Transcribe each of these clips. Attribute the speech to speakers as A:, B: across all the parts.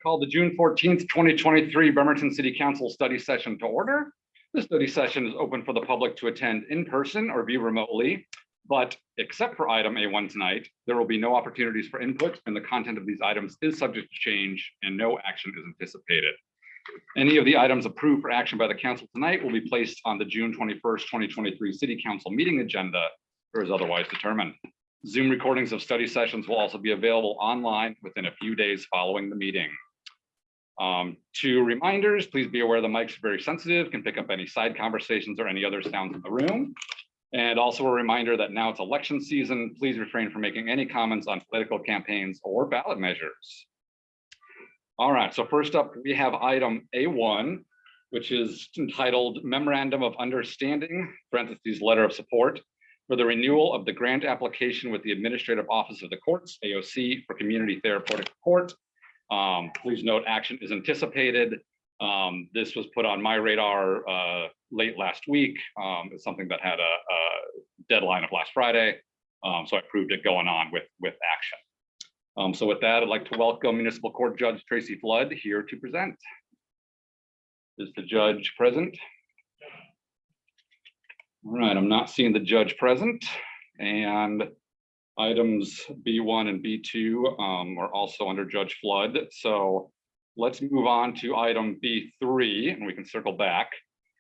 A: Call the June 14th, 2023 Bremerton City Council study session to order. This study session is open for the public to attend in person or view remotely, but except for item A1 tonight, there will be no opportunities for input, and the content of these items is subject to change and no action is anticipated. Any of the items approved for action by the council tonight will be placed on the June 21st, 2023 City Council meeting agenda or as otherwise determined. Zoom recordings of study sessions will also be available online within a few days following the meeting. Two reminders, please be aware the mics are very sensitive, can pick up any side conversations or any other sounds in the room. And also a reminder that now it's election season, please refrain from making any comments on political campaigns or ballot measures. All right, so first up, we have item A1, which is entitled Memorandum of Understanding, parentheses, Letter of Support, for the renewal of the grant application with the Administrative Office of the Courts, AOC, for Community Therapeutic Court. Please note action is anticipated. This was put on my radar late last week. It's something that had a deadline of last Friday. So I approved it going on with action. So with that, I'd like to welcome Municipal Court Judge Tracy Flood here to present. Is the judge present? All right, I'm not seeing the judge present, and items B1 and B2 are also under Judge Flood. So let's move on to item B3 and we can circle back.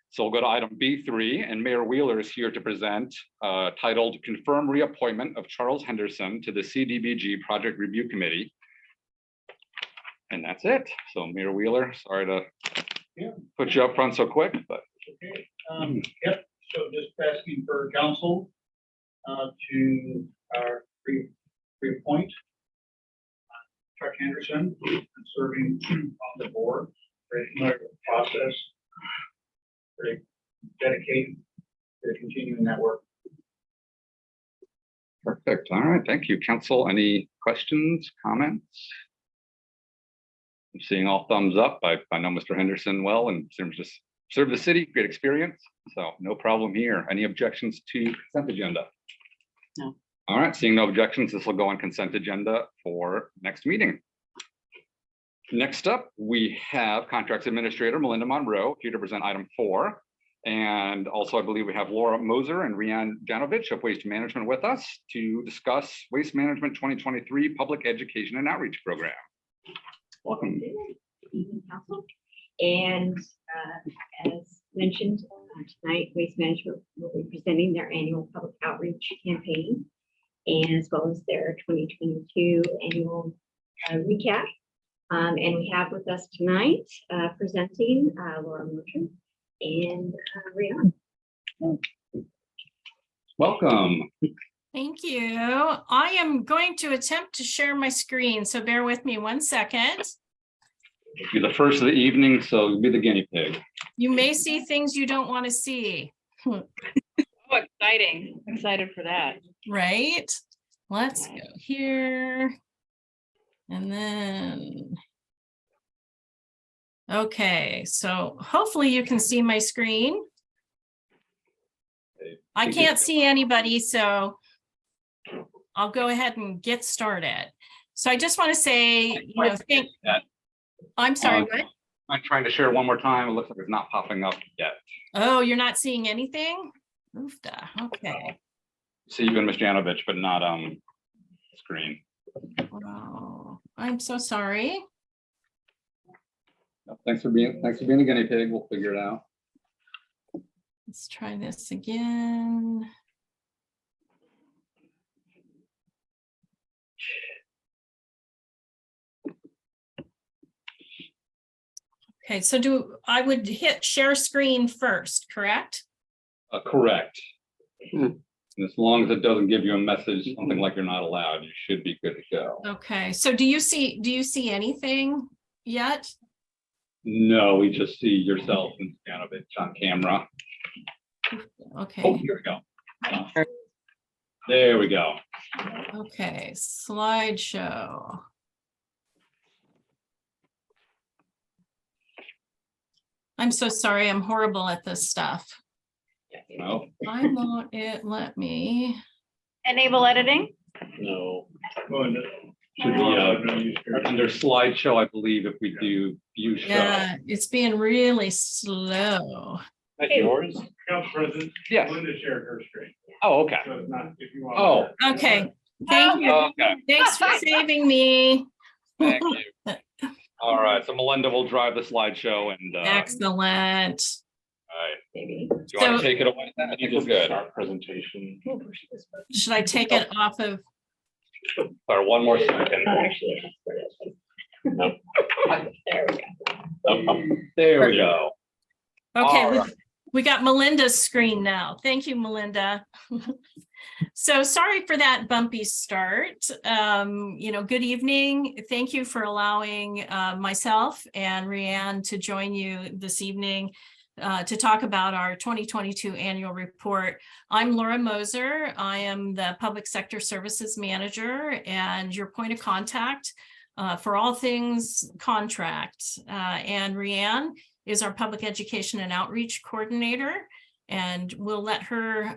A: So we'll go to item B3, and Mayor Wheeler is here to present titled Confirm Reappointment of Charles Henderson to the CDBG Project Review Committee. And that's it. So Mayor Wheeler, sorry to put you up front so quick, but.
B: Okay. Yep. So just asking for council to reappoint Chuck Henderson, serving on the board, very familiar with the process, very dedicated to continuing that work.
A: Perfect. All right. Thank you, council. Any questions, comments? I'm seeing all thumbs up. I know Mr. Henderson well and just served the city, great experience. So no problem here. Any objections to consent agenda?
C: No.
A: All right, seeing no objections, this will go on consent agenda for next meeting. Next up, we have Contracts Administrator Melinda Monroe here to present item 4. And also, I believe we have Laura Moser and Rianne Janovich of Waste Management with us to discuss Waste Management 2023 Public Education and Outreach Program. Welcome.
C: Good evening, council. And as mentioned tonight, Waste Management will be presenting their annual public outreach campaign, and as well as their 2022 annual recap. And we have with us tonight presenting Laura Moser and Rianne.
A: Welcome.
D: Thank you. I am going to attempt to share my screen, so bear with me 1 second.
A: You're the first of the evening, so you'll be the guinea pig.
D: You may see things you don't want to see.
E: Oh, exciting. I'm excited for that.
D: Right? Let's go here. And then, okay, so hopefully you can see my screen. I can't see anybody, so I'll go ahead and get started. So I just want to say, I'm sorry, what?
A: I'm trying to share one more time. It looks like it's not popping up yet.
D: Oh, you're not seeing anything? Oofda. Okay.
A: See you and Ms. Janovich, but not screen.
D: Oh, I'm so sorry.
A: Thanks for being a guinea pig. We'll figure it out.
D: Let's try this again. Okay, so I would hit share screen first, correct?
A: Correct. And as long as it doesn't give you a message, something like you're not allowed, you should be good to go.
D: Okay, so do you see anything yet?
A: No, we just see yourself and Janovich on camera.
D: Okay.
A: Oh, here we go. There we go.
D: Okay, slideshow. I'm so sorry, I'm horrible at this stuff.
A: No.
D: Why won't it let me?
E: Enable editing.
F: No.
B: Oh, and
A: Should be, under slideshow, I believe if we do view show.
D: Yeah, it's being really slow.
F: Is that yours?
B: Council President,
A: Yes.
B: Linda shared her screen,
A: Oh, okay.
B: so it's not, if you want.
A: Oh.
D: Okay, thank you.
A: Okay,
D: Thanks for saving me.
A: thank you. All right, so Melinda will drive the slideshow and, all
D: Excellent.
A: right.
C: Maybe.
A: Do you want
D: So-
A: to take it away? I think we're good.
F: Start prepresentation.
D: Should I take it off of?
A: Sorry, one more second.
C: Oh, actually, that's where it is.
F: Nope.
C: There we go.
A: There we go.
D: Okay,
A: All
D: we got Melinda's screen now. Thank you, Melinda. So sorry for that bumpy start. Good evening. Thank you for allowing myself and Rianne to join you this evening to talk about our 2022 annual report. I'm Laura Moser. I am the Public Sector Services Manager and your point of contact for all things contract. And Rianne is our Public Education and Outreach Coordinator. And we'll let her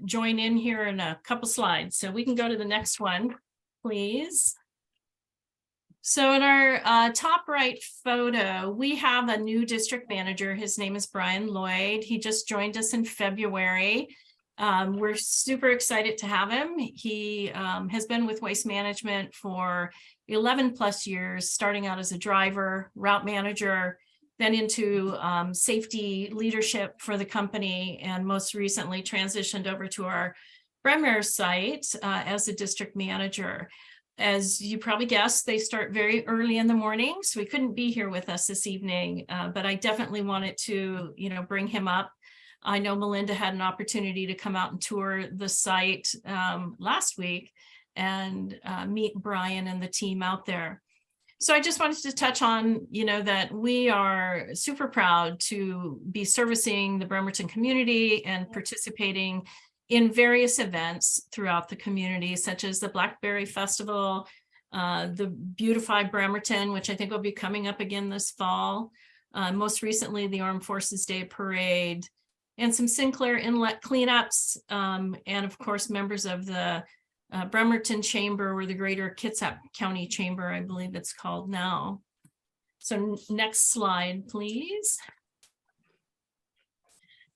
D: join in here in a couple slides. So we can go to the next one, please. So in our top right photo, we have a new district manager. His name is Brian Lloyd. He just joined us in February. We're super excited to have him. He has been with Waste Management for 11 plus years, starting out as a driver, route manager, then into safety leadership for the company, and most recently transitioned over to our Bremerton site as a district manager. As you probably guessed, they start very early in the morning, so he couldn't be here with us this evening, but I definitely wanted to, bring him up. I know Melinda had an opportunity to come out and tour the site last week and meet Brian and the team out there. So I just wanted to touch on, that we are super proud to be servicing the Bremerton community and participating in various events throughout the community, such as the Blackberry Festival, the Beautify Bremerton, which I think will be coming up again this fall. Most recently, the Armed Forces Day Parade, and some Sinclair Inlet cleanups, and of course, members of the Bremerton Chamber, or the Greater Kitsap County Chamber, I believe it's called now. So next slide, please.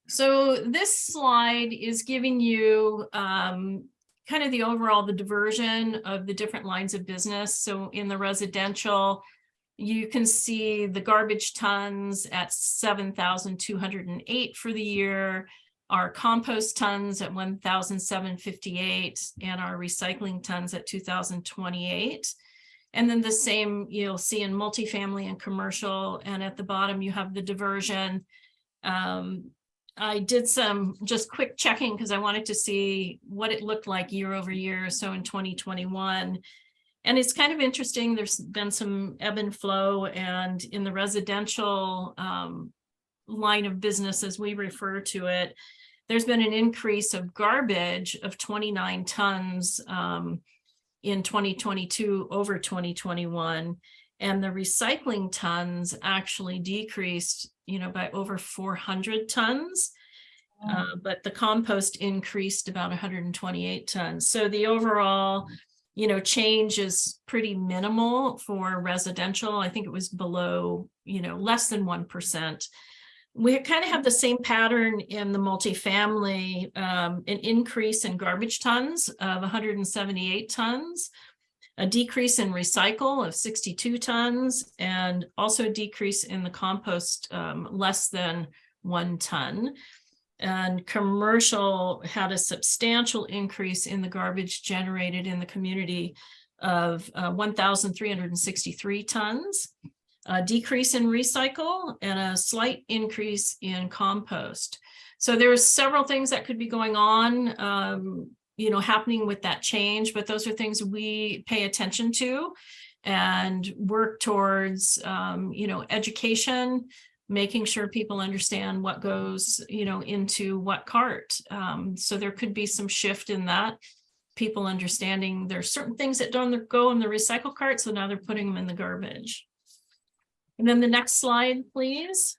D: So this slide is giving you kind of the overall, the diversion of the different lines of business. So in the residential, you can see the garbage tons at 7,208 for the year, our compost tons at 1,758, and our recycling tons at 2,028. And then the same you'll see in multifamily and commercial. And at the bottom, you have the diversion. I did some just quick checking because I wanted to see what it looked like year over year. So in 2021, and it's kind of interesting. There's been some ebb and flow, and in the residential line of business, as we refer to it, there's been an increase of garbage of 29 tons in 2022 over 2021. And the recycling tons actually decreased, by over 400 tons. But the compost increased about 128 tons. So the overall, change is pretty minimal for residential. I think it was below, less than 1%. We kind of have the same pattern in the multifamily, an increase in garbage tons of 178 tons, a decrease in recycle of 62 tons, and also a decrease in the compost, less than 1 ton. And commercial had a substantial increase in the garbage generated in the community of 1,363 tons. A decrease in recycle and a slight increase in compost. So there's several things that could be going on, happening with that change, but those are things we pay attention to and work towards, education, making sure people understand what goes, into what cart. So there could be some shift in that. People understanding there's certain things that don't go in the recycle cart, so now they're putting them in the garbage. And then the next slide, please.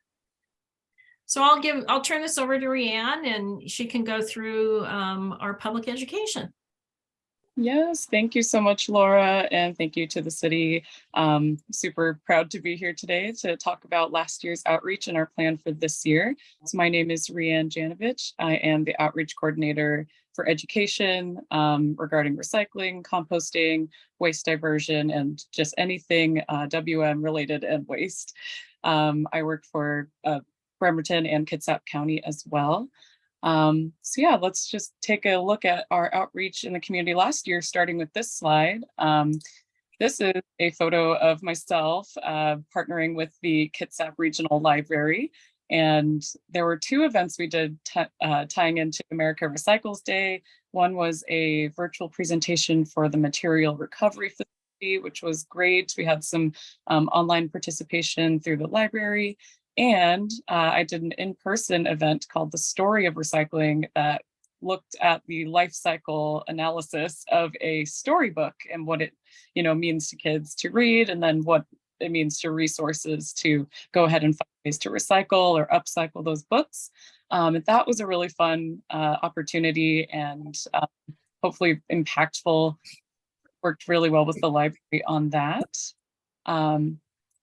D: So I'll turn this over to Rianne and she can go through our public education.
G: Yes, thank you so much, Laura, and thank you to the city. Super proud to be here today to talk about last year's outreach and our plan for this year. So my name is Rianne Janovich. I am the outreach coordinator for education regarding recycling, composting, waste diversion, and just anything WM related and waste. I work for Bremerton and Kitsap County as well. So yeah, let's just take a look at our outreach in the community last year, starting with this slide. This is a photo of myself partnering with the Kitsap Regional Library. And there were two events we did tying into America Recycles Day. One was a virtual presentation for the material recovery facility, which was great. We had some online participation through the library. And I did an in-person event called The Story of Recycling that looked at the life cycle analysis of a storybook and what it means to kids to read, and then what it means to resources to go ahead and find ways to recycle or upcycle those books. And that was a really fun opportunity and hopefully impactful. Worked really well with the library on that.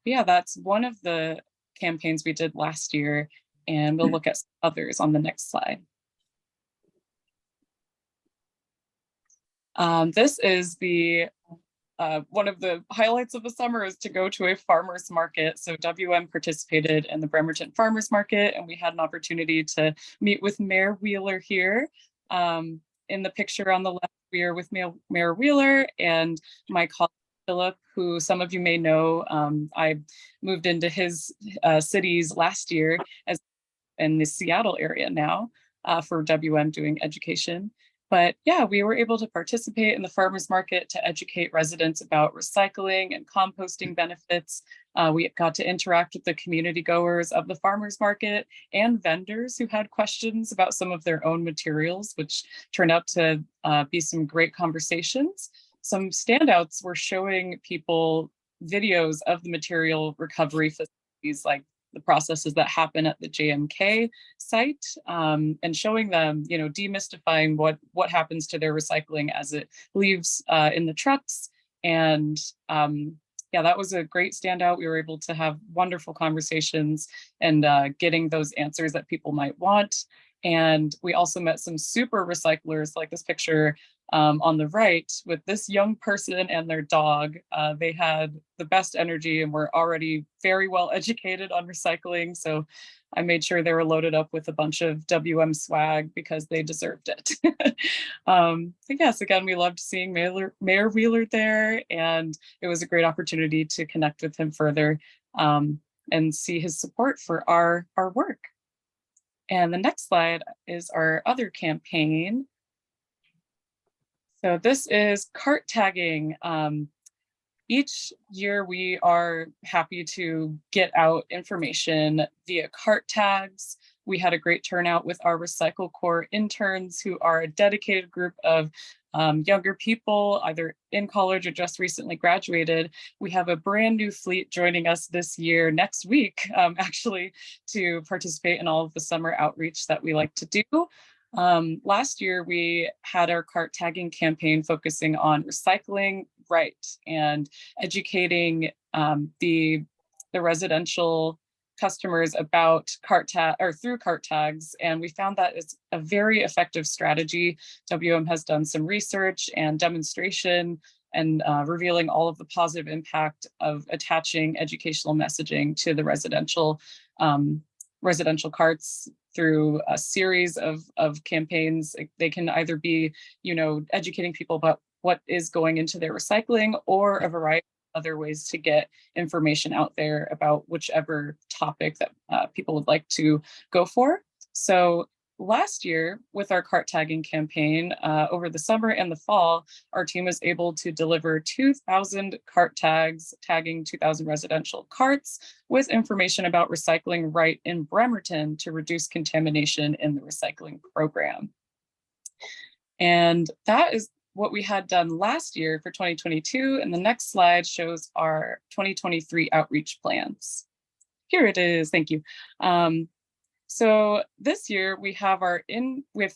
G: Yeah, that's one of the campaigns we did last year, and we'll look at some others on the next slide. This is the one of the highlights of the summer is to go to a farmer's market. So WM participated in the Bremerton Farmers Market, and we had an opportunity to meet with Mayor Wheeler here. In the picture on the left, we are with Mayor Wheeler and my colleague Philip, who some of you may know. I moved into his cities last year as in the Seattle area now for WM doing education. But yeah, we were able to participate in the farmers market to educate residents about recycling and composting benefits. We got to interact with the community goers of the farmers market and vendors who had questions about some of their own materials, which turned out to be some great conversations. Some standouts were showing people videos of the material recovery facilities, like the processes that happen at the JMK site, and showing them, demystifying what happens to their recycling as it leaves in the trucks. And yeah, that was a great standout. We were able to have wonderful conversations and getting those answers that people might want. And we also met some super recyclers, like this picture on the right with this young person and their dog. They had the best energy and were already very well educated on recycling. So I made sure they were loaded up with a bunch of WM swag because they deserved it. But yes, again, we loved seeing Mayor Wheeler there, and it was a great opportunity to connect with him further and see his support for our work. And the next slide is our other campaign. So this is cart tagging. Each year we are happy to get out information via cart tags. We had a great turnout with our Recycle Corps interns, who are a dedicated group of younger people, either in college or just recently graduated. We have a brand new fleet joining us this year, next week, actually, to participate in all of the summer outreach that we like to do. Last year, we had our cart tagging campaign focusing on recycling right and educating the residential customers about through cart tags. And we found that it's a very effective strategy. WM has done some research and demonstration and revealing all of the positive impact of attaching educational messaging to the residential carts through a series of campaigns. They can either be, educating people about what is going into their recycling, or a variety of other ways to get information out there about whichever topic that people would like to go for. So last year, with our cart tagging campaign, over the summer and the fall, our team was able to deliver 2,000 cart tags, tagging 2,000 residential carts with information about recycling right in Bremerton to reduce contamination in the recycling program. And that is what we had done last year for 2022. And the next slide shows our 2023 outreach plans. Here it is, thank you. So this year we have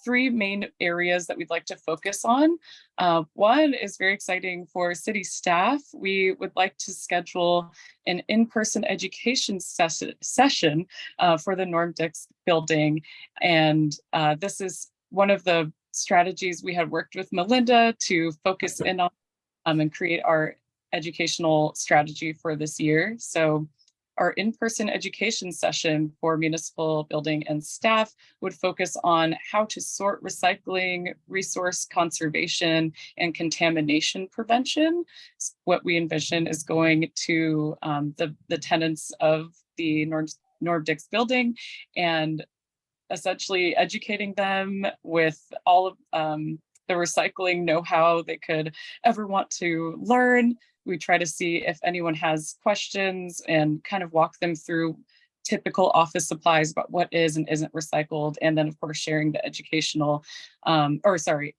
G: three main areas that we'd like to focus on. One is very exciting for city staff. We would like to schedule an in-person education session for the Norm Dix building. And this is one of the strategies we had worked with Melinda to focus in on and create our educational strategy for this year. So our in-person education session for municipal building and staff would focus on how to sort recycling, resource conservation, and contamination prevention. What we envision is going to the tenants of the Norm Dix building and essentially educating them with all of the recycling know-how they could ever want to learn. We try to see if anyone has questions and kind of walk them through typical office supplies about what is and isn't recycled. And then of course, sharing the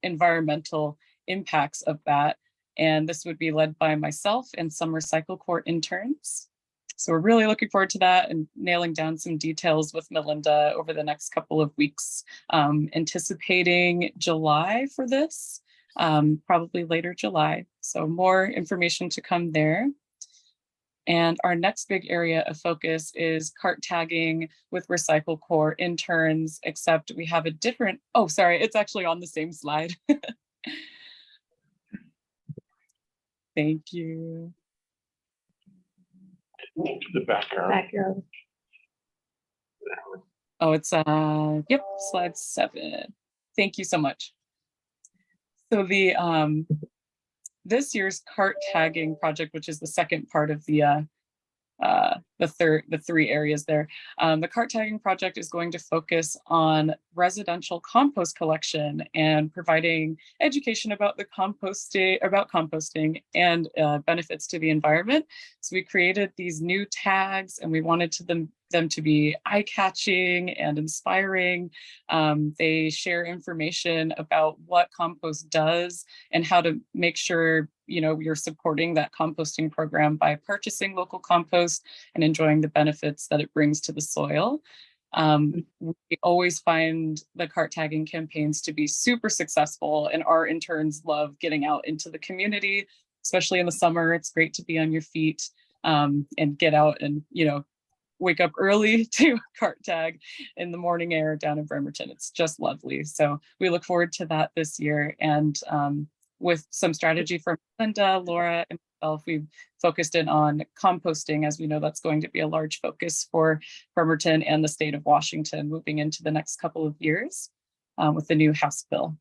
G: environmental impacts of that. And this would be led by myself and some Recycle Corps interns. So we're really looking forward to that and nailing down some details with Melinda over the next couple of weeks, anticipating July for this. Probably later July. So more information to come there. And our next big area of focus is cart tagging with Recycle Corps interns, except we have a different, oh, sorry, it's actually on the same slide. Thank you.
F: The background.
C: Back row.
G: Oh, it's, yep, slide 7. Thank you so much. So this year's cart tagging project, which is the second part of the three areas there, the cart tagging project is going to focus on residential compost collection and providing education about composting and benefits to the environment. So we created these new tags, and we wanted them to be eye-catching and inspiring. They share information about what compost does and how to make sure you're supporting that composting program by purchasing local compost and enjoying the benefits that it brings to the soil. We always find the cart tagging campaigns to be super successful, and our interns love getting out into the community, especially in the summer. It's great to be on your feet and get out and wake up early to cart tag in the morning air down in Bremerton. It's just lovely. So we look forward to that this year. And with some strategy from Linda, Laura, and myself, we've focused in on composting, as we know that's going to be a large focus for Bremerton and the state of Washington moving into the next couple of years with the new House bill.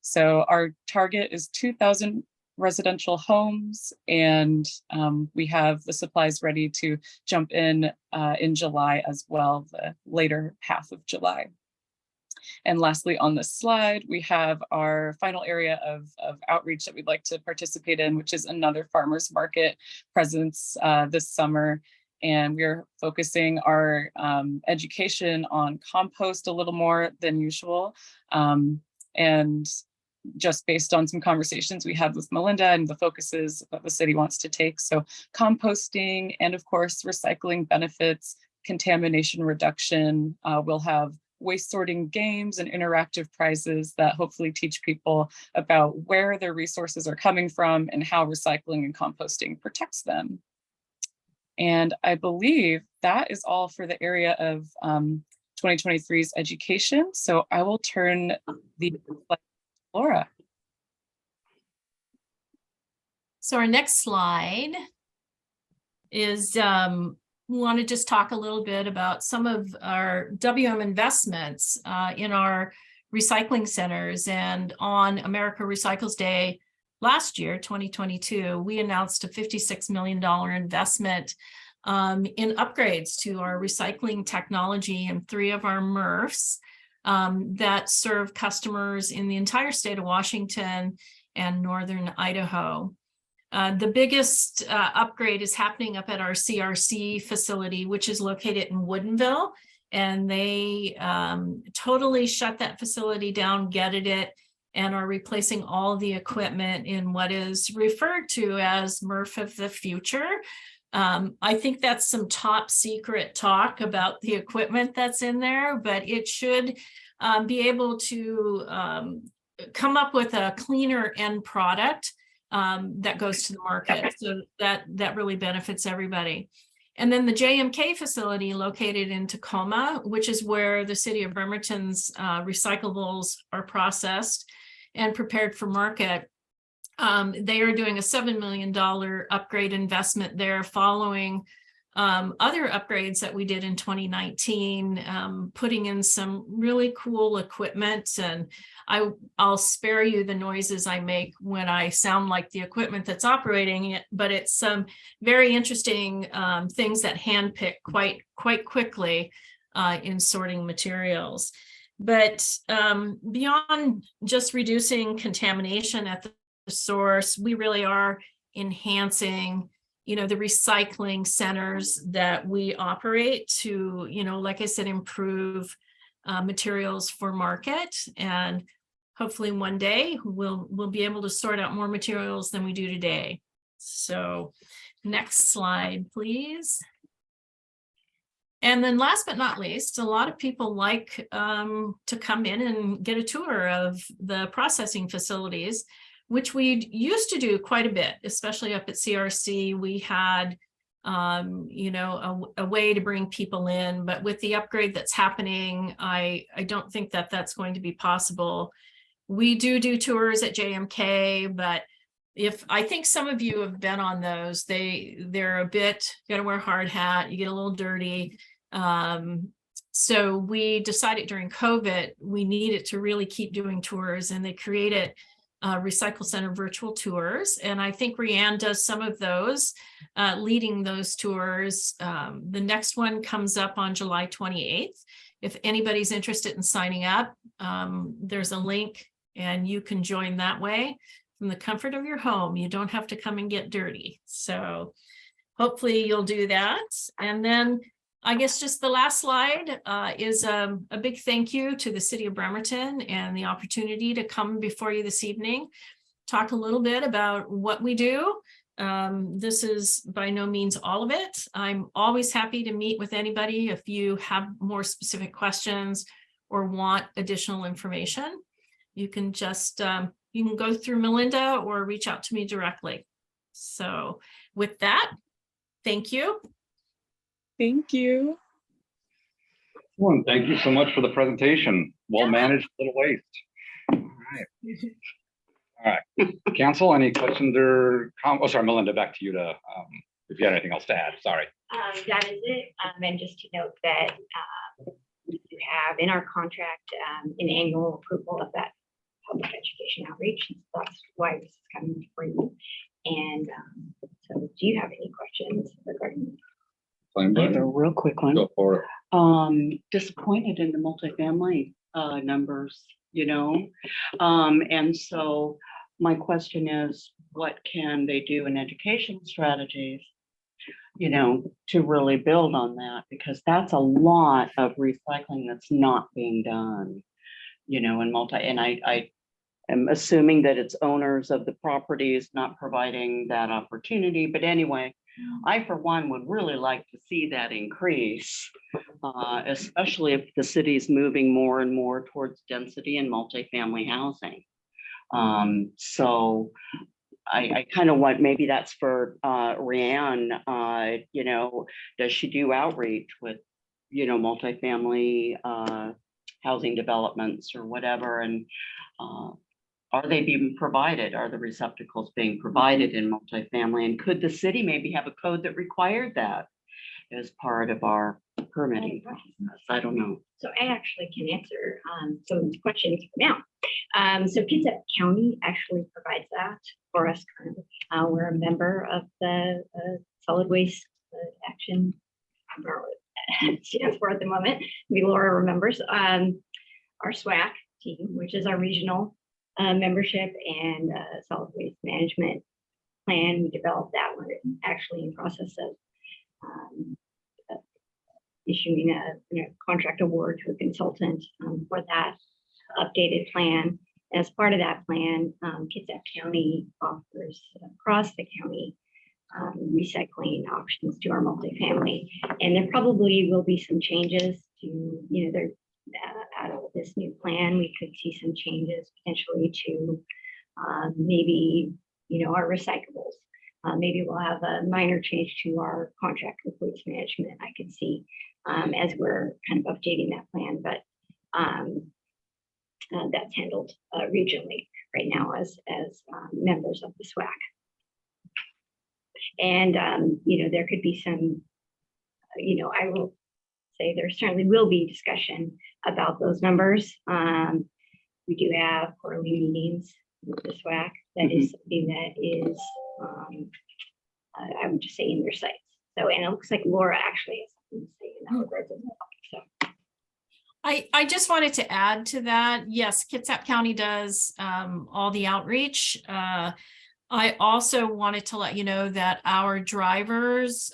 G: So our target is 2,000 residential homes, and we have the supplies ready to jump in July as well, the later half of July. And lastly, on this slide, we have our final area of outreach that we'd like to participate in, which is another farmers market presence this summer. And we're focusing our education on compost a little more than usual. And just based on some conversations we had with Melinda and the focuses that the city wants to take. So composting and of course, recycling benefits, contamination reduction. We'll have waste sorting games and interactive prizes that hopefully teach people about where their resources are coming from and how recycling and composting protects them. And I believe that is all for the area of 2023's education. So I will turn the Laura.
D: So our next slide is we want to just talk a little bit about some of our WM investments in our recycling centers. And on America Recycles Day last year, 2022, we announced a $56 million investment in upgrades to our recycling technology in 3 of our MRFs that serve customers in the entire state of Washington and northern Idaho. The biggest upgrade is happening up at our CRC facility, which is located in Woodinville, and they totally shut that facility down, gutted it, and are replacing all the equipment in what is referred to as MRF of the future, I think that's some top secret talk about the equipment that's in there, but it should be able to come up with a cleaner end product that goes to the market. So that really benefits everybody. And then the JMK facility located in Tacoma, which is where the city of Bremerton's recyclables are processed and prepared for market. They are doing a $7 million upgrade investment there following other upgrades that we did in 2019, putting in some really cool equipment. And I'll spare you the noises I make when I sound like the equipment that's operating it, but it's some very interesting things that handpick quite quickly in sorting materials. But beyond just reducing contamination at the source, we really are enhancing the recycling centers that we operate to, like I said, improve materials for market. And hopefully one day we'll be able to sort out more materials than we do today. So next slide, please. And then last but not least, a lot of people like to come in and get a tour of the processing facilities, which we used to do quite a bit, especially up at CRC. We had, a way to bring people in, but with the upgrade that's happening, I don't think that that's going to be possible. We do tours at JMK, but I think some of you have been on those, they're a bit, you gotta wear a hard hat, you get a little dirty. So we decided during COVID, we needed to really keep doing tours, and they created Recycle Center virtual tours. And I think Rianne does some of those, leading those tours. The next one comes up on July 28th. If anybody's interested in signing up, there's a link and you can join that way from the comfort of your home. You don't have to come and get dirty. So hopefully you'll do that. And then I guess just the last slide is a big thank you to the city of Bremerton and the opportunity to come before you this evening, talk a little bit about what we do. This is by no means all of it. I'm always happy to meet with anybody if you have more specific questions or want additional information. You can just, you can go through Melinda or reach out to me directly. So with that, thank you.
G: Thank you.
A: Well, thank you so much for the presentation. Well managed, little waste. All right. Council, any questions or comments? Oh, sorry, Melinda, back to you to, if you had anything else to add, sorry.
C: That is it. And just to note that we do have in our contract an annual approval of that public education outreach. That's why this is coming for you. And so do you have any questions regarding?
H: I have a real quick one.
A: Go for it.
H: Disappointed in the multifamily numbers, and so my question is, what can they do in education strategies, to really build on that? Because that's a lot of recycling that's not being done, in and I am assuming that it's owners of the properties not providing that opportunity. But anyway, I, for one, would really like to see that increase, especially if the city's moving more and more towards density and multifamily housing. So I kind of want, maybe that's for Rianne, does she do outreach with, multifamily housing developments or whatever? And are they being provided? Are the receptacles being provided in multifamily? And could the city maybe have a code that required that as part of our permitting process? I don't know.
C: So I actually can answer some questions now. So Kitsap County actually provides that for us currently. We're a member of the Solid Waste Action, stands for at the moment. We Laura remembers our SWAC team, which is our regional membership and solid waste management plan. We developed that. We're actually in process of issuing a contract award to a consultant for that updated plan. As part of that plan, Kitsap County offers across the county recycling options to our multifamily. And there probably will be some changes to, there, out of this new plan, we could see some changes potentially to maybe, our recyclables. Maybe we'll have a minor change to our contract with waste management, I could see, as we're kind of updating that plan, but that's handled regionally right now as members of the SWAC. And, there could be some, I will say there certainly will be discussion about those numbers. We do have quarterly meetings with the SWAC. That is something that is, I would just say, in their sights. So, and it looks like Laura actually has something to say in that regard as well. So.
D: I just wanted to add to that. Yes, Kitsap County does all the outreach. I also wanted to let you know that our drivers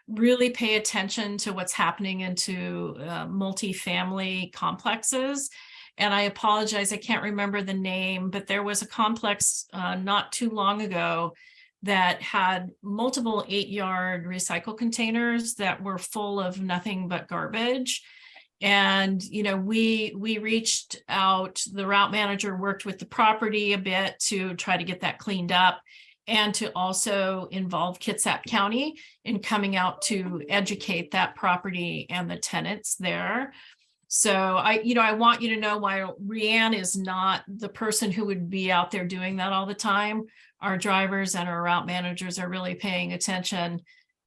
D: really pay attention to what's happening into multifamily complexes. And I apologize, I can't remember the name, but there was a complex not too long ago that had multiple 8-yard recycle containers that were full of nothing but garbage. And, we reached out, the route manager worked with the property a bit to try to get that cleaned up and to also involve Kitsap County in coming out to educate that property and the tenants there. So I want you to know, while Rianne is not the person who would be out there doing that all the time, our drivers and our route managers are really paying attention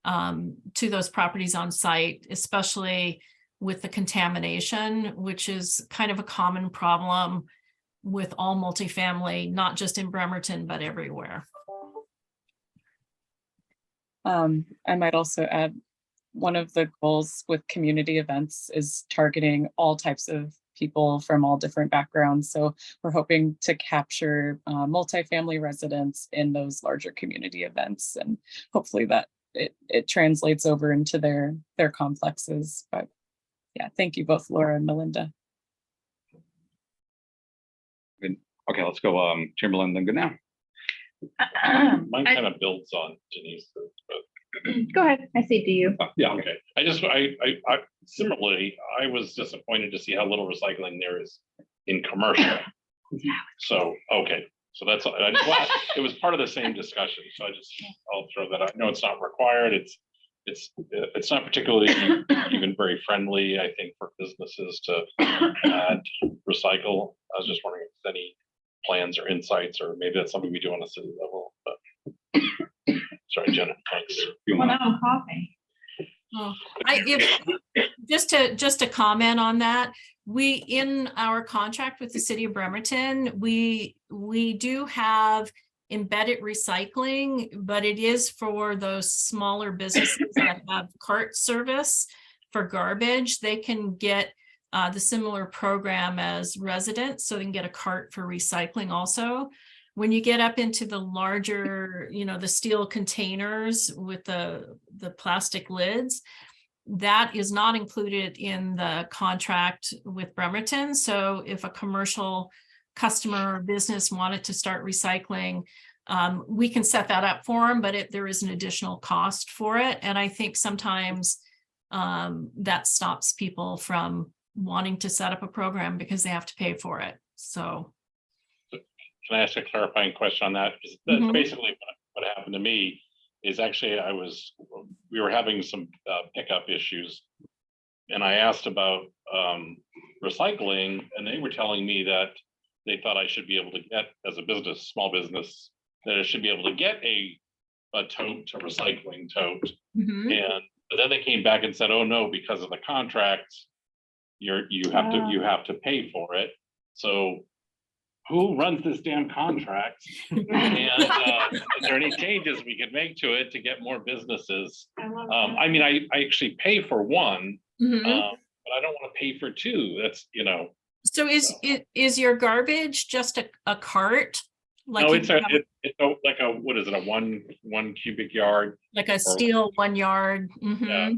D: to those properties on site, especially with the contamination, which is kind of a common problem with all multifamily, not just in Bremerton, but everywhere.
G: I might also add, one of the goals with community events is targeting all types of people from all different backgrounds. So we're hoping to capture multifamily residents in those larger community events, and hopefully that it translates over into their complexes. But yeah, thank you both, Laura and Melinda.
A: Okay, let's go Chamberlain, then good now.
F: Mine kind of builds on Denise, but
E: Go ahead. I see, do you?
F: yeah, okay. I similarly, I was disappointed to see how little recycling there is in commercial. So, okay, so that's, it was part of the same discussion. So I'll throw that out. No, it's not required. It's not particularly even very friendly, I think, for businesses to add recycle. I was just wondering if there's any plans or insights, or maybe that's something we do on a city level, but sorry, Jenna, thanks.
E: Well, now I'm coughing.
D: Oh, just to comment on that, we, in our contract with the city of Bremerton, we do have embedded recycling, but it is for those smaller businesses that have cart service for garbage. They can get the similar program as residents, so they can get a cart for recycling also. When you get up into the larger, the steel containers with the plastic lids, that is not included in the contract with Bremerton. So if a commercial customer or business wanted to start recycling, we can set that up for them, but there is an additional cost for it. And I think sometimes that stops people from wanting to set up a program because they have to pay for it. So.
F: Can I ask a clarifying question on that? That's basically what happened to me. Is actually we were having some pickup issues, and I asked about recycling, and they were telling me that they thought I should be able to get, as a business, small business, that I should be able to get a tote, a recycling tote. But then they came back and said, oh no, because of the contracts, you have to pay for it. So who runs this damn contract? And is there any changes we could make to it to get more businesses? I mean, I actually pay for one, but I don't want to pay for two. That's,
D: So is your garbage just a cart? Like
F: no, it's like a, what is it? A one cubic yard?
D: Like a steel 1 yard.
F: Yeah.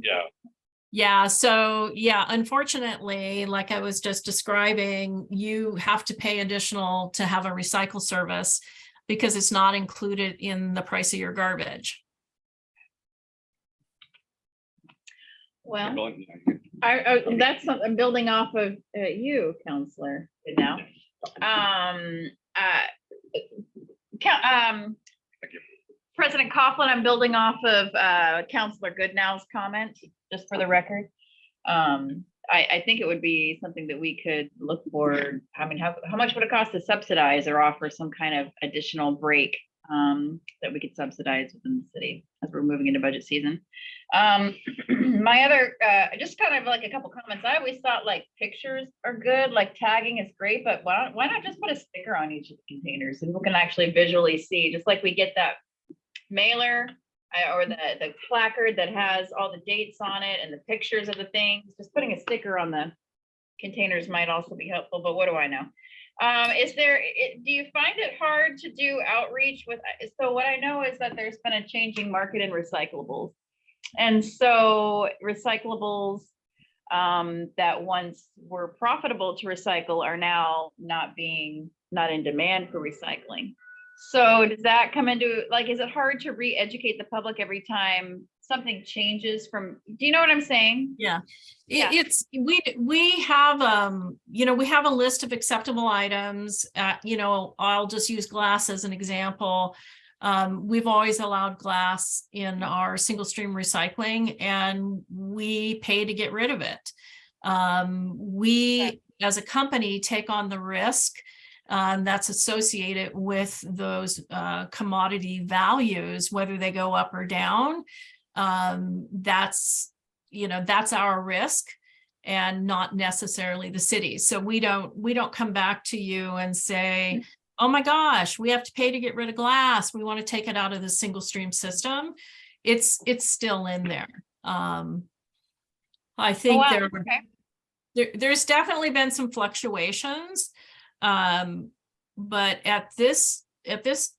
D: Yeah, so yeah, unfortunately, like I was just describing, you have to pay additional to have a recycle service because it's not included in the price of your garbage.
E: Well, that's something I'm building off of you, Counselor, good now.
A: Thank you.
E: President Coughlin, I'm building off of Counselor Goodnow's comment, just for the record. I think it would be something that we could look for. I mean, how much would it cost to subsidize or offer some kind of additional break that we could subsidize within the city as we're moving into budget season? My other, just kind of like a couple comments. I always thought like pictures are good, like tagging is great, but why not just put a sticker on each of the containers so people can actually visually see, just like we get that mailer or the placard that has all the dates on it and the pictures of the things. Just putting a sticker on the containers might also be helpful, but what do I know? Do you find it hard to do outreach with, so what I know is that there's been a changing market in recyclables. And so recyclables that once were profitable to recycle are now not in demand for recycling. So does that come into, like, is it hard to re-educate the public every time something changes from, do you know what I'm saying?
D: Yeah,
E: Yeah.
D: we have, we have a list of acceptable items. I'll just use glass as an example. We've always allowed glass in our single stream recycling and we pay to get rid of it. We, as a company, take on the risk that's associated with those commodity values, whether they go up or down. That's our risk and not necessarily the city. So we don't come back to you and say, oh my gosh, we have to pay to get rid of glass. We want to take it out of the single stream system. It's still in there. I think there's definitely been some fluctuations. But at this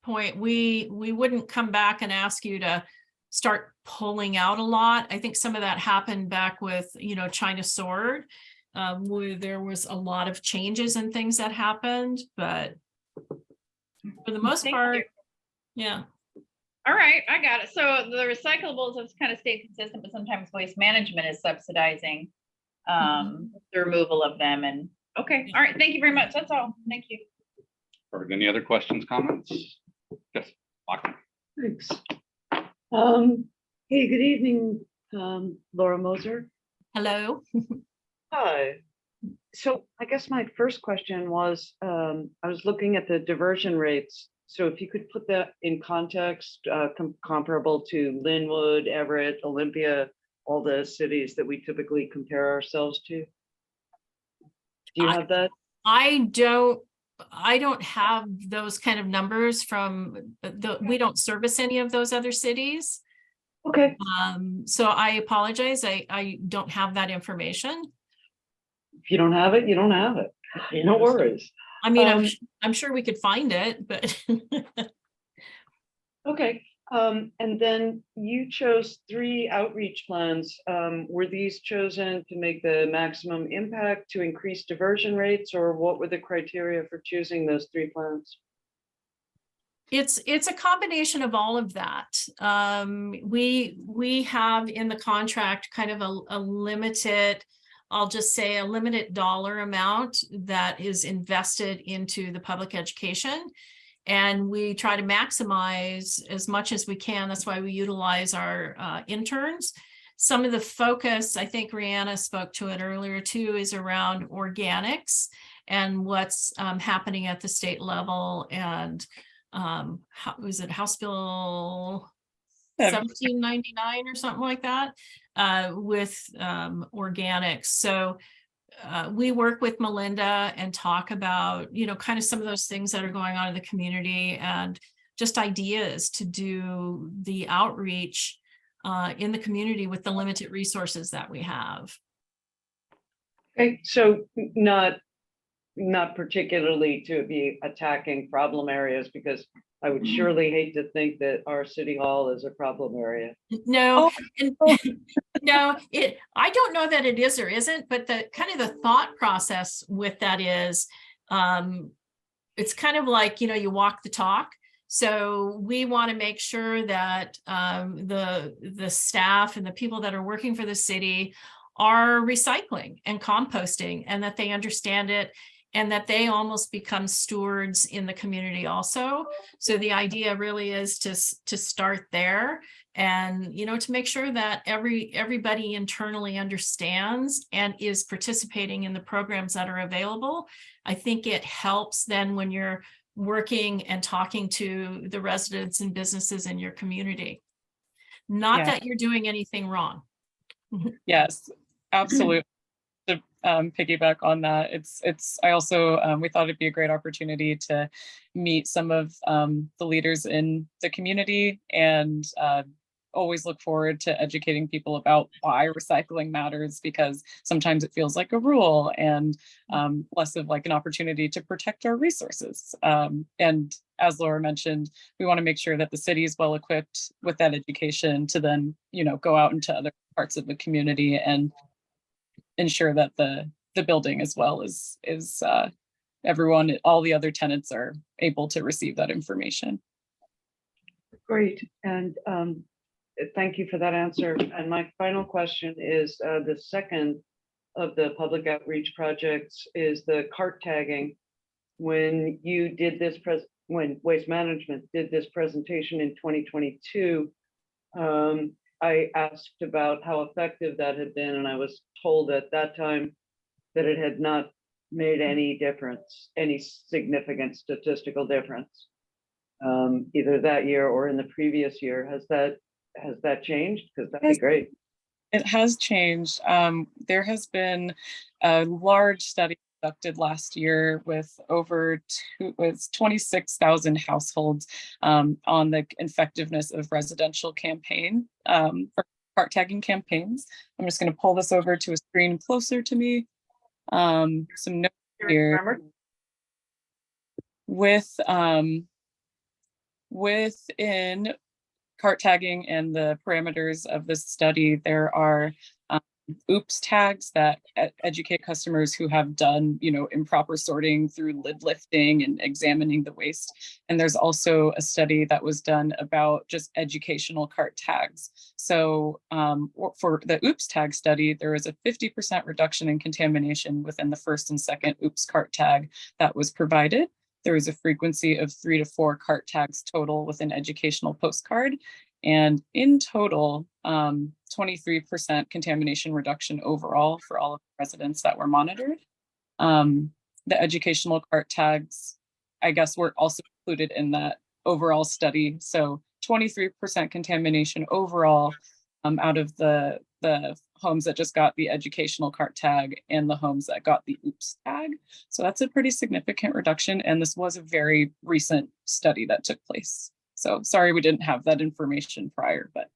D: point, we wouldn't come back and ask you to start pulling out a lot. I think some of that happened back with, China Sword, where there was a lot of changes and things that happened, but for the most part, yeah.
E: All right, I got it. So the recyclables have kind of stayed consistent, but sometimes waste management is subsidizing the removal of them. And okay, all right, thank you very much. That's all. Thank you.
A: Or any other questions, comments? Yes, Lachlan.
I: Thanks. Hey, good evening, Laura Moser.
D: Hello.
I: Hi. So I guess my first question was, I was looking at the diversion rates. So if you could put that in context, comparable to Linwood, Everett, Olympia, all the cities that we typically compare ourselves to. Do you have that?
D: I don't have those kind of numbers from we don't service any of those other cities.
I: Okay.
D: So I apologize. I don't have that information.
I: If you don't have it, you don't have it. No worries.
D: I mean, I'm sure we could find it, but
I: okay. And then you chose 3 outreach plans. Were these chosen to make the maximum impact, to increase diversion rates, or what were the criteria for choosing those 3 plans?
D: It's a combination of all of that. We have in the contract kind of a limited, I'll just say a limited dollar amount that is invested into the public education. And we try to maximize as much as we can. That's why we utilize our interns. Some of the focus, I think Rihanna spoke to it earlier too, is around organics and what's happening at the state level. And how was it, House Bill 1799 or something like that, with organics. So we work with Melinda and talk about, kind of some of those things that are going on in the community and just ideas to do the outreach in the community with the limited resources that we have.
I: Okay, so not particularly to be attacking problem areas, because I would surely hate to think that our city hall is a problem area.
D: No, no, I don't know that it is or isn't, but the kind of the thought process with that is, it's kind of like, you walk the talk. So we want to make sure that the staff and the people that are working for the city are recycling and composting, and that they understand it, and that they almost become stewards in the community also. So the idea really is to start there, and to make sure that everybody internally understands and is participating in the programs that are available. I think it helps then when you're working and talking to the residents and businesses in your community. Not
G: Yeah.
D: that you're doing anything wrong.
G: Yes, absolutely. To piggyback on that, I also we thought it'd be a great opportunity to meet some of the leaders in the community, and always look forward to educating people about why recycling matters, because sometimes it feels like a rule and less of like an opportunity to protect our resources. And as Laura mentioned, we want to make sure that the city is well equipped with that education to then go out into other parts of the community and ensure that the building as well is everyone, all the other tenants are able to receive that information.
I: Great, and thank you for that answer. And my final question is, the second of the public outreach projects is the cart tagging. When you did this when Waste Management did this presentation in 2022, I asked about how effective that had been, and I was told at that time that it had not made any difference, any significant statistical difference, either that year or in the previous year. Has that changed? Because that'd be great.
G: It has changed. There has been a large study conducted last year with over 26,000 households on the effectiveness of residential campaign or cart tagging campaigns. I'm just going to pull this over to a screen closer to me. Some notes here within cart tagging and the parameters of this study, there are oops tags that educate customers who have done, improper sorting through lid lifting and examining the waste. And there's also a study that was done about just educational cart tags. So for the oops tag study, there was a 50% reduction in contamination within the first and second oops cart tag that was provided. There was a frequency of 3 to 4 cart tags total with an educational postcard. And in total, 23% contamination reduction overall for all of the residents that were monitored. The educational cart tags, I guess, were also included in that overall study. So 23% contamination overall out of the homes that just got the educational cart tag and the homes that got the oops tag. So that's a pretty significant reduction. And this was a very recent study that took place. So sorry we didn't have that information prior, but.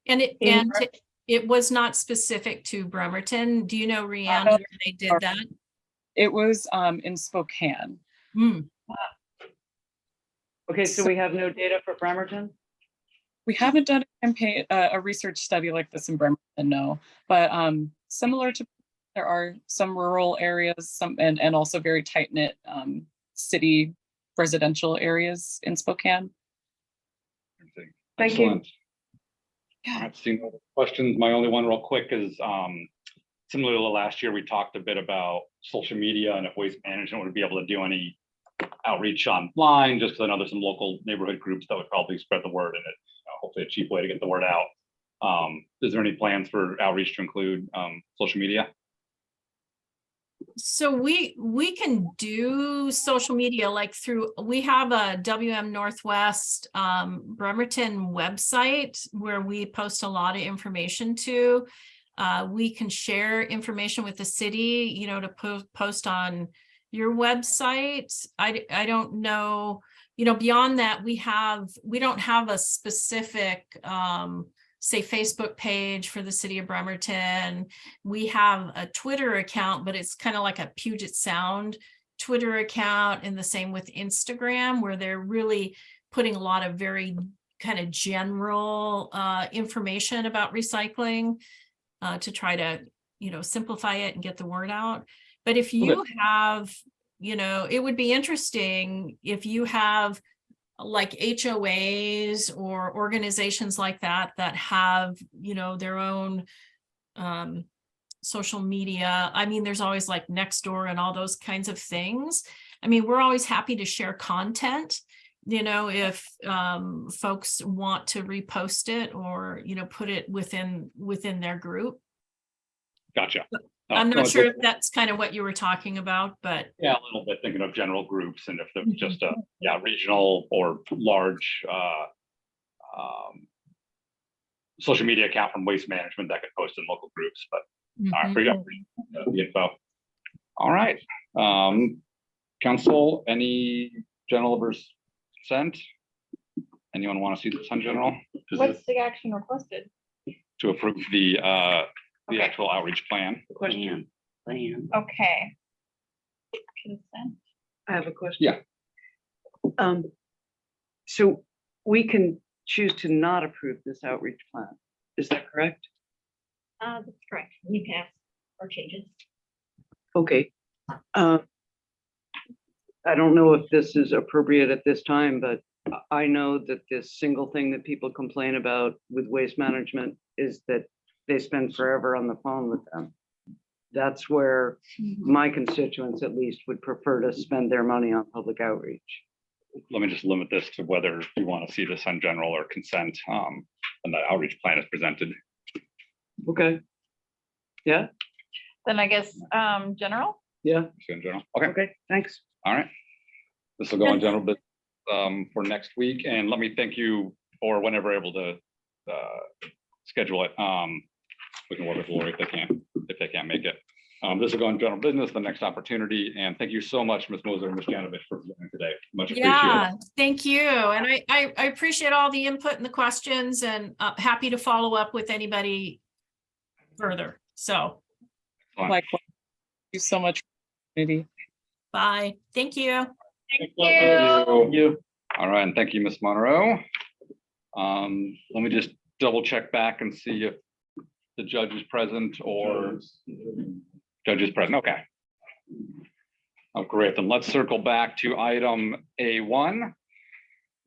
D: And it was not specific to Bremerton. Do you know, Rianne, where they did that?
G: It was in Spokane.
I: Okay, so we have no data for Bremerton?
G: We haven't done a campaign, a research study like this in Bremerton, no. But similar to, there are some rural areas, and also very tight-knit city residential areas in Spokane.
I: Thank you.
A: I've seen no questions. My only one real quick is similar to last year, we talked a bit about social media and if Waste Management would be able to do any outreach online, just because I know there's some local neighborhood groups that would probably spread the word, and it hopefully a cheap way to get the word out. Is there any plans for outreach to include social media?
D: So we can do social media like we have a WM Northwest Bremerton website where we post a lot of information to. We can share information with the city, to post on your website. I don't know, beyond that, we don't have a specific say Facebook page for the city of Bremerton. We have a Twitter account, but it's kind of like a Puget Sound Twitter account, and the same with Instagram, where they're really putting a lot of very kind of general information about recycling to try to, simplify it and get the word out. But if you have, it would be interesting if you have like HOAs or organizations like that that have, you know, their own social media. I mean, there's always like Nextdoor and all those kinds of things. I mean, we're always happy to share content, you know, if folks want to repost it or, you know, put it within their group.
A: Gotcha.
D: I'm
A: No,
D: not
A: it's
D: sure
A: good.
D: if that's kind of what you were talking about, but
A: Yeah, a little bit thinking of general groups and if there was just a, yeah, regional or large social media account from Waste Management that could post in local groups, but I
D: mhm.
A: forgot the info. All right. Council, any general versus consent? Anyone want to see this on general?
E: What's the action requested?
A: To approve the
E: Okay.
A: actual outreach plan.
H: Plan.
E: Okay. Consent.
I: I have a question.
A: Yeah.
I: So we can choose to not approve this outreach plan. Is that correct?
C: That's correct. You can ask for changes.
I: Okay. I don't know if this is appropriate at this time, but I know that this single thing that people complain about with Waste Management is that they spend forever on the phone with them. That's where my constituents at least would prefer to spend their money on public outreach.
A: Let me just limit this to whether you want to see this on general or consent. And the outreach plan is presented.
I: Okay. Yeah,
E: Then I guess, general?
I: yeah,
A: So in general. Okay.
I: okay, thanks.
A: All right. This will go on general business for next week, and let me thank you for whenever able to schedule it. We can work with Lori if they can't make it. This will go on general business, the next opportunity, and thank you so much, Ms. Moser and Ms. Janovich, for presenting today. Much appreciated.
D: Yeah, thank you. And I appreciate all the input and the questions and happy to follow up with anybody further. So,
G: Likewise. Thank you so much.
D: bye. Thank you.
E: Thank you.
I: You.
A: All right, and thank you, Ms. Monroe. Let me just double check back and see if the judge is present or judge is present. Okay. Oh, great. Then let's circle back to item A1.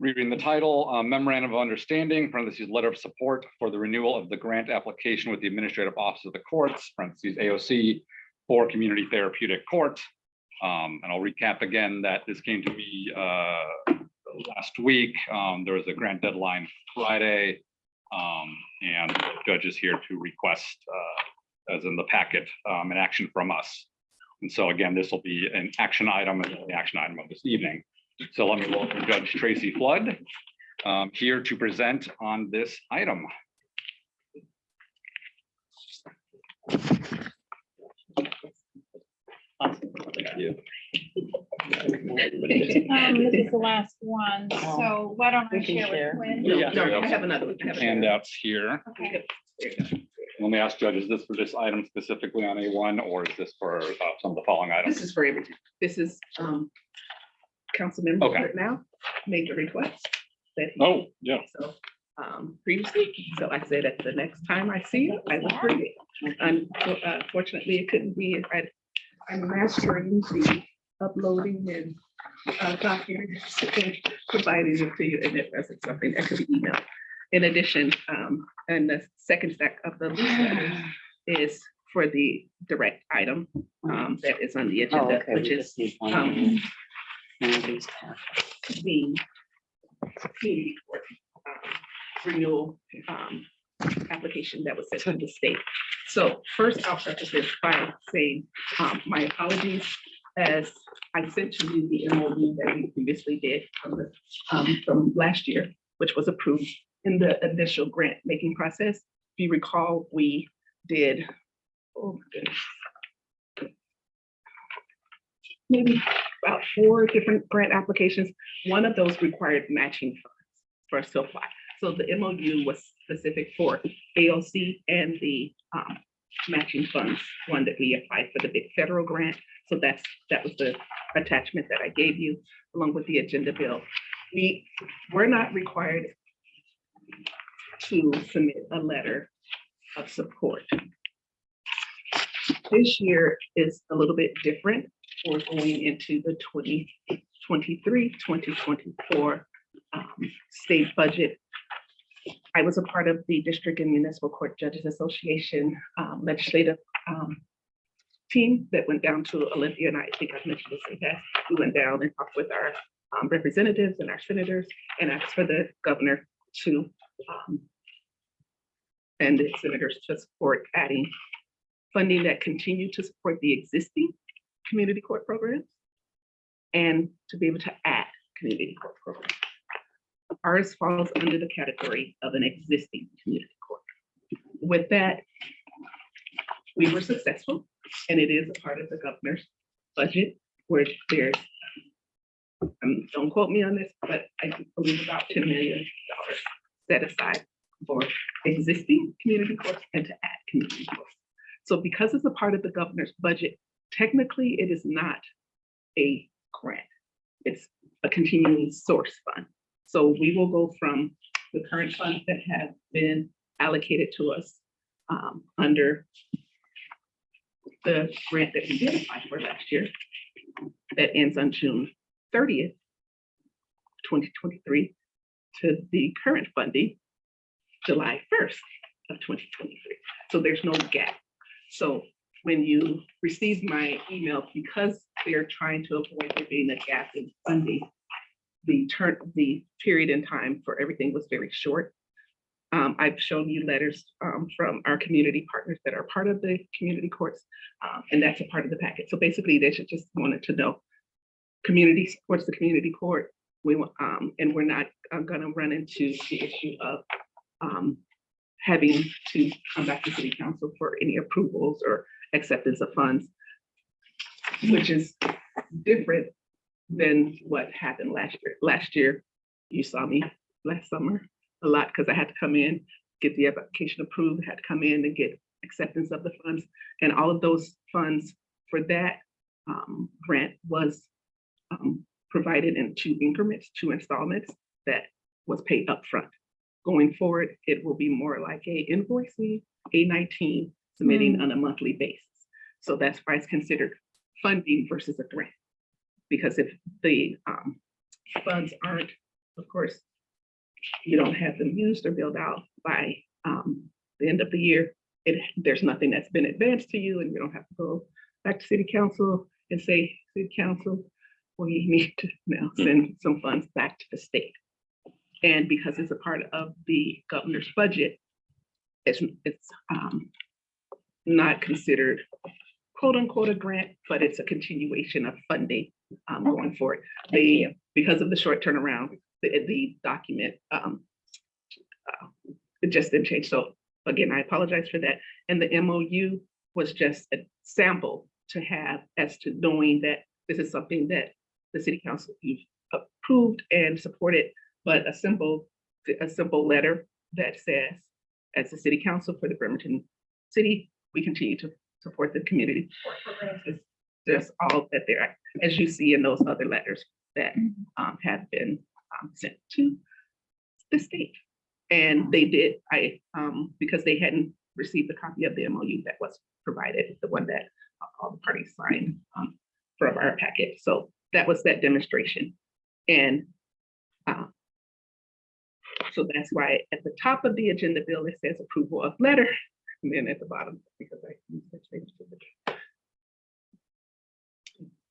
A: Reading the title, Memorandum of Understanding, parentheses, letter of support for the renewal of the grant application with the Administrative Office of the Courts, parentheses, AOC, for Community Therapeutic Court. And I'll recap again that this came to me last week. There was a grant deadline Friday, and the judge is here to request, as in the packet, an action from us. And so again, this will be an action item and the action item of this evening. So let me welcome Judge Tracy Flood here to present on this item. Thank you.
E: This is the last one, so why don't I
H: We can
E: share
H: share.
E: with Quinn?
A: No,
I: I have another one.
A: handouts here.
E: Okay.
A: Let me ask Judge, is this for this item specifically on A1, or is this for some of the following items?
J: This is for everything. This is, Councilmember
A: Okay.
J: now made the request that he,
A: Oh, yeah.
J: so, previously, so I said at the next time I see it, I will bring it. Unfortunately, it couldn't be, I'm mastering the uploading and documents and providing it to you, and it wasn't something that could be emailed. In addition, and the second stack of the lease letters is for the direct item that is on the
H: Oh,
J: agenda,
H: okay.
J: which
H: We
J: is
H: just need one
J: um,
H: of these packets.
J: the community court renewal application that was sent to the state. So first, I'll preface this by saying my apologies, as I sent to you the MOU that we previously did from last year, which was approved in the initial grant making process. If you recall, we did, oh my goodness, maybe about 4 different grant applications. One of those required matching funds for us to apply. So the MOU was specific for AOC and the matching funds, one that we applied for the big federal grant. So that was the attachment that I gave you along with the agenda bill. We were not required to submit a letter of support. This year is a little bit different. We're going into the 2023, 2024 state budget. I was a part of the District and Municipal Court Judges Association legislative team that went down to Olympia, and I think I've mentioned this in the past. We went down and talked with our representatives and our senators and asked for the governor to and the senators to support adding funding that continue to support the existing community court programs and to be able to add community court programs. Ours falls under the category of an existing community court. With that, we were successful, and it is a part of the governor's budget where there's, don't quote me on this, but I believe about $10 million set aside for existing community courts and to add community courts. So because it's a part of the governor's budget, technically it is not a grant. It's a continuing source fund. So we will go from the current funds that have been allocated to us under the grant that we did apply for last year that ends on June 30th, 2023, to the current funding, July 1st of 2023. So there's no gap. So when you receive my email, because they're trying to avoid there being a gap in funding, the period in time for everything was very short. I've shown you letters from our community partners that are part of the community courts, and that's a part of the packet. So basically, they should just wanted to know community supports the community court. And we're not going to run into the issue of having to come back to city council for any approvals or acceptance of funds, which is different than what happened last year. Last year, you saw me last summer a lot because I had to come in, get the application approved, had to come in and get acceptance of the funds. And all of those funds for that grant was provided in 2 increments, 2 installments that was paid upfront. Going forward, it will be more like a invoicing, A-19, submitting on a monthly basis. So that's why it's considered funding versus a grant. Because if the funds aren't, of course, you don't have them used or billed out by the end of the year, there's nothing that's been advanced to you, and you don't have to go back to city council and say, city council, we need to now send some funds back to the state. And because it's a part of the governor's budget, it's not considered quote unquote a grant, but it's a continuation of funding going forward. Because of the short turnaround, the document, it just didn't change. So again, I apologize for that. And the MOU was just a sample to have as to knowing that this is something that the city council approved and supported, but a simple letter that says, as the city council for the Bremerton city, we continue to support the community programs. It's just all that there, as you see in those other letters that have been sent to the state. And they did, because they hadn't received a copy of the MOU that was provided, the one that all the parties signed from our packet. So that was that demonstration. And so that's why at the top of the agenda bill, it says approval of letter. And then at the bottom, because I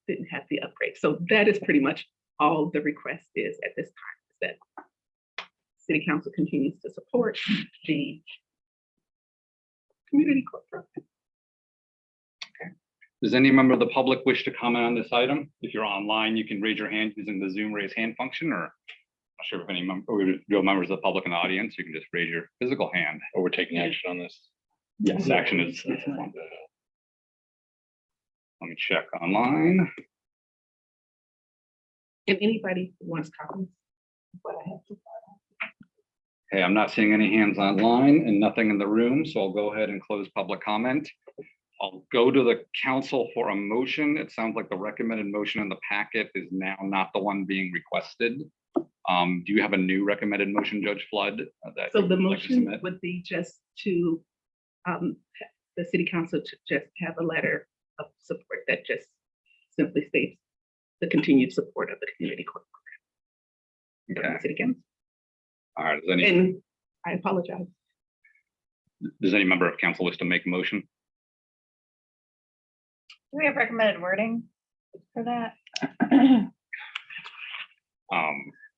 J: didn't have the upgrade. So that is pretty much all the request is at this time, is that city council continues to support the community court program.
A: Does any member of the public wish to comment on this item? If you're online, you can raise your hand using the Zoom raise hand function, or I'm not sure if any real members of the public in the audience, you can just raise your physical hand.
F: Or we're taking action on this.
A: Yes, action is. Let me check online.
J: And anybody who wants copies, what I have to.
A: Okay, I'm not seeing any hands online and nothing in the room, so I'll go ahead and close public comment. I'll go to the council for a motion. It sounds like the recommended motion in the packet is now not the one being requested. Do you have a new recommended motion, Judge Flood?
J: So the motion would be just to the city council to just have a letter of support that just simply states the continued support of the community court
A: Okay.
J: City Council.
A: All right,
J: And I apologize.
A: does any member of council wish to make a motion?
E: Do we have recommended wording for that?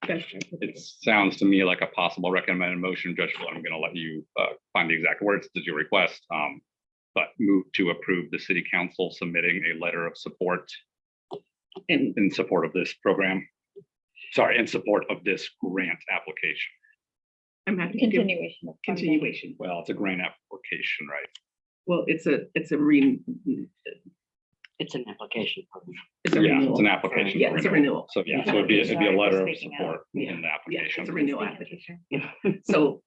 A: It sounds to me like a possible recommended motion. Judge, I'm gonna let you find the exact words as your request. But move to approve the city council submitting a letter of support
J: And
A: in support of this program. Sorry, in support of this grant application.
J: I'm happy to give
E: Continuation of funding.
J: continuation.
A: Well, it's a grant application, right?
J: Well, it's a
H: It's an application.
J: it's a
A: Yeah,
J: renewal.
A: it's an application.
J: Yeah, it's a renewal.
A: So yeah, so it'd be a letter of
E: Speaking out.
A: support
J: Yeah,
A: in the
J: Yeah,
A: application.
J: it's a renewal application. So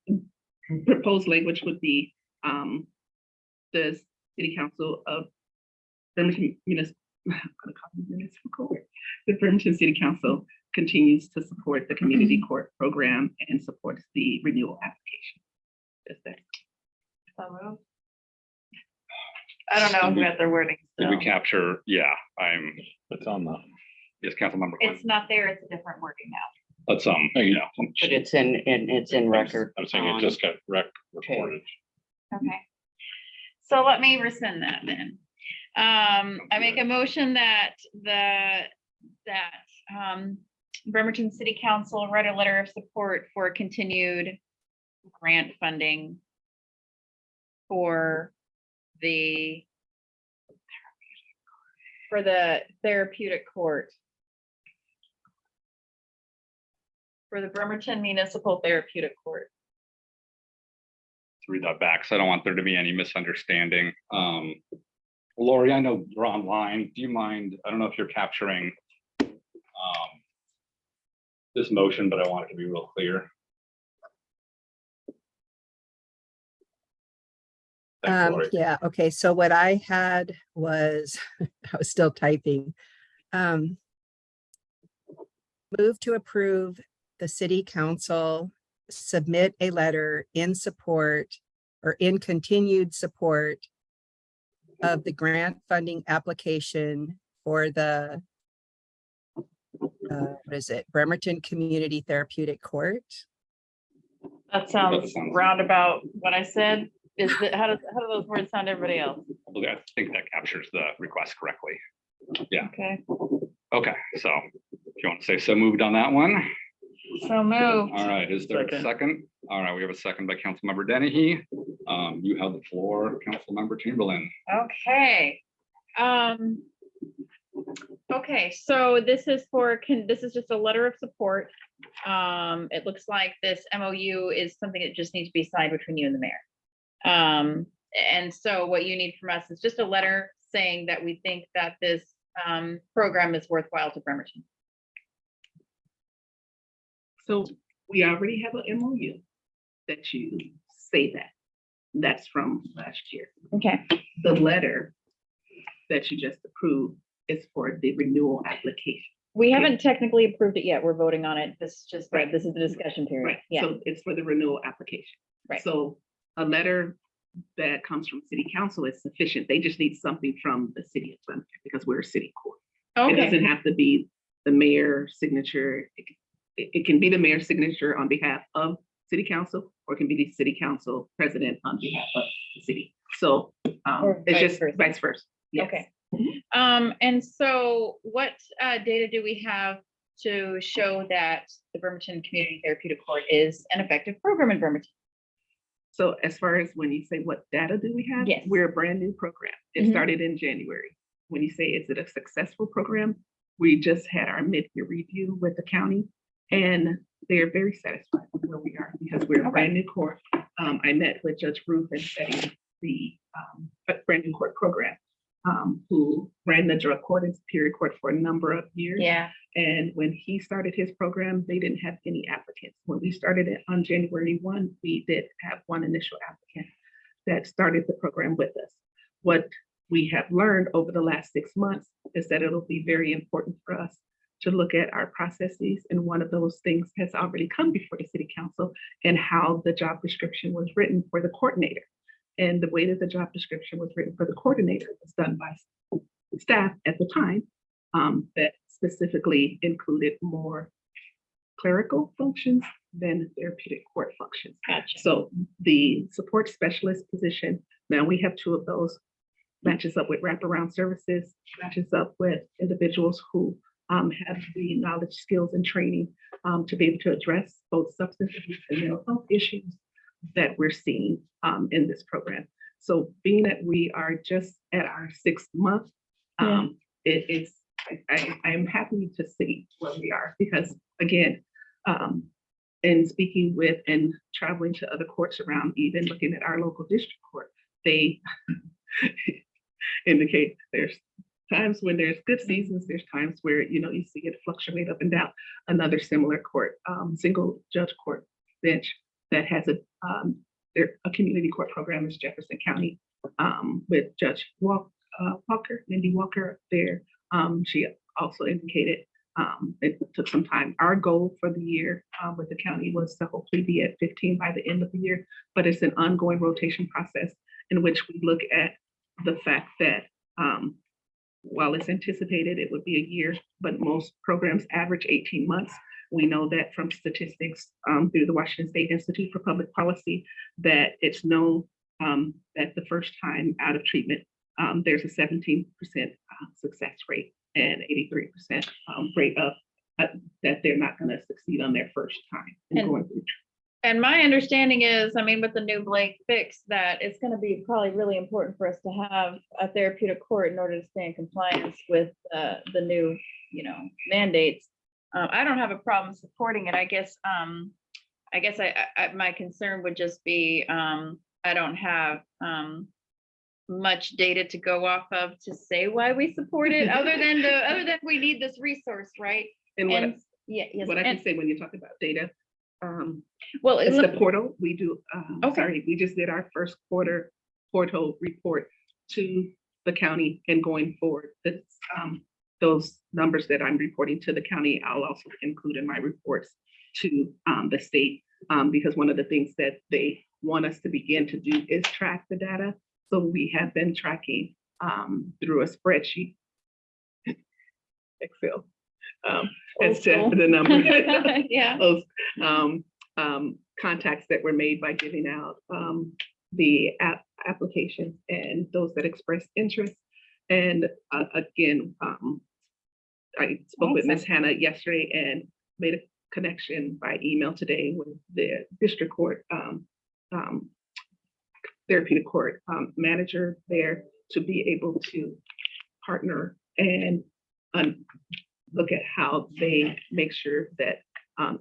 J: proposed language would be, the city council of Bremerton Municipal Court. The Bremerton City Council continues to support the community court program and supports the renewal application. Just that.
E: So moved. I don't know if we got the wording.
A: Did we
E: still.
A: capture? Yeah,
F: It's on the.
A: yes, Councilmember Quinn.
E: It's not there, it's a different wording now.
A: That's
F: you-
A: yeah.
H: But it's in record.
F: I'm saying it
H: on-
F: just got recorded.
E: Okay. So let me rescind that then. I make a motion that Bremerton City Council write a letter of support for continued grant funding for the therapeutic court. For the Bremerton Municipal Therapeutic Court.
A: Read that back, so I don't want there to be any misunderstanding. Lori, I know you're online. Do you mind? I don't know if you're capturing this motion, but I want it to be real clear. Thanks, Lori.
K: Yeah, okay, so what I had was, I was still typing. Move to approve the city council submit a letter in support or in continued support of the grant funding application for the what is it, Bremerton Community Therapeutic Court?
E: That sounds
A: That sounds-
E: roundabout what I said. Is that, how do those words sound to everybody else?
A: Okay, I think that captures the request correctly.
E: Okay,
A: Okay, so if you want to say so moved on that one.
E: so moved.
A: All right, is there a
J: Second.
A: second? All right, we have a second by Councilmember Dennehy. You have the floor, Councilmember Chamberlain.
E: Okay. Okay, so this is this is just a letter of support. It looks like this MOU is something that just needs to be signed between you and the mayor. And so what you need from us is just a letter saying that we think that this program is worthwhile to Bremerton.
J: So we already have an MOU that you say that. That's from last year.
E: Okay.
J: The letter that you just approved is for the renewal application.
E: We haven't technically approved it yet. We're voting on it. This is just,
J: Right.
E: this is the discussion period.
J: Right,
E: Yeah,
J: so it's for the renewal application.
E: Right.
J: So a letter that comes from city council is sufficient. They just need something from the city of Bremerton because we're a city court. It
E: okay,
J: doesn't have to be the mayor's signature. It can be the mayor's signature on behalf of city council, or it can be the city council president on behalf of the city. So
E: Or
J: it's
E: vice
J: just
E: versa.
J: vice versa. Yes.
E: okay. And so what data do we have to show that the Bremerton Community Therapeutic Court is an effective program in Bremerton?
J: So as far as when you say what data do we have?
E: Yes.
J: We're a brand new program. It
E: Mhm.
J: started in January. When you say, is it a successful program? We just had our mid-year review with the county and they're very satisfied with where we are because we're a brand new court. I met with Judge Ruth and setting the brand new court program, who ran the drug court and superior court for a number of years.
E: Yeah,
J: And when he started his program, they didn't have any applicants. When we started it on January 1, we did have one initial applicant that started the program with us. What we have learned over the last 6 months is that it'll be very important for us to look at our processes. And one of those things has already come before the city council and how the job description was written for the coordinator. And the way that the job description was written for the coordinator was done by staff at the time that specifically included more clerical functions than therapeutic court functions.
E: Gotcha.
J: So the support specialist position, now we have 2 of those, matches up with wraparound services, matches up with individuals who have the knowledge, skills, and training to be able to address both substance abuse and mental health issues that we're seeing in this program. So being that we are just at our 6th month, I'm happy to see where we are because again, in speaking with and traveling to other courts around, even looking at our local district court, they indicate there's times when there's good seasons, there's times where, you know, you see it fluctuate up and down. Another similar court, single judge court bench that has a community court program is Jefferson County with Judge Walker, Mindy Walker there. She also indicated it took some time. Our goal for the year with the county was to hopefully be at 15 by the end of the year, but it's an ongoing rotation process in which we look at the fact that while it's anticipated it would be a year, but most programs average 18 months. We know that from statistics through the Washington State Institute for Public Policy that it's known that the first time out of treatment, there's a 17% success rate and 83% rate of that they're not going to succeed on their first time in
E: And-
J: going through.
E: And my understanding is, I mean, with the new Blake fix, that it's going to be probably really important for us to have a therapeutic court in order to stay in compliance with the new, you know, mandates. I don't have a problem supporting it. I guess my concern would just be I don't have much data to go off of to say why we support it, other than we need this resource, right?
J: And
E: Yes.
J: what I can say when you talk about data,
E: Well,
J: it's the portal. We do,
E: Okay.
J: sorry, we just did our first quarter portal report to the county and going forward. That's, those numbers that I'm reporting to the county, I'll also include in my reports to the state, because one of the things that they want us to begin to do is track the data. So we have been tracking through a spreadsheet, Excel, as to the number
E: Yeah.
J: of contacts that were made by giving out the applications and those that expressed interest. And again, I spoke with Ms. Hannah yesterday and made a connection by email today with the district court therapeutic court manager there to be able to partner and look at how they make sure that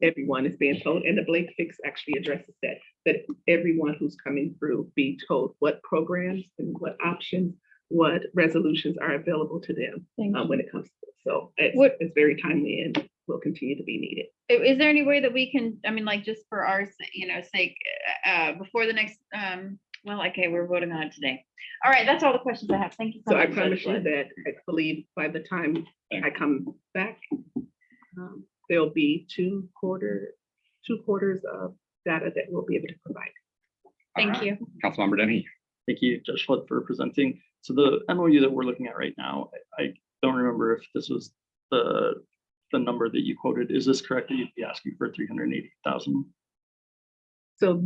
J: everyone is being told. And the Blake fix actually addresses that everyone who's coming through be told what programs and what options, what resolutions are available to them when it comes to it. So it's very timely and will continue to be needed.
E: Is there any way that we can, I mean, like, just for our, sake, before the next, well, okay, we're voting on it today. All right, that's all the questions I have. Thank you so
J: So I
E: much.
J: promise you that I believe by the time I come back, there'll be two quarters of data that we'll be able to provide.
E: Thank you.
A: Councilmember Denny.
L: Thank you, Judge Flood, for presenting. So the MOU that we're looking at right now, I don't remember if this was the number that you quoted. Is this correct that you'd be asking for 380,000?
J: So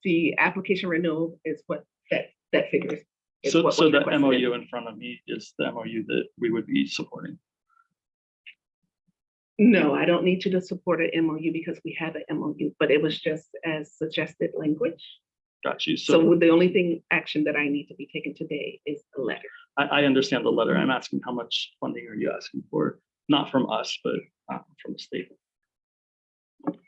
J: the application renewal is what that figure is.
L: So
J: what
L: the
J: was requested.
L: MOU in front of me is the MOU that we would be supporting.
J: No, I don't need you to support an MOU because we have an MOU, but it was just as suggested language.
L: Got you.
J: So the only action that I need to be taken today is a letter.
L: I understand the letter. I'm asking how much funding are you asking for? Not from us, but from the state.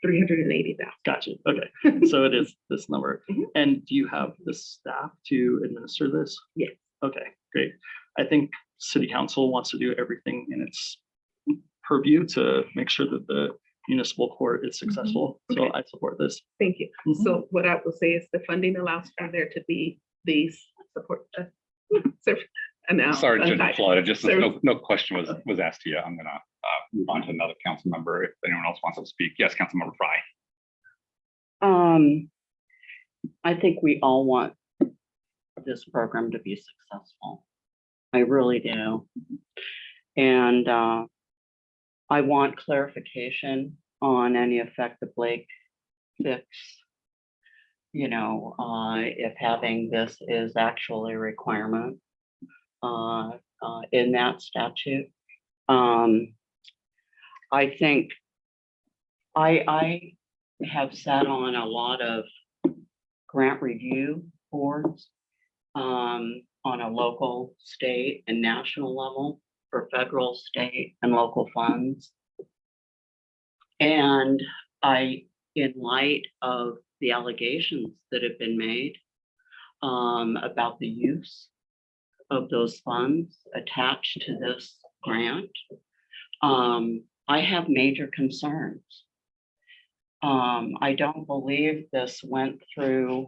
J: 380,000.
L: Gotcha. Okay. So it is this number.
J: Mhm.
L: And do you have the staff to administer this?
J: Yes.
L: Okay, great. I think city council wants to do everything in its purview to make sure that the municipal court is successful. So I support this.
J: Thank you.
L: Mhm.
J: So what I will say is the funding allows for there to be these support.
A: Sorry, Judge Flood, just
J: Sir.
A: no question was asked to you. I'm gonna move on to another council member if anyone else wants to speak. Yes, Councilmember Fry.
H: I think we all want this program to be successful. I really do. And I want clarification on any effect the Blake fix. If having this is actually a requirement in that statute. I think I have sat on a lot of grant review boards on a local, state, and national level for federal, state, and local funds. And in light of the allegations that have been made about the use of those funds attached to this grant, I have major concerns. I don't believe this went through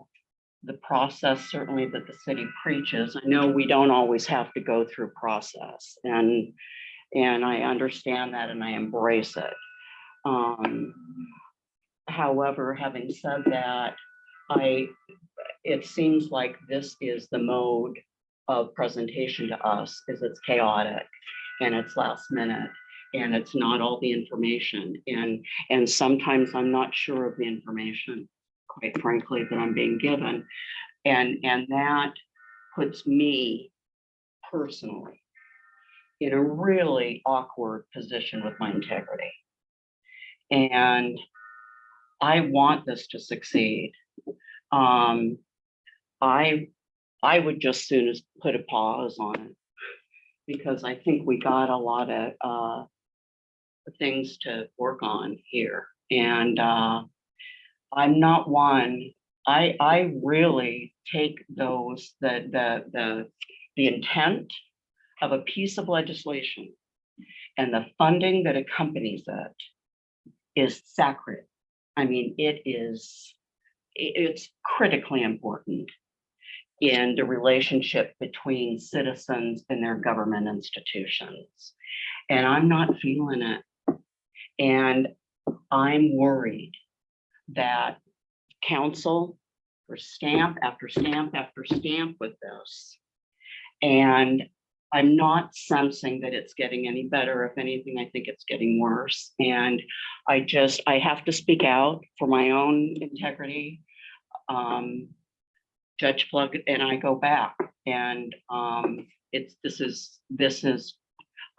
H: the process, certainly that the city preaches. I know we don't always have to go through process, and I understand that and I embrace it. However, having said that, it seems like this is the mode of presentation to us, is it's chaotic and it's last minute and it's not all the information. And sometimes I'm not sure of the information, quite frankly, that I'm being given. And that puts me personally in a really awkward position with my integrity. And I want this to succeed. I would just soon as put a pause on it, because I think we got a lot of things to work on here. And I'm not one, I really take those, the intent of a piece of legislation and the funding that accompanies it is sacred. I mean, it's critically important in the relationship between citizens and their government institutions. And I'm not feeling it. And I'm worried that council for stamp after stamp after stamp with this. And I'm not sensing that it's getting any better. If anything, I think it's getting worse. And I have to speak out for my own integrity. Judge Plug and I go back, and this is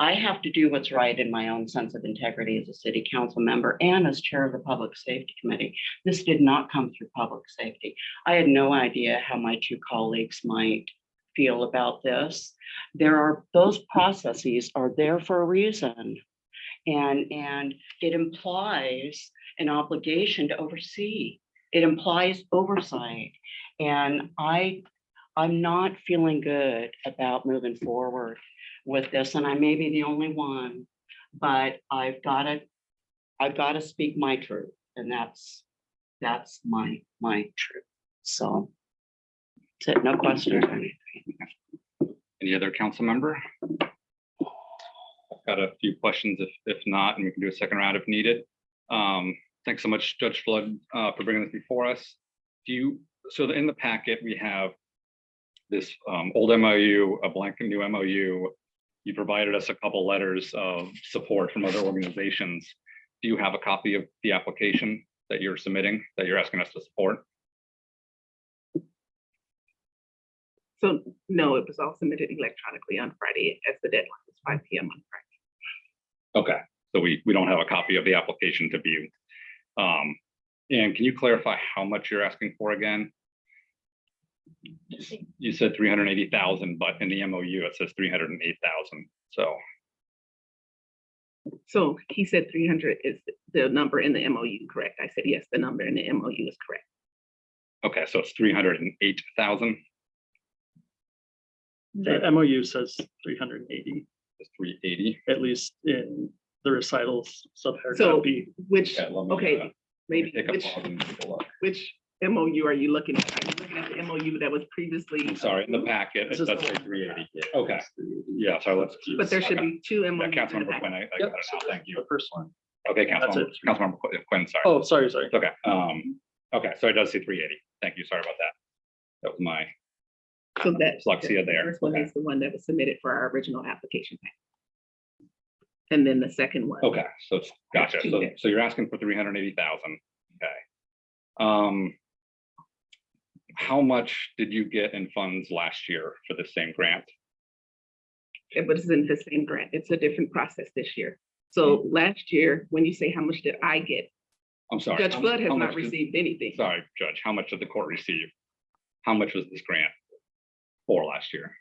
H: I have to do what's right in my own sense of integrity as a city council member and as chair of the Public Safety Committee. This did not come through public safety. I had no idea how my two colleagues might feel about this. Those processes are there for a reason. And it implies an obligation to oversee. It implies oversight. And I'm not feeling good about moving forward with this, and I may be the only one, but I've got to speak my truth, and that's my truth. So that's it. No questions.
A: Any other council member? I've got a few questions if not, and we can do a second round if needed. Thanks so much, Judge Flood, for bringing this before us. So in the packet, we have this old MOU, a blank new MOU. You provided us a couple letters of support from other organizations. Do you have a copy of the application that you're submitting, that you're asking us to support?
J: So no, it was all submitted electronically on Friday as the deadline was 5 p.m. on Friday.
A: Okay, so we don't have a copy of the application to view. And can you clarify how much you're asking for again? You said 380,000, but in the MOU it says 308,000.
J: So he said 300 is the number in the MOU, correct? I said, yes, the number in the MOU is correct.
A: Okay, so it's 308,000.
L: The MOU says 380,
A: It's 380.
L: at least in the recitals subparagraph
J: So
L: B.
J: which,
A: Okay, let me,
J: okay, maybe
A: Pick up all and take a look.
J: which MOU are you looking at? Are you looking at the MOU that was previously?
A: I'm sorry, in the packet, it
L: This
A: does
L: is
A: say
L: the-
A: 380. Okay, yeah, so let's.
J: But there should
A: okay.
J: be two
A: Yeah,
J: MOUs. in the
A: Councilmember
J: packet.
A: Quinn, I got
L: Yep,
A: it now, thank you.
L: The first one.
A: Okay,
L: That's it.
A: Councilmember Quinn, sorry.
L: Oh, sorry.
A: It's okay. Okay, so it does say 380. Thank you, sorry about that. That was my
J: So that.
A: dyslexia
J: the
A: there.
J: First one
A: Okay.
J: is the one that was submitted for our original application. And then the second one.
A: Okay, so it's, gotcha.
J: two
A: So,
J: there.
A: so you're asking for 380,000. Okay. How much did you get in funds last year for the same grant?
J: It wasn't the same grant. It's a different process this year. So last year, when you say how much did I get,
A: I'm sorry.
J: Judge Flood has
A: how
J: not
A: much did-
J: received anything.
A: Sorry, Judge, how much did the court receive? How much was this grant for last year?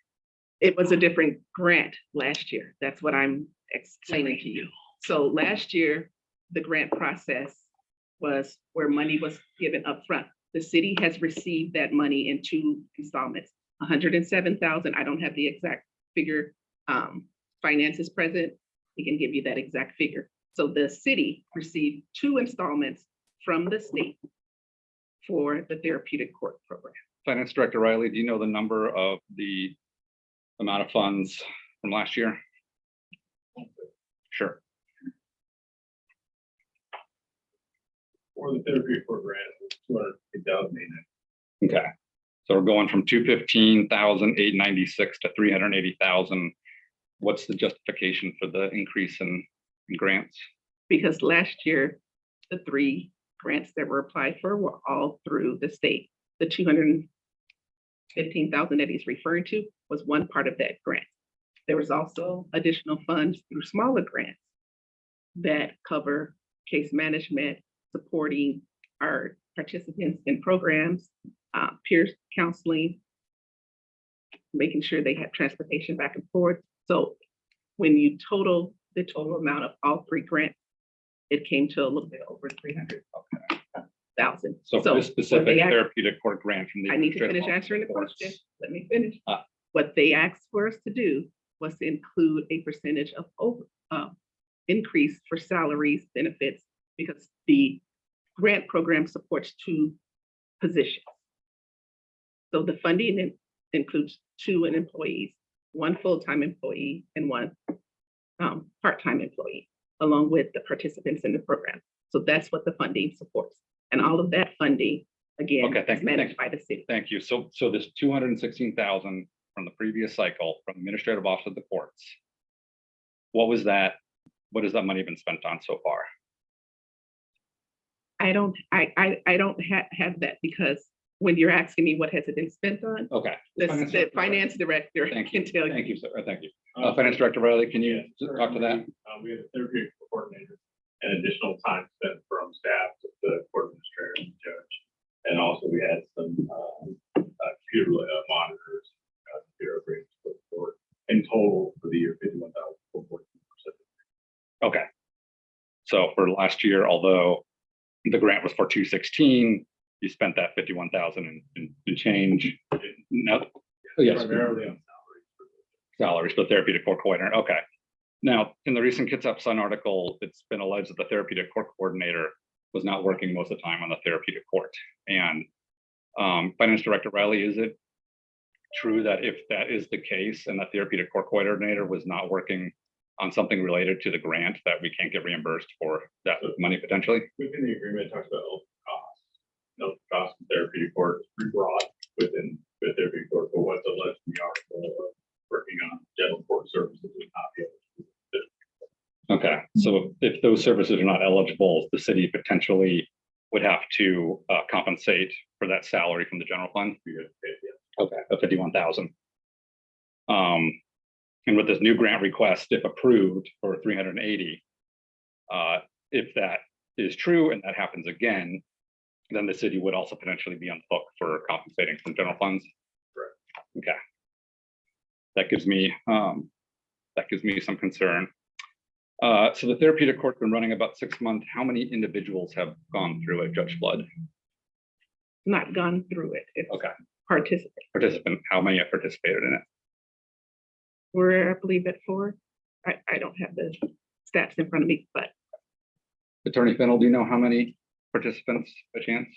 J: It was a different grant last year. That's what I'm explaining to you. So last year, the grant process was where money was given upfront. The city has received that money in 2 installments, 107,000. I don't have the exact figure. Finance is present. He can give you that exact figure. So the city received 2 installments from the state for the therapeutic court program.
A: Finance Director Riley, do you know the number of the amount of funds from last year? Sure.
B: For the therapy for grant, 250,000.
A: Okay. So we're going from 215,896 to 380,000. What's the justification for the increase in grants?
J: Because last year, the 3 grants that were applied for were all through the state. The 215,000 that he's referring to was one part of that grant. There was also additional funds through smaller grants that cover case management, supporting our participants in programs, peer counseling, making sure they have transportation back and forth. So when you total the total amount of all 3 grants, it came to a little bit over 300,000.
A: So for this
J: what
A: specific
J: they asked-
A: therapeutic court grant from the.
J: I need to
A: Administrative
J: finish answering the
A: Office of
J: question.
A: Courts.
J: Let me finish.
A: Ah.
J: What they asked for us to do was to include a percentage of increase for salaries, benefits, because the grant program supports 2 positions. So the funding includes 2 employees, 1 full-time employee and 1 part-time employee, along with the participants in the program. So that's what the funding supports. And all of that funding, again,
A: Okay,
J: is managed
A: thank
J: by the city.
A: Thank you. So this 216,000 from the previous cycle from Administrative Office of the Courts. What was that? What has that money been spent on so far?
J: I don't have that, because when you're asking me what has it been spent on,
A: Okay.
J: the finance director
A: Thank
J: can tell you.
A: Thank you, sir. Thank you. Finance Director Riley, can you talk to that?
B: We had a therapeutic coordinator and additional time spent from staff, the court administrator and the judge. And also we had some computer monitors, computer upgrades for the court. In total for the year, 51,414%.
A: Okay. So for last year, although the grant was for 216, you spent that 51,000 and change. No, yes,
B: Primarily on
A: salaries for the therapeutic court coordinator. Okay. Now, in the recent Kids Up Sun article, it's been alleged that the therapeutic court coordinator was not working most of the time on the therapeutic court. And Finance Director Riley, is it true that if that is the case and the therapeutic court coordinator was not working on something related to the grant, that we can't get reimbursed for that money potentially?
B: within the agreement, it talks about open costs. No cost of therapeutic court is pretty broad within the therapeutic court, but what's alleged in the article of working on general court services would not be able to.
A: Okay, so if those services are not eligible, the city potentially would have to compensate for that salary from the general fund? Okay, of 51,000. And with this new grant request, if approved for 380, if that is true and that happens again, then the city would also potentially be on the hook for compensating from general funds.
B: Correct.
A: Okay. That gives me some concern. So the therapeutic court's been running about 6 months. How many individuals have gone through it, Judge Flood?
J: Not gone through it. It's
A: Okay.
J: participant.
A: How many have participated in it?
J: We're, I believe, at 4. I don't have the stats in front of me, but
A: Attorney Fennell, do you know how many participants by chance?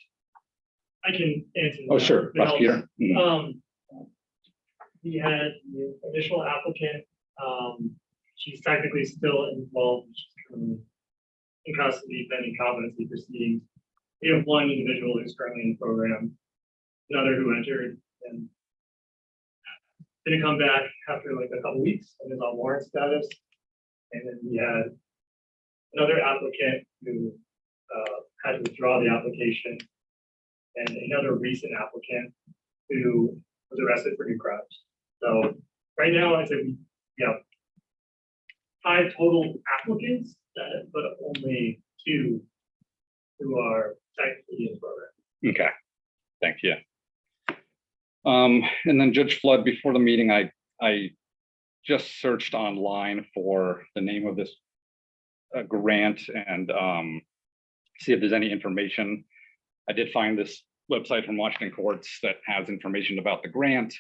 M: I can answer.
A: Oh,
M: that.
A: sure,
M: It helps.
A: prosecutor. Mhm.
M: We had the initial applicant, she's technically still involved, she's currently in custody pending competency proceedings. We have 1 individual who's currently in the program, another who entered and didn't come back after like a couple weeks and is on warrant status. And then we had another applicant who had to withdraw the application, and another recent applicant who was arrested for new crimes. So right now, I'd say we have 5 total applicants, but only 2 who are technically in program.
A: Okay, thank you. And then Judge Flood, before the meeting, I just searched online for the name of this grant and see if there's any information. I did find this website from Washington Courts that has information about the grant.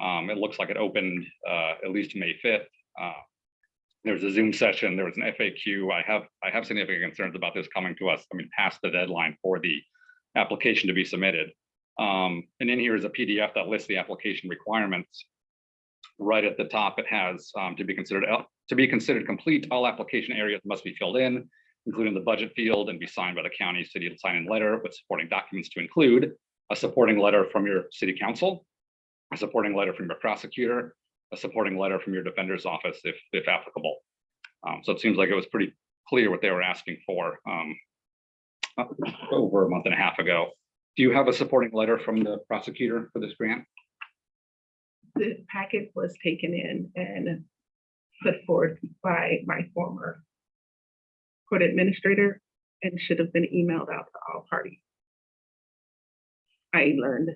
A: It looks like it opened at least May 5th. There was a Zoom session, there was an FAQ. I have significant concerns about this coming to us, past the deadline for the application to be submitted. And in here is a PDF that lists the application requirements. Right at the top, it has to be considered complete, all application areas must be filled in, including the budget field, and be signed by the county, city sign-in letter with supporting documents to include a supporting letter from your city council, a supporting letter from your prosecutor, a supporting letter from your defender's office if applicable. So it seems like it was pretty clear what they were asking for over a month and a half ago. Do you have a supporting letter from the prosecutor for this grant?
J: The packet was taken in and put forward by my former court administrator and should have been emailed out to all parties. I learned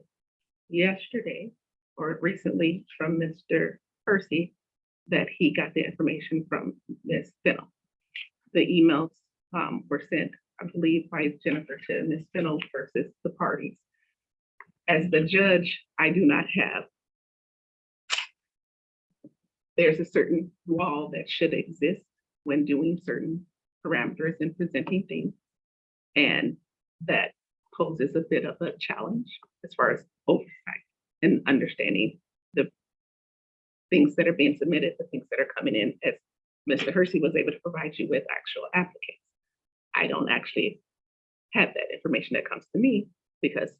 J: yesterday or recently from Mr. Percy that he got the information from Ms. Fennell. The emails were sent, I believe, by Jennifer to Ms. Fennell versus the parties. As the judge, I do not have. There's a certain wall that should exist when doing certain parameters and presenting things. And that poses a bit of a challenge as far as oversight and understanding the things that are being submitted, the things that are coming in, as Mr. Hersey was able to provide you with actual applicants. I don't actually have that information that comes to me because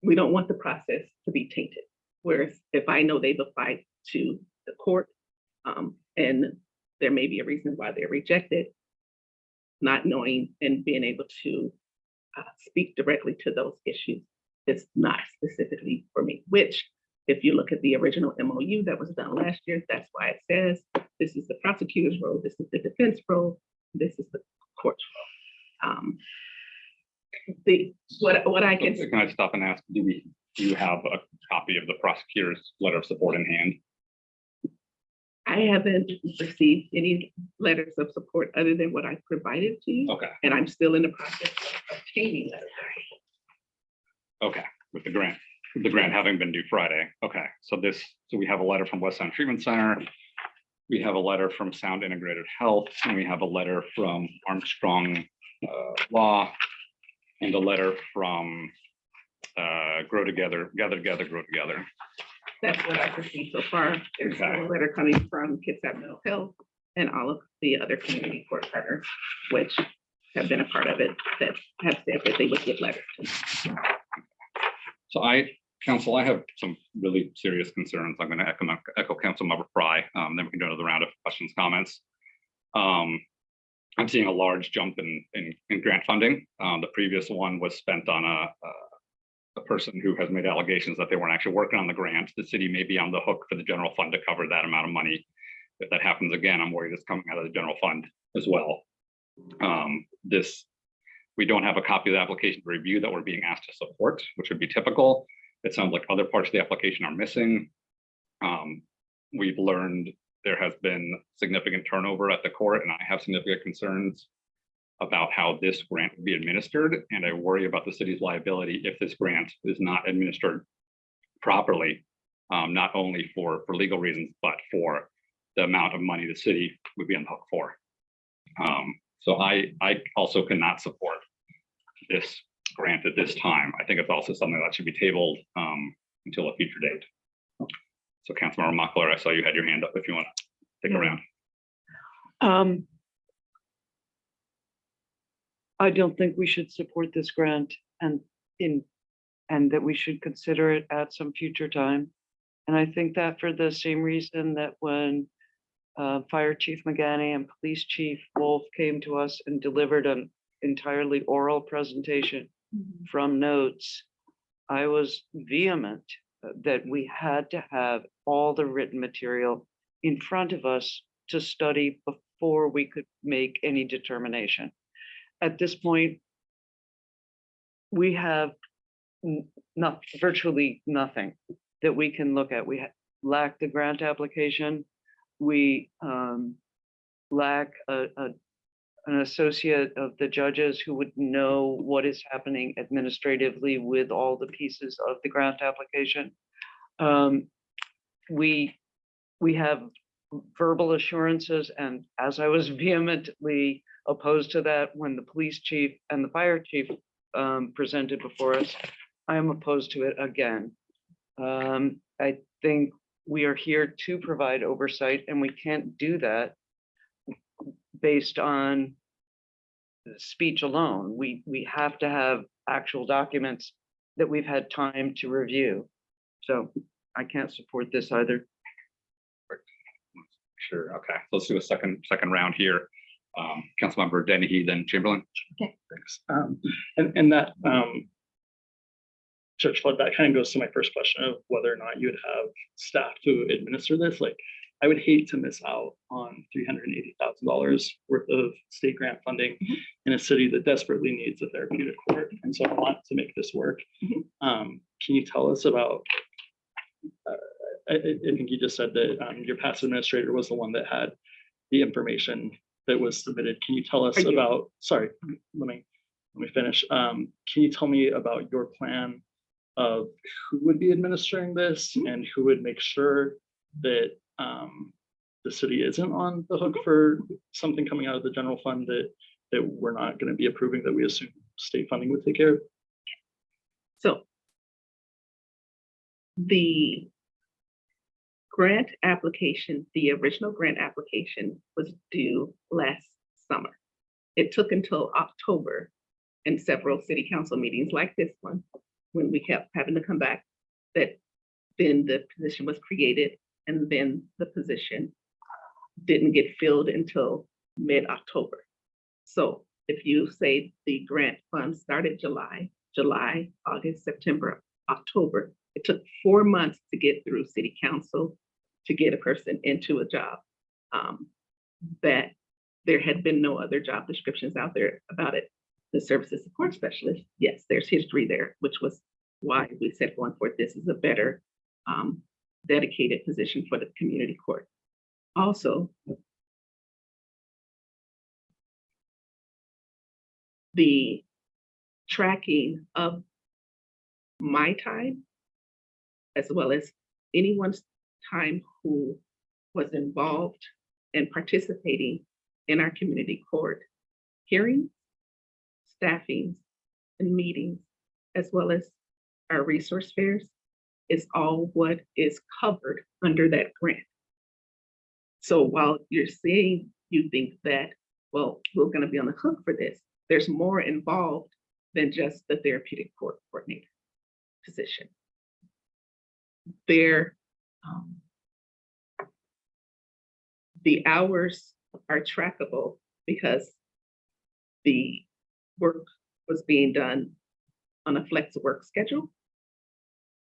J: we don't want the process to be tainted. Whereas if I know they've applied to the court and there may be a reason why they're rejected, not knowing and being able to speak directly to those issues is not specifically for me, which if you look at the original MOU that was done last year, that's why it says, this is the prosecutor's role, this is the defense role, this is the court's role. What I can.
A: Can I stop and ask, do you have a copy of the prosecutor's letter of support in hand?
J: I haven't received any letters of support other than what I provided to you.
A: Okay.
J: And I'm still in the process of obtaining letters.
A: Okay, with the grant having been due Friday. Okay, so we have a letter from West Sound Treatment Center. We have a letter from Sound Integrated Health, and we have a letter from Armstrong Law, and a letter from Grow Together, Gather Together, Grow Together.
J: That's what I've received so far. There's
A: Okay.
J: a letter coming from Kids Have Mental Health and all of the other community court partners, which have been a part of it, that have said that they would get letters.
A: So Council, I have some really serious concerns. I'm going to echo Councilmember Fry. Then we can do another round of questions, comments. I'm seeing a large jump in grant funding. The previous one was spent on a person who has made allegations that they weren't actually working on the grant. The city may be on the hook for the general fund to cover that amount of money. If that happens again, I'm worried it's coming out of the general fund as well. We don't have a copy of the application to review that we're being asked to support, which would be typical. It sounds like other parts of the application are missing. We've learned there has been significant turnover at the court, and I have significant concerns about how this grant will be administered. And I worry about the city's liability if this grant is not administered properly, not only for legal reasons, but for the amount of money the city would be on the hook for. So I also cannot support this grant at this time. I think it's also something that should be tabled until a future date. So Councilmember Mockler, I saw you had your hand up if you want to stick around.
I: I don't think we should support this grant and that we should consider it at some future time And I think that for the same reason that when Fire Chief Magani and Police Chief Wolf came to us and delivered an entirely oral presentation from notes, I was vehement that we had to have all the written material in front of us to study before we could make any determination. At this point, we have virtually nothing that we can look at. We lack the grant application. We lack an associate of the judges who would know what is happening administratively with all the pieces of the grant application. We have verbal assurances, and as I was vehemently opposed to that when the police chief and the fire chief presented before us, I am opposed to it again. I think we are here to provide oversight, and we can't do that based on speech alone. We have to have actual documents that we've had time to review. So I can't support this either.
A: Sure, okay, let's do a second round here. Councilmember Dennehy, then Chamberlain.
L: Thanks. And that Judge Flood, that kind of goes to my first question of whether or not you would have staff to administer this. Like, I would hate to miss out on $380,000 worth of state grant funding in a city that desperately needs a therapeutic court. And so I want to make this work. Can you tell us about, I think you just said that your past administrator was the one that had the information that was submitted. Can you tell us about, sorry, let me finish. Can you tell me about your plan of who would be administering this and who would make sure that the city isn't on the hook for something coming out of the general fund that we're not going to be approving, that we assume state funding would take care of?
J: So the grant application, the original grant application was due last summer. It took until October and several city council meetings like this one, when we kept having to come back, that then the position was created, and then the position didn't get filled until mid-October. So if you say the grant fund started July, August, September, October, it took 4 months to get through city council to get a person into a job. That there had been no other job descriptions out there about it. The services support specialist, yes, there's history there, which was why we said going forward, this is a better dedicated position for the community court. Also, the tracking of my time, as well as anyone's time who was involved in participating in our community court hearings, staffing, and meetings, as well as our resource fairs, is all what is covered under that grant. So while you're saying you think that, well, we're going to be on the hook for this, there's more involved than just the therapeutic court coordinator position. The hours are trackable because the work was being done on a flex work schedule,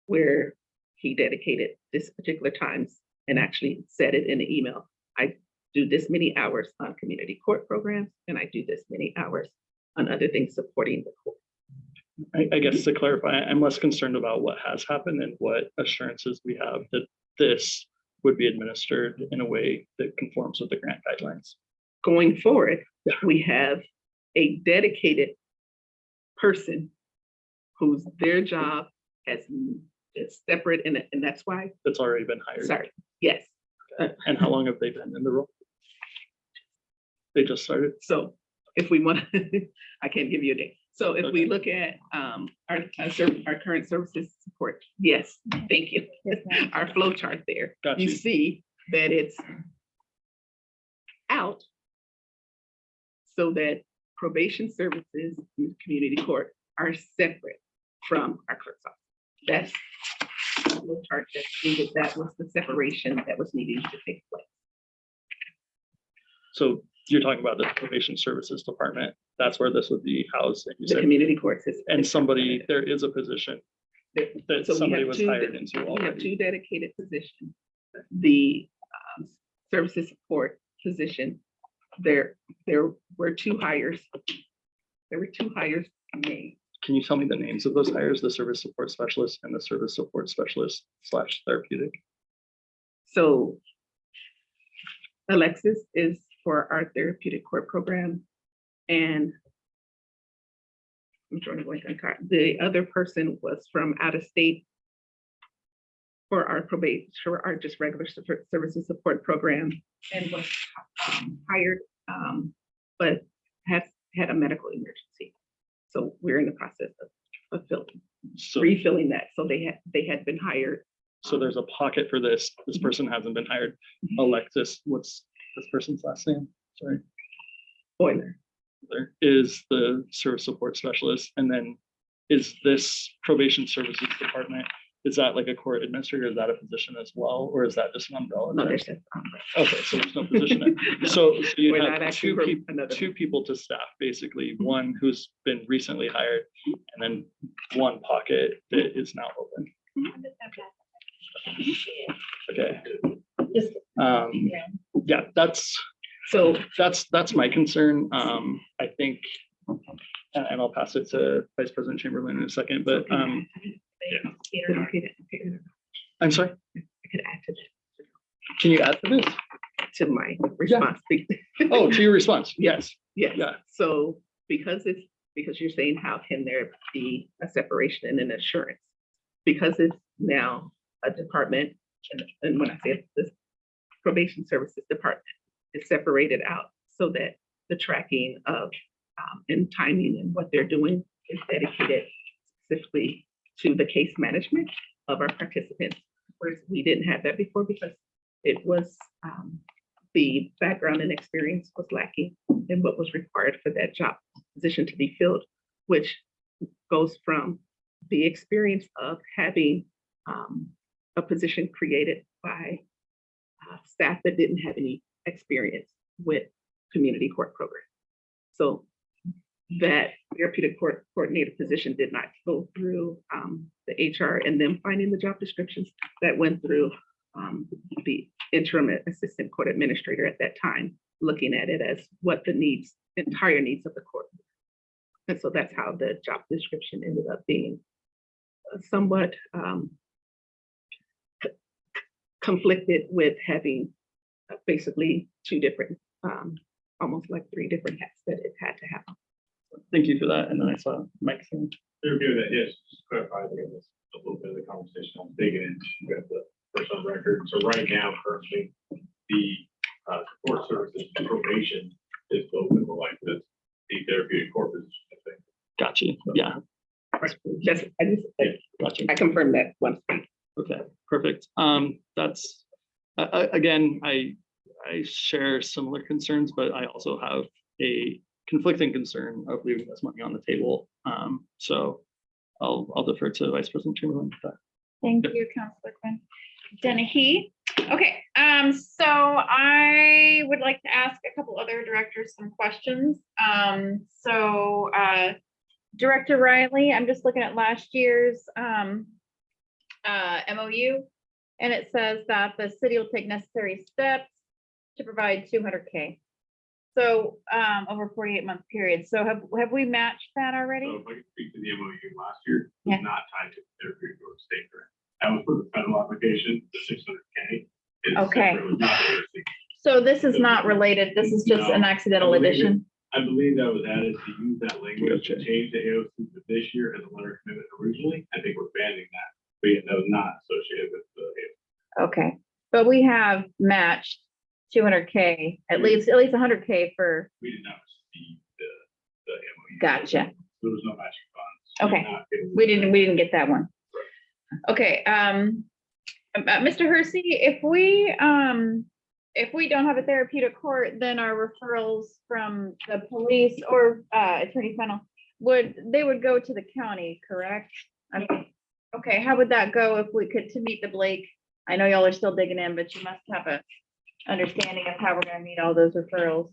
J: where he dedicated this particular times and actually said it in the email. I do this many hours on community court programs, and I do this many hours on other things supporting the court.
L: I guess to clarify, I'm less concerned about what has happened and what assurances we have that this would be administered in a way that conforms with the grant guidelines.
J: Going forward, we have a dedicated person whose their job is separate, and that's why.
L: That's already been hired.
J: Sorry, yes.
L: And how long have they been in the role? They just started?
J: So if we want, I can't give you a date. So if we look at our current services support, yes, thank you. Our flow chart there,
L: Got
J: you
L: you.
J: see that it's out so that probation services and community court are separate from our clerk's office. That's flow chart that stated that was the separation that was needing to take place.
L: So you're talking about the probation services department. That's where this would be housed. And you
J: The
L: said,
J: community court system.
L: and somebody, there is a position that
J: So we
L: somebody
J: have
L: was
J: two
L: hired
J: de-
L: into
J: We have
L: already.
J: two dedicated positions. The services support position, there were two hires. There were two hires made.
L: Can you tell me the names of those hires, the service support specialist and the service support specialist / therapeutic?
J: So Alexis is for our therapeutic court program, and I'm trying to blank on the other person was from out of state for our probation, for our just regular services support program, and was hired, but has had a medical emergency. So we're in the process of
L: So,
J: refilling that. So they had been hired.
L: so there's a pocket for this. This person hasn't been hired. Alexis, what's this person's last name? Sorry.
J: Boiler.
L: There is the service support specialist. And then is this probation services department, is that like a court administrator? Is that a position as well? Or is that just an umbrella?
J: No,
L: term?
J: there's just.
L: Okay, so there's no position. there. So you
J: We're not
L: have
J: asking
L: two
J: for
L: people,
J: another.
L: two people to staff, basically, one who's been recently hired, and then one pocket that is now open. Okay.
E: Just,
L: Yeah, that's
J: So
L: my concern. I think, and I'll pass it to Vice President Chamberlain in a second, but I'm sorry,
J: I could add to that,
L: can you add to this?
J: to my response.
L: Oh, to your response, yes.
J: Yes.
L: Yeah.
J: So because you're saying how can there be a separation and an assurance? Because it's now a department, and when I say this probation services department is separated out so that the tracking of and timing and what they're doing is dedicated specifically to the case management of our participants. Whereas we didn't have that before because it was the background and experience was lacking in what was required for that job position to be filled, which goes from the experience of having a position created by staff that didn't have any experience with community court programs. So that therapeutic court coordinator position did not go through the HR and them finding the job descriptions. That went through the interim assistant court administrator at that time, looking at it as what the needs, entire needs of the court. And so that's how the job description ended up being somewhat conflicted with having basically two different, almost like three different hats that it had to have.
L: Thank you for that. And then I saw Mike.
B: They're doing that, yes, just clarify, I think that's a little bit of the conversation I'm digging into, you got the first on record. So right now, currently, the support services probation is open, like the therapeutic court position, I think.
L: Got you. Yeah. Got you.
J: I confirmed that once.
L: Okay, perfect. That's, again, I share similar concerns, but I also have a conflicting concern of leaving this money on the table. So I'll defer to Vice President Chamberlain with that.
E: thank you, Councilor Quinn. Dennehy. Okay, so I would like to ask a couple other directors some questions. Director Riley, I'm just looking at last year's MOU, and it says that the city will take necessary steps to provide 200K. So over a 48-month period. So have we matched that already?
B: So if I could speak to the MOU last year, it
E: Yeah.
B: was not tied to the therapeutic or state grant. That was for the federal application, the 600K. is
E: Okay.
B: separate, it was not AOC.
E: So this is not related. This is just an accidental
B: I believe it-
E: addition.
B: I believe that was added to use that language to
L: Okay.
B: change the AOC for this year as a letter of commitment originally. I think we're banning that, but yet that was not associated with the AOC.
E: Okay, but we have matched 200K, at least 100K for,
B: We did not receive the MOU.
E: gotcha.
B: There was no matching funds.
E: Okay.
B: Did not get-
E: We didn't get that one. Okay, Mr. Hersey, if we don't have a therapeutic court, then our referrals from the police or Attorney Fennel would go to the county, correct? Okay, Okay, how would that go if we could to meet the Blake? I know y'all are still digging in, but you must have a understanding of how we're gonna meet all those referrals.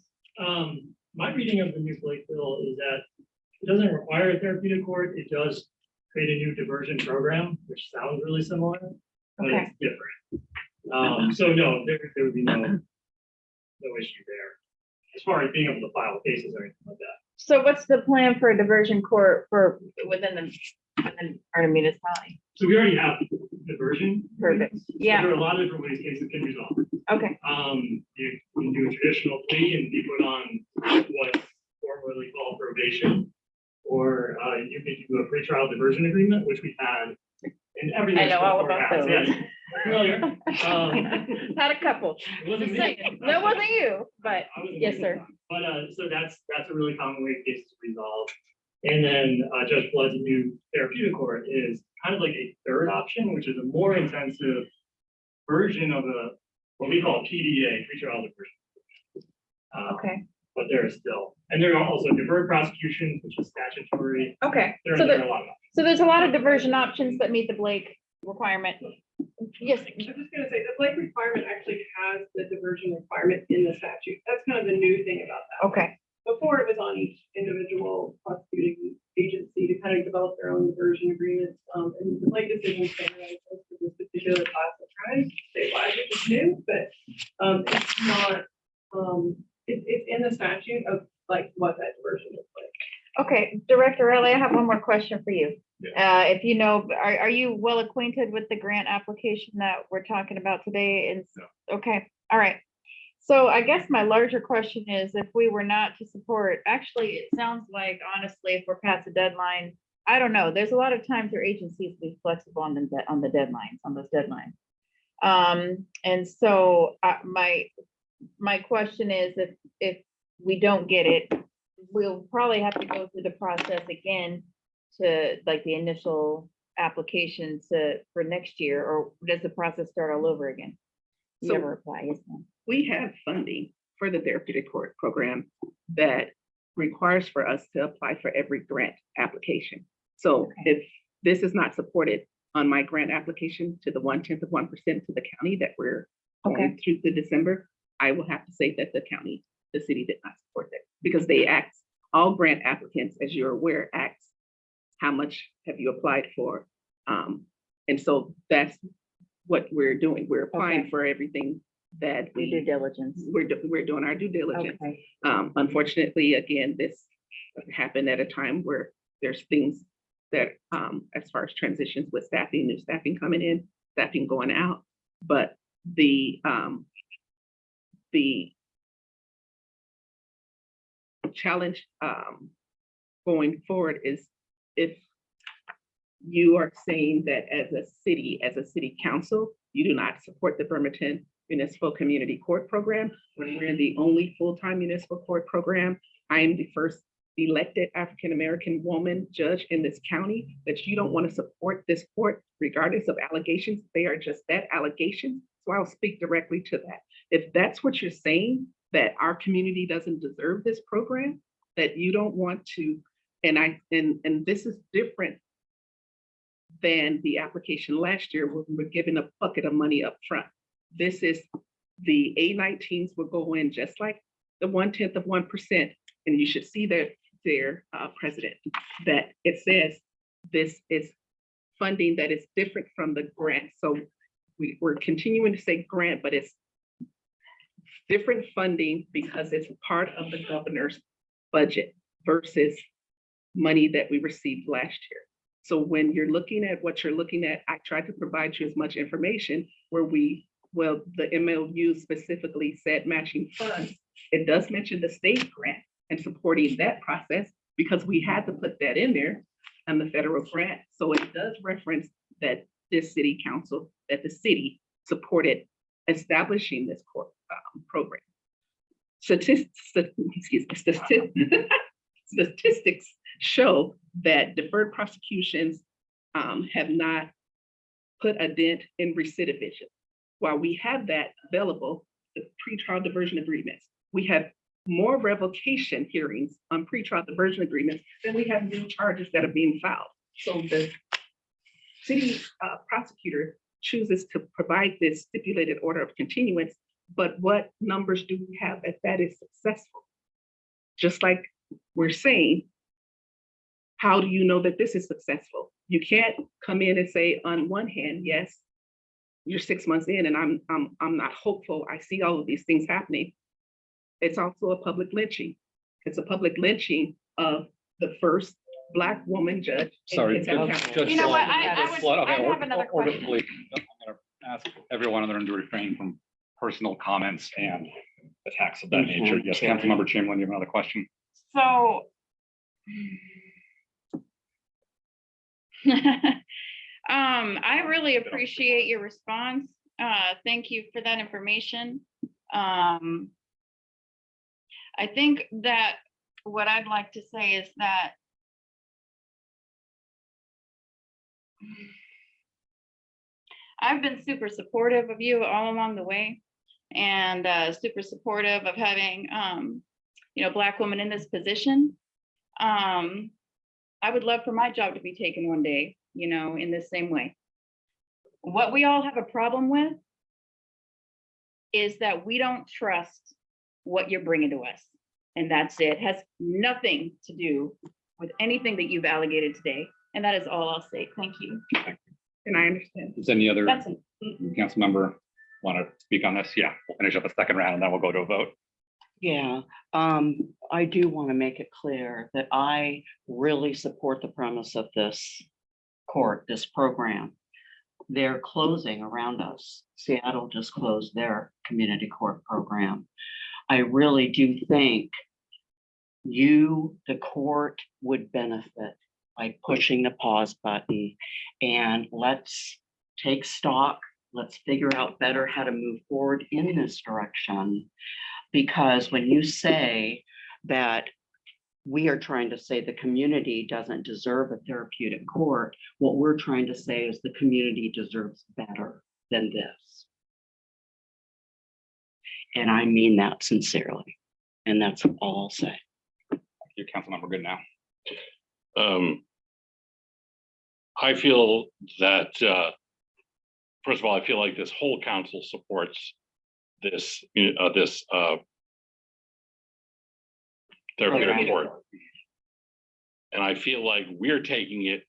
M: My reading of the new Blake bill is that it doesn't require a therapeutic court. It does create a new diversion program, which sounds really similar, but
E: Okay.
M: it's different. So no, there would be no issue there as far as being able to file cases or anything like that.
E: So what's the plan for a diversion court for within our municipality?
M: So we already have diversion.
E: Perfect.
M: So
E: Yeah,
M: there are a lot of different ways cases can resolve.
E: okay,
M: You can do a traditional plea and be put on what's formerly called probation. Or you could do a pretrial diversion agreement, which we had in every.
E: I know all
M: municipal
E: about
M: court has.
E: those.
M: Yes, familiar.
E: Had a couple.
M: It wasn't
E: Just
M: me.
E: saying, that wasn't you, but
M: I wasn't
E: yes,
M: me.
E: sir.
M: But so that's a really common way cases to resolve. And then Judge Flood's new therapeutic court is kind of like a third option, which is a more intensive version of what we call PDA, pretrial diversion.
E: Okay,
M: But there is still, and there are also deferred prosecutions, which is statutory.
E: okay.
M: There
E: So
M: are a lot of.
E: so there's a lot of diversion options that meet the Blake requirement. Yes,
J: I'm just gonna say, the Blake requirement actually has the diversion requirement in the statute. That's kind of the new thing about that.
E: okay,
J: Before, it was on each individual prosecuting agency to kind of develop their own diversion agreements. And the Blake decision standardized for this particular class of crimes statewide, which is new, but it's not, it's in the statute of like what that diversion is like.
E: okay. Director Riley, I have one more question for you. If you know, are you well acquainted with the grant application that we're talking about today? And okay, all right. So I guess my larger question is, if we were not to support, actually, it sounds like honestly, if we're past the deadline, I don't know. There's a lot of times where agencies be flexible on the deadlines, on those deadlines. And so my question is, if we don't get it, we'll probably have to go through the process again to like the initial application for next year, or does the process start all over again? You
J: So-
E: ever apply? Yes, ma'am.
J: We have funding for the therapeutic court program that requires for us to apply for every grant application. So
E: Okay.
J: if this is not supported on my grant application to the 1/10 of 1% to the county that we're going through the December, I will have to say that the city did not support that, because they ask all grant applicants, as you're aware, ask how much have you applied for? And so that's what we're doing. We're applying
E: Okay.
J: for everything that
E: We due diligence.
J: we're doing our due diligence.
E: Okay,
J: Unfortunately, again, this happened at a time where there's things that, as far as transitions with staffing, new staffing coming in, staffing going out, but the challenge, going forward is if you are saying that as a city council, you do not support the Bremerton Municipal Community Court Program, when we're the only full-time municipal court program. I am the first elected African-American woman judge in this county, that you don't want to support this court regardless of allegations. They are just that, allegations. So I'll speak directly to that. If that's what you're saying, that our community doesn't deserve this program, that you don't want to, and this is different than the application last year where we were given a bucket of money up front. This is the A19s will go in just like the 1/10 of 1%. And you should see that their president, that it says this is funding that is different from the grant. So we're continuing to say grant, but it's different funding because it's part of the governor's budget versus money that we received last year. So when you're looking at what you're looking at, I tried to provide you as much information where the MLU specifically said matching funds. It does mention the state grant and supporting that process because we had to put that in there and the federal grant. So it does reference that this city council, that the city supported establishing this court program. Statistics show that deferred prosecutions have not put a dent in recidivism. While we have that available, the pretrial diversion agreements, we have more revocation hearings on pretrial diversion agreements than we have new charges that are being filed. So city prosecutor chooses to provide this stipulated order of continuance, but what numbers do we have that is successful? Just like we're saying, how do you know that this is successful? You can't come in and say, on one hand, yes, you're 6 months in and I'm not hopeful. I see all of these things happening. It's also a public lynching. It's a public lynching of the first Black woman judge. in
A: Sorry.
J: Hickam County.
A: Judge
E: You know what,
A: Flood,
E: I
A: Judge
E: would-
A: Flood,
E: I
A: okay,
E: have another question.
A: orderly. I'm gonna ask everyone in the room to refrain from personal comments and attacks of that nature. Yes, Councilmember Chamberlain, you have another question?
E: So. I really appreciate your response. Thank you for that information. I think that what I'd like to say is that I've been super supportive of you all along the way and super supportive of having, Black women in this position. I would love for my job to be taken one day, in the same way. What we all have a problem with is that we don't trust what you're bringing to us. And that's it. It has nothing to do with anything that you've allocated today. And that is all I'll say. Thank you.
J: And I understand.
A: Does any other
E: That's it.
A: council member want to speak on this? Yeah, we'll finish up the second round and then we'll go to a vote.
H: Yeah, I do want to make it clear that I really support the premise of this court, this program. They're closing around us. Seattle just closed their community court program. I really do think the court would benefit by pushing the pause button and let's take stock. Let's figure out better how to move forward in this direction. Because when you say that we are trying to say the community doesn't deserve a therapeutic court, what we're trying to say is the community deserves better than this. And I mean that sincerely. And that's all I'll say.
A: Thank you, Councilmember Good now.
F: I feel that, first of all, I feel like this whole council supports this, therapeutic court. And I feel like we're taking it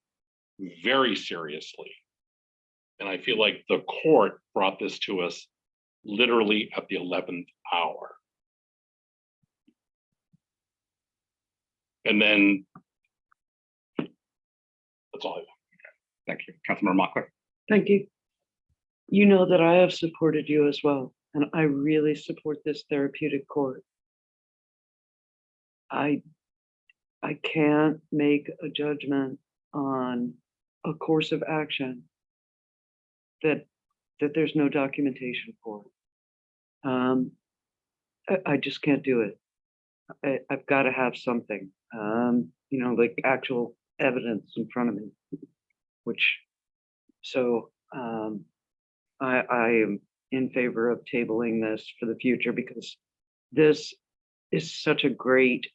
F: very seriously. And I feel like the court brought this to us literally at the 11th hour. And then that's all I have.
A: Thank you, Councilmember Mockler.
I: Thank you. You know that I have supported you as well, and I really support this therapeutic court. I can't make a judgment on a course of action that there's no documentation for. I just can't do it. I've got to have something, like actual evidence in front of me, I am in favor of tabling this for the future because this is such a great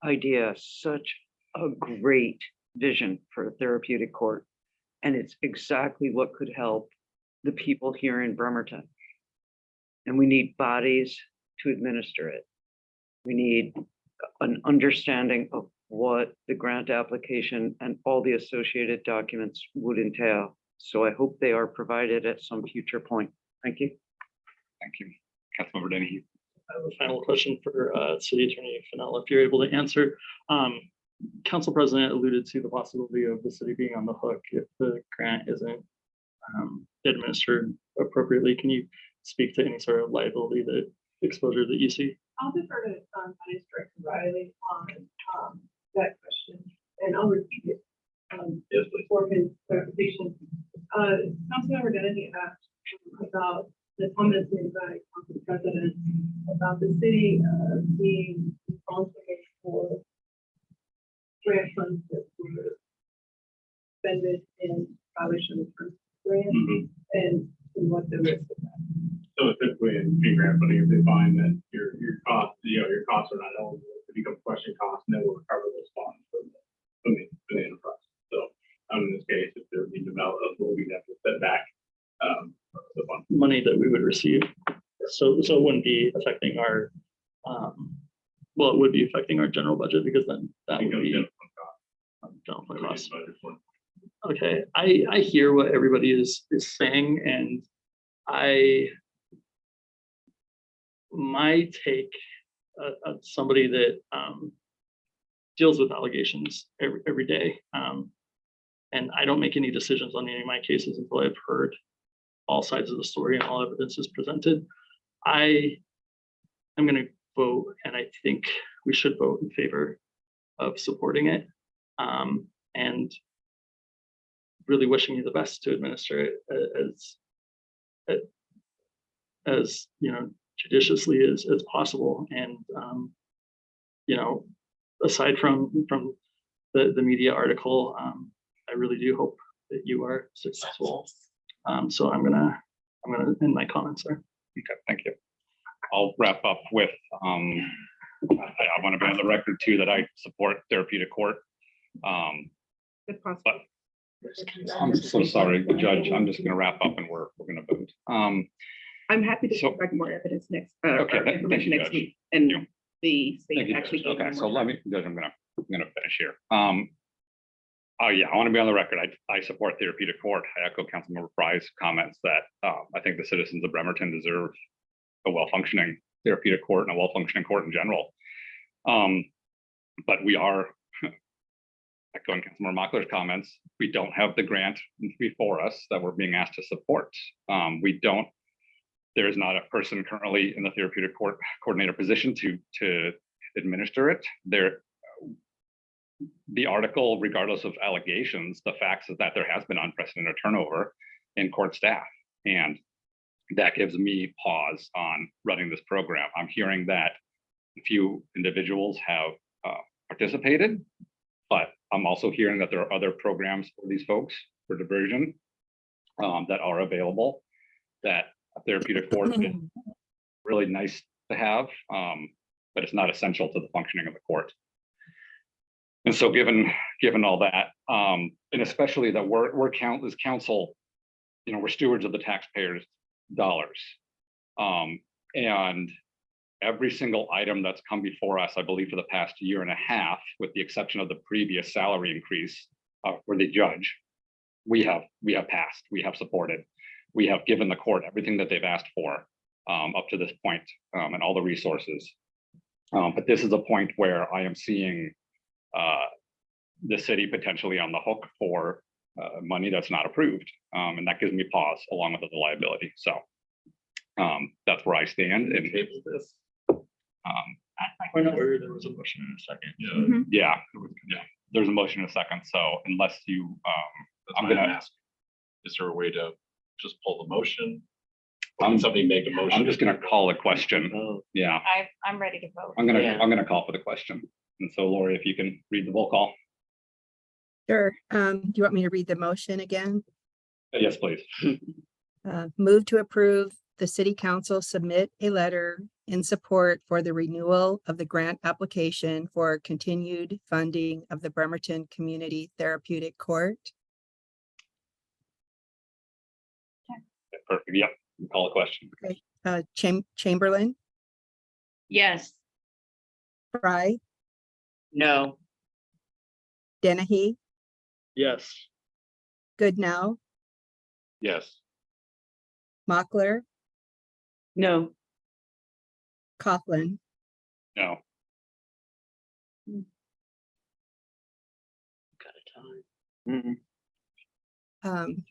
I: idea, such a great vision for a therapeutic court. And it's exactly what could help the people here in Bremerton. And we need bodies to administer it. We need an understanding of what the grant application and all the associated documents would entail. So I hope they are provided at some future point. Thank you.
A: Thank you, Councilmember Dennehy.
L: I have a final question for City Attorney Fennell, if you're able to answer. Council President alluded to the possibility of the city being on the hook if the grant isn't administered appropriately. Can you speak to any sort of liability exposure that you see?
N: I'll defer to Finance Director Riley on that question, and I'll repeat it for his clarification. Councilmember Dennehy asked about the comments made by Council President about the city being responsible for grant funds that were expended in violation of the grant, and what the risk of that.
B: So typically in grant funding, if they find that your costs, your costs are not eligible, it becomes question costs, and they will recover those funds from the enterprise. So in this case, if they're being developed, will
L: money that we would receive. So it wouldn't be affecting our, well, it would be affecting our general budget because then that would be general fund costs. Okay, I hear what everybody is saying, and my take, somebody that deals with allegations every day, and I don't make any decisions on any of my cases until I've heard all sides of the story and all evidence is presented. I'm going to vote, and I think we should vote in favor of supporting it, and really wishing you the best to administer it as you know, judiciously as possible. And you know, aside from the media article, I really do hope that you are successful. So I'm gonna end my comments there.
A: Okay, thank you. I'll wrap up with, I want to be on the record too, that I support therapeutic court. But I'm so sorry, Judge, I'm just gonna wrap up and we're gonna vote.
J: I'm happy to
A: So-
J: provide more evidence next,
A: Okay,
J: or
A: thank
J: information
A: you,
J: next
A: Judge.
J: week,
A: Thank you.
J: and the
A: Thank
J: state
A: you,
J: actually.
A: Judge.
J: gave me
A: Okay, so
J: more
A: let me, Judge, I'm gonna finish here. Oh yeah, I want to be on the record. I support therapeutic court. I echo Councilmember Fry's comments that I think the citizens of Bremerton deserve a well-functioning therapeutic court and a well-functioning court in general. But we are echoing Councilmember Mockler's comments. We don't have the grant before us that we're being asked to support. There is not a person currently in the therapeutic court coordinator position to administer it. The article, regardless of allegations, the facts is that there has been unprecedented turnover in court staff. And that gives me pause on running this program. I'm hearing that a few individuals have participated, but I'm also hearing that there are other programs for these folks for diversion that are available, that a therapeutic court is really nice to have, but it's not essential to the functioning of the court. And so given all that, and especially that we're countless council, you know, we're stewards of the taxpayers' dollars. And every single item that's come before us, I believe for the past year and a half, with the exception of the previous salary increase for the judge, we have passed, we have supported, we have given the court everything that they've asked for up to this point, and all the resources. But this is a point where I am seeing the city potentially on the hook for money that's not approved. And that gives me pause along with the liability. So that's where I stand. And
L: I know where there was a motion in a second.
A: yeah, there's a motion in a second. So unless you, I'm gonna
F: ask, is there a way to just pull the motion? Somebody make a motion.
A: I'm just gonna call a question. Yeah,
E: I'm ready to vote.
A: I'm gonna call for the question. And so Lori, if you can read the roll call.
K: Sure. Do you want me to read the motion again?
A: Yes, please.
K: Move to approve the city council submit a letter in support for the renewal of the grant application for continued funding of the Bremerton Community Therapeutic Court.
A: Perfect. Yep. Call a question.
K: Chamberlain,
E: Yes.
K: Fry,
H: No.
K: Dennehy,
L: Yes.
K: Goodnow,
F: Yes.
K: Mockler,
I: No.
K: Coughlin.
A: No.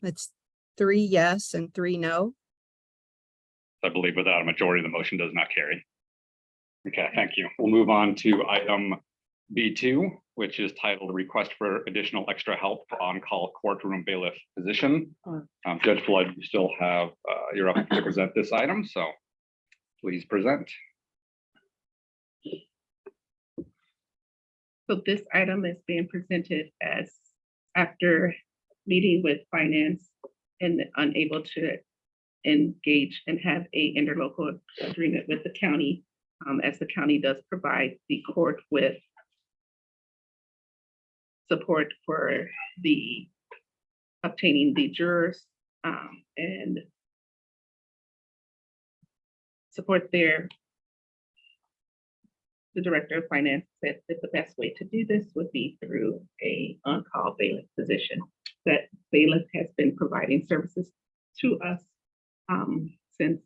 K: It's 3 yes and 3 no.
A: I believe without a majority, the motion does not carry. Okay, thank you. We'll move on to item B2, which is titled Request for Additional Extra Help for On-Call Courtroom Bailiff Position. Judge Flood, you still have, you're up to present this item, so please present.
J: So this item is being presented as after meeting with finance and unable to engage and have a interlocal agreement with the county, as the county does provide the court with support for the obtaining the jurors and support their. The director of finance said that the best way to do this would be through a on-call bailiff position. That bailiff has been providing services to us since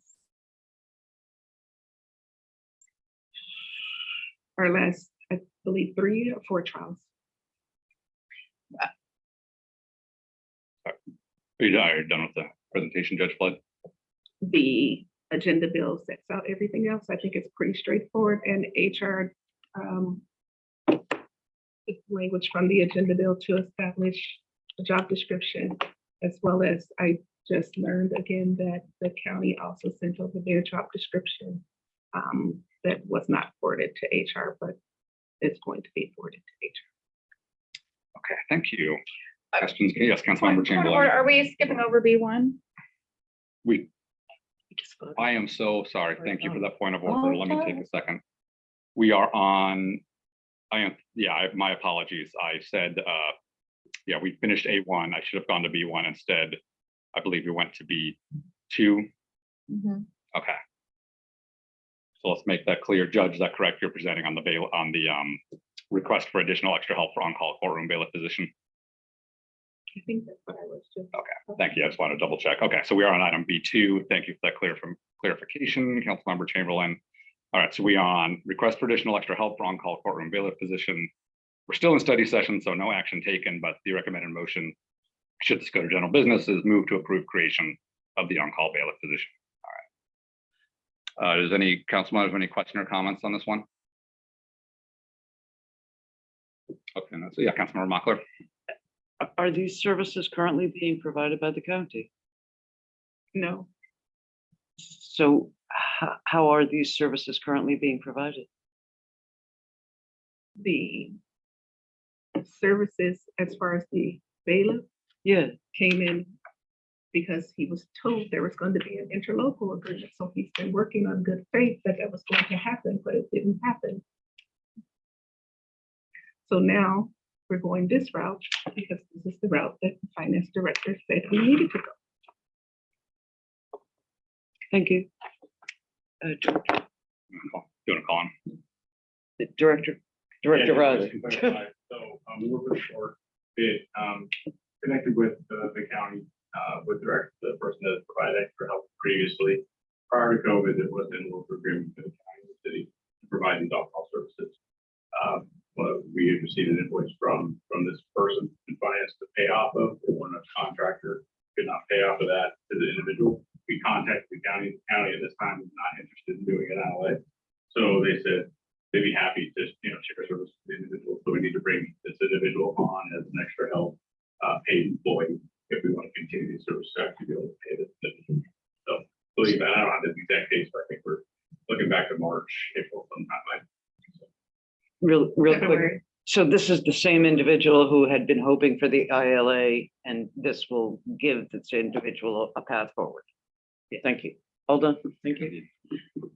J: our last, I believe, 3 or 4 trials.
A: Are you done with the presentation, Judge Flood?
J: The agenda bill sets out everything else. I think it's pretty straightforward, and HR the language from the agenda bill to establish a job description, as well as I just learned again that the county also sent over their job description that was not forwarded to HR, but it's going to be forwarded to HR.
A: Okay, thank you. Questions? Yes, Councilmember
E: Point of
A: Chamberlain.
E: order, are we skipping over B1?
A: I am so sorry. Thank you for that point of order. Let me take a second. We are on, my apologies. I said, yeah, we finished A1. I should have gone to B1 instead. I believe we went to B2. Okay. So let's make that clear. Judge, is that correct? You're presenting on the bail on the request for additional extra help for on-call courtroom bailiff position.
J: I think that's what I was just.
A: Okay, thank you. I just want to double check. Okay, so we are on item B2. Thank you for that clarification, Councilmember Chamberlain. All right, so we are on request for additional extra help for on-call courtroom bailiff position. We're still in study session, so no action taken, but the recommended motion, should this go to general business, is move to approve creation of the on-call bailiff position. All right. Does any councilman have any question or comments on this one? Okay, so yeah, Councilmember Mockler.
I: Are these services currently being provided by the county?
J: No,
I: So how are these services currently being provided?
J: the services as far as the bailiff
I: Yeah,
J: came in because he was told there was going to be an interlocal agreement. So he's been working on good faith that that was going to happen, but it didn't happen. So now we're going this route because this is the route that the finance director said we needed to go.
I: thank you.
A: Do you want to call him?
I: Director Rogers.
B: So we were pretty short bit connected with the county, with the person that provided extra help previously. Prior to COVID, there was an local agreement with the county and the city to provide these on-call services. But we had received an invoice from this person in finance to pay off of, when a contractor could not pay off of that to the individual. We contacted the county. The county at this time was not interested in doing it anyway. So they said they'd be happy to, share service to the individual. So we need to bring this individual on as an extra help paid employee if we want to continue these services to actually be able to pay this individual. So believe that, I don't have the exact dates, but I think we're looking back to March, April sometime.
I: Real quick.
J: February.
I: So this is the same individual who had been hoping for the ILA, and this will give this individual a path forward. Thank you. All done. Thank you.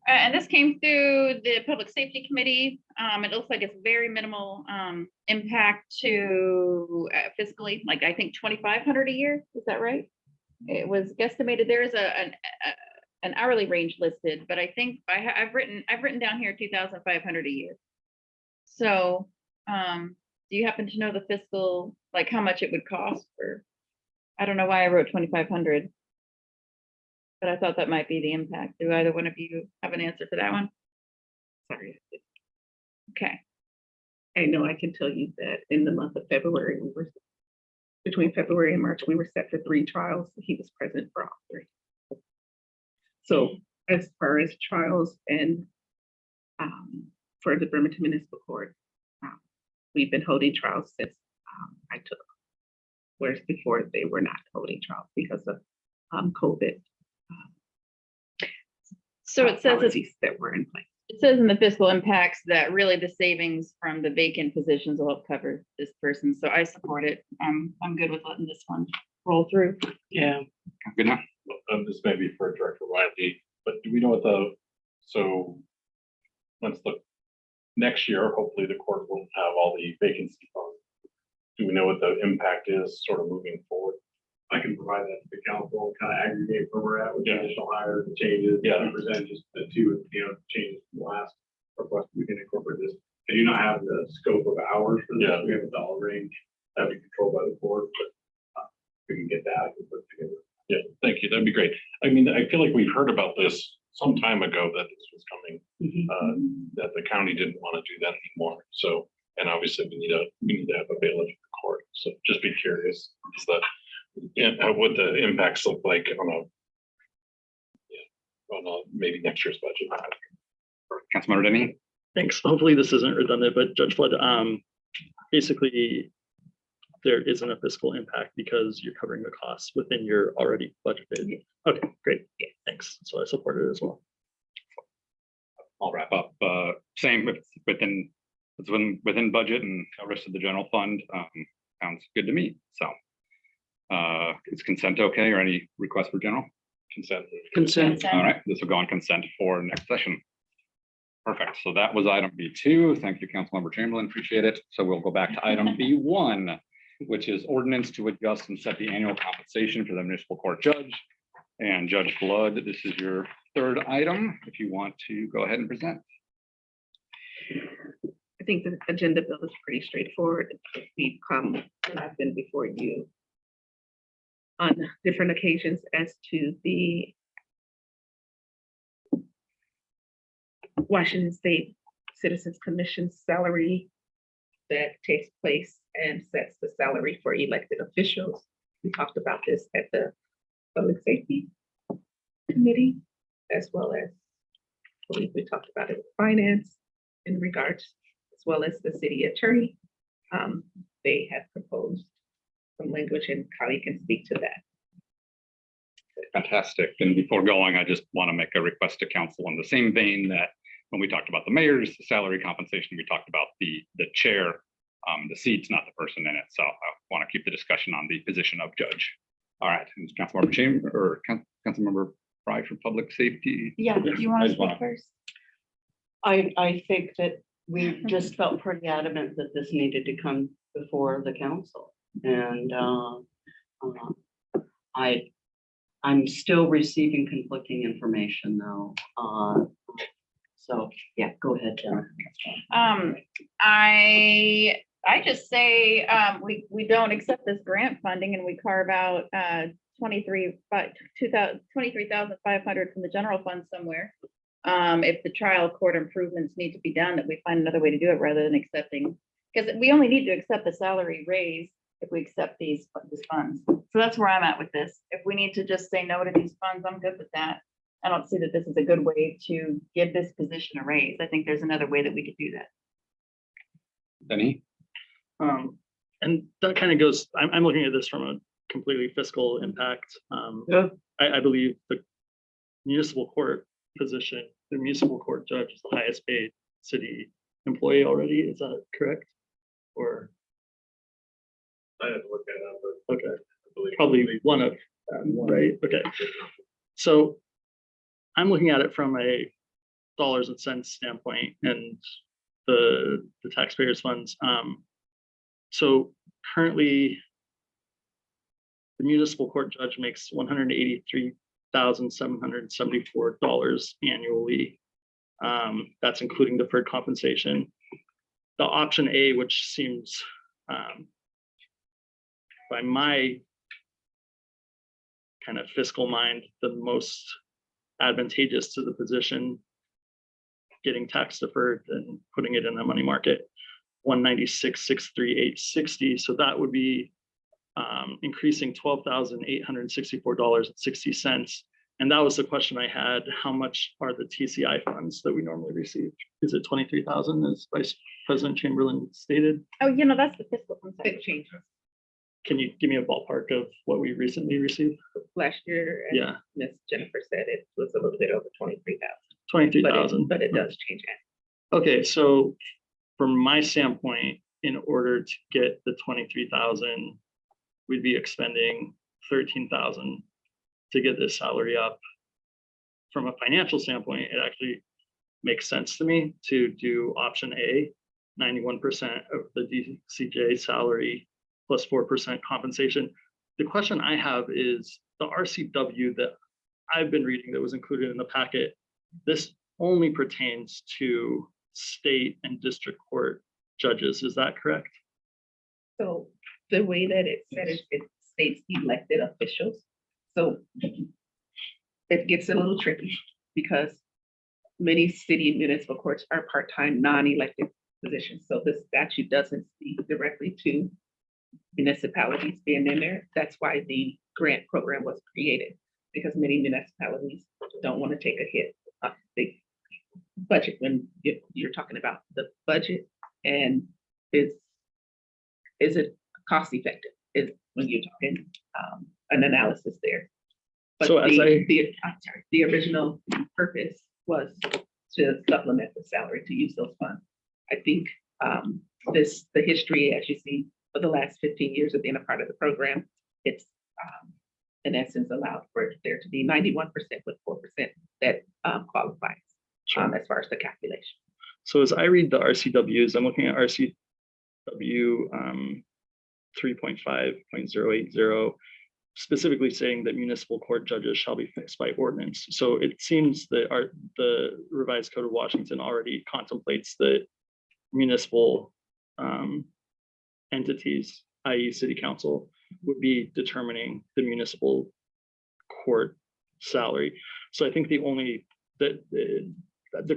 E: And this came through the Public Safety Committee. It looks like it's very minimal impact to fiscally, like I think 2,500 a year. Is that right? It was guesstimated. There is an hourly range listed, but I think I've written down here 2,500 a year. So do you happen to know the fiscal, like how much it would cost for? I don't know why I wrote 2,500. But I thought that might be the impact. Do either one of you have an answer for that one?
J: Sorry.
E: Okay.
J: I know I can tell you that in the month of February, we were between February and March, we were set for 3 trials. He was present for all 3. So as far as trials and for the Bremerton Municipal Court, we've been holding trials since I took, whereas before they were not holding trials because of COVID.
E: So it says
J: policies that were in place.
E: it says in the fiscal impacts that really the savings from the vacant positions will help cover this person. So I support it. I'm good with letting this one roll through.
I: Yeah.
A: Good enough.
F: This may be for Director Riley, but do we know what so once next year, hopefully the court won't have all the vacancy funds. Do we know what the impact is sort of moving forward?
B: I can provide that to the council, kind of aggregate where we're at with the
F: Yeah.
B: additional hires, the changes.
F: Yeah.
B: And present just the two, changes from the last request. We can incorporate this. I do not have the scope of hours for this.
F: Yeah.
B: We have a dollar range that we control by the board, but we can get that and put it together.
F: Yeah, thank you. That'd be great. I mean, I feel like we've heard about this some time ago that this was coming, that the county didn't want to do that anymore. So, and obviously we need to have a bailiff in the court. So just be curious, is that, what the impacts look like on a maybe next year's budget.
A: Councilmember Denny?
L: Thanks. Hopefully this isn't redundant, but Judge Flood, basically there isn't a fiscal impact because you're covering the costs within your already budgeted. Okay, great. Thanks. So I support it as well.
A: I'll wrap up. Same within budget and the rest of the general fund. Sounds good to me. So is consent okay, or any requests for general?
F: Consent.
H: Consent.
A: All right, this will go on consent for next session. Perfect. So that was item B2. Thank you, Councilmember Chamberlain. Appreciate it. So we'll go back to item B1, which is ordinance to adjust and set the annual compensation for the municipal court judge. And Judge Flood, this is your third item. If you want to go ahead and present.
J: I think the agenda bill is pretty straightforward. We've come, and I've been before you on different occasions as to the Washington State Citizens Commission salary that takes place and sets the salary for elected officials. We talked about this at the Public Safety Committee, as well as I believe we talked about it with finance in regards, as well as the city attorney. They have proposed some language, and Kali can speak to that.
A: Fantastic. And before going, I just want to make a request to council in the same vein that when we talked about the mayor's salary compensation, we talked about the chair, the seats, not the person in it. So I want to keep the discussion on the position of judge. All right, and Councilmember Chamber or Councilmember Fry for Public Safety.
E: Yeah, do you want
A: I
E: to
A: just
E: speak
A: wanna-
E: first?
H: I think that we just felt pretty adamant that this needed to come before the council. And I'm still receiving conflicting information though. So yeah, go ahead, Jenna.
E: I just say, we don't accept this grant funding and we carve out, 23,500 from the general fund somewhere. If the trial court improvements need to be done, that we find another way to do it rather than accepting, because we only need to accept the salary raise if we accept these funds. So that's where I'm at with this. If we need to just say no to these funds, I'm good with that. I don't see that this is a good way to give this position a raise. I think there's another way that we could do that.
A: Denny?
L: And that kind of goes, I'm looking at this from a completely fiscal impact.
I: Yeah.
L: I believe the municipal court position, the municipal court judge is the highest paid city employee already. Is that correct? Or,
B: I have to look that up, but
L: okay,
B: I believe.
L: probably one of them, right? Okay. So I'm looking at it from a dollars and cents standpoint and the taxpayers funds. So currently the municipal court judge makes $183,774 annually. That's including deferred compensation. The option A, which seems by my kind of fiscal mind, the most advantageous to the position, getting tax deferred and putting it in the money market, 196,638.60. So that would be increasing $12,864.60. And that was the question I had. How much are the TCI funds that we normally receive? Is it 23,000 as Vice President Chamberlain stated?
E: Oh, that's the fiscal.
J: It changes.
L: Can you give me a ballpark of what we recently received?
J: Last year, as
L: Yeah,
J: Ms. Jennifer said, it was a little bit over 23,000.
L: 23,000.
J: But it does change.
L: Okay, so from my standpoint, in order to get the 23,000, we'd be expending 13,000 to get this salary up. From a financial standpoint, it actually makes sense to me to do option A, 91% of the DCJ salary plus 4% compensation. the question I have is the RCW that I've been reading that was included in the packet. This only pertains to state and district court judges. Is that correct?
J: So the way that it said it states elected officials. So it gets a little tricky because many city and municipal courts are part-time, non-elected positions. So the statute doesn't speak directly to municipalities being in there. That's why the grant program was created, because many municipalities don't want to take a hit of the budget when you're talking about the budget and is it cost effective is when you're talking an analysis there. But
L: So as I-
J: the original purpose was to supplement the salary to use those funds. I think the history, as you see, for the last 15 years of being a part of the program, it's in essence allowed for there to be 91% with 4% that qualifies as far as the calculation.
L: So as I read the RCWs, I'm looking at RCW 3.5.080, specifically saying that municipal court judges shall be fixed by ordinance. So it seems that the revised code of Washington already contemplates that municipal entities, i.e. city council, would be determining the municipal court salary. So I think the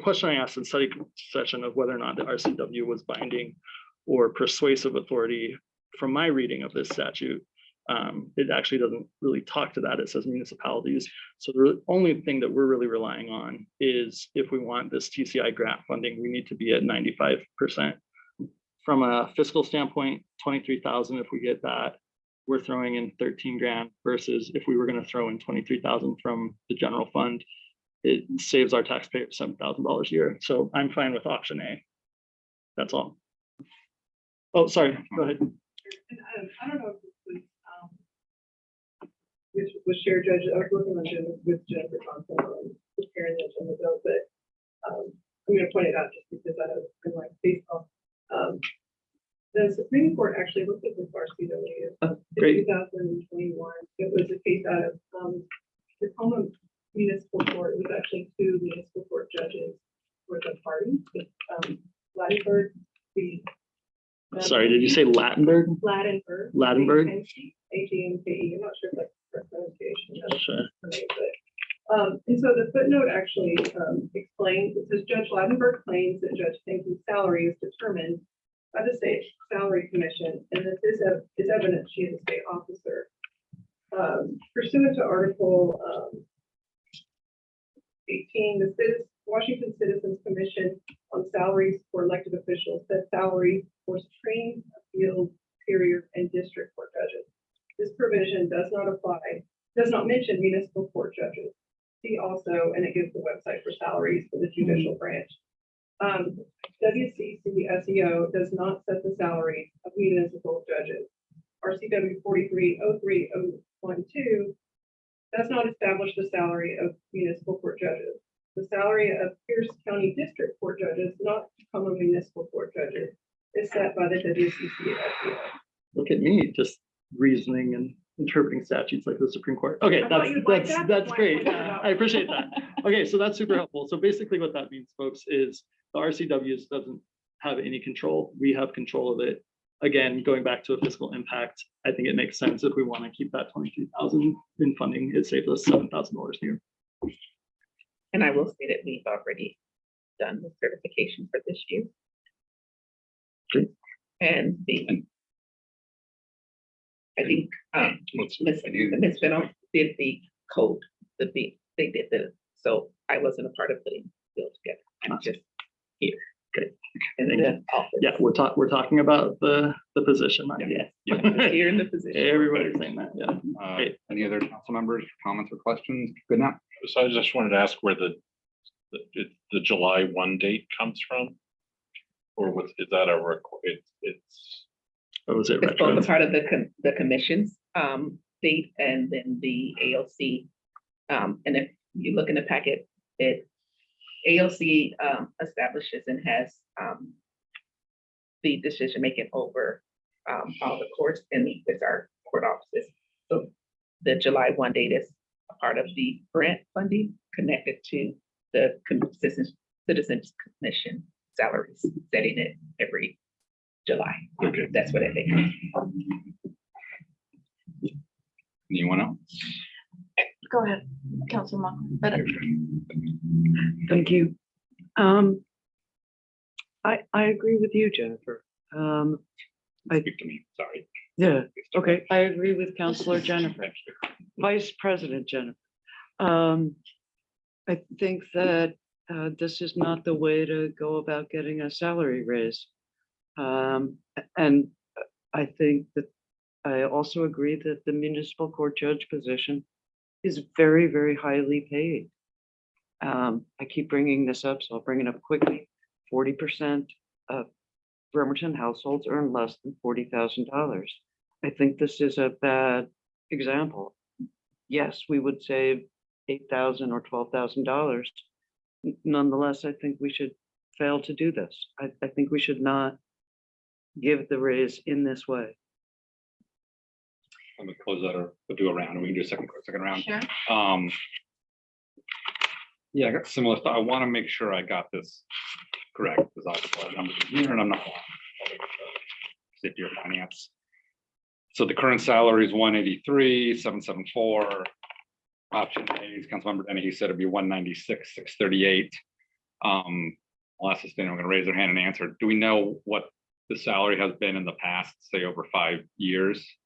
L: question I asked in study session of whether or not the RCW was binding or persuasive authority, from my reading of this statute, it actually doesn't really talk to that. It says municipalities. So the only thing that we're really relying on is if we want this TCI grant funding, we need to be at 95%. From a fiscal standpoint, 23,000, if we get that, we're throwing in 13 grand versus if we were going to throw in 23,000 from the general fund, it saves our taxpayers $7,000 a year. So I'm fine with option A. That's all. Oh, sorry, go ahead.
N: And I don't know if this was, which was shared judge, I was working on it with Jennifer Thompson on preparing this on the bill, but I'm going to point it out just because I have been like baseball. The Supreme Court actually looked at this RCW in 2021. It was a case out of Tacoma Municipal Court. It was actually two municipal court judges were the parties. Ladenburg,
L: Sorry, did you say Ladenburg?
N: Ladenburg.
L: Ladenburg?
N: AGMKE. I'm not sure if that's the correct pronunciation.
L: Sure.
N: And so the footnote actually explains, it says Judge Ladenburg claims that Judge Hankins' salary is determined by the state salary commission, and that this is evidence she is a state officer. Pursuant to Article 18, the Washington Citizens Commission on Salaries for Elected Officials set salaries for Supreme, Appeals, Superior, and District Court judges. This provision does not mention municipal court judges. See also, and it gives the website for salaries for the judicial branch. WCC SEO does not set the salary of municipal judges. RCW 4303.012 does not establish the salary of municipal court judges. The salary of Pierce County District Court judges, not Tacoma Municipal Court judges, is set by the WCC SEO.
L: Look at me, just reasoning and interpreting statutes like the Supreme Court. Okay, that's great. I appreciate that. Okay, so that's super helpful. So basically what that means, folks, is the RCWs doesn't have any control. We have control of it. Again, going back to a fiscal impact, I think it makes sense if we want to keep that 23,000 in funding. It saves us $7,000 a year.
J: And I will say that we've already done the certification for this year.
L: Great.
J: And I think Ms. Fennell did the code, they did so I wasn't a part of putting the bill together. I'm just here.
L: Okay.
J: In the office.
L: Yeah, we're talking about the position.
J: Yes. Here in the position.
L: Everybody's saying that. Yeah. Great.
A: Any other council members, comments or questions? Good now.
F: So I just wanted to ask where the July 1 date comes from? Or is that it's
L: Oh, is it
J: It's
L: retro?
J: both a part of the commission's date and then the AOC. And if you look in the packet, AOC establishes and has the decision making over all the courts, and it's our court offices. So the July 1 date is a part of the grant funding connected to the Citizens Commission salaries, setting it every July.
A: Okay.
J: That's what I think.
A: Anyone else?
E: Go ahead, Councilman. But
I: Thank you. I agree with you, Jennifer.
A: Speak to me, sorry.
I: Yeah, okay, I agree with Counselor Jennifer, Vice President Jennifer. I think that this is not the way to go about getting a salary raise. And I think that I also agree that the municipal court judge position is very, very highly paid. I keep bringing this up, so I'll bring it up quickly. 40% of Bremerton households earn less than $40,000. I think this is a bad example. Yes, we would save $8,000 or $12,000. Nonetheless, I think we should fail to do this. I think we should not give the raise in this way.
A: I'm gonna close that or we'll do a round and we can do a second round.
E: Sure.
A: Yeah, I got similar stuff. I want to make sure I got this correct because I have numbers in here and I'm not. Safety or finance. So the current salary is 183,774. Option A, Councilmember Dennehy said it'd be 196,638. I'll ask this thing, I'm going to raise their hand and answer. Do we know what the salary has been in the past, say over 5 years?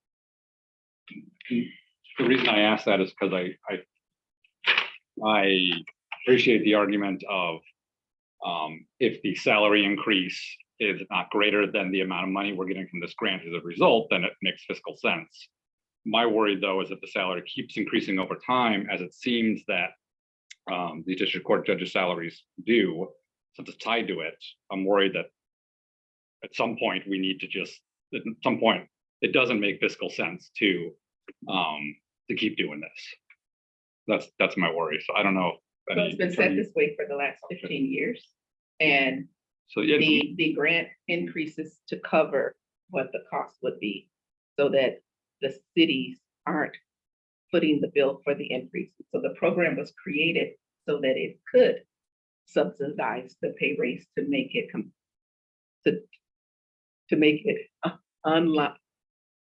A: The reason I ask that is because I appreciate the argument of if the salary increase is not greater than the amount of money we're getting from this grant as a result, then it makes fiscal sense. My worry, though, is that the salary keeps increasing over time, as it seems that the district court judges' salaries do, since it's tied to it. I'm worried that at some point we need to just, at some point, it doesn't make fiscal sense to keep doing this. That's my worry. So I don't know.
J: So it's been set this way for the last 15 years. And
A: so yeah,
J: the grant increases to cover what the cost would be so that the cities aren't footing the bill for the increase. So the program was created so that it could subsidize the pay raise to make it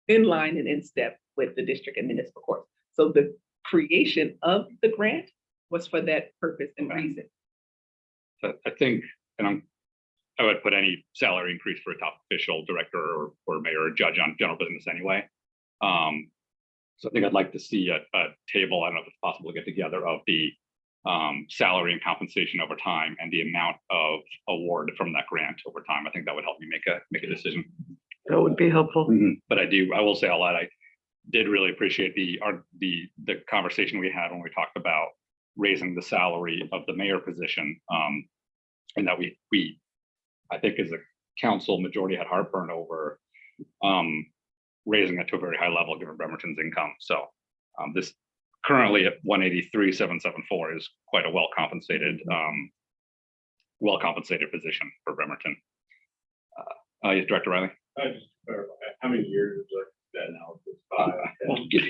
J: in line and in step with the district and municipal courts. So the creation of the grant was for that purpose and reason.
A: So I think, and I would put any salary increase for a top official, director, or mayor or judge on general business anyway. So I think I'd like to see a table, I don't know if it's possible to get together, of the salary and compensation over time and the amount of award from that grant over time. I think that would help me make a decision.
I: That would be helpful.
A: But I will say a lot. I did really appreciate the conversation we had when we talked about raising the salary of the mayor position. And that we I think as a council majority had heartburn over raising it to a very high level given Bremerton's income. So this currently at 183,774 is quite a well compensated position for Bremerton. Yes, Director Riley.
B: Just to clarify, how many years is that now? 5.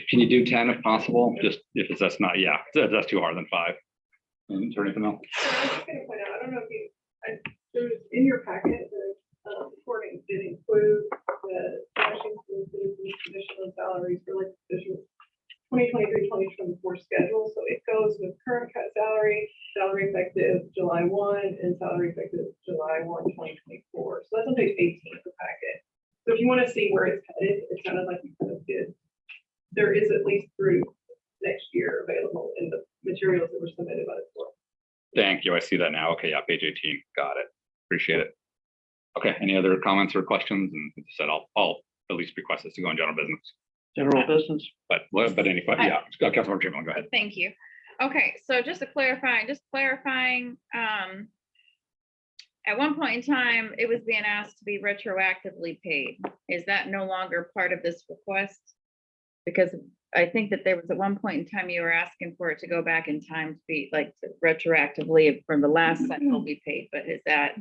A: Can you do 10 if possible? Just if that's not, yeah, that's too hard than 5. Is there anything else?
N: So I was just gonna point out, I don't know if you, there was in your packet, the reporting did include the slashing for the citizens' additional salaries for like officials 2023-2024 schedule. So it goes with current cut salary effective July 1, and salary effective July 1, 2024. So that's on page 18 of the packet. So if you want to see where it's headed, it sounded like you kind of did. There is at least through next year available in the materials that were submitted by the court.
A: Thank you. I see that now. Okay, yeah, page 18. Got it. Appreciate it. Okay, any other comments or questions? And as I said, I'll at least request this to go in general business.
I: General business.
A: But any, yeah, Councilmember Chamberlain, go ahead.
E: Thank you. Okay, so just clarifying, at one point in time, it was being asked to be retroactively paid. Is that no longer part of this request? Because I think that there was at one point in time, you were asking for it to go back in time to be like to retroactively from the last cycle be paid, but is that?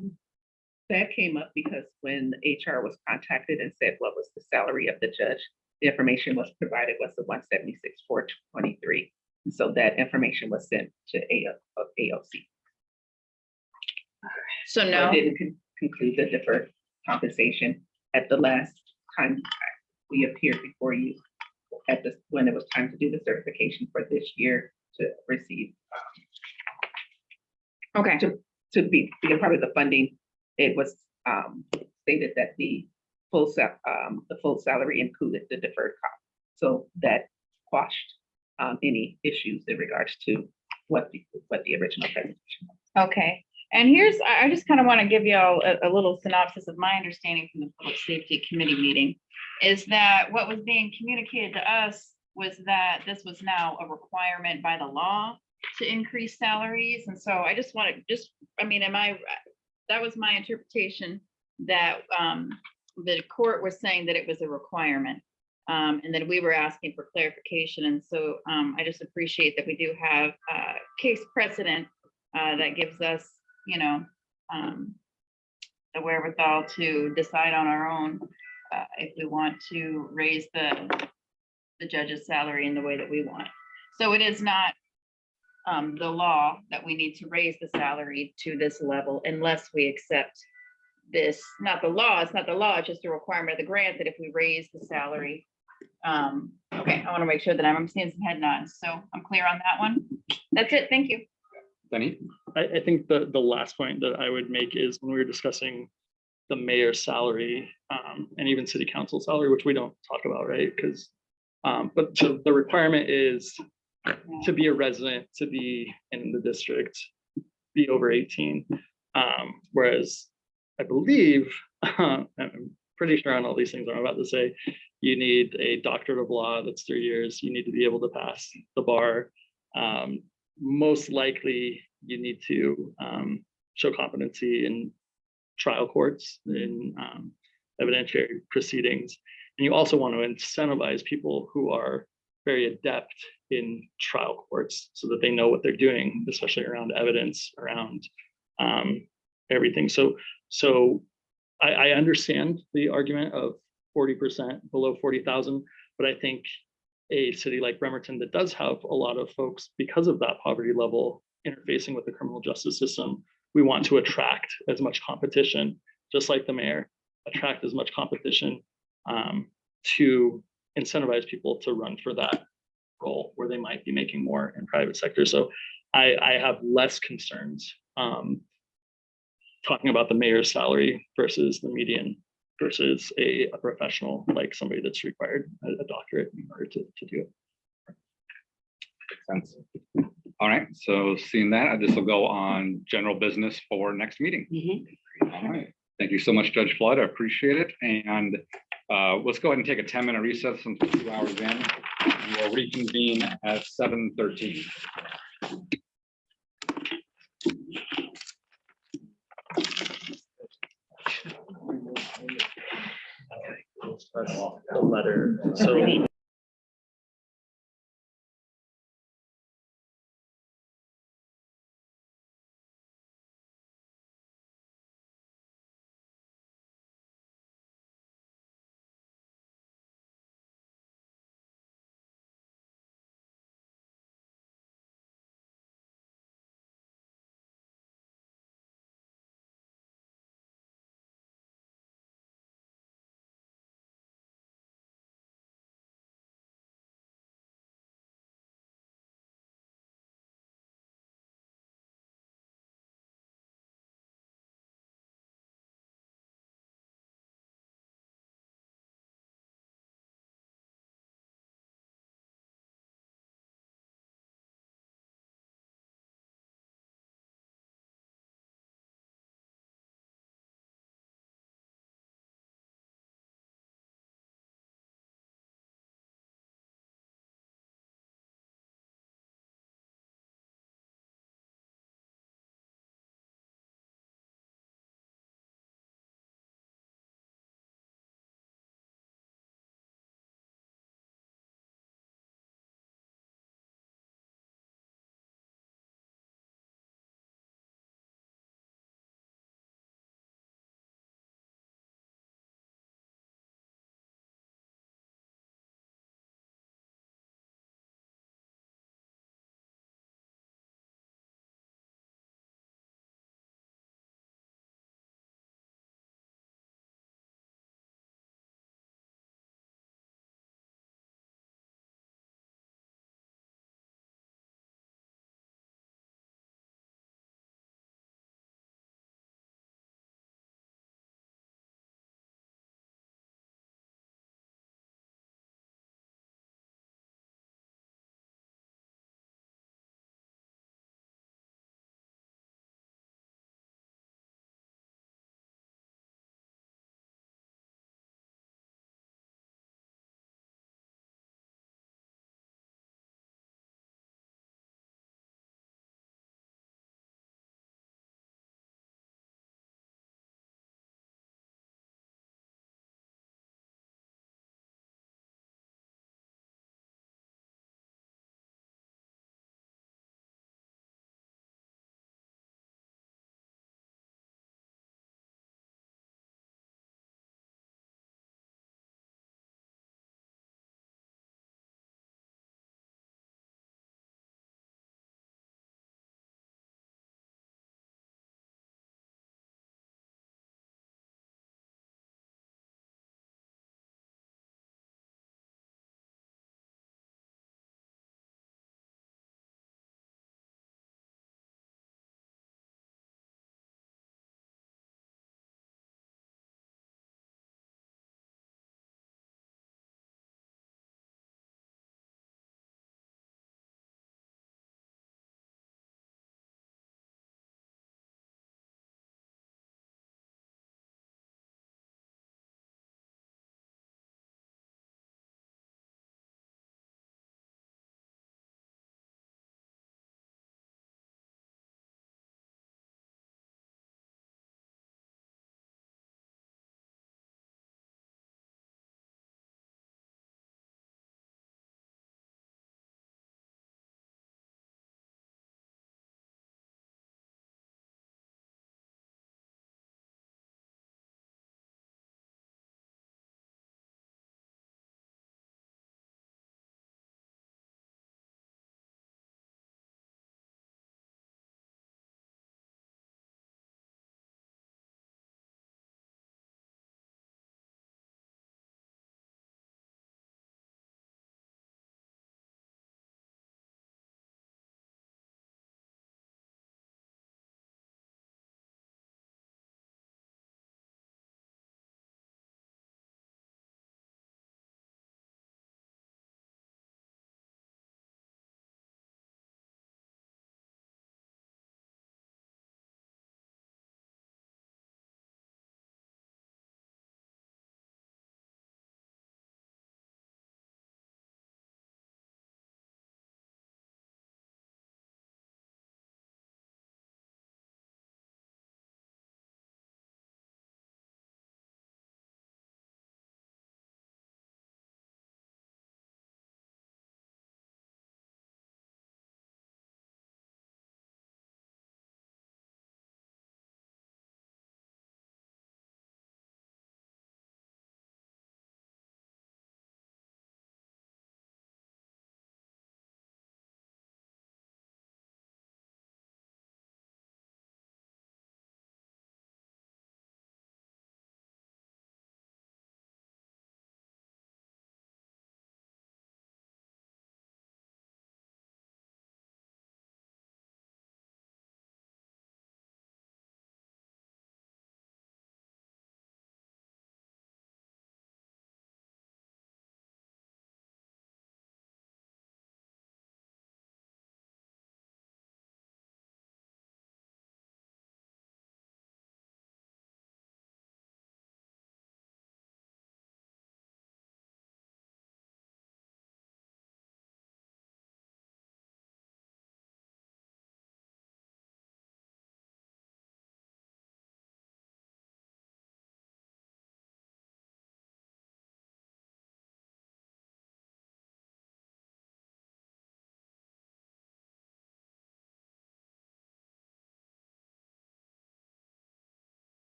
J: That came up because when HR was contacted and said, what was the salary of the judge? the information was provided was the 176,423. And so that information was sent to AOC.
E: So
J: So
E: no,
J: it didn't conclude the deferred compensation at the last time we appeared before you when it was time to do the certification for this year to receive,
E: okay,
J: to be a part of the funding. It was stated that the full salary included the deferred comp. So that quashed any issues in regards to what the original presentation was.
E: okay. And here's, I just kind of want to give y'all a little synopsis of my understanding from the Public Safety Committee meeting, is that what was being communicated to us was that this was now a requirement by the law to increase salaries. And so I just want to I mean, that was my interpretation, that the court was saying that it was a requirement. And then we were asking for clarification. And so I just appreciate that we do have case precedent that gives us, you know, the wherewithal to decide on our own if we want to raise the judge's salary in the way that we want. So it is not the law that we need to raise the salary to this level unless we accept this, not the law, it's not the law, it's just a requirement of the grant that if we raise the salary. Okay, I want to make sure that I'm seeing some head nods, so I'm clear on that one. That's it, thank you.
A: Denny?
L: I think the last point that I would make is when we were discussing the mayor's salary and even city council salary, which we don't talk about, right? Because, but so the requirement is to be a resident, to be in the district, be over 18. Whereas I believe, I'm pretty sure on all these things I'm about to say, you need a doctorate of law, that's 3 years. You need to be able to pass the bar. Most likely you need to show competency in trial courts, in evidentiary proceedings. And you also want to incentivize people who are very adept in trial courts so that they know what they're doing, especially around evidence, around everything. So I understand the argument of 40% below 40,000, but I think a city like Bremerton that does have a lot of folks because of that poverty level interfacing with the criminal justice system, we want to attract as much competition, just like the mayor, attract as much competition to incentivize people to run for that role where they might be making more in private sector. So I have less concerns talking about the mayor's salary versus the median versus a professional, like somebody that's required a doctorate in order to do it.
A: Makes sense. All right, so seeing that, this will go on general business for next meeting. All right, thank you so much, Judge Flood, I appreciate it. And let's go ahead and take a 10-minute recess since we're 2 hours in. We'll reconvene at 7:13.
L: The letter. So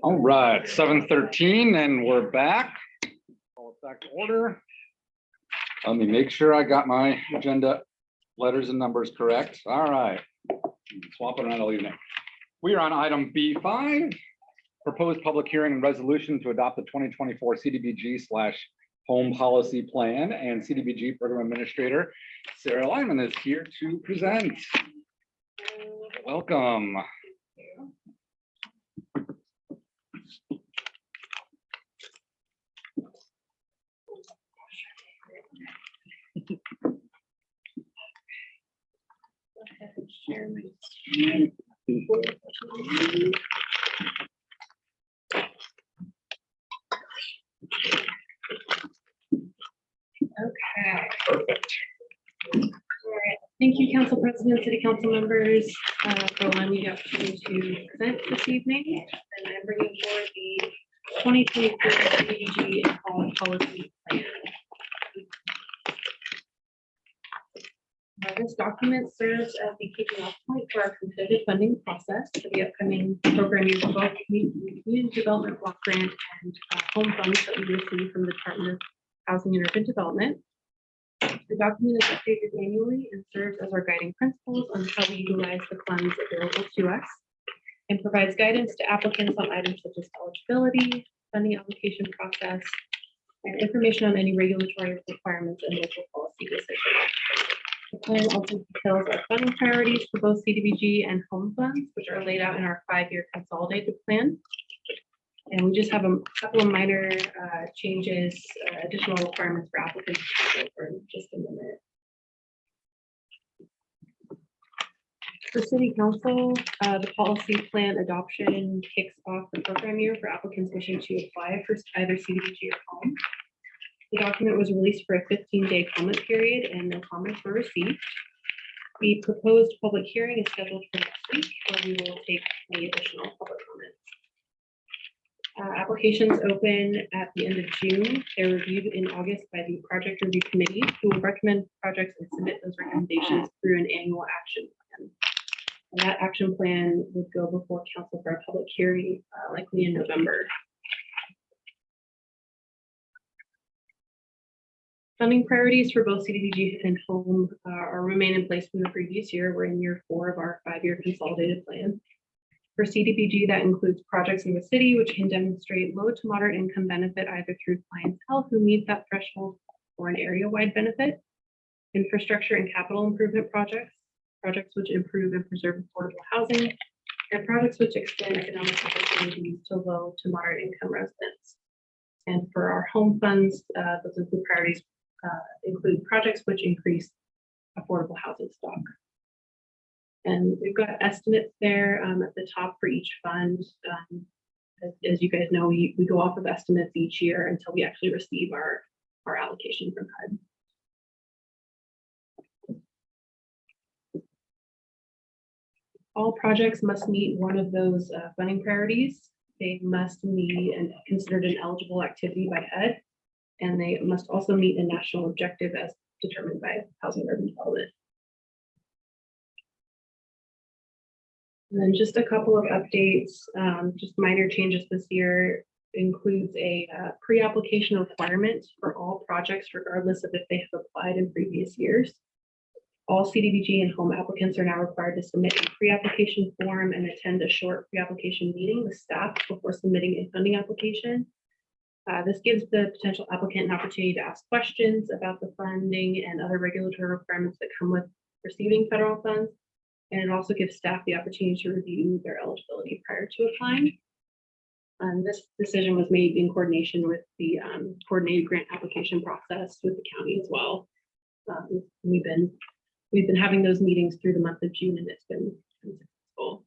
A: All right, 7:13 and we're back. Call it back to order. Let me make sure I got my agenda letters and numbers correct. All right. Swap it around all evening. We are on item B5, proposed public hearing and resolution to adopt the 2024 CDBG/home policy plan, and CDBG program administrator Sarah Lyman is here to present. Welcome.
N: Share my screen. Okay.
A: Perfect.
N: All right. Thank you, Council President, City Council members, for allowing me the opportunity to present this evening. And I'm bringing forward the 2024 CDBG and home policy plan. This document serves as the kicking off point for our competitive funding process for the upcoming program year for both community development block grant and home funds that we receive from the Department of Housing and Urban Development. The document is updated annually and serves as our guiding principles on how we utilize the funds available to us, and provides guidance to applicants on items such as eligibility, funding application process, and information on any regulatory requirements and local policy decisions. The plan also details our funding priorities for both CDBG and home funds, which are laid out in our 5-year consolidated plan. And we just have a couple of minor changes, additional requirements for applicants to go over in just a minute. For City Council, the policy plan adoption kicks off the program year for applicants wishing to apply for either CDBG or home. The document was released for a 15-day comment period and no comments were received. The proposed public hearing is scheduled for next week, where we will take any additional public comments. Applications open at the end of June. They're reviewed in August by the project review committee, who will recommend projects and submit those recommendations through an annual action plan. And that action plan would go before council for a public hearing, likely in November. Funding priorities for both CDBG and home are remain in place from the previous year. We're in year 4 of our 5-year consolidated plan. For CDBG, that includes projects in the city which can demonstrate low to moderate income benefit either through clientele who meet that threshold or an area-wide benefit, infrastructure and capital improvement projects, projects which improve and preserve affordable housing, and projects which extend economic opportunities to low to moderate income residents. And for our home funds, those include priorities include projects which increase affordable housing stock. And we've got estimates there at the top for each fund. As you guys know, we go off of estimates each year until we actually receive our allocation from HUD. All projects must meet one of those funding priorities. They must be considered an eligible activity by HUD, and they must also meet a national objective as determined by Housing and Urban Development. And then just a couple of updates, just minor changes this year includes a pre-application requirement for all projects, regardless of if they have applied in previous years. All CDBG and home applicants are now required to submit a pre-application form and attend a short pre-application meeting with staff before submitting a funding application. This gives the potential applicant an opportunity to ask questions about the funding and other regulatory requirements that come with receiving federal funds. And it also gives staff the opportunity to review their eligibility prior to applying. This decision was made in coordination with the coordinated grant application process with the county as well. We've been having those meetings through the month of June, and it's been successful.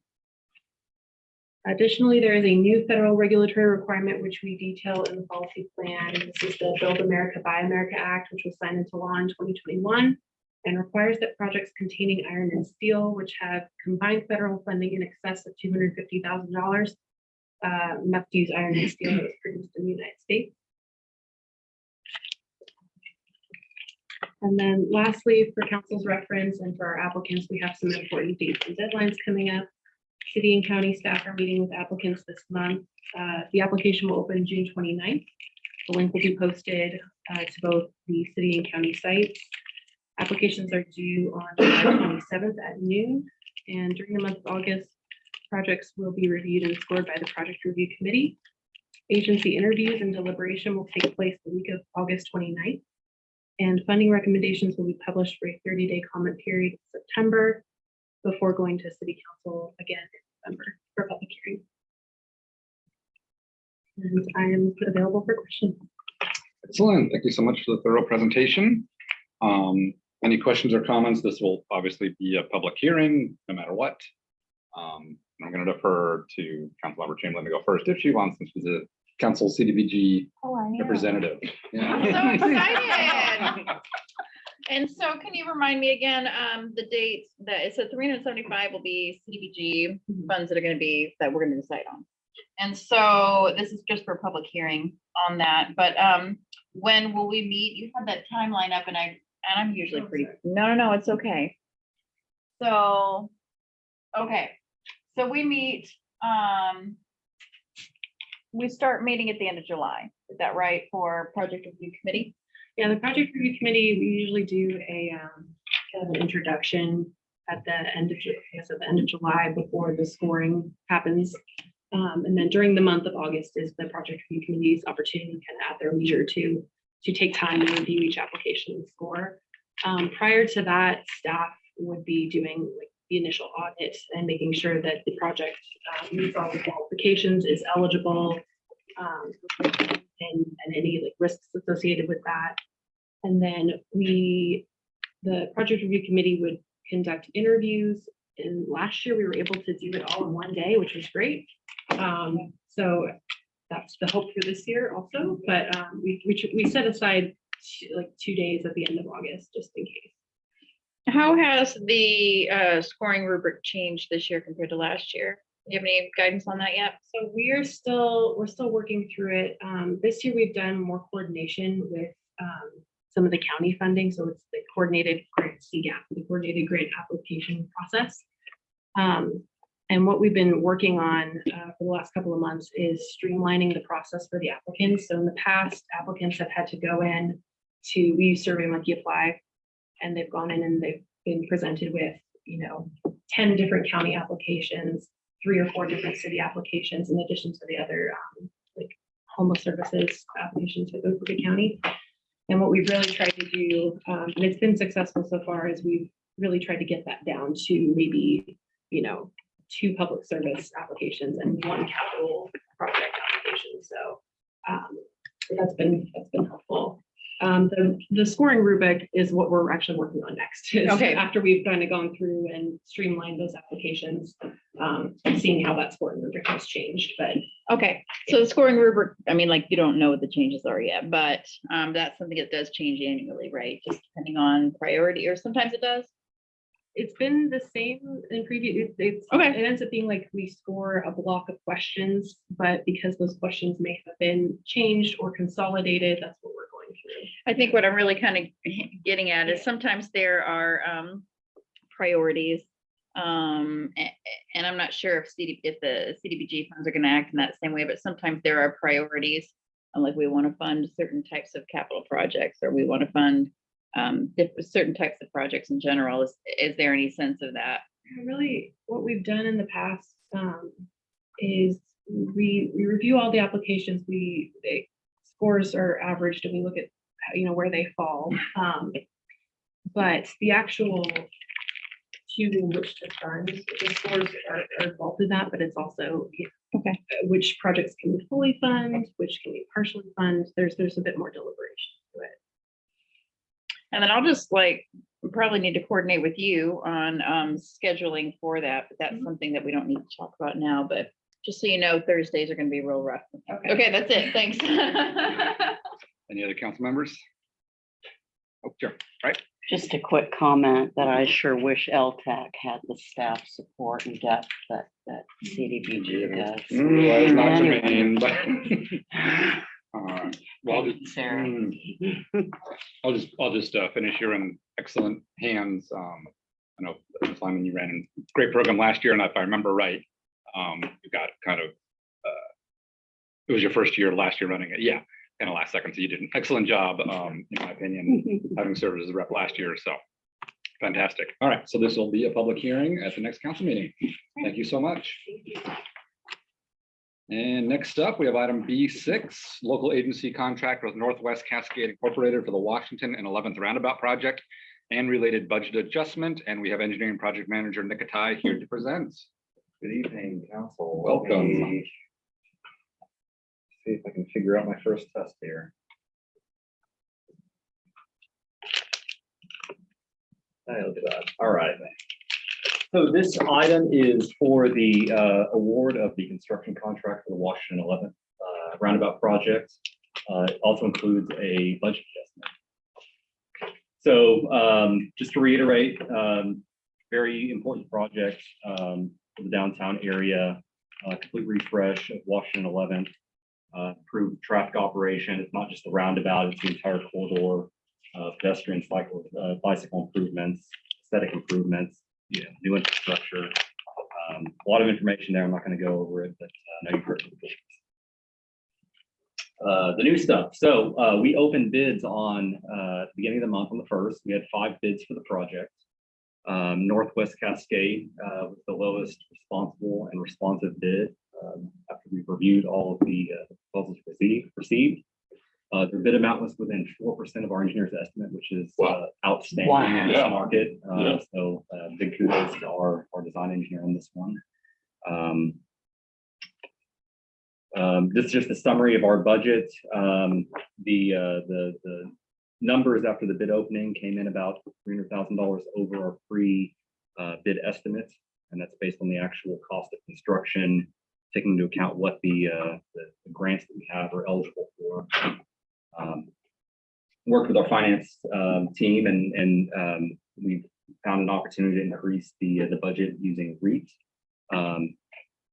N: Additionally, there is a new federal regulatory requirement which we detail in the policy plan. This is the Build America, Buy America Act, which was signed into law in 2021 and requires that projects containing iron and steel, which have combined federal funding in excess of $250,000, must use iron and steel that was produced in the United States. And then lastly, for council's reference and for our applicants, we have some important dates and deadlines coming up. City and county staff are meeting with applicants this month. The application will open June 29th. The link will be posted to both the city and county sites. Applications are due on July 27th at noon. And during the month of August, projects will be reviewed and scored by the project review committee. Agency interviews and deliberation will take place the week of August 29th. And funding recommendations will be published for a 30-day comment period in September before going to city council again in November for public hearing. And I am available for questions.
A: Excellent. Thank you so much for the thorough presentation. Any questions or comments? This will obviously be a public hearing, no matter what. I'm going to defer to Councilmember Chamberlain to go first if she wants, since she's a council CDBG representative.
E: I'm so excited. And so can you remind me again, the dates that it said 375 will be CDBG funds that are going to be, that we're going to decide on. And so this is just for public hearing on that, but when will we meet? You had that timeline up and I'm usually pretty, no, it's okay. So, okay. So we meet, we start meeting at the end of July. Is that right for project review committee?
N: Yeah, the project review committee, we usually do a kind of an introduction at the end of, at the end of July before the scoring happens. And then during the month of August is the project review committee's opportunity kind of at their leisure to take time to review each application and score. Prior to that, staff would be doing like the initial audit and making sure that the project meets all the qualifications, is eligible, and any like risks associated with that. And then the project review committee would conduct interviews. And last year we were able to do it all in one day, which was great. So that's the hope for this year also, but we set aside like 2 days at the end of August, just in case.
E: How has the scoring rubric changed this year compared to last year? Do you have any guidance on that yet?
N: So we're still working through it. This year we've done more coordination with some of the county funding. So it's the coordinated grant CGAP, the coordinated grant application process. And what we've been working on for the last couple of months is streamlining the process for the applicants. So in the past, applicants have had to go in to, we use SurveyMonkey Apply, and they've gone in and they've been presented with, 10 different county applications, 3 or 4 different city applications, in addition to the other like homeless services applications for the county. And what we've really tried to do, and it's been successful so far, is we've really tried to get that down to maybe, 2 public service applications and 1 capital project application. So that's been helpful. The scoring rubric is what we're actually working on next.
E: Okay.
N: After we've kind of gone through and streamlined those applications, seeing how that scoring rubric has changed. But
E: okay, so the scoring rubric, I mean, like, you don't know what the changes are yet, but that's something that does change annually, right? Just depending on priority, or sometimes it does.
N: it's been the same in previous, it ends up being like we score a block of questions, but because those questions may have been changed or consolidated, that's what we're going through.
E: I think what I'm really kind of getting at is sometimes there are priorities. And I'm not sure if the CDBG funds are going to act in that same way, but sometimes there are priorities. Like we want to fund certain types of capital projects, or we want to fund certain types of projects in general. Is there any sense of that?
N: Really, what we've done in the past is we review all the applications. The scores are averaged, and we look at where they fall. But the actual choosing which to fund, the scores are involved in that, but it's also which projects can we fully fund, which can we partially fund. There's a bit more deliberation to it.
E: And then I'll just probably need to coordinate with you on scheduling for that, but that's something that we don't need to talk about now, but just so you know, Thursdays are going to be real rough. Okay, that's it. Thanks.
A: Any other council members? Oh, sure, right.
H: Just a quick comment that I sure wish LTAC had the staff support and depth that CDBG does.
A: Well, not to
H: Anyway.
A: mean, but well,
H: Thank you, Sarah.
A: I'll just finish here in excellent hands. I know Simon, you ran a great program last year, and if I remember right, you got kind of, it was your first year last year running it. Yeah, kind of last second. So you did an excellent job, in my opinion, having served as a rep last year. So fantastic. All right, so this will be a public hearing at the next council meeting. Thank you so much. And next up, we have item B6, local agency contract with Northwest Cascade Incorporated for the Washington and 11th Roundabout project and related budget adjustment. And we have engineering project manager Nick Atai here to present.
O: Good evening, council.
A: Welcome.
O: Let me see if I can figure out my first test here. Hey, look at that. All right. So this item is for the award of the construction contract for the Washington 11th Roundabout project. It also includes a budget adjustment. So just to reiterate, very important project for the downtown area, complete refresh of Washington 11th, improved traffic operation. It's not just the roundabout, it's the entire corridor, pedestrian cycle, bicycle improvements, aesthetic improvements, new infrastructure. A lot of information there. I'm not going to go over it, but I know you've heard it. The new stuff. So we opened bids on the beginning of the month on the 1st. We had 5 bids for the project. Northwest Cascade was the lowest responsible and responsive bid after we reviewed all of the proposals received. Their bid amount was within 4% of our engineer's estimate, which is outstanding in this market. So big kudos to our design engineer on this one. This is just a summary of our budget. The numbers after the bid opening came in about $300,000 over our pre-bid estimate, and that's based on the actual cost of construction, taking into account what the grants that we have are eligible for. Worked with our finance team, and we found an opportunity to increase the budget using REIT.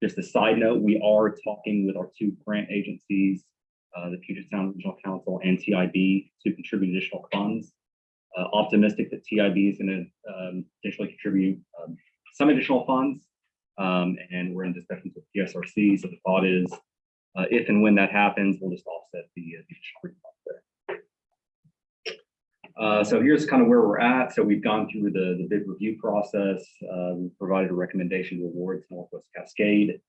O: Just a side note, we are talking with our 2 grant agencies, the Puget Sound Regional Council and TIB, to contribute additional funds. Optimistic that TIB is going to potentially contribute some additional funds, and we're in discussions with PSRC. So the thought is, if and when that happens, we'll just offset the additional funds there. So here's kind of where we're at. So we've gone through the bid review process. We've provided a recommendation to award to Northwest Cascade.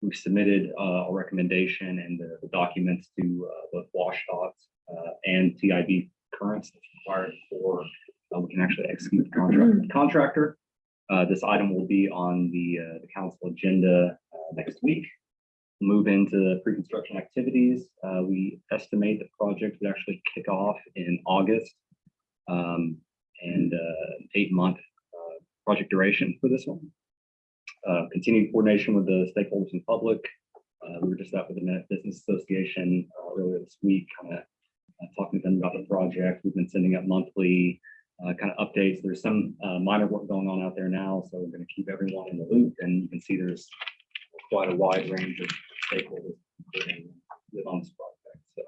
O: We've submitted a recommendation and the documents to both WashDOT and TIB currents that's required for we can actually execute the contract with the contractor. This item will be on the council agenda next week. Move into pre-construction activities. We estimate the project would actually kick off in August, and 8-month project duration for this one. Continued coordination with the stakeholders and public. We were just out with the Minute Business Association earlier this week, kind of talking to them about the project. We've been sending up monthly kind of updates. There's some minor work going on out there now, so we're going to keep everyone in the loop. And you can see there's quite a wide range of stakeholders with on this project. So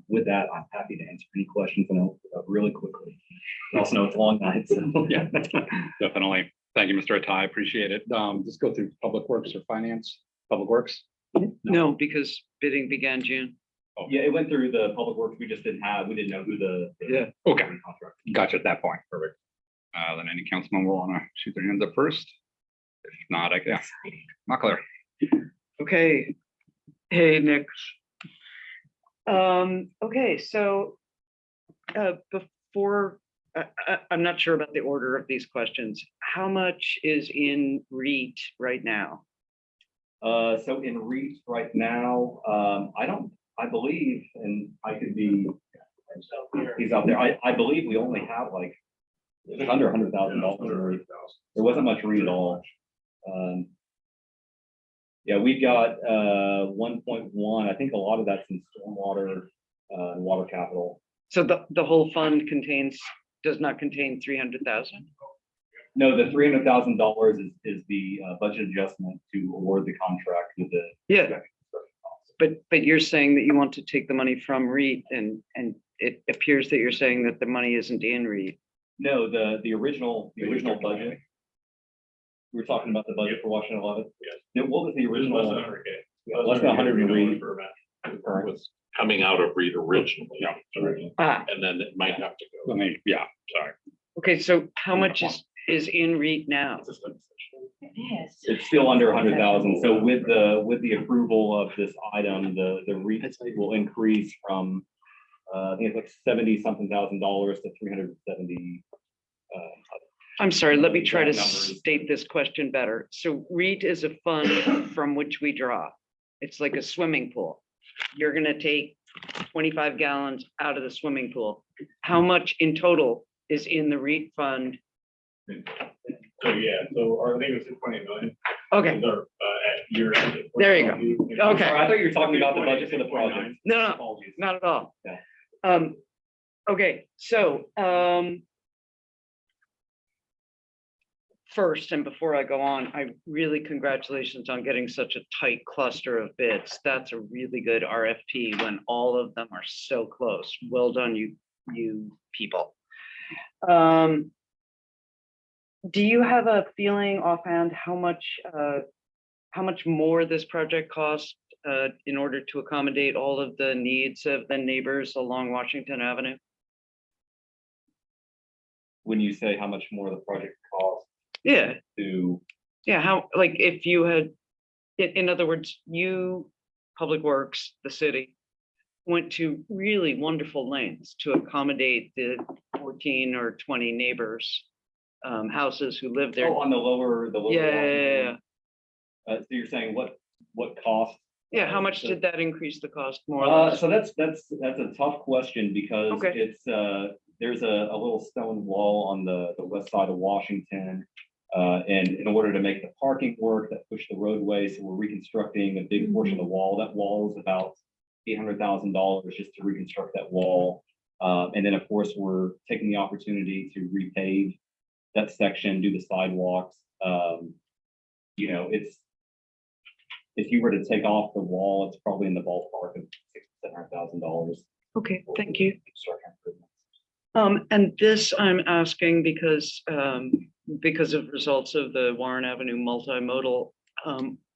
O: with that, I'm happy to answer any questions and I'll really quickly. I also know it's a long night, so
A: Yeah, definitely. Thank you, Mr. Atai. Appreciate it. Just go through Public Works or Finance. Public Works.
I: No, because bidding began June.
A: Oh.
O: yeah, it went through the public works. We just didn't know who the
A: Okay.
O: contract.
A: Gotcha at that point. Perfect. Then any councilman will want to shoot their hands up first. If not, I guess. Not clear.
I: Okay. Hey, Nick. Okay, so before, I'm not sure about the order of these questions. How much is in REIT right now?
O: So in REIT right now, I believe, and I could be, he's out there. I believe we only have like just under $100,000. There wasn't much REIT at all. Yeah, we've got 1.1. I think a lot of that's in stormwater and water capital.
I: So the whole fund does not contain 300,000?
O: No, the $300,000 is the budget adjustment to award the contract with the.
I: Yeah. But you're saying that you want to take the money from REIT, and it appears that you're saying that the money isn't in REIT.
O: No, the original budget we're talking about the budget for Washington 11.
B: Yes.
O: Now, what was the
B: It was less than
O: original?
B: 100K.
O: Less than 100 in Reed.
B: Per match.
O: Correct.
F: Was coming out of Reed originally.
A: Yeah.
F: And then it might have to go.
A: I mean, yeah, sorry.
I: Okay, so how much is in REIT now?
C: Yes.
O: It's still under 100,000. So with the approval of this item, the REIT will increase from I think it's like 70 something thousand dollars to 370.
I: I'm sorry, let me try to
O: Exact numbers.
I: state this question better. So REIT is a fund from which we draw. It's like a swimming pool. You're gonna take 25 gallons out of the swimming pool. How much in total is in the REIT fund?
B: So, yeah, so I think it was 20 million.
I: Okay,
B: Is our, at year end.
I: There you go. Okay.
O: I thought you were talking about the budget for the project.
I: no,
O: Apologies.
I: not at all.
O: Yeah.
I: Okay, so, first, and before I go on, I really congratulations on getting such a tight cluster of bids. That's a really good RFP when all of them are so close. Well done, you people. Do you have a feeling offhand how much more this project cost in order to accommodate all of the needs of the neighbors along Washington Avenue?
O: When you say how much more the project costs
I: Yeah,
O: to,
I: yeah, how, like, if you had, in other words, you, Public Works, the city, went to really wonderful lengths to accommodate the 14 or 20 neighbors, houses who live there.
O: on the lower.
I: Yeah.
O: So you're saying what cost?
I: Yeah, how much did that increase the cost more or less?
O: So that's a tough question because
I: Okay.
O: it's there's a little stone wall on the west side of Washington. And in order to make the parking work, that push the roadway, so we're reconstructing a big portion of the wall. That wall is about $800,000 just to reconstruct that wall. And then of course, we're taking the opportunity to repave that section, do the sidewalks. You know, if you were to take off the wall, it's probably in the ballpark of $600,000-$700,000.
I: Okay, thank you.
O: Construction improvements.
I: And this I'm asking because of results of the Warren Avenue multimodal.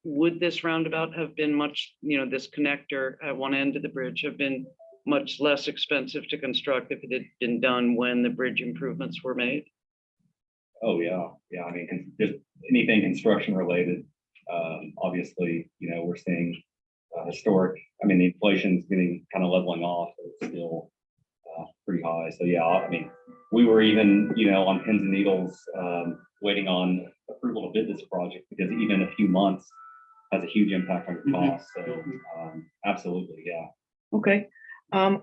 I: Would this roundabout have been much, this connector at one end of the bridge have been much less expensive to construct if it had been done when the bridge improvements were made?
O: Oh, yeah. Yeah. I mean, just anything construction related. Obviously, we're seeing historic, I mean, the inflation's getting kind of leveling off, but it's still pretty high. So yeah, I mean, we were even, on pins and needles, waiting on approval to bid this project because even a few months has a huge impact on your costs. So absolutely, yeah.
I: Okay. I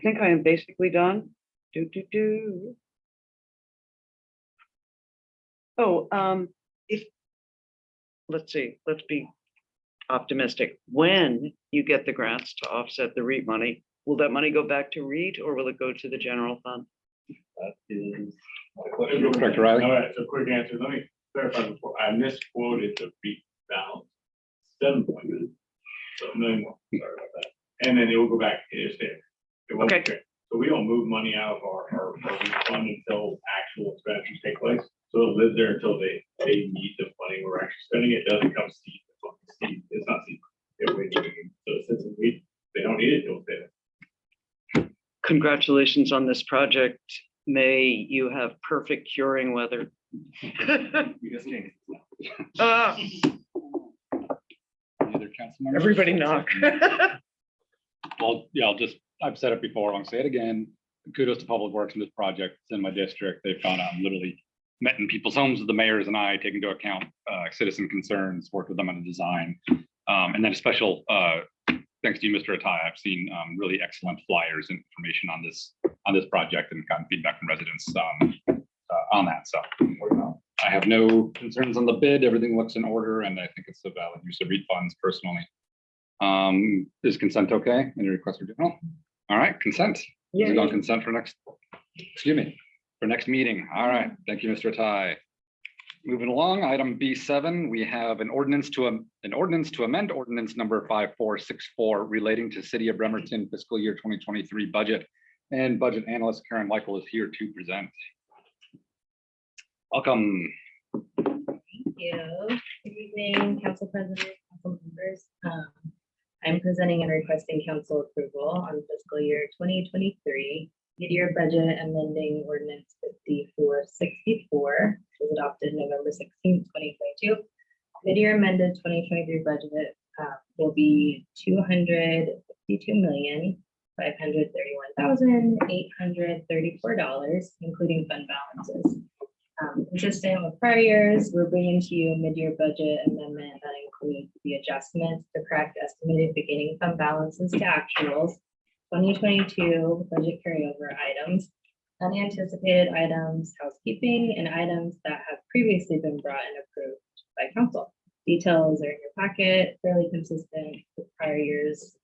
I: think I am basically done. Oh, let's see, let's be optimistic. When you get the grants to offset the REIT money, will that money go back to REIT or will it go to the general fund?
O: That is
A: Director Riley?
B: All right, so quick answer. Let me clarify before. I misquoted the REIT balance. 7 million. So $1 million more. Sorry about that. And then it will go back. It's there. It won't be
I: Okay.
B: there. So we don't move money out of our fund until actual expenditures take place. So it'll live there until they need the money we're actually spending. It doesn't come steep. It's not steep. So since they don't need it, it'll stay there.
I: Congratulations on this project. May you have perfect curing weather.
O: You just changed.
I: Ah,
A: Either council members?
I: everybody knock.
A: Well, yeah, I've said it before, I want to say it again. Kudos to Public Works in this project. It's in my district. They've gone out and literally met in people's homes with the mayors and I, taking into account citizen concerns, worked with them on the design. And then a special thanks to you, Mr. Atai. I've seen really excellent flyers and information on this project and gotten feedback from residents on that. So I have no concerns on the bid. Everything looks in order, and I think it's a valid use of REIT funds personally. Is consent okay? Any requests for general? All right, consent. Is it on consent for next? Excuse me, for next meeting. All right, thank you, Mr. Atai. Moving along, item B7, we have an ordinance to amend ordinance number 5464 relating to City of Bremerton fiscal year 2023 budget. And budget analyst Karen Michael is here to present. Welcome.
P: you. Good evening, Council President, Council members. I'm presenting and requesting council approval on fiscal year 2023 mid-year budget amending ordinance 5464, which was adopted November 16th, 2022. Mid-year amended 2023 budget will be $252,531,834, including fund balances. Consistent with prior years, we're bringing to you a mid-year budget amendment that includes the adjustments to correct estimated beginning fund balances to actuals, 2022 budget carryover items, unanticipated items, housekeeping, and items that have previously been brought and approved by council. Details are in your packet, fairly consistent with prior years'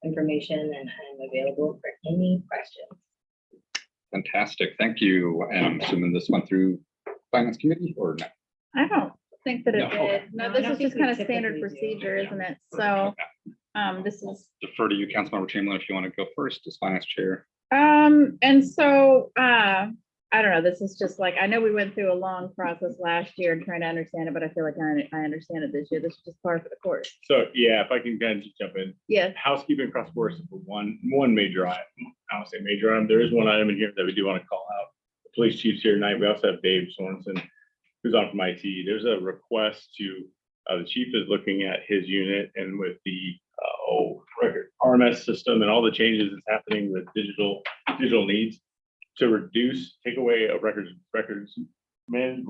P: information, and I'm available for any questions.
A: Fantastic, thank you. And I'm assuming this went through Finance Committee or no?
E: I don't think that it
A: No, okay.
E: did. No,
C: No, I
E: this
C: don't
E: is
C: think
E: just
C: we
E: kind of
C: typically
E: standard
C: do.
E: procedure,
A: Yeah.
E: isn't it? So,
A: Okay.
E: this is,
A: Defer to you, Councilmember Chamberlain, if you want to go first as Finance Chair.
E: and so, I don't know, this is just like, I know we went through a long process last year and trying to understand it, but I feel like I understand it this year. This is just par for the course.
B: So, yeah, if I can kind of just jump in,
E: Yes.
B: housekeeping cross borders for one major item. I don't say major item. There is one item in here that we do want to call out. The police chief's here tonight. We also have Dave Sorensen, who's on from IT. There's a request to, the chief is looking at his unit and with the record RMS system and all the changes that's happening with digital needs to take away a records man,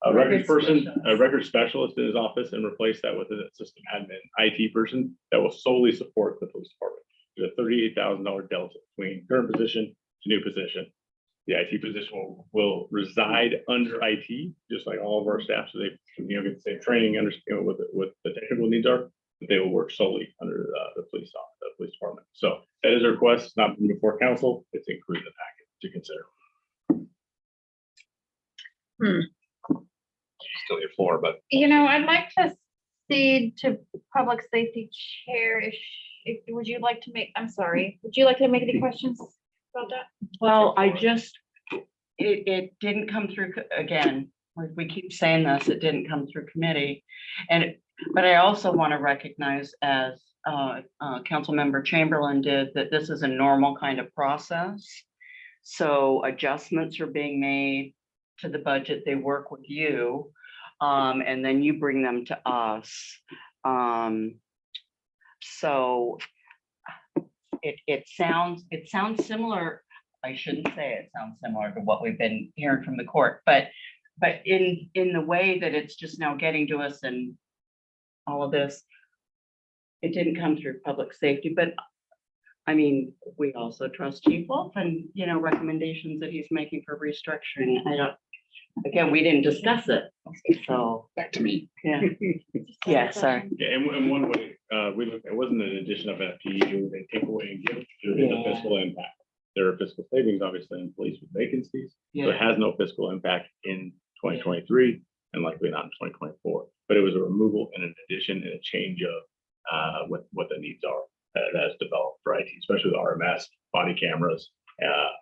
B: a records person, a records specialist in his office and replace that with a system admin IT person that will solely support the police department. There's a $38,000 delta between current position to new position. The IT position will reside under IT, just like all of our staff, so they get the same training, understand what the technical needs are, but they will work solely under the police department. So that is a request, it's not before council, it's included in the packet to consider.
A: Still your floor, but
E: I'd like to cede to public safety chair. Would you like to make any questions about that?
H: Well, it didn't come through, again, like we keep saying this, it didn't come through committee. But I also want to recognize, as Councilmember Chamberlain did, that this is a normal kind of process. So adjustments are being made to the budget, they work with you, and then you bring them to us. So it sounds similar. I shouldn't say it sounds similar to what we've been hearing from the court, but in the way that it's just now getting to us and all of this, it didn't come through public safety, but I mean, we also trust Chief Wolf and, recommendations that he's making for restructuring. Again, we didn't discuss it, so.
A: back to me.
H: Yeah. Yeah, sorry.
B: Yeah, and one way, it wasn't an addition of FTE, it was a takeaway and give, there is a fiscal impact. There are fiscal savings, obviously, in police with vacancies, so it has no fiscal impact in 2023 and likely not in 2024. But it was a removal and an addition and a change of what the needs are that has developed for IT, especially the RMS, body cameras,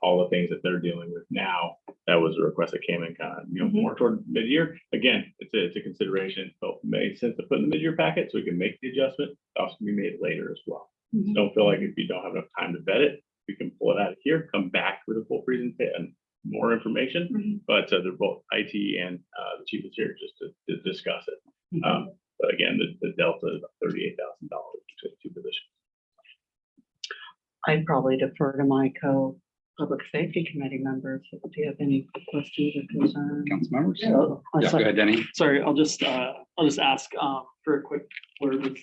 B: all the things that they're dealing with now. That was a request that came in kind of, more toward mid-year. Again, it's a consideration, but made sense to put in the mid-year packet so we can make the adjustment. It also can be made later as well. So don't feel like if you don't have enough time to vet it, we can pull it out of here, come back with a full presentation and more information. But they're both IT and the chief is here just to discuss it. But again, the delta is about $38,000 between two positions.
H: I'd probably defer to my public safety committee members. Do you have any questions or concerns?
A: Council members?
H: Yeah,
A: Go ahead, Denny.
L: Sorry, I'll just ask for a quick word with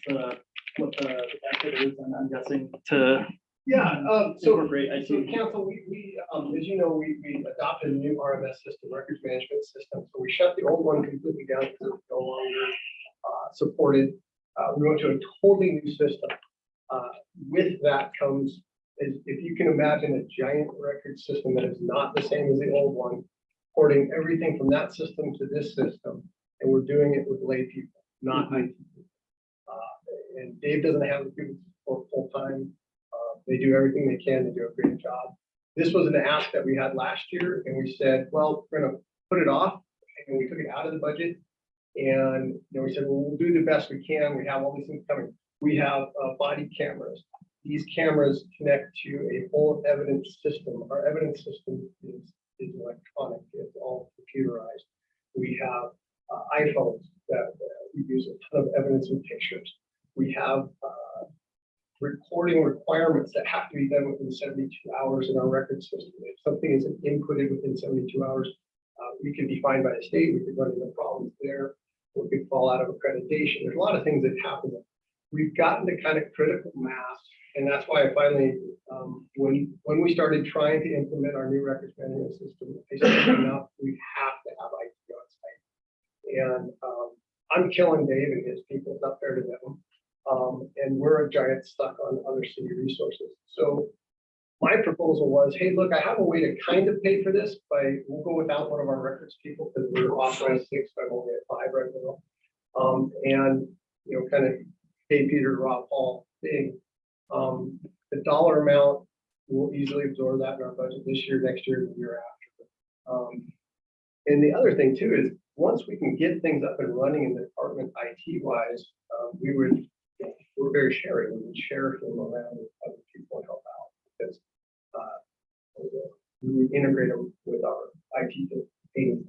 L: what the benefit is, and I'm guessing to incorporate IT.
Q: So council, we as you know, we adopted a new RMS system, records management system. So we shut the old one completely down because it was no longer supported. We went to a totally new system. With that comes, if you can imagine, a giant record system that is not the same as the old one, porting everything from that system to this system, and we're doing it with lay people, not IT people. And Dave doesn't have the people for full time. They do everything they can to do a great job. This was an ask that we had last year, and we said, well, we're going to put it off, and we took it out of the budget said, well, we'll do the best we can. We have all these things coming. We have body cameras. These cameras connect to a whole evidence system. Our evidence system is electronic. It's all computerized. We have iPhones that we use a ton of evidence and pictures. We have recording requirements that have to be done within 72 hours in our record system. If something isn't inputted within 72 hours, we could be fined by the state. We could run into problems there. We could fall out of accreditation. There's a lot of things that happen. We've gotten to kind of critical mass, and that's why I finally, when we started trying to implement our new records management system, I said enough, we have to have IT on site. And I'm killing Dave and his people. It's not fair to them. And we're a giant stuck on other city resources. So my proposal was, hey, look, I have a way to kind of pay for this we'll go without one of our records people because we're authorized 6, but I'm only at 5 right now. And, you know, kind of pay Peter, Rob, Paul, thing. The dollar amount, we'll easily absorb that in our budget this year, next year, and the year after. And the other thing too is once we can get things up and running in the department IT wise, we're very sharing. We would share them around with other people and help out because we would integrate them with our IT team.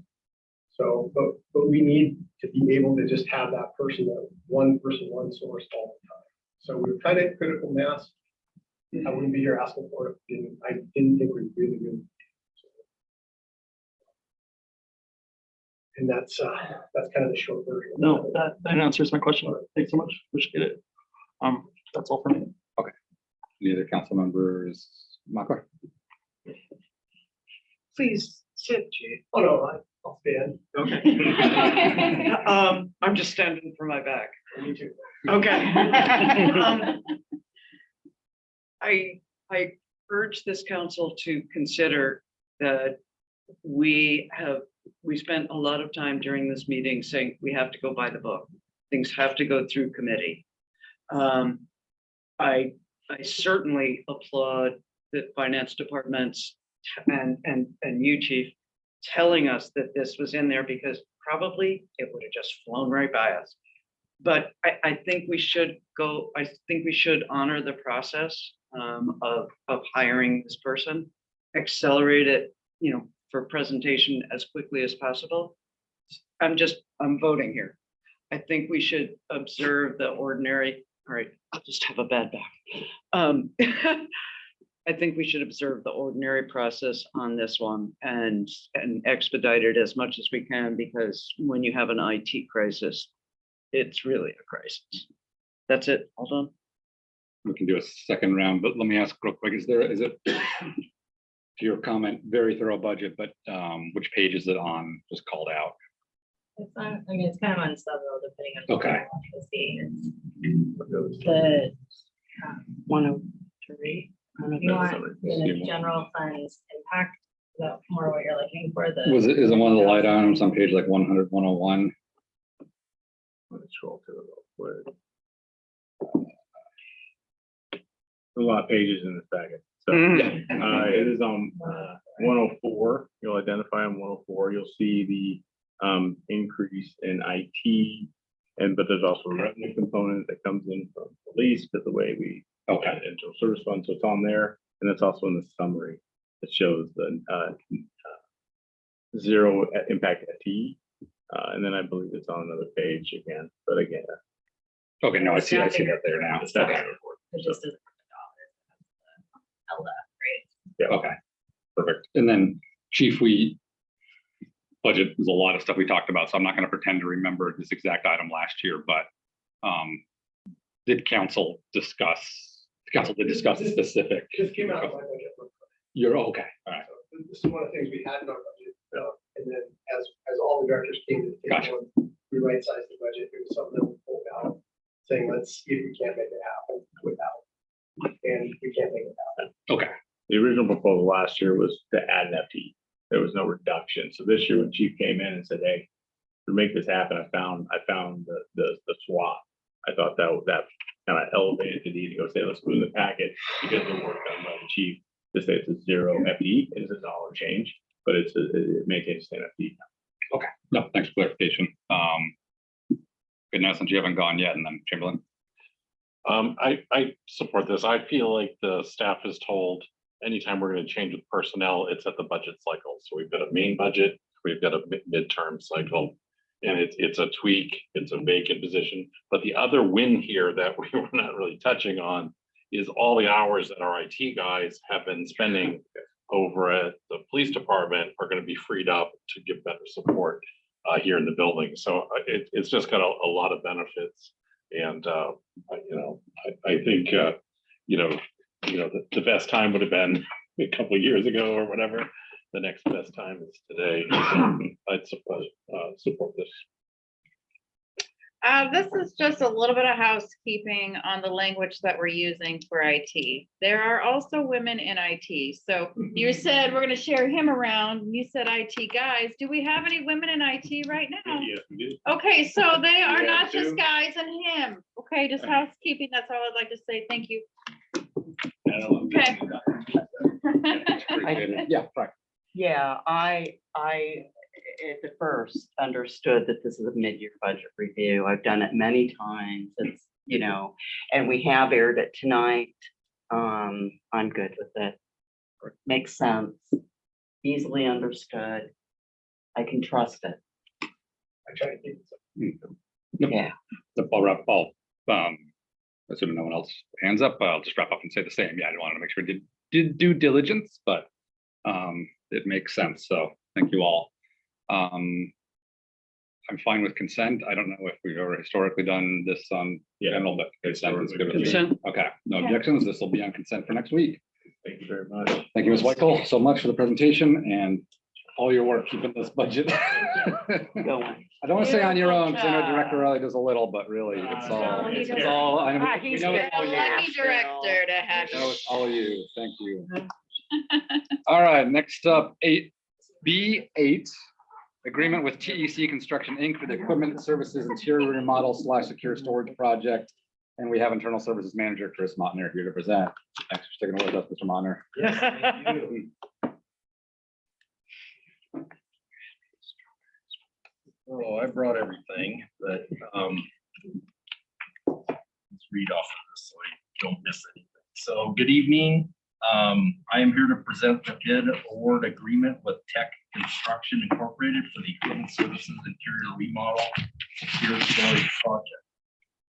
Q: So, but we need to be able to just have that person, that one person, one source all the time. So we're kind of critical mass. I wouldn't be here asking for it. I didn't think we really good. And that's kind of the short version.
L: No, that answers my question. Thanks so much. Appreciate it. That's all for me.
A: Okay. Any other council members? Makar?
I: Please sit, Chief.
Q: Oh, no, I'll stand.
I: Okay. I'm just standing for my back.
Q: Me too.
I: Okay. I urge this council to consider that we spent a lot of time during this meeting saying we have to go by the book. Things have to go through committee. I certainly applaud the finance departments and you, Chief, telling us that this was in there because probably it would have just flown right by us. But I think we should honor the process of hiring this person, accelerate it, you know, for presentation as quickly as possible. I'm voting here. I think we should observe the ordinary. All right, I'll just have a bad back. I think we should observe the ordinary process on this one and expedite it as much as we can, because when you have an IT crisis, it's really a crisis. That's it. Hold on.
A: We can do a second round, but let me ask real quick, is it to your comment, very thorough budget, but which page is it on? Just called out.
P: It's on, I mean, it's kind of on several depending on.
A: Okay.
P: The see. It's the
H: 103.
P: you want the general funds impact. Is that more what you're looking for?
A: Is it one of the light items on page like 100, 101?
B: Let's scroll to it real quick. A lot of pages in this packet. So it is on 104. You'll identify on 104. You'll see the increase in IT, but there's also a revenue component that comes in from police, but the way we add internal service fund, so it's on there, and it's also in the summary that shows the zero impact FTE, and then I believe it's on another page again. But again,
A: okay, no, I see that there now.
B: The staff
P: Okay.
B: report.
P: It just doesn't have the dollars. LF, right?
B: Yeah.
A: Okay, perfect. And then Chief, budget is a lot of stuff we talked about, so I'm not going to pretend to remember this exact item last year, but did council discuss the specific?
Q: Just came out of my budget.
A: You're okay. All right.
Q: So this is one of the things we had in our budget. And then as all the directors came to the table, we right-sized the budget. It was something that we pulled out, saying, let's see if we can't make it happen without. And we can't make it happen.
A: Okay.
B: The original proposal last year was to add an FTE. There was no reduction. So this year when Chief came in and said, hey, to make this happen, I found the swap. I thought that kind of elevated the need to go say, let's put in the packet because the work done by the Chief to say it's a zero FTE. It is a dollar change, but it maintains the same FTE.
A: Okay. No, thanks for clarification. Good. good now since you haven't gone yet, and then Chamberlain.
F: I support this. I feel like the staff is told anytime we're going to change with personnel, it's at the budget cycle. So we've got a main budget, we've got a midterm cycle, and it's a tweak, it's a vacant position. But the other win here that we were not really touching on is all the hours that our IT guys have been spending over at the police department are going to be freed up to give better support here in the building. So it's just got a lot of benefits. And I think the best time would have been a couple of years ago or whatever. The next best time is today. I'd support this.
E: This is just a little bit of housekeeping on the language that we're using for IT. There are also women in IT. So you said we're going to share him around. You said IT guys. Do we have any women in IT right now?
F: Yes, we do.
E: Okay, so they are
F: Yeah,
E: not just
F: too.
E: guys and him. Okay, just housekeeping. That's all I'd like to say. Thank you. Okay.
A: Yeah, right.
H: Yeah, I at first understood that this is a mid-year budget review. I've done it many times. It's, and we have aired it tonight. I'm good with it. Makes sense, easily understood. I can trust it.
Q: I try to keep it.
H: Yeah.
A: Assuming no one else hands up, I'll just wrap up and say the same. Yeah, I wanted to make sure we did due diligence, but it makes sense. So thank you all. I'm fine with consent. I don't know if we've ever historically done this on general, but consent is good with me.
L: Consent.
A: Okay, no objections. This will be on consent for next week.
F: Thank you very much.
A: Thank you, Ms. Weichel, so much for the presentation and all your work keeping this budget.
H: Going.
A: I don't want to say on your own, because I know Director Riley does a little, but really, it's all, I know, we know it's all you.
E: Lucky director to have
A: I know it's all you. Thank you. All right, next up, 8B8, agreement with TEC Construction Inc. for the equipment services interior remodel / secure storage project. And we have internal services manager Chris Mottner here to present. Thanks for sticking with us, Mr. Mottner.
R: Oh, I brought everything, but let's read off of this so I don't miss anything. So good evening. I am here to present the bid award agreement with Tech Construction Incorporated for the equipment services interior remodel secure storage project.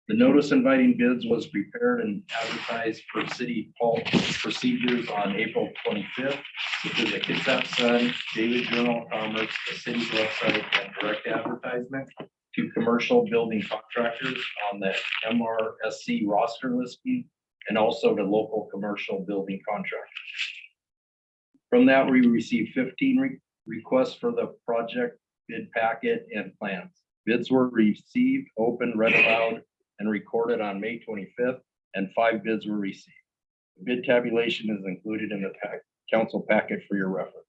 R: The notice inviting bids was prepared and advertised per city hall procedures on April 25th. Which is a Cassette Sun, Daily Journal of Commerce, the city's website, and direct advertisement to commercial building contractors on the MRSC roster listing and also to local commercial building contractors. From that, we received 15 requests for the project bid packet and plans. Bids were received, opened, read aloud, and recorded on May 25th, and 5 bids were received. The bid tabulation is included in the council packet for your reference.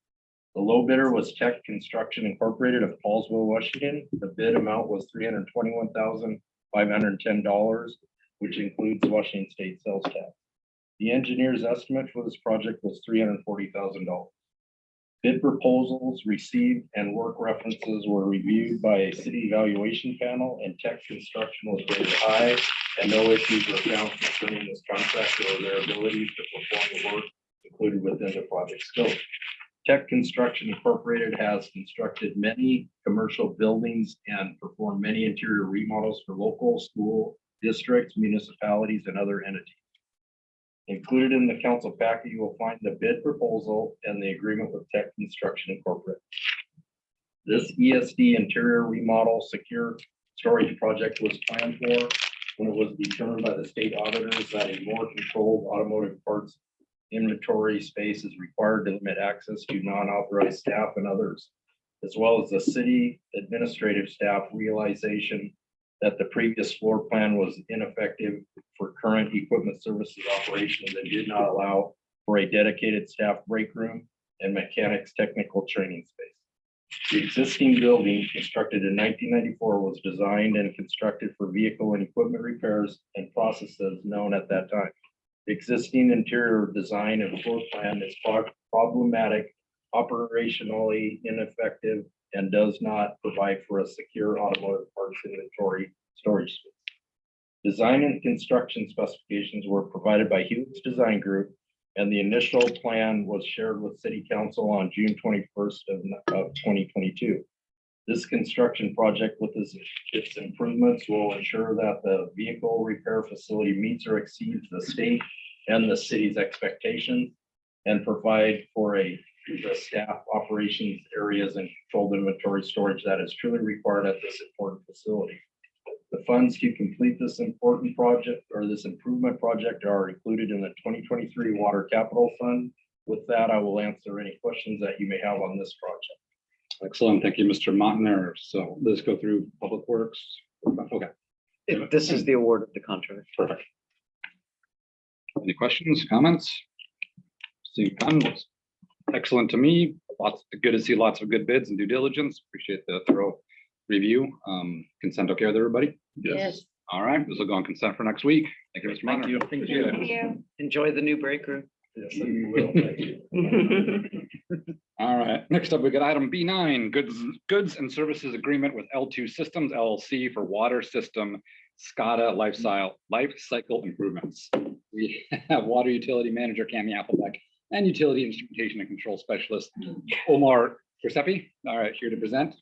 R: The low bidder was Tech Construction Incorporated of Paulsville, Washington. The bid amount was $321,510, which includes Washington State sales tax. The engineer's estimate for this project was $340,000. Bid proposals received and work references were reviewed by a city evaluation panel, and Tech Construction was rated high, and no issues were found concerning this contract or their ability to perform the work included within the project scope. Tech Construction Incorporated has constructed many commercial buildings and performed many interior remodels for local school districts, municipalities, and other entities. Included in the council packet, you will find the bid proposal and the agreement with Tech Construction Incorporated. This ESD interior remodel secure storage project was planned for when it was determined by the state auditors that a more controlled automotive parts inventory space is required to limit access to non-authorized staff and others, as well as the city administrative staff realization that the previous floor plan was ineffective for current equipment services operations and did not allow for a dedicated staff break room and mechanics technical training space. The existing building, constructed in 1994, was designed and constructed for vehicle and equipment repairs and processes known at that time. The existing interior design and floor plan is problematic, operationally ineffective, and does not provide for a secure automotive parts inventory storage space. Design and construction specifications were provided by Hewlett's Design Group, and the initial plan was shared with City Council on June 21st of 2022. This construction project with its improvements will ensure that the vehicle repair facility meets or exceeds the state and the city's expectations, and provide for the staff operations areas and controlled inventory storage that is truly required at this important facility. The funds to complete this important project or this improvement project are included in the 2023 Water Capital Fund. With that, I will answer any questions that you may have on this project.
A: Excellent. Thank you, Mr. Montner. So let's go through Public Works. Okay,
I: This is the award of the contract.
A: perfect. Any questions, comments? Seeing none, looks excellent to me. Good to see lots of good bids and due diligence. Appreciate the thorough review. Consent okay with everybody?
E: Yes.
A: All right, this will go on consent for next week. Thank you, Mr. Montner.
E: Thank you.
I: Enjoy the new break room.
R: Yes, you will. Thank you.
A: All right, next up, we got item B9, goods and services agreement with L2 Systems LLC for water system SCADA life cycle improvements. We have water utility manager Cami Applebeck and utility instrumentation and control specialist Omar Giuseppe. All right, here to present.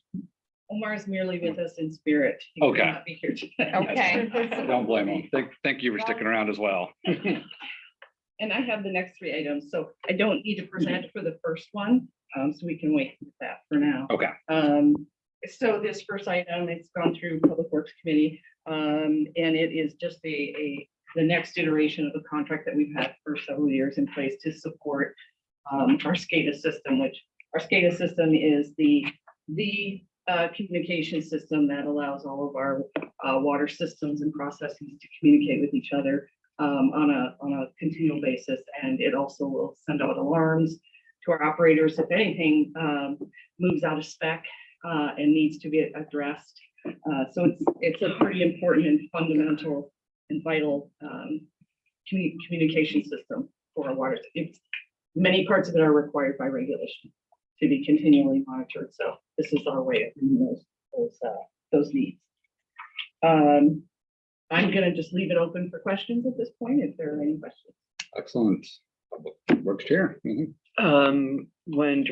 J: Omar is merely with us in spirit. He could
A: Okay.
J: not be here today.
E: Okay.
A: Don't blame him. Thank you for sticking around as well.
J: And I have the next three items, so I don't need to present for the first one, so we can wait with that for now.
A: Okay.
J: So this first item, it's gone through Public Works Committee, and it is just the next iteration of a contract that we've had for several years in place to support our SCADA system, which our SCADA system is the communication system that allows all of our water systems and processes to communicate with each other on a continual basis. And it also will send out alarms to our operators if anything moves out of spec and needs to be addressed. So it's a pretty important and fundamental and vital communication system for our water. Many parts of it are required by regulation to be continually monitored. So this is our way of meeting those needs. I'm going to just leave it open for questions at this point, if there are any questions.
A: Excellent. Public Works Chair. Mhm.
I: When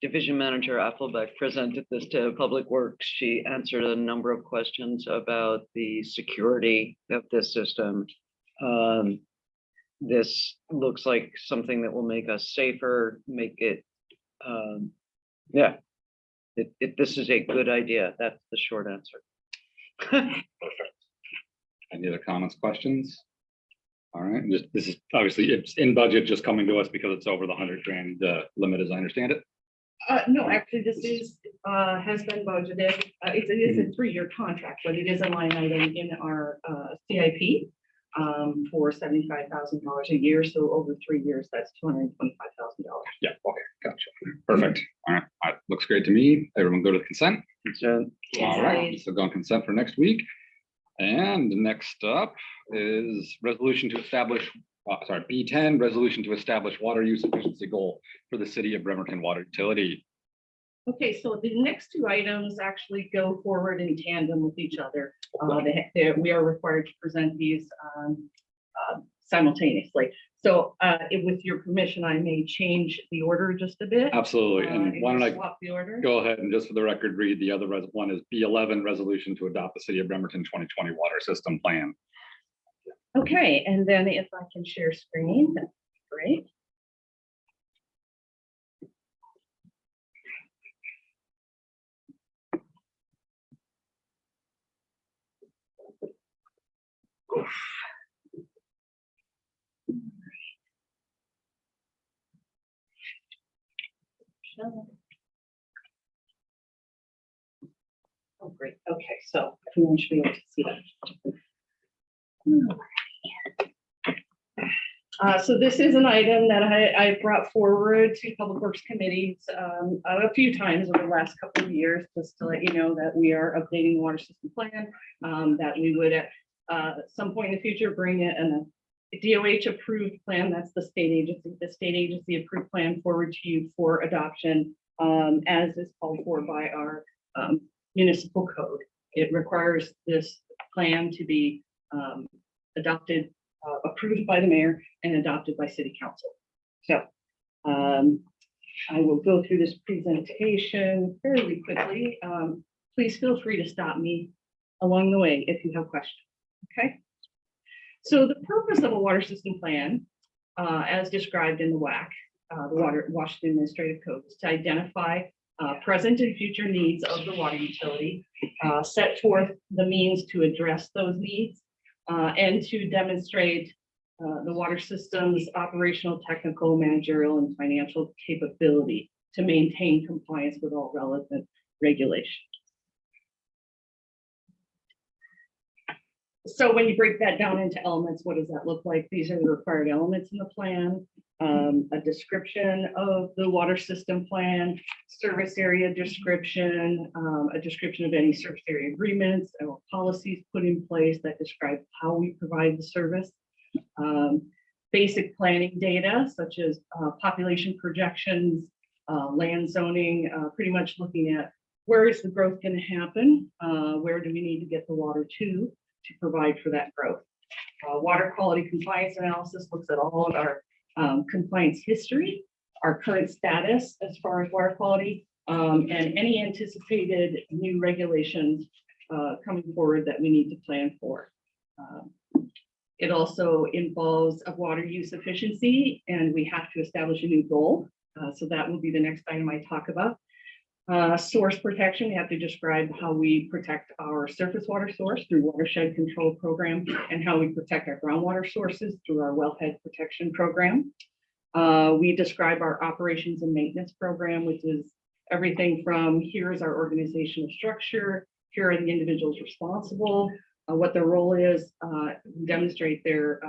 I: Division Manager Applebeck presented this to Public Works, she answered a number of questions about the security of this system. This looks like something that will make us safer, make it, this is a good idea. That's the short answer.
A: Perfect. Any other comments, questions? All right, this is obviously it's in budget, just coming to us because it's over the $100,000 limit, as I understand it.
J: No, actually, this is has been budgeted. It is a 3-year contract, but it is a line item in our CIP for $75,000 a year. So over 3 years, that's $225,000.
A: Yeah, okay, gotcha. Perfect. All right, looks great to me. Everyone go to the consent.
I: Consent.
A: All right, so go on consent for next week. And next up is resolution to establish, B10, resolution to establish water use efficiency goal for the city of Bremerton Water Utility.
J: Okay, so the next two items actually go forward in tandem with each other. We are required to present these simultaneously. So with your permission, I may change the order just a bit.
A: Absolutely. And why don't I
J: swap the order?
A: go ahead and just for the record, read the other one is B11, resolution to adopt the city of Bremerton 2020 water system plan.
J: Okay, and then if I can share screen, that's great. Oh, great. Okay, so everyone should be able to see that. So this is an item that I brought forward to Public Works committees a few times over the last couple of years, just to let you know that we are updating the water system plan, that we would at some point in the future bring it in a DOH approved plan. That's the state agency approved plan forward to you for adoption as is called for by our municipal code. It requires this
S: plan to be adopted, approved by the mayor and adopted by city council. So I will go through this presentation fairly quickly. Please feel free to stop me along the way if you have questions. Okay. So the purpose of a water system plan, as described in the WAC, the Washington Administrative Code, is to identify present and future needs of the water utility, set forth the means to address those needs, and to demonstrate the water system's operational, technical, managerial, and financial capability to maintain compliance with all relevant regulations. So when you break that down into elements, what does that look like? These are the required elements in the plan. A description of the water system plan, service area description, a description of any service area agreements or policies put in place that describe how we provide the service. Basic planning data such as population projections, land zoning, pretty much looking at where is the growth going to happen, where do we need to get the water to provide for that growth. Water quality compliance analysis looks at all of our compliance history, our current status as far as water quality, and any anticipated new regulations coming forward that we need to plan for. It also involves a water use efficiency, and we have to establish a new goal. So that will be the next item I talk about. Source protection, we have to describe how we protect our surface water source through watershed control program and how we protect our groundwater sources through our wellhead protection program. We describe our operations and maintenance program, which is everything from here's our organizational structure, here are the individuals responsible, what their role is, demonstrate their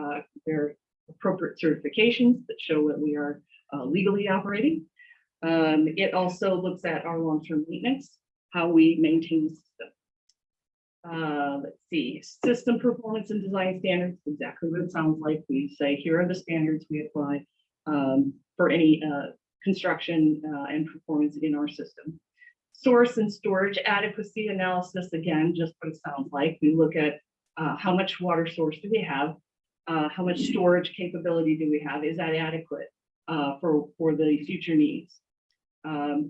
S: appropriate certifications that show that we are legally operating. It also looks at our long-term maintenance, how we maintain the system. Let's see, system performance and design standards, exactly what it sounds like. We say, here are the standards we apply for any construction and performance in our system. Source and storage adequacy analysis, again, just what it sounds like. We look at how much water source do we have, how much storage capability do we have, is that adequate for the future needs.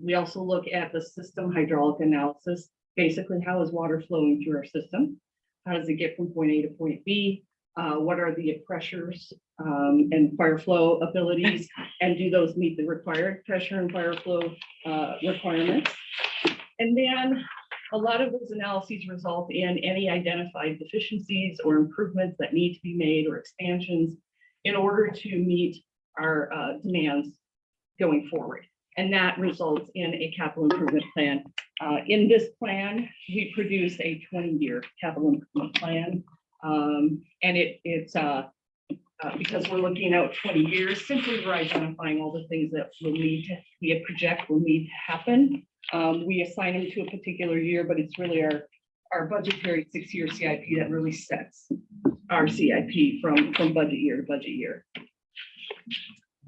S: We also look at the system hydraulic analysis, basically how is water flowing through our system? How does it get from point A to point B? What are the pressures and fire flow abilities? And do those meet the required pressure and fire flow requirements? And then a lot of those analyses result in any identified deficiencies or improvements that need to be made or expansions in order to meet our demands going forward. And that results in a capital improvement plan. In this plan, we produce a 20-year capital improvement plan. And it's because we're looking out 20 years, simply we're identifying all the things that will need to, we project will need to happen. We assign them to a particular year, but it's really our budgetary 6-year CIP that really sets our CIP from budget year to budget year.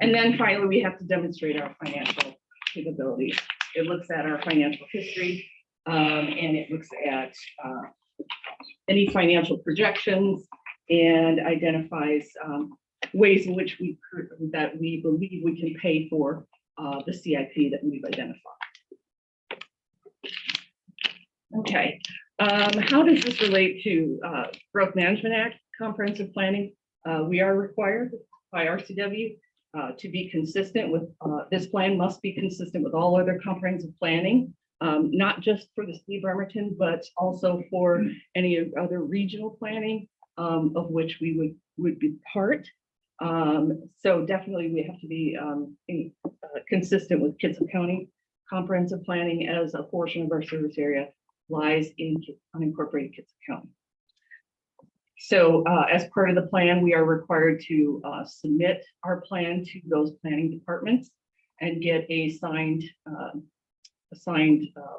S: And then finally, we have to demonstrate our financial capabilities. It looks at our financial history, and it looks at any financial projections and identifies ways in which we believe we can pay for the CIP that we've identified. Okay, how does this relate to Growth Management Act comprehensive planning? We are required by RCW to be consistent with, this plan must be consistent with all other comprehensive planning, not just for the city of Bremerton, but also for any other regional planning of which we would be part. So definitely we have to be consistent with Kitsap County comprehensive planning, as a portion of our service area lies in unincorporated Kitsap County. So as part of the plan, we are required to submit our plan to those planning departments and get a signed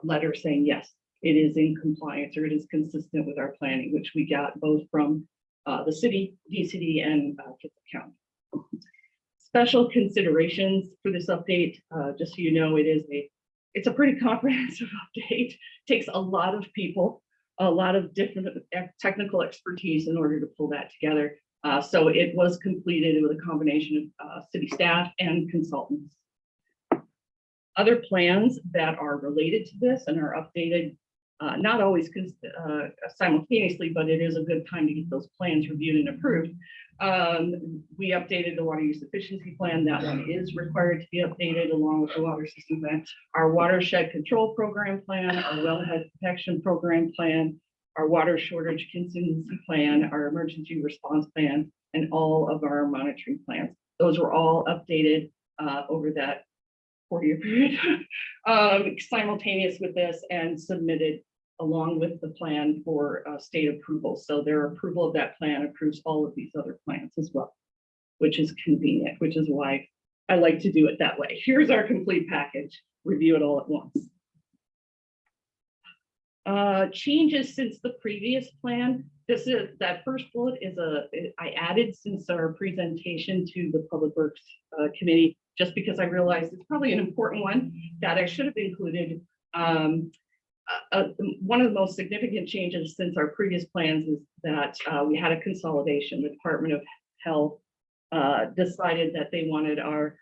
S: letter saying, yes, it is in compliance or it is consistent with our planning, which we got both from the city, DCD, and Kitsap County. Special considerations for this update, just so you know, it's a pretty comprehensive update. Takes a lot of people a lot of different technical expertise in order to pull that together. So it was completed with a combination of city staff and consultants. Other plans that are related to this and are updated, not always simultaneously, but it is a good time to get those plans reviewed and approved. We updated the water use efficiency plan. That one is required to be updated along with the water system plan. Our watershed control program plan, our wellhead protection program plan, our water shortage contingency plan, our emergency response plan, and all of our monitoring plans. Those were all updated over that 4-year period, simultaneous with this, and submitted along with the plan for state approval. So their approval of that plan approves all of these other plans as well, which is convenient, which is why I like to do it that way. Here's our complete package, review it all at once. Changes since the previous plan. That first bullet is I added since our presentation to the Public Works Committee, just because I realized it's probably an important one that I should have included. One of the most significant changes since our previous plans is that we had a consolidation. The Department of Health decided that they wanted our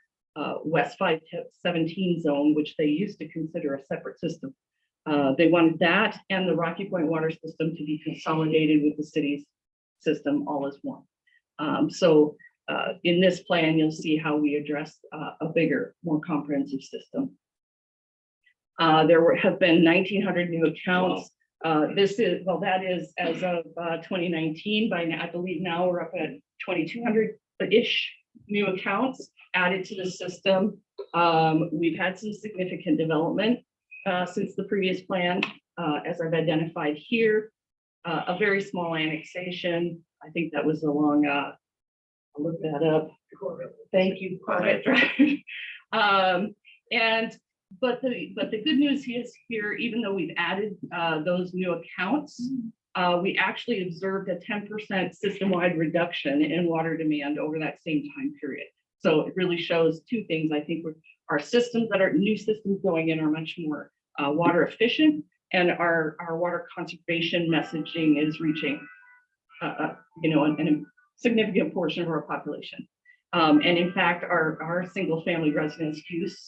S: West 517 zone, which they used to consider a separate system. They wanted that and the Rocky Point water system to be consolidated with the city's system all as one. So in this plan, you'll see how we address a bigger, more comprehensive system. There have been 1,900 new accounts. That is as of 2019. By now, I believe now we're up at 2,200-ish new accounts added to the system. We've had some significant development since the previous plan, as I've identified here. A very small annexation. I think that was along, I'll look that up. Thank you, Corbett Drive. But the good news is here, even though we've added those new accounts, we actually observed a 10% system-wide reduction in water demand over that same time period. So it really shows two things. I think our systems that are new systems going in are much more water efficient, and our water conservation messaging is reaching a significant portion of our population. And in fact, our single family residence use,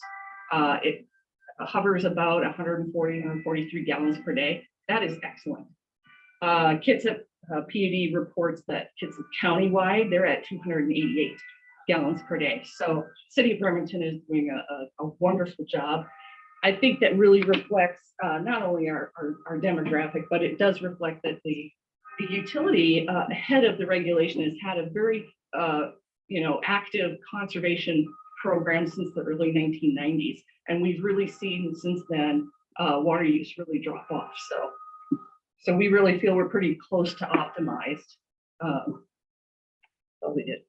S: it hovers about 140, 143 gallons per day. That is excellent. Kitsap PUD reports that Kitsap countywide, they're at 288 gallons per day. So City of Bremerton is doing a wonderful job. I think that really reflects not only our demographic, but it does reflect that the utility ahead of the regulation has had a very active conservation program since the early 1990s. And we've really seen since then water use really drop off. So we really feel we're pretty close to optimized. So we did.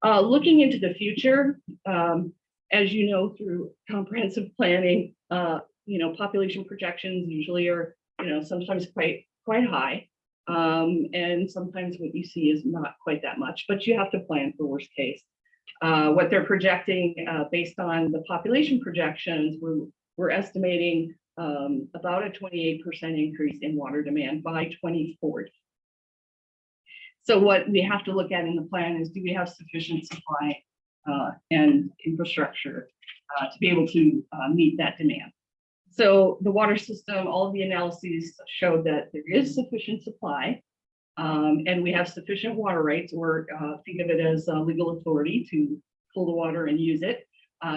S: Looking into the future, as you know, through comprehensive planning, population projections usually are, sometimes quite high. And sometimes what you see is not quite that much, but you have to plan for worst case. What they're projecting based on the population projections, we're estimating about a 28% increase in water demand by 2040. So what we have to look at in the plan is, do we have sufficient supply and infrastructure to be able to meet that demand? So the water system, all of the analyses showed that there is sufficient supply, and we have sufficient water rights, or think of it as legal authority to pull the water and use it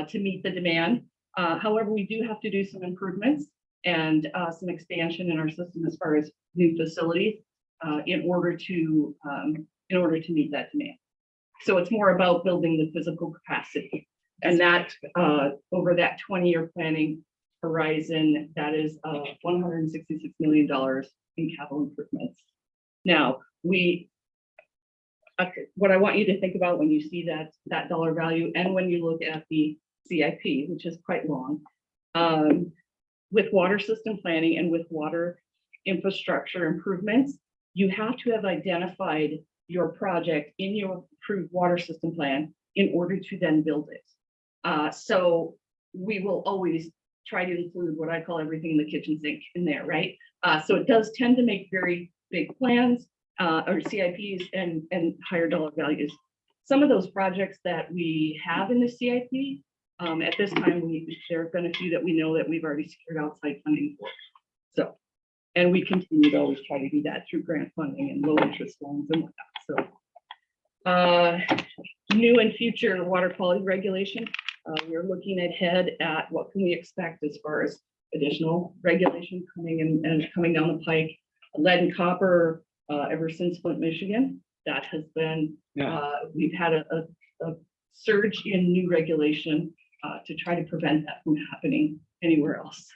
S: to meet the demand. However, we do have to do some improvements and some expansion in our system as far as new facilities in order to meet that demand. So it's more about building the physical capacity, and that over that 20-year planning horizon, that is $166 million in capital improvements. Now, what I want you to think about when you see that dollar value, and when you look at the CIP, which is quite long, with water system planning and with water infrastructure improvements, you have to have identified your project in your approved water system plan in order to then build it. So we will always try to include what I call everything in the kitchen sink in there, right? So it does tend to make very big plans or CIPs and higher dollar values. Some of those projects that we have in the CIP, at this time, there have been a few that we know that we've already secured outside funding for. So, and we continue to always try to do that through grant funding and low interest loans and whatnot. So, new and future water quality regulation. We're looking ahead at what can we expect as far as additional regulation coming in and coming down the pike. Lead and copper, ever since Flint, Michigan, that has been, we've had a surge in new regulation to try to prevent that from happening anywhere else.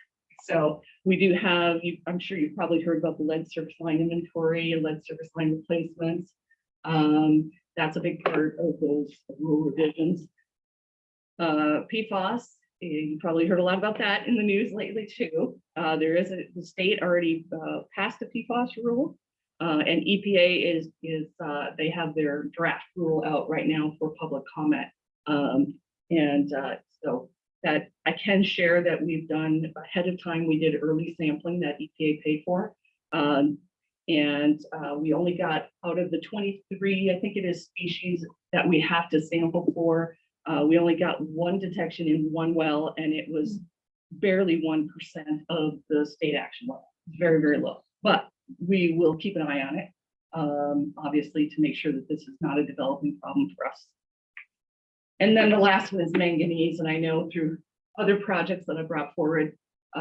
S: So we do have, I'm sure you've probably heard about the lead service line inventory and lead service line replacements. That's a big part of those rule revisions. PFAS, you probably heard a lot about that in the news lately too. There is the state already passed a PFAS rule, and EPA is they have their draft rule out right now for public comment. So that I can share that we've done ahead of time. We did early sampling that EPA paid for. We only got out of the 23, I think it is, species that we have to sample for. We only got one detection in one well, and it was barely 1% of the state action level. Very, very low. But we will keep an eye on it, obviously, to make sure that this is not a developing problem for us. And then the last one is manganese, and I know through other projects that I brought forward,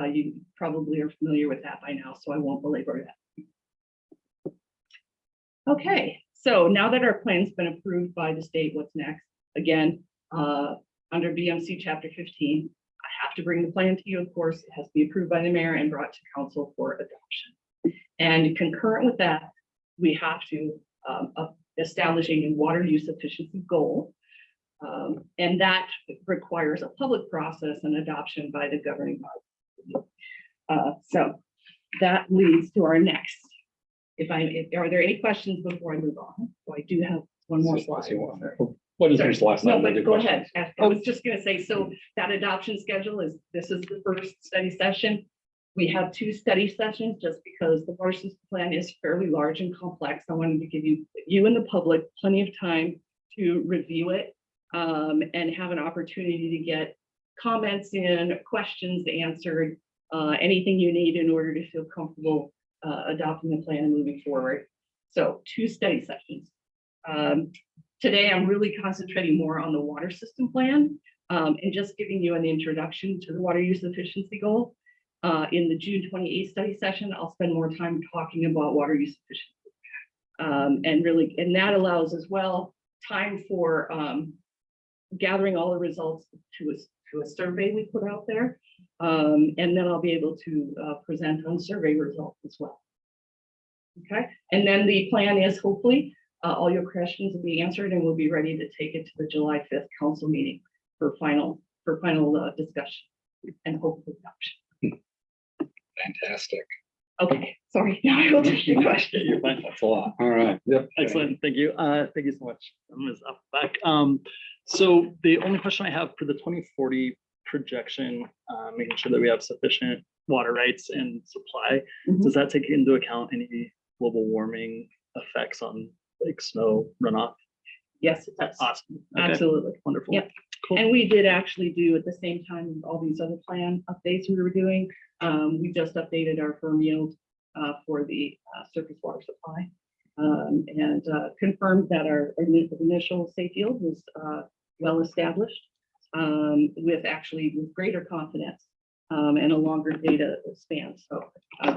S: you probably are familiar with that by now, so I won't belabor that. Okay, so now that our plan's been approved by the state, what's next? Again, under BMC Chapter 15, I have to bring the plan to you, of course. It has to be approved by the mayor and brought to council for adoption. And concurrent with that, we have to establish a new water use efficiency goal. And that requires a public process and adoption by the governing body. So that leads to our next. Are there any questions before I move on? So I do have one more slide.
A: What is this last
S: No,
A: slide?
S: but go ahead. I was just gonna say, so that adoption schedule is, this is the first study session. We have 2 study sessions just because the water system plan is fairly large and complex. I wanted to give you and the public plenty of time to review it and have an opportunity to get comments in, questions answered, anything you need in order to feel comfortable adopting the plan and moving forward. So 2 study sessions. Today, I'm really concentrating more on the water system plan and just giving you an introduction to the water use efficiency goal. In the June 28th study session, I'll spend more time talking about water use efficiency. And that allows as well time for gathering all the results to a survey we put out there. And then I'll be able to present on survey results as well. Okay, and then the plan is hopefully all your questions will be answered and we'll be ready to take it to the July 5th council meeting for final discussion and hopefully adoption.
A: Fantastic.
S: Okay, sorry. Now I will take your question.
L: You're fine.
A: That's a lot. All right. Yep.
L: Excellent. Thank you. Thank you so much. Ms. Back. So the only question I have for the 2040 projection, making sure that we have sufficient water rights and supply, does that take into account any global warming effects on like snow runoff?
S: Yes, it does.
L: Awesome. Okay.
S: Absolutely.
L: Wonderful.
S: Yep.
L: Cool.
S: And we did actually do at the same time all these other plan updates we were doing. We just updated our firm yield for the surface water supply and confirmed that our initial safe yield was well established with greater confidence and a longer data span. So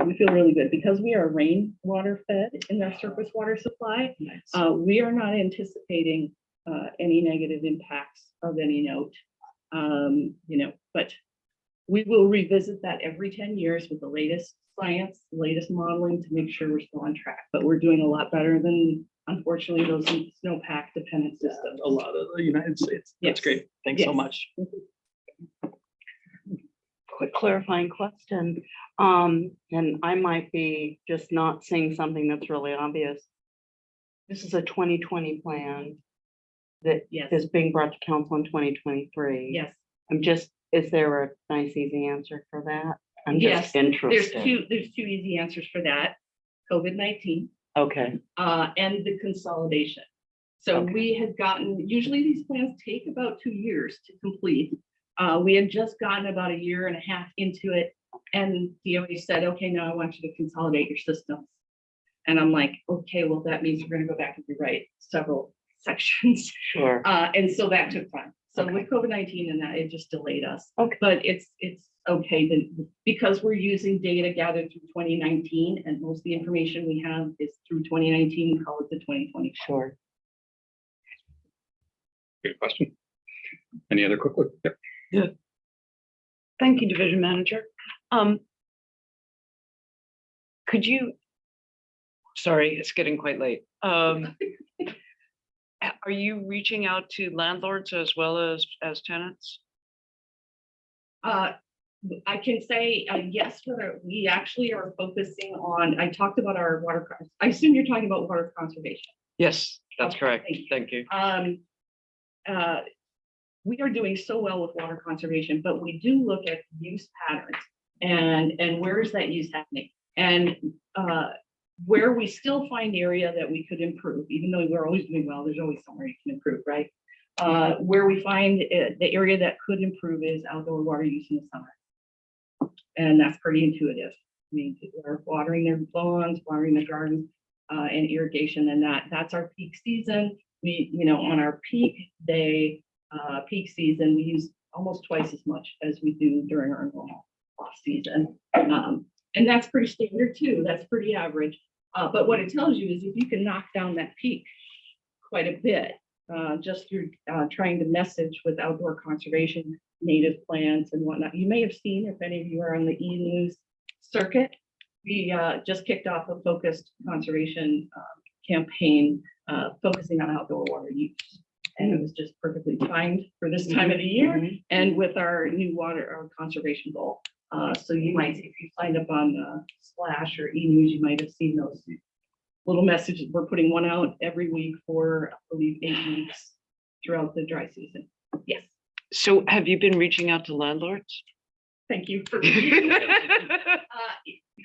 S: we feel really good because we are rainwater fed in our surface water supply. Nice. We are not anticipating any negative impacts of any note, but we will revisit that every 10 years with the latest science, latest modeling to make sure we're still on track. But we're doing a lot better than, unfortunately, those snowpack dependent systems.
L: A lot of the United States. That's great. Thanks so much.
H: Quick clarifying question. And I might be just not seeing something that's really obvious. This is a 2020 plan that is being brought to council in 2023.
S: Yes.
H: Is there a nice easy answer for that? I'm
S: Yes,
H: just interested.
S: there's two easy answers for that. COVID-19
H: Okay,
S: and the consolidation. So
H: Okay.
S: we had gotten, usually these plans take about 2 years to complete. We had just gotten about a year and a half into it, and DOE said, okay, now I want you to consolidate your systems. And I'm like, okay, well, that means we're gonna go back and rewrite several sections.
H: sure.
S: And so that took time. So
H: Okay.
S: with COVID-19 and that, it just delayed us.
H: Okay.
S: But it's okay then, because we're using data gathered through 2019, and most of the information we have is through 2019, we call it the 2020.
H: Sure.
A: Good question. Any other quick? Yep.
I: Yeah. Thank you, Division Manager. Could you, sorry, it's getting quite late. Are you reaching out to landlords as well as tenants?
S: I can say yes, we actually are focusing on, I talked about our water, I assume you're talking about water conservation.
I: Yes, that's
S: Okay,
I: correct.
S: thank you.
I: Thank you.
S: We are doing so well with water conservation, but we do look at use patterns and where is that use happening? And where we still find area that we could improve, even though we're always doing well, there's always somewhere you can improve, right? Where we find the area that could improve is outdoor water use in the summer. And that's pretty intuitive. I mean, people are watering their lawns, watering their gardens, and irrigation, and that's our peak season. We, on our peak day, peak season, we use almost twice as much as we do during our normal off season. And that's pretty standard too. That's pretty average. But what it tells you is if you can knock down that peak quite a bit, just through trying to message with outdoor conservation, native plants and whatnot. You may have seen, if any of you are on the e-news circuit, we just kicked off a focused conservation campaign focusing on outdoor water use. And it was just perfectly timed for this time of the year and with our new water conservation goal. So you might, if you signed up on Splash or e-news, you might have seen those little messages. We're putting one out every week for, I believe, 8 weeks throughout the dry season. Yes.
I: So have you been reaching out to landlords?
S: Thank you for.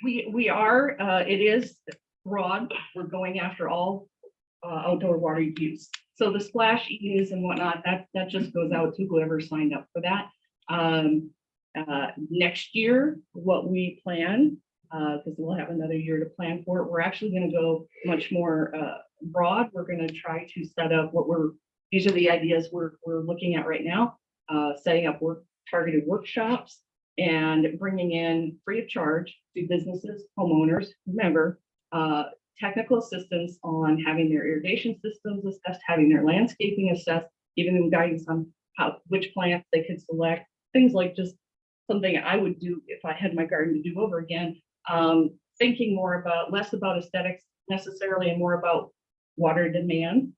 S: We are, it is broad. We're going after all outdoor water use. So the splash use and whatnot, that just goes out to whoever signed up for that. Next year, what we plan, because we'll have another year to plan for it, we're actually going to go much more broad. We're going to try to set up these are the ideas we're looking at right now, setting up targeted workshops and bringing in free of charge to businesses, homeowners, whomever, technical assistance on having their irrigation systems assessed, having their landscaping assessed, giving them guidance on which plants they could select, things like just something I would do if I had my garden to do over again, thinking less about aesthetics necessarily and more about water demand.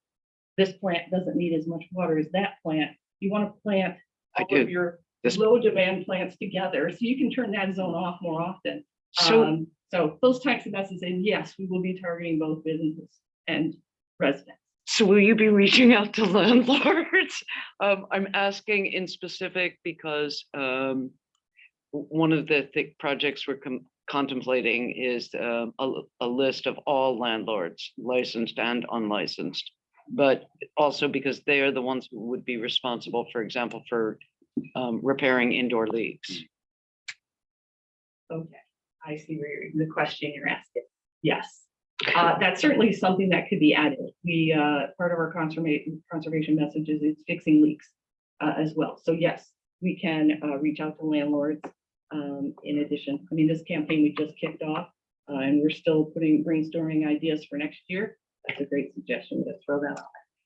S: This plant doesn't need as much water as that plant. You want to plant all of your low demand plants together so you can turn that zone off more often. So those types of messages, and yes, we will be targeting both businesses and residents.
I: So will you be reaching out to landlords? I'm asking in specific because one of the projects we're contemplating is a list of all landlords, licensed and unlicensed, but also because they are the ones who would be responsible, for example, for repairing indoor leaks.
S: Okay, I see the question you're asking. Yes, that's certainly something that could be added. We part of our conservation messages is fixing leaks as well. So yes, we can reach out to landlords. In addition, I mean, this campaign we just kicked off, and we're still brainstorming ideas for next year. That's a great suggestion to throw that out.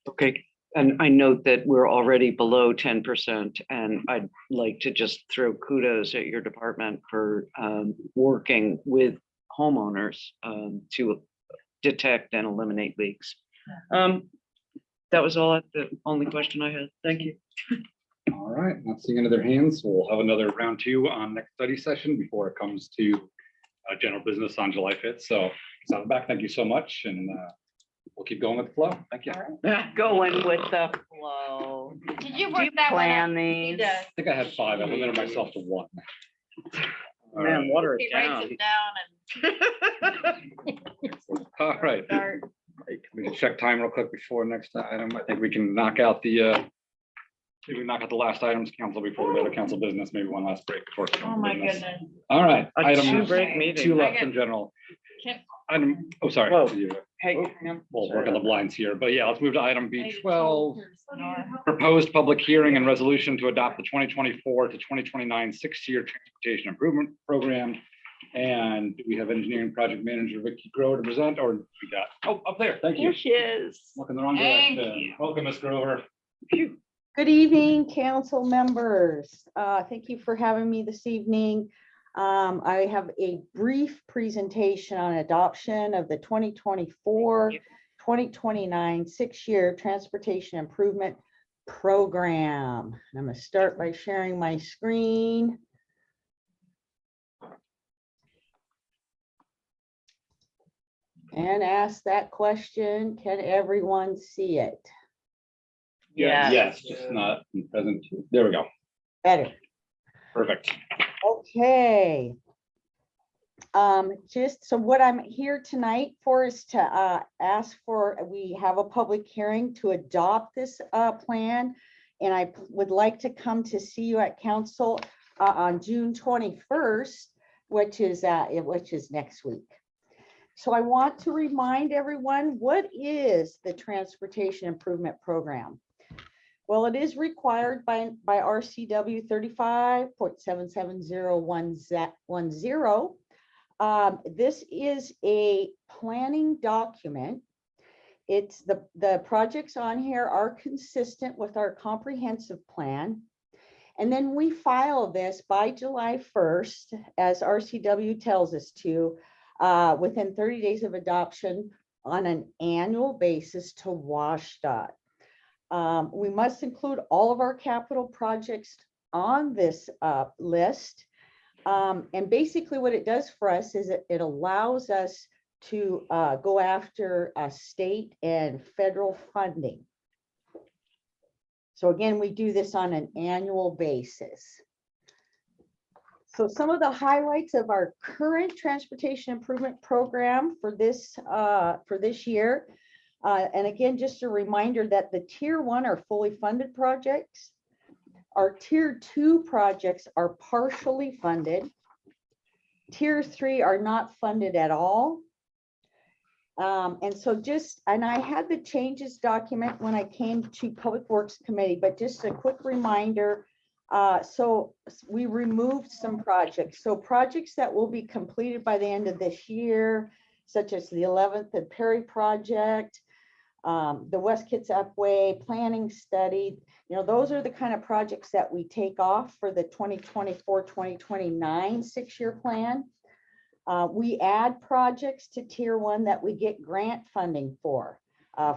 I: Okay, and I note that we're already below 10%, and I'd like to just throw kudos at your department for working with homeowners to detect and eliminate leaks. That was the only question I had. Thank you.
A: All right, not seeing any other hands. We'll have another round 2 on next study session before it comes to general business on July 5th. So sound back. Thank you so much. And we'll keep going with the flow. Thank you.
H: Going with the flow.
E: Did you
H: Do
E: work
H: you
E: that one
H: plan
E: out?
H: these?
A: I think I had 5. I limited myself to 1. All right.
H: water
E: He writes it down
A: All right.
E: and start.
A: We can check time real quick before next item. I think we can knock out the last items, council, before we go to council business, maybe one last break before.
E: Oh, my
A: business.
E: goodness.
A: All right,
H: A
A: item
H: two-break meeting.
A: two left in general.
E: Can-
A: Item, oh, sorry.
H: Whoa.
A: You-
H: Hey,
A: We'll work on the blinds here, but yeah, let's move to item B12.
E: Nora.
A: Proposed public hearing and resolution to adopt the 2024 to 2029 six-year transportation improvement program. And we have engineering project manager Vicky Grover to present, or we got, oh, up there, thank you.
E: Here she is.
A: Looking the wrong
E: Thank
A: direction.
E: you.
A: Welcome, Ms. Grover.
T: Good evening, council members. Thank you for having me this evening. I have a brief presentation on adoption of the 2024-2029 six-year transportation improvement program. I'm going to start by sharing my screen. And ask that question, can everyone see it?
A: Yes, just not present. There we go.
T: Better.
A: Perfect.
T: Okay. Just so what I'm here tonight for is to ask for, we have a public hearing to adopt this plan. And I would like to come to see you at council on June 21st, which is next week. So I want to remind everyone, what is the Transportation Improvement Program? Well, it is required by RCW 35.77010. This is a planning document. It's the projects on here are consistent with our comprehensive plan. And then we file this by July 1st, as RCW tells us to, within 30 days of adoption on an annual basis to WashDOT. We must include all of our capital projects on this list. And basically what it does for us is it allows us to go after state and federal funding. So again, we do this on an annual basis. So some of the highlights of our current transportation improvement program for this year. And again, just a reminder that the tier 1 are fully funded projects. Our tier 2 projects are partially funded. Tier 3 are not funded at all. And I had the changes document when I came to Public Works Committee, but just a quick reminder. So we removed some projects. So projects that will be completed by the end of this year, such as the 11th and Perry project, the West Kitsap Way planning study, those are the kind of projects that we take off for the 2024-2029 six-year plan. We add projects to tier 1 that we get grant funding for.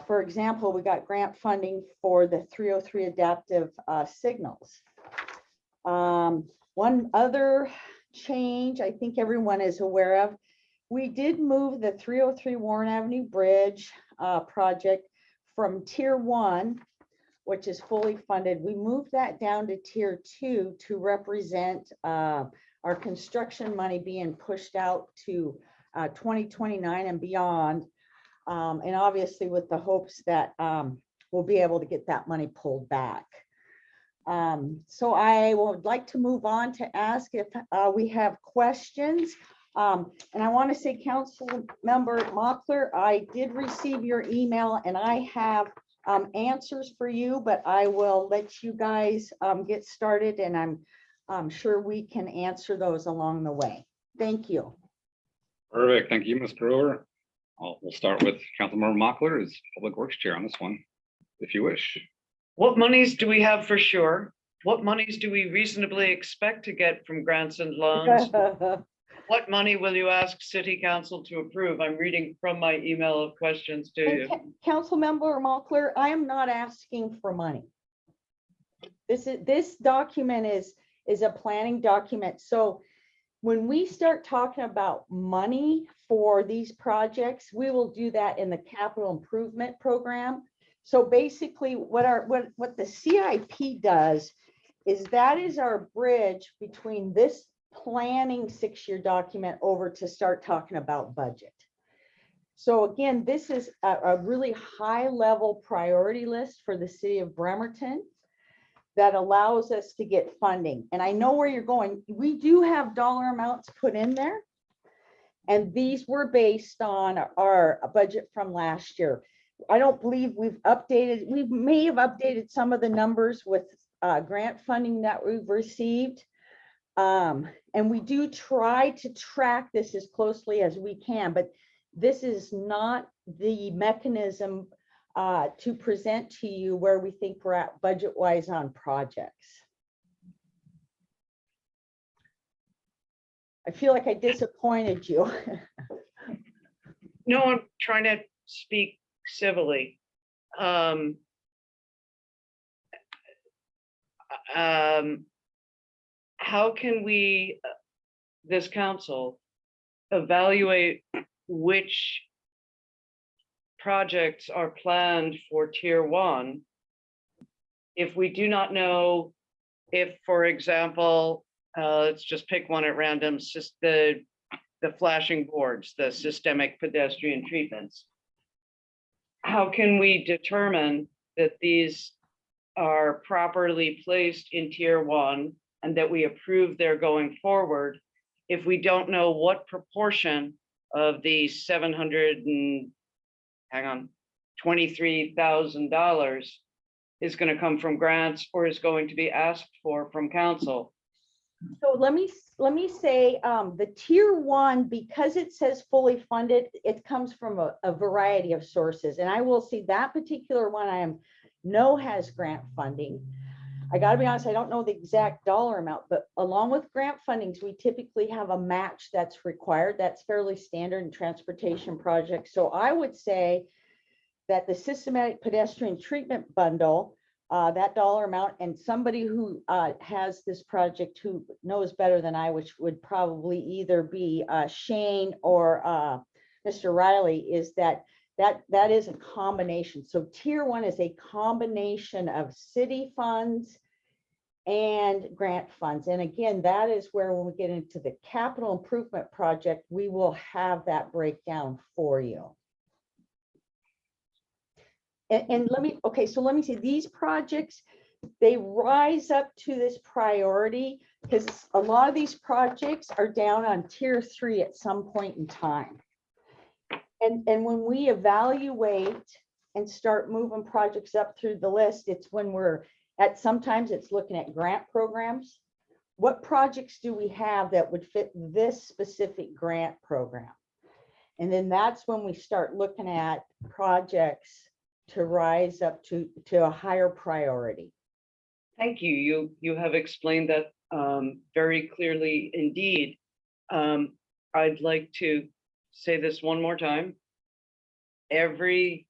T: For example, we got grant funding for the 303 adaptive signals. One other change I think everyone is aware of, we did move the 303 Warren Avenue Bridge project from tier 1, which is fully funded. We moved that down to tier 2 to represent our construction money being pushed out to 2029 and beyond. And obviously with the hopes that we'll be able to get that money pulled back. So I would like to move on to ask if we have questions. And I want to say, Council Member Mockler, I did receive your email and I have answers for you, but I will let you guys get started, and I'm sure we can answer those along the way. Thank you.
A: Perfect. Thank you, Ms. Grover. We'll start with Councilmember Mockler as Public Works Chair on this one, if you wish.
I: What monies do we have for sure? What monies do we reasonably expect to get from grants and loans? What money will you ask City Council to approve? I'm reading from my email of questions to you.
T: Council Member Mockler, I am not asking for money. This document is a planning document. So when we start talking about money for these projects, we will do that in the capital improvement program. So basically what the CIP does is that is our bridge between this planning 6-year document over to start talking about budget. So again, this is a really high level priority list for the city of Bremerton that allows us to get funding. And I know where you're going. We do have dollar amounts put in there. And these were based on our budget from last year. I don't believe we may have updated some of the numbers with grant funding that we've received. And we do try to track this as closely as we can, but this is not the mechanism to present to you where we think we're at budget-wise on projects. I feel like I disappointed you.
I: No, I'm trying to speak civilly. How can we, this council, evaluate which projects are planned for tier 1 if we do not know if, for example, let's just pick one at random, the flashing boards, the systemic pedestrian treatments. How can we determine that these are properly placed in tier 1 and that we approve their going forward if we don't know what proportion of the $23,000 is going to come from grants or is going to be asked for from council?
T: So let me say the tier 1, because it says fully funded, it comes from a variety of sources. And I will say that particular one I know has grant funding. I got to be honest, I don't know the exact dollar amount, but along with grant fundings, we typically have a match that's required. That's fairly standard in transportation projects. So I would say that the systematic pedestrian treatment bundle, that dollar amount, and somebody who has this project who knows better than I, which would probably either be Shane or Mr. Riley, is that is a combination. So tier 1 is a combination of city funds and grant funds. And again, that is where when we get into the capital improvement project, we will have that breakdown for you. And let me say these projects, they rise up to this priority because a lot of these projects are down on tier 3 at some point in time. And when we evaluate and start moving projects up through the list, it's when sometimes it's looking at grant programs. What projects do we have that would fit this specific grant program? And then that's when we start looking at projects to rise up to a higher priority.
I: Thank you. You have explained that very clearly indeed. I'd like to say this one more time. Every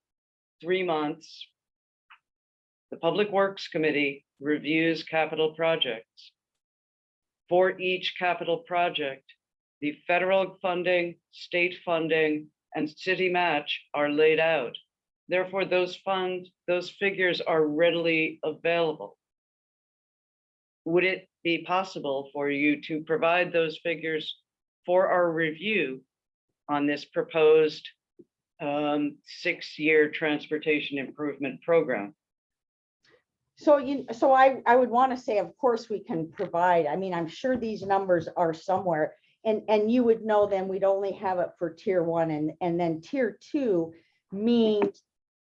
I: 3 months, the Public Works Committee reviews capital projects. For each capital project, the federal funding, state funding, and city match are laid out. Therefore, those figures are readily available. Would it be possible for you to provide those figures for our review on this proposed 6-year transportation improvement program?
T: So I would want to say, of course, we can provide. I mean, I'm sure these numbers are somewhere, and you would know then we'd only have it for tier 1, and then tier 2 means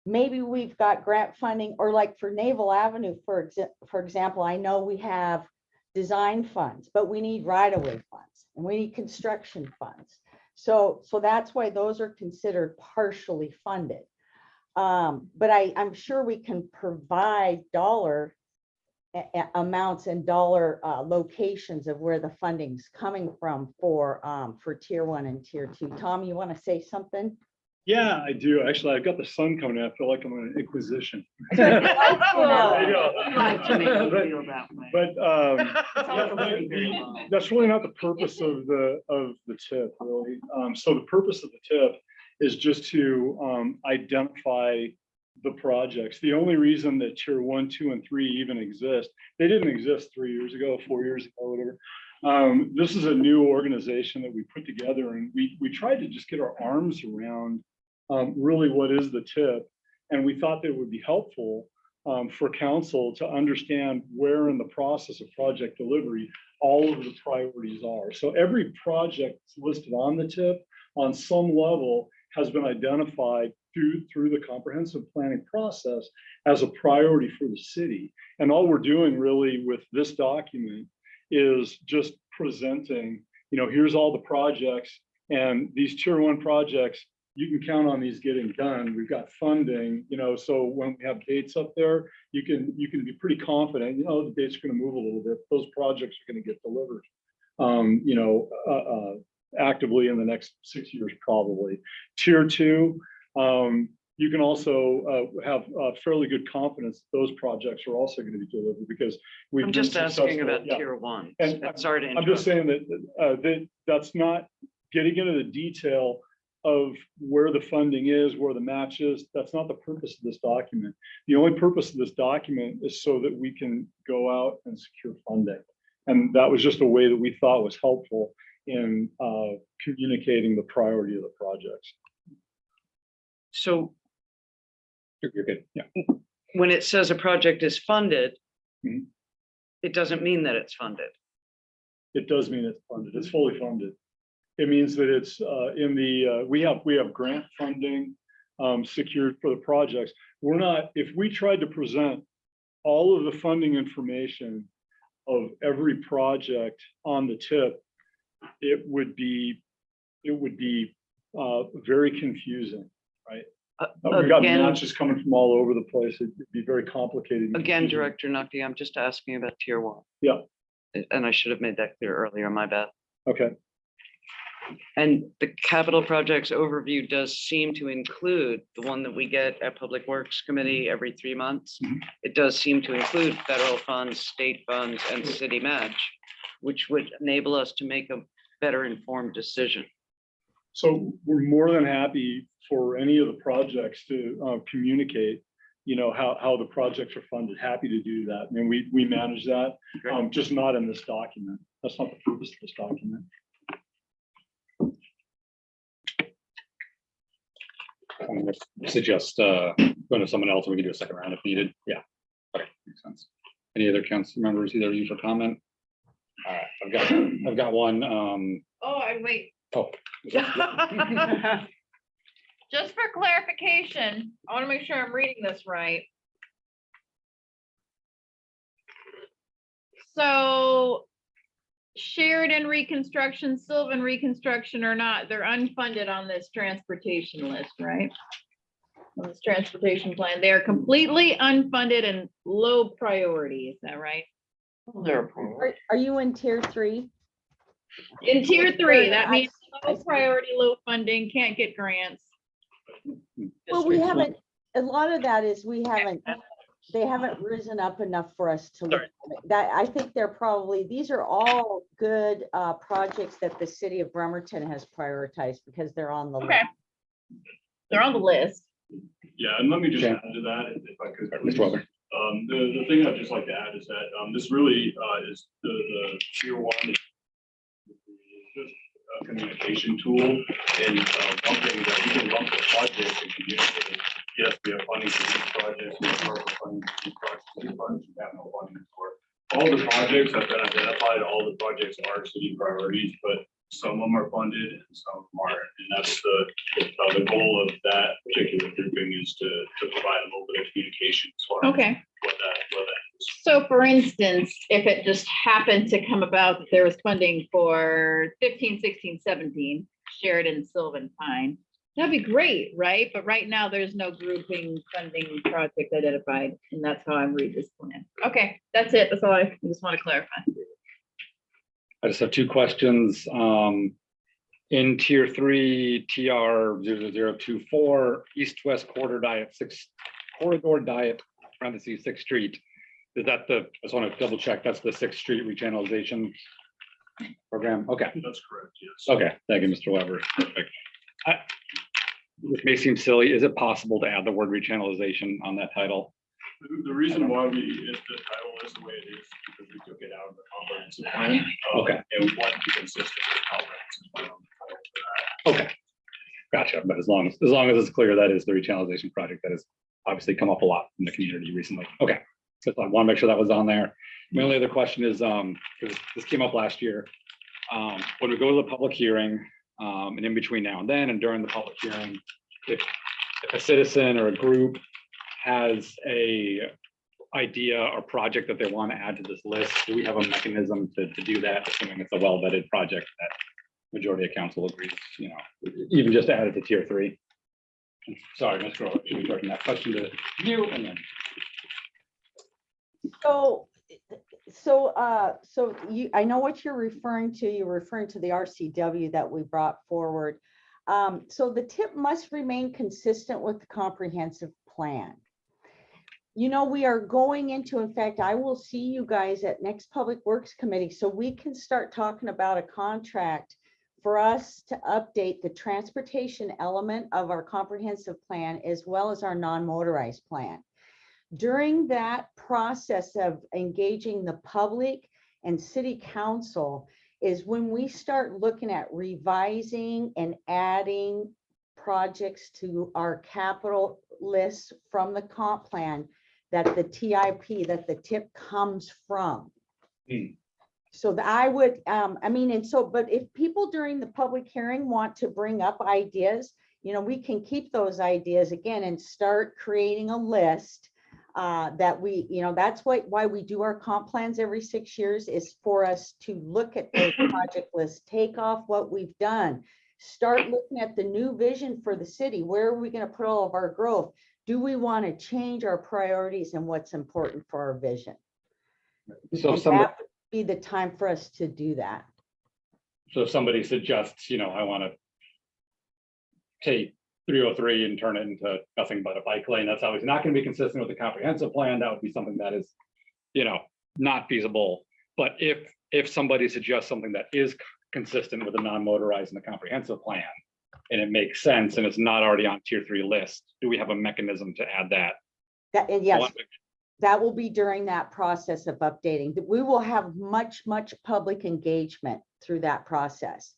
T: maybe we've got grant funding, or like for Naval Avenue, for example, I know we have design funds, but we need right-of-way funds and we need construction funds. So that's why those are considered partially funded. But I'm sure we can provide dollar amounts and dollar locations of where the funding's coming from for tier 1 and tier 2. Tom, you want to say something?
U: Yeah, I do. Actually, I've got the sun coming in. I feel like I'm on an inquisition.
T: But
U: that's really not the purpose of the tip, really. So the purpose of the tip is just to identify the projects. The only reason that tier 1, 2, and 3 even exist, they didn't exist 3 years ago, 4 years ago, whatever. This is a new organization that we put together, and we tried to just get our arms around really what is the TIP. And we thought that it would be helpful for council to understand where in the process of project delivery all of the priorities are. So every project listed on the TIP on some level has been identified through the comprehensive planning process as a priority for the city. And all we're doing really with this document is just presenting, here's all the projects, and these tier 1 projects, you can count on these getting done. We've got funding, so when we have dates up there, you can be pretty confident, the dates are going to move a little bit. Those projects are going to get delivered, actively in the next 6 years, probably. Tier 2, you can also have fairly good confidence that those projects are also going to be delivered because we've
I: I'm
U: been
I: just asking
U: successful.
I: about
U: Yeah.
I: tier 1.
U: And
I: Sorry to
U: I'm just
I: interrupt.
U: saying that that's not getting into the detail of where the funding is, where the match is. That's not the purpose of this document. The only purpose of this document is so that we can go out and secure funding. And that was just a way that we thought was helpful in communicating the priority of the projects.
I: So
A: You're good. Yeah.
I: when it says a project is funded,
U: Mhm.
I: it doesn't mean that it's funded.
U: It does mean it's funded. It's fully funded. It means that it's we have grant funding secured for the projects. If we tried to present all of the funding information of every project on the TIP, it would be very confusing, right? We've got
I: Again,
U: matches coming from all over the place. It'd be very complicated. and
I: again,
U: confusing.
I: Director Nucky, I'm just asking about tier 1.
U: Yeah.
I: And I should have made that clear earlier, my bad.
U: Okay.
I: And the capital projects overview does seem to include the one that we get at Public Works Committee every 3 months. It does seem to include federal funds, state funds, and city match, which would enable us to make a better informed decision.
U: So we're more than happy for any of the projects to communicate, how the projects are funded. Happy to do that. I mean, we manage that, just not in this document. That's not the purpose of this document.
A: I'm gonna suggest going to someone else, and we can do a second round if needed. Yeah. Okay, makes sense. Any other council members, either of you for comment? All right, I've got one.
E: Wait.
A: Oh.
E: Just for clarification, I want to make sure I'm reading this right. So Sheridan reconstruction, Sylvan reconstruction or not, they're unfunded on this transportation list, right? On this transportation plan, they are completely unfunded and low priority, is that right?
T: Are you in tier 3?
E: In tier 3, that
T: I-
E: means
T: I
E: low
T: see.
E: priority, low funding, can't get grants.
T: Well, we haven't, a lot of that is they haven't risen up enough for us to look at it. That, I think these are all good projects that the city of Bremerton has prioritized because they're on the list.
E: Okay. They're on the list.
B: Yeah, and let me just
A: Okay.
B: add to that, if I could.
A: Mr. Weber.
B: The thing I'd just like to add is that this really is the tier 1 is just a communication tool, and something that we can lump the project and communicate. Yes, we have funding for these projects, we have partial funding for these projects, these projects we have no funding for. All the projects have been identified, all the projects are city priorities, but some of them are funded and some of them aren't. And that's the goal of that particular grouping is to provide a little bit of communication as far as
E: Okay.
B: what that is.
E: So for instance, if it just happened to come about that there was funding for 15, 16, 17, Sheridan, Sylvan, Pine, that'd be great, right? But right now there's no grouping funding project identified, and that's how I read this plan. Okay, that's it. That's all I just want to clarify.
A: I just have two questions. In tier 3, TR 0024, east-west corridor diet 6th Street. Is that I just want to double check. That's the 6th Street rechannelization program. Okay.
B: That's correct, yes.
A: Okay. Thank you, Mr. Weber. Perfect. This may seem silly. Is it possible to add the word rechannelization on that title?
B: The reason why the title is the way it is, because we took it out of the comprehensive plan.
A: Okay.
B: And we want to be consistent with comprehensive plan.
A: Okay. Gotcha. But as long as it's clear, that is the rechannelization project that has obviously come up a lot in the community recently. Okay. So I want to make sure that was on there. My only other question is, because this came up last year, when we go to the public hearing, and in between now and then and during the public hearing, if a citizen or a group has a idea or project that they want to add to this list, do we have a mechanism to do that, assuming it's a well-vetted project that majority of council agrees, you know, even just to add it to tier 3? Sorry, Ms. Grover, should be directing that question to you and then.
T: So you, I know what you're referring to. You're referring to the RCW that we brought forward. So the tip must remain consistent with the comprehensive plan. You know, we are going into, in fact, I will see you guys at next Public Works Committee so we can start talking about a contract for us to update the transportation element of our comprehensive plan as well as our non-motorized plan. During that process of engaging the public and city council is when we start looking at revising and adding projects to our capital list from the comp plan that the TIP, that the tip comes from. So that I would, I mean, and so, but if people during the public hearing want to bring up ideas, you know, we can keep those ideas again and start creating a list that we, you know, that's why we do our comp plans every 6 years, is for us to look at those project lists, take off what we've done, start looking at the new vision for the city. Where are we going to put all of our growth? Do we want to change our priorities and what's important for our vision?
A: So
T: and that would be the time for us to do that.
A: So if somebody suggests, you know, I want to take 303 and turn it into nothing but a bike lane, that's obviously not going to be consistent with the comprehensive plan. That would be something that is, you know, not feasible. But if somebody suggests something that is consistent with the non-motorized and the comprehensive plan, and it makes sense and it's not already on tier 3 list, do we have a mechanism to add that?
T: And yes, that will be during that process of updating. We will have much public engagement through that process.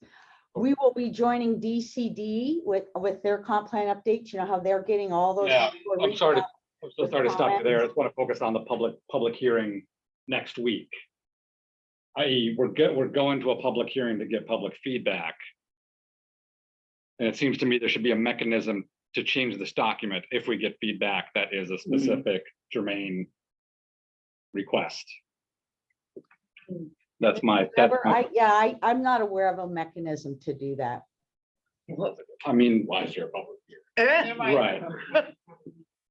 T: We will be joining DCD with their comp plan updates. You know how they're getting all those.
A: Yeah, I'm so sorry to stop you there. I
T: comments.
A: just want to focus on the public hearing next week. I.e., we're going to a public hearing to get public feedback. And it seems to me there should be a mechanism to change this document if we get feedback that is a specific germane request. That's my.
T: I'm not aware of a mechanism to do that.
A: I mean, why is there a public hearing? Right.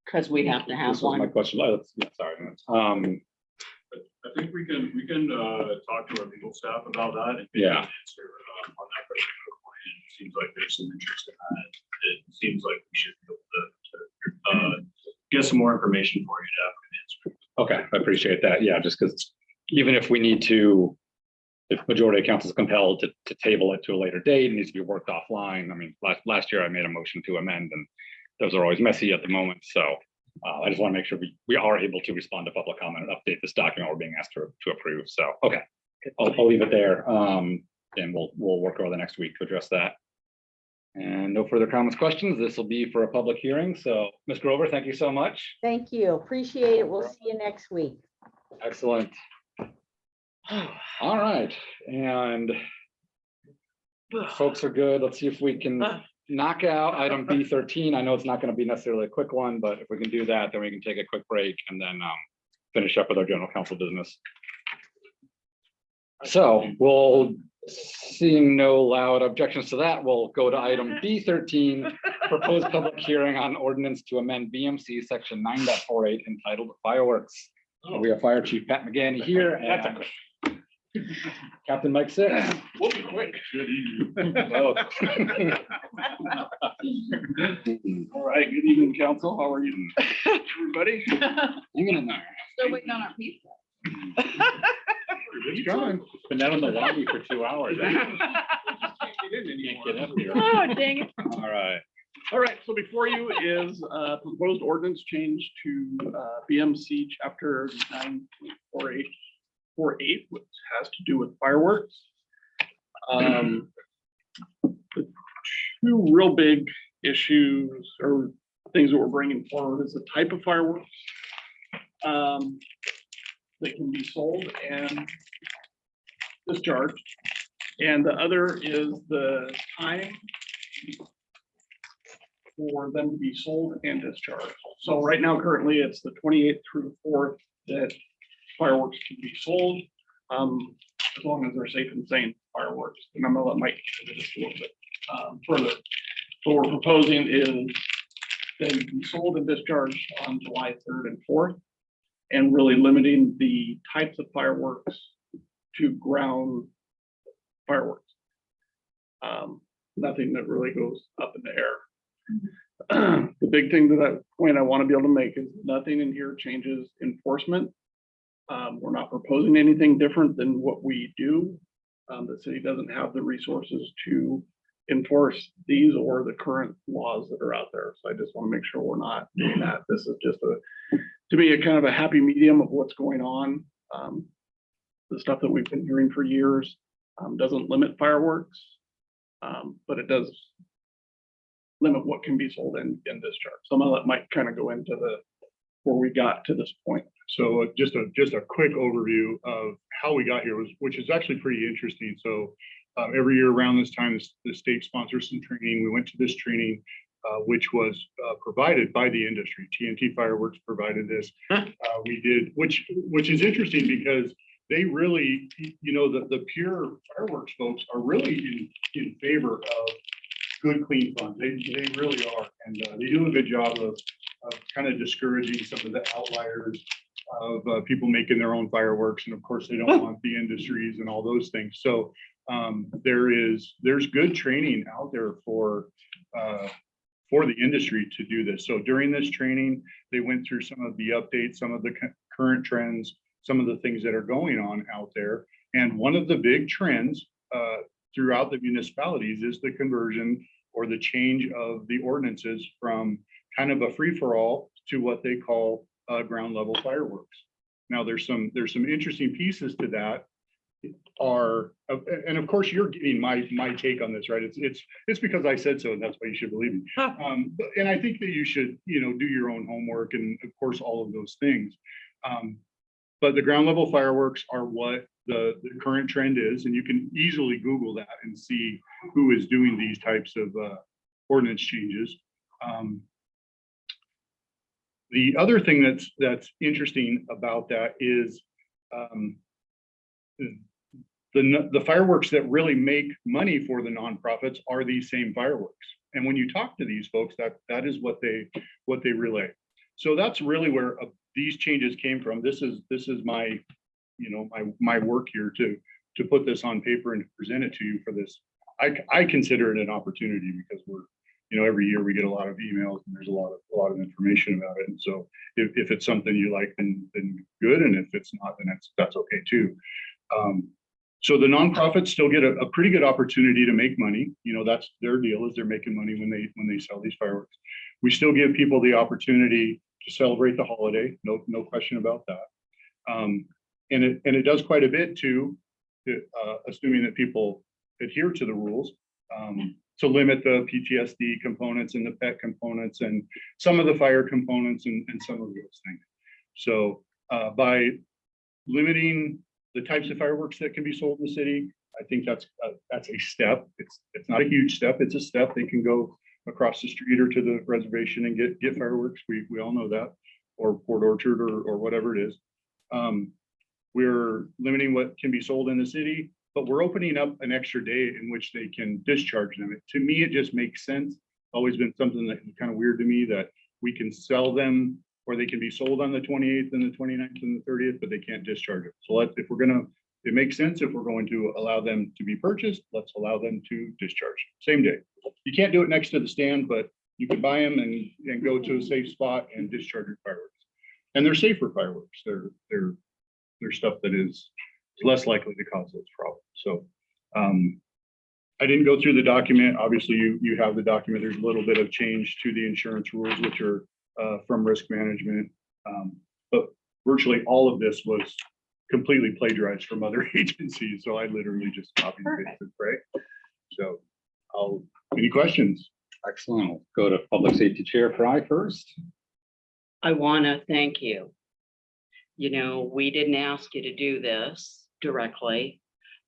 H: Because we have to have
A: This was my
H: one.
A: question. Yeah, sorry.
B: I think we can talk to our legal staff about that. And
A: Yeah.
B: answer on that particular point. It seems like there's some interest in that. It seems like we should be able to get some more information for you to have an answer.
A: Okay, I appreciate that. Yeah, just because even if we need to, if majority of council is compelled to table it to a later date, it needs to be worked offline. I mean, last year I made a motion to amend, and those are always messy at the moment. So I just want to make sure we are able to respond to public comment and update this document we're being asked to approve. So, okay, I'll leave it there. And we'll work over the next week to address that. And no further comments, questions. This will be for a public hearing. So, Ms. Grover, thank you so much.
T: Thank you. Appreciate it. We'll see you next week.
A: Excellent. All right, and folks are good. Let's see if we can knock out item B13. I know it's not going to be necessarily a quick one, but if we can do that, then we can take a quick break and then finish up with our general council business. So we'll, seeing no loud objections to that, we'll go to item B13, proposed public hearing on ordinance to amend BMC section 9.48 entitled fireworks. We have Fire Chief Pat McGanny here and Captain Mike Six.
B: We'll be quick. Good evening.
A: Oh.
B: All right, good evening, council. How are you? Everybody?
A: Hanging in there.
E: Still waiting on our pizza.
A: It's coming. Been down in the lobby for 2 hours. Can't get up here.
E: Oh, dang it.
A: All right.
G: All right, so before you is proposed ordinance change to BMC chapter 9.48 4.8, which has to do with fireworks. The two real big issues or things that we're bringing forward is the type of fireworks that can be sold and discharged. And the other is the time for them to be sold and discharged. So right now, currently, it's the 28th through the 4th that fireworks can be sold, as long as they're safe and sane fireworks. And I'm gonna let Mike get into this a little bit further. So what we're proposing is they can be sold and discharged on July 3rd and 4th, and really limiting the types of fireworks to ground fireworks. Nothing that really goes up in the air. The big thing point I want to be able to make is nothing in here changes enforcement. We're not proposing anything different than what we do. The city doesn't have the resources to enforce these or the current laws that are out there. So I just want to make sure we're not doing that. This is just to be a kind of a happy medium of what's going on. The stuff that we've been hearing for years doesn't limit fireworks, but it does limit what can be sold and discharged. Some of that might kind of go into where we got to this point.
U: So just a quick overview of how we got here which is actually pretty interesting. So every year around this time, the state sponsors some training. We went to this training, which was provided by the industry. TNT Fireworks provided this. We did, which is interesting because they really, the pure fireworks folks are really in favor of good, clean fun. They really are. And they do a good job of kind of discouraging some of the outliers of people making their own fireworks. And of course, they don't want the industries and all those things. So there's good training out there for the industry to do this. So during this training, they went through some of the updates, some of the current trends, some of the things that are going on out there. And one of the big trends throughout the municipalities is the conversion or the change of the ordinances from kind of a free-for-all to what they call ground level fireworks. Now there's some interesting pieces to that. And of course you're getting my take on this, right? It's because I said so, and that's why you should believe me. And I think that you should, do your own homework and of course all of those things. But the ground level fireworks are what the current trend is, and you can easily Google that and see who is doing these types of ordinance changes. The other thing that's interesting about that is the fireworks that really make money for the nonprofits are these same fireworks. And when you talk to these folks, that is what they relay. So that's really where these changes came from. This is my, my work here to put this on paper and present it to you for this. I consider it an opportunity because we're, every year we get a lot of emails and there's a lot of information about it. And so if it's something you like, then good. And if it's not, then that's okay too. So the nonprofits still get a pretty good opportunity to make money. That's their deal, is they're making money when they sell these fireworks. We still give people the opportunity to celebrate the holiday. No question about that. And it does quite a bit to, assuming that people adhere to the rules, to limit the PTSD components and the pet components and some of the fire components and some of those things. So by limiting the types of fireworks that can be sold in the city, I think that's a step. It's not a huge step. It's a step. They can go across the street or to the reservation and get fireworks. We all know that, or Port Orchard or whatever it is. We're limiting what can be sold in the city, but we're opening up an extra day in which they can discharge them. To me, it just makes sense. Always been something that is kind of weird to me, that we can sell them or they can be sold on the 28th and the 29th and the 30th, but they can't discharge it. So it makes sense if we're going to allow them to be purchased, let's allow them to discharge same day. You can't do it next to the stand, but you can buy them and go to a safe spot and discharge your fireworks. And they're safer fireworks. They're stuff that is less likely to cause those problems. So I didn't go through the document. Obviously, you have the document. There's a little bit of change to the insurance rules, which are from risk management. But virtually all of this was completely plagiarized from other agencies, so I literally just copied and pasted, right? So any questions?
A: Excellent. We'll go to Public Safety Chair Fry first.
H: I want to thank you. You know, we didn't ask you to do this directly,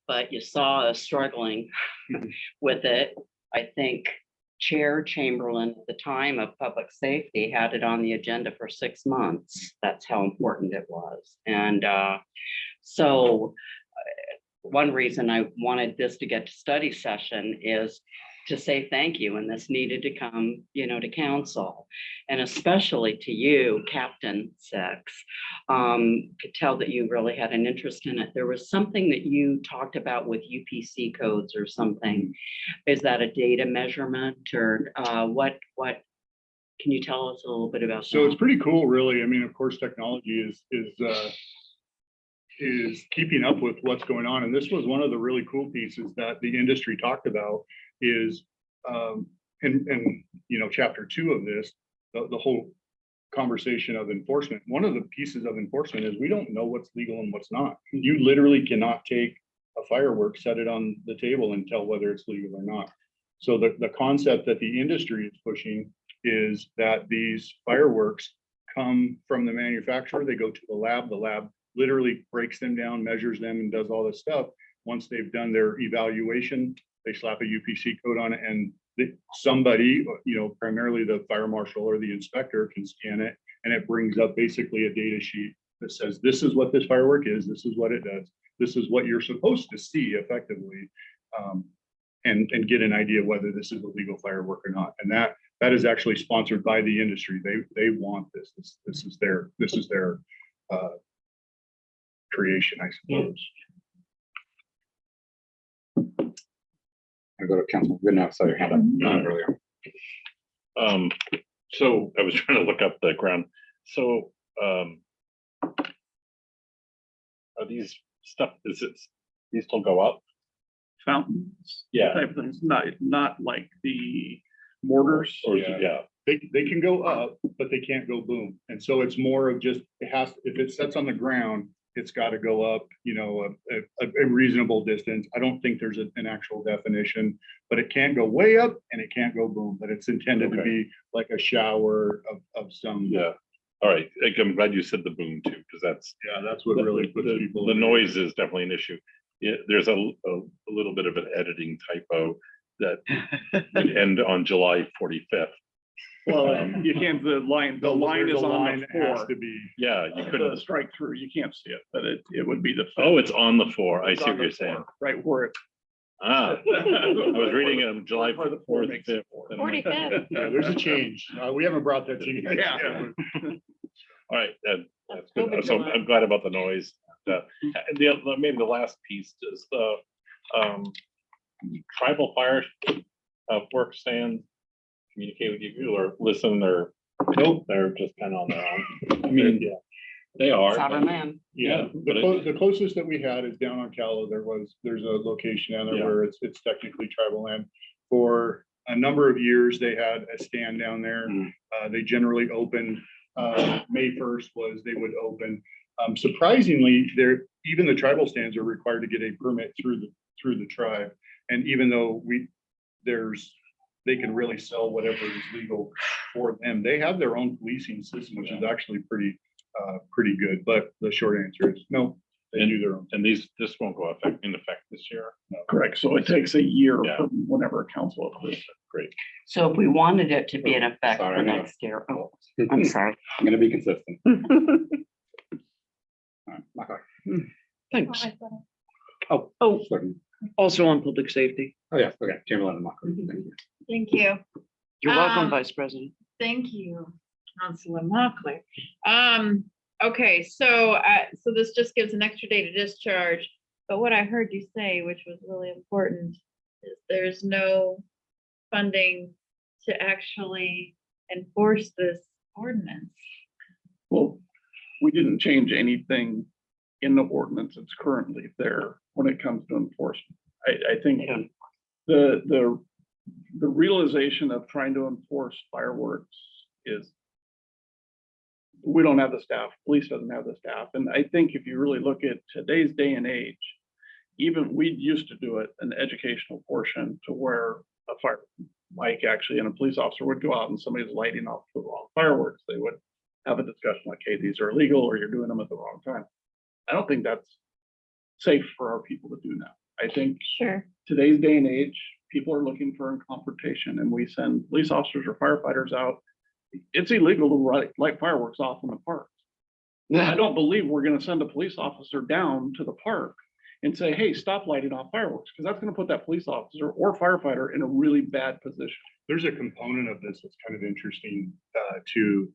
H: but you saw us struggling with it. I think Chair Chamberlain at the time of Public Safety had it on the agenda for 6 months. That's how important it was. And so one reason I wanted this to get to study session is to say thank you, and this needed to come, you know, to council, and especially to you, Captain Six. Could tell that you really had an interest in it. There was something that you talked about with UPC codes or something. Is that a data measurement or what? Can you tell us a little bit about
U: So
H: that?
U: it's pretty cool, really. I mean, of course, technology is keeping up with what's going on. And this was one of the really cool pieces that the industry talked about is in you know, chapter 2 of this, the whole conversation of enforcement. One of the pieces of enforcement is we don't know what's legal and what's not. You literally cannot take a firework, set it on the table and tell whether it's legal or not. So the concept that the industry is pushing is that these fireworks come from the manufacturer, they go to the lab literally breaks them down, measures them, and does all this stuff. Once they've done their evaluation, they slap a UPC code on it, and somebody, you know, primarily the fire marshal or the inspector, can scan it, and it brings up basically a data sheet that says, this is what this firework is, this is what it does, this is what you're supposed to see effectively, and get an idea whether this is a legal firework or not. And that is actually sponsored by the industry. They want this. This is their creation, I suppose. I go to Councilman Goodenow. Saw your hand up earlier.
F: So I was trying to look up the ground. So are these stuff, these still go up?
G: Fountains.
F: Yeah.
G: Type of things, not like the mortars.
F: Or yeah.
U: They can go up, but they can't go boom. And so it's more of just, if it sets on the ground, it's got to go up, you know, a reasonable distance. I don't think there's an actual definition, but it can't go way up and it can't go boom, but it's intended to be like a shower of some.
F: Yeah. All right. I'm glad you said the boom too, because that's
U: what really puts people.
F: The noise is definitely an issue. There's a little bit of an editing typo that would end on July 45th.
G: Well, you can't, the line is on the
U: has
G: floor.
U: to be.
F: Yeah, you couldn't
G: strike through, you can't see it, but it would be the.
F: Oh, it's on the floor. I
G: It's
F: see
G: on
F: what you're
G: the floor,
F: saying.
G: right where it.
F: I was reading it on July 4th, 5th.
E: 45th.
U: Yeah, there's a change. We haven't brought that to you.
G: Yeah.
F: All right, that's good. So I'm glad about the noise. Maybe the last piece is the tribal fire work stand communicate with you or listen, or
U: nope,
F: they're just kind of on their own.
U: I mean,
F: yeah, they are.
H: Sovereign land.
U: Yeah, the closest that we had is down on Callow. There's a location down there where it's technically tribal land. For a number of years, they had a stand down there. They generally opened, May 1st was they would open. Surprisingly, even the tribal stands are required to get a permit through the tribe. And even though they can really sell whatever is legal for them, they have their own policing system, which is actually pretty good. But the short answer is no, they do their own.
F: And this won't go in effect this year.
U: No.
G: Correct. So it takes a year from whenever council approves it.
F: Great.
H: So if we wanted it to be in effect for next year, I'm sorry.
A: I'm going to be consistent.
I: Thanks.
U: Oh,
I: Also on public safety.
A: Oh, yeah. Okay. Chamberlain and Mocker. Thank you.
E: Thank you.
I: You're welcome, Vice President.
E: Thank you, Councilor Mochler. Okay, so this just gives an extra day to discharge. But what I heard you say, which was really important, is there's no funding to actually enforce this ordinance.
G: Well, we didn't change anything in the ordinance. It's currently there when it comes to enforcement. I think the realization of trying to enforce fireworks is we don't have the staff, police doesn't have the staff. And I think if you really look at today's day and age, even we used to do it, an educational portion to where a fire, Mike actually, and a police officer would go out and somebody's lighting off the wrong fireworks. They would have a discussion like, hey, these are illegal or you're doing them at the wrong time. I don't think that's safe for our people to do now. I think
E: Sure.
G: today's day and age, people are looking for a confrontation and we send police officers or firefighters out. It's illegal to light fireworks off in the park. I don't believe we're gonna send a police officer down to the park and say, hey, stop lighting off fireworks, because that's gonna put that police officer or firefighter in a really bad position.
U: There's a component of this that's kind of interesting to,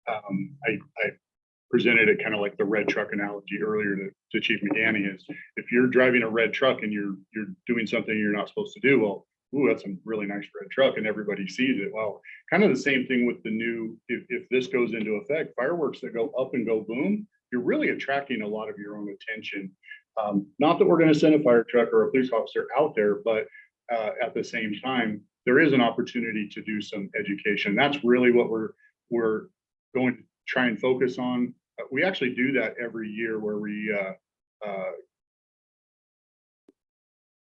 U: I presented it kind of like the red truck analogy earlier to Chief McGanny is, if you're driving a red truck and you're doing something you're not supposed to do, well, ooh, that's a really nice red truck and everybody sees it. Well, kind of the same thing with the new, if this goes into effect, fireworks that go up and go boom, you're really attracting a lot of your own attention. Not that we're going to send a fire truck or a police officer out there, but at the same time, there is an opportunity to do some education. That's really what we're going to try and focus on. We actually do that every year where we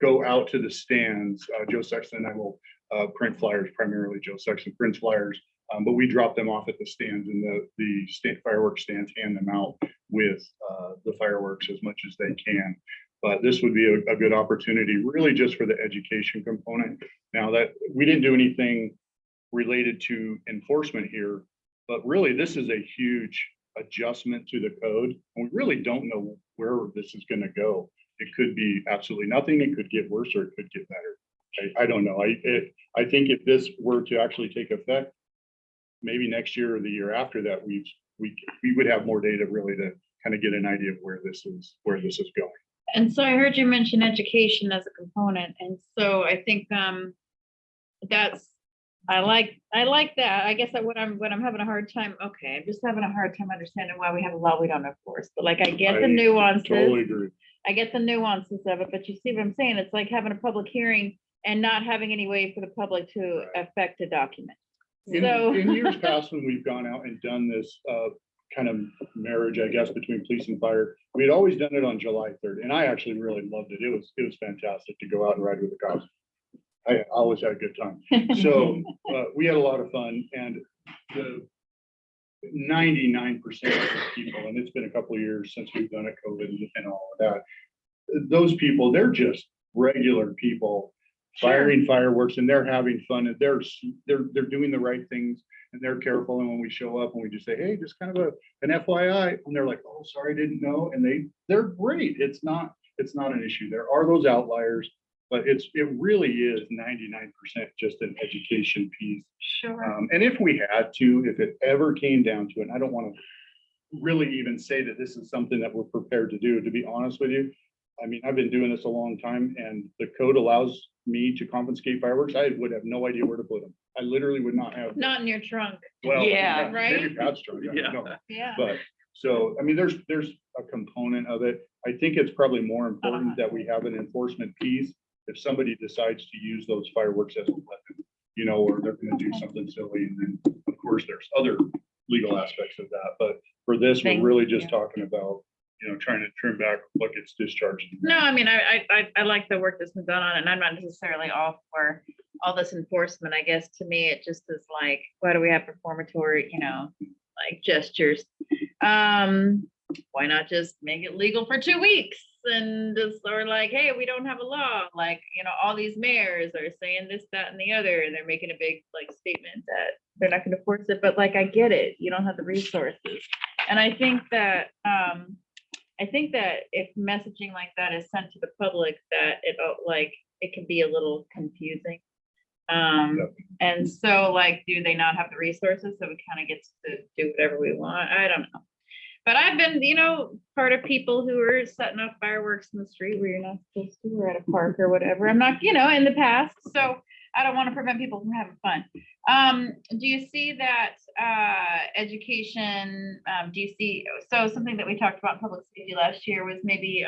U: go out to the stands. Joe Sexton and I will print flyers, primarily Joe Sexton prints flyers, but we drop them off at the stands, and the fireworks stands hand them out with the fireworks as much as they can. But this would be a good opportunity really just for the education component. Now that we didn't do anything related to enforcement here, but really this is a huge adjustment to the code. And we really don't know where this is going to go. It could be absolutely nothing. It could get worse or it could get better. I don't know. I think if this were to actually take effect, maybe next year or the year after that, we would have more data really to kind of get an idea of where this is going.
E: And so I heard you mention education as a component, and so I think I like that. I guess that when I'm having a hard time, okay, I'm just having a hard time understanding why we have a law we don't enforce. But like I get the nuances.
U: Totally agree.
E: I get the nuances of it, but you see what I'm saying? It's like having a public hearing and not having any way for the public to affect a document.
U: In years past, when we've gone out and done this kind of marriage, I guess, between police and fire, we had always done it on July 3rd, and I actually really loved it. It was fantastic to go out and ride with the cops. I always had a good time. So we had a lot of fun, and the 99% of the people, and it's been a couple of years since we've done it, COVID and all of that, those people, they're just regular people firing fireworks, and they're having fun, and they're doing the right things, and they're careful. And when we show up and we just say, hey, just kind of an FYI, and they're like, oh, sorry, I didn't know. And they're great. It's not an issue. There are those outliers, but it really is 99% just an education piece.
E: Sure.
U: And if we had to, if it ever came down to it, and I don't want to really even say that this is something that we're prepared to do, to be honest with you. I mean, I've been doing this a long time, and the code allows me to confiscate fireworks. I would have no idea where to put them. I literally would not have.
E: Not in your trunk.
U: Well,
E: yeah, right.
U: Maybe Pat's trunk.
E: Yeah.
U: But so, I mean, there's a component of it. I think it's probably more important that we have an enforcement piece. If somebody decides to use those fireworks as a weapon, or they're going to do something silly, and then of course there's other legal aspects of that. But for this, we're really just talking about, trying to trim back what gets discharged.
E: No, I mean, I like the work that's been done on it, and I'm not necessarily all for all this enforcement. I guess to me, it just is like, why do we have performatory, like gestures? Why not just make it legal for 2 weeks and just, or like, hey, we don't have a law. Like, all these mayors are saying this, that, and the other, and they're making a big like statement that they're not going to force it. But like, I get it. You don't have the resources, and I think that if messaging like that is sent to the public, that it can be a little confusing. And so like, do they not have the resources? So we kind of get to do whatever we want. I don't know. But I've been, part of people who are setting off fireworks in the street where you're not supposed to, or at a park or whatever. I'm not, in the past. So I don't want to prevent people from having fun. Do you see that education, so something that we talked about in public safety last year was maybe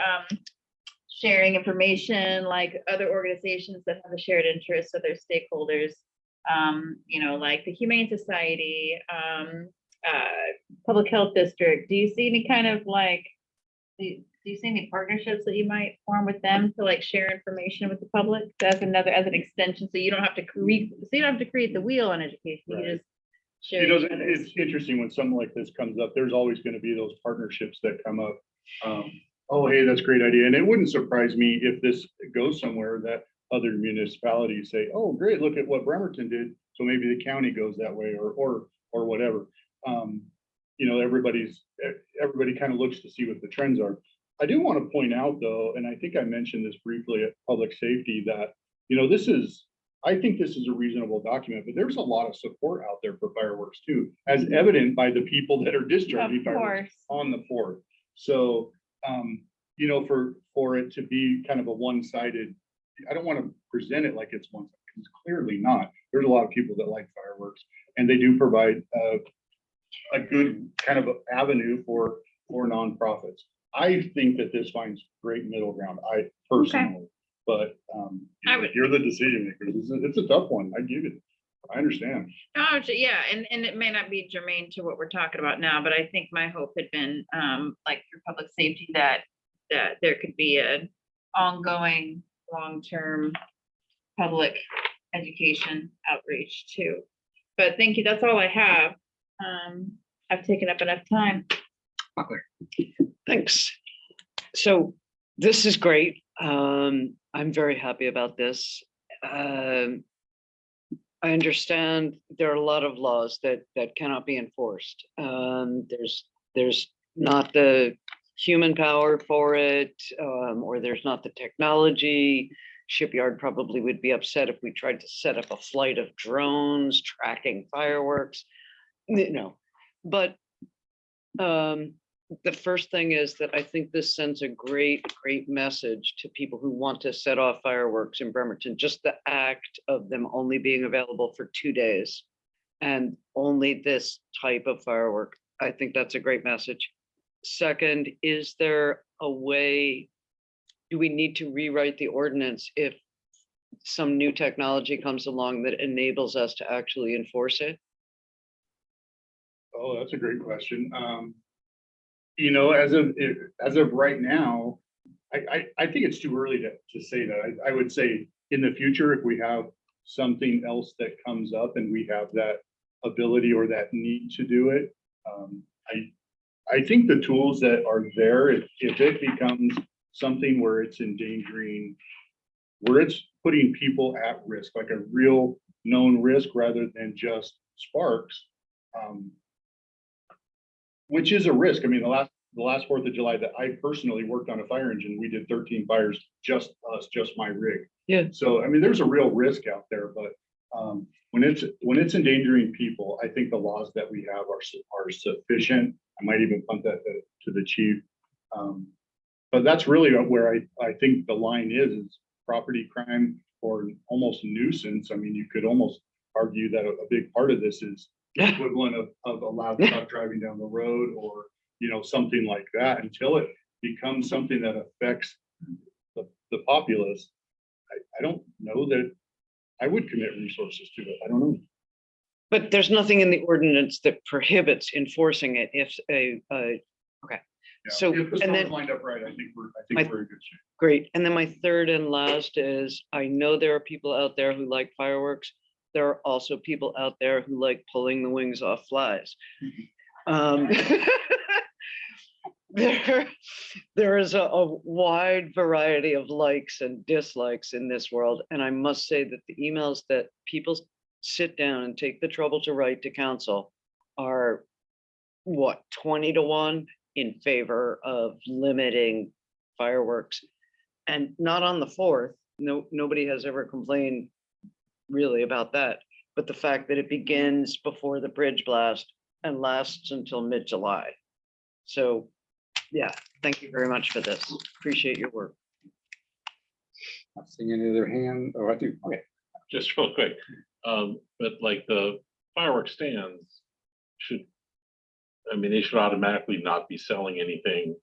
E: sharing information, like other organizations that have a shared interest of their stakeholders, like the Humane Society, public health district, do you see any kind of like, do you see any partnerships that you might form with them to like share information with the public? As an extension, so you don't have to create, the wheel on education, you
U: Right.
E: just share.
U: It doesn't,
E: each other's-
U: it's interesting when something like this comes up, there's always gonna be those partnerships that come up. Oh, hey, that's a great idea. And it wouldn't surprise me if this goes somewhere that other municipalities say, oh, great, look at what Bremerton did. So maybe the county goes that way or whatever. You know, everybody kind of looks to see what the trends are. I do want to point out though, and I think I mentioned this briefly at public safety, that, you know, I think this is a reasonable document, but there's a lot of support out there for fireworks too, as evident by the people that are discharging
E: Of
U: fireworks
E: course.
U: on the 4th. So, you know, for it to be kind of a one-sided, I don't want to present it like it's one-sided, because it's clearly not. There's a lot of people that like fireworks, and they do provide a good kind of avenue for nonprofits. I think that this finds great middle ground, I personally, but you're the decision maker. It's a tough one. I get it. I understand.
E: Oh, yeah, and it may not be germane to what we're talking about now, but I think my hope had been, like through public safety, that there could be an ongoing, long-term public education outreach too. But thank you, that's all I have. I've taken up enough time.
I: Thanks. So this is great. I'm very happy about this. I understand there are a lot of laws that cannot be enforced. There's not the human power for it, or there's not the technology. Shipyard probably would be upset if we tried to set up a flight of drones tracking fireworks. But the first thing is that I think this sends a great message to people who want to set off fireworks in Bremerton. Just the act of them only being available for 2 days and only this type of firework. I think that's a great message. Second, is there a way, do we need to rewrite the ordinance if some new technology comes along that enables us to actually enforce it?
U: Oh, that's a great question. You know, as of right now, I think it's too early to say that. I would say in the future, if we have something else that comes up and we have that ability or that need to do it, I think the tools that are there, if it becomes something where it's endangering, where it's putting people at risk, like a real known risk rather than just sparks, which is a risk. I mean, the last 4th of July that I personally worked on a fire engine, we did 13 fires, just us, just my rig.
I: Yeah.
U: So, I mean, there's a real risk out there, but when it's endangering people, I think the laws that we have are sufficient. I might even punt that to the chief. But that's really where I think the line is property crime or almost nuisance. I mean, you could almost argue that a big part of this is the equivalent of a loud truck driving down the road, or, you know, something like that, until it becomes something that affects the populace. I don't know that I would commit resources to it. I don't know.
I: But there's nothing in the ordinance that prohibits enforcing it if okay.
U: Yeah,
I: So,
U: if the
I: and
U: stars
I: then,
U: lined up right, I think we're in good shape.
I: great. And then my third and last is, I know there are people out there who like fireworks. There are also people out there who like pulling the wings off flies. There is a wide variety of likes and dislikes in this world. And I must say that the emails that people sit down and take the trouble to write to council are, what, 20 to 1 in favor of limiting fireworks, and not on the 4th. Nobody has ever complained really about that, but the fact that it begins before the bridge blast and lasts until mid-July. So yeah, thank you very much for this. Appreciate your work.
A: Not seeing any other hand. Oh, I do. Okay.
F: Just real quick, but like the fireworks stands they should automatically not be selling anything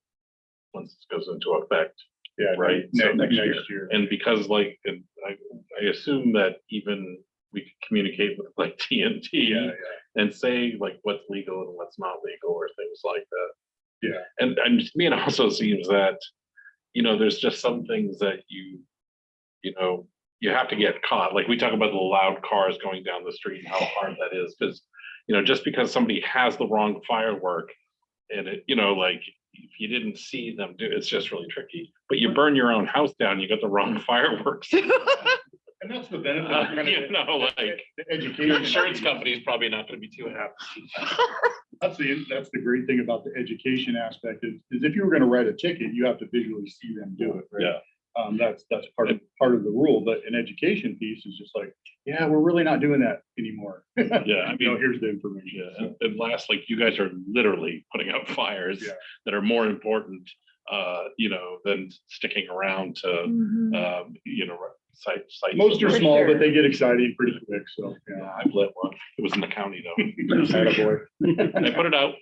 F: once it goes into effect.
U: Yeah,
F: right.
U: Next year.
F: And because I assume that even we could communicate with like TNT and say like what's legal and what's not legal or things like that.
R: Yeah.
F: And to me, it also seems that, you know, there's just some things that you know, you have to get caught. Like we talk about the loud cars going down the street and how hard that is, because, you know, just because somebody has the wrong firework and it, you know, like if you didn't see them do, it's just really tricky. But you burn your own house down, you got the wrong fireworks.
G: And that's the benefit.
F: You know, like your insurance company is probably not going to be too happy.
U: That's the great thing about the education aspect is if you were gonna write a ticket, you have to visually see them do it, right? That's part of the rule, but an education piece is just like, yeah, we're really not doing that anymore.
F: Yeah, I
U: You know,
F: mean,
U: here's the information.
F: yeah, and last, like you guys are literally putting out fires that are more important, you know, than sticking around to, you know, site.
U: Most are small, but they get exciting pretty quick, so.
F: Yeah, I've lit one. It was in the county though.
U: Attaboy.
F: I put it out.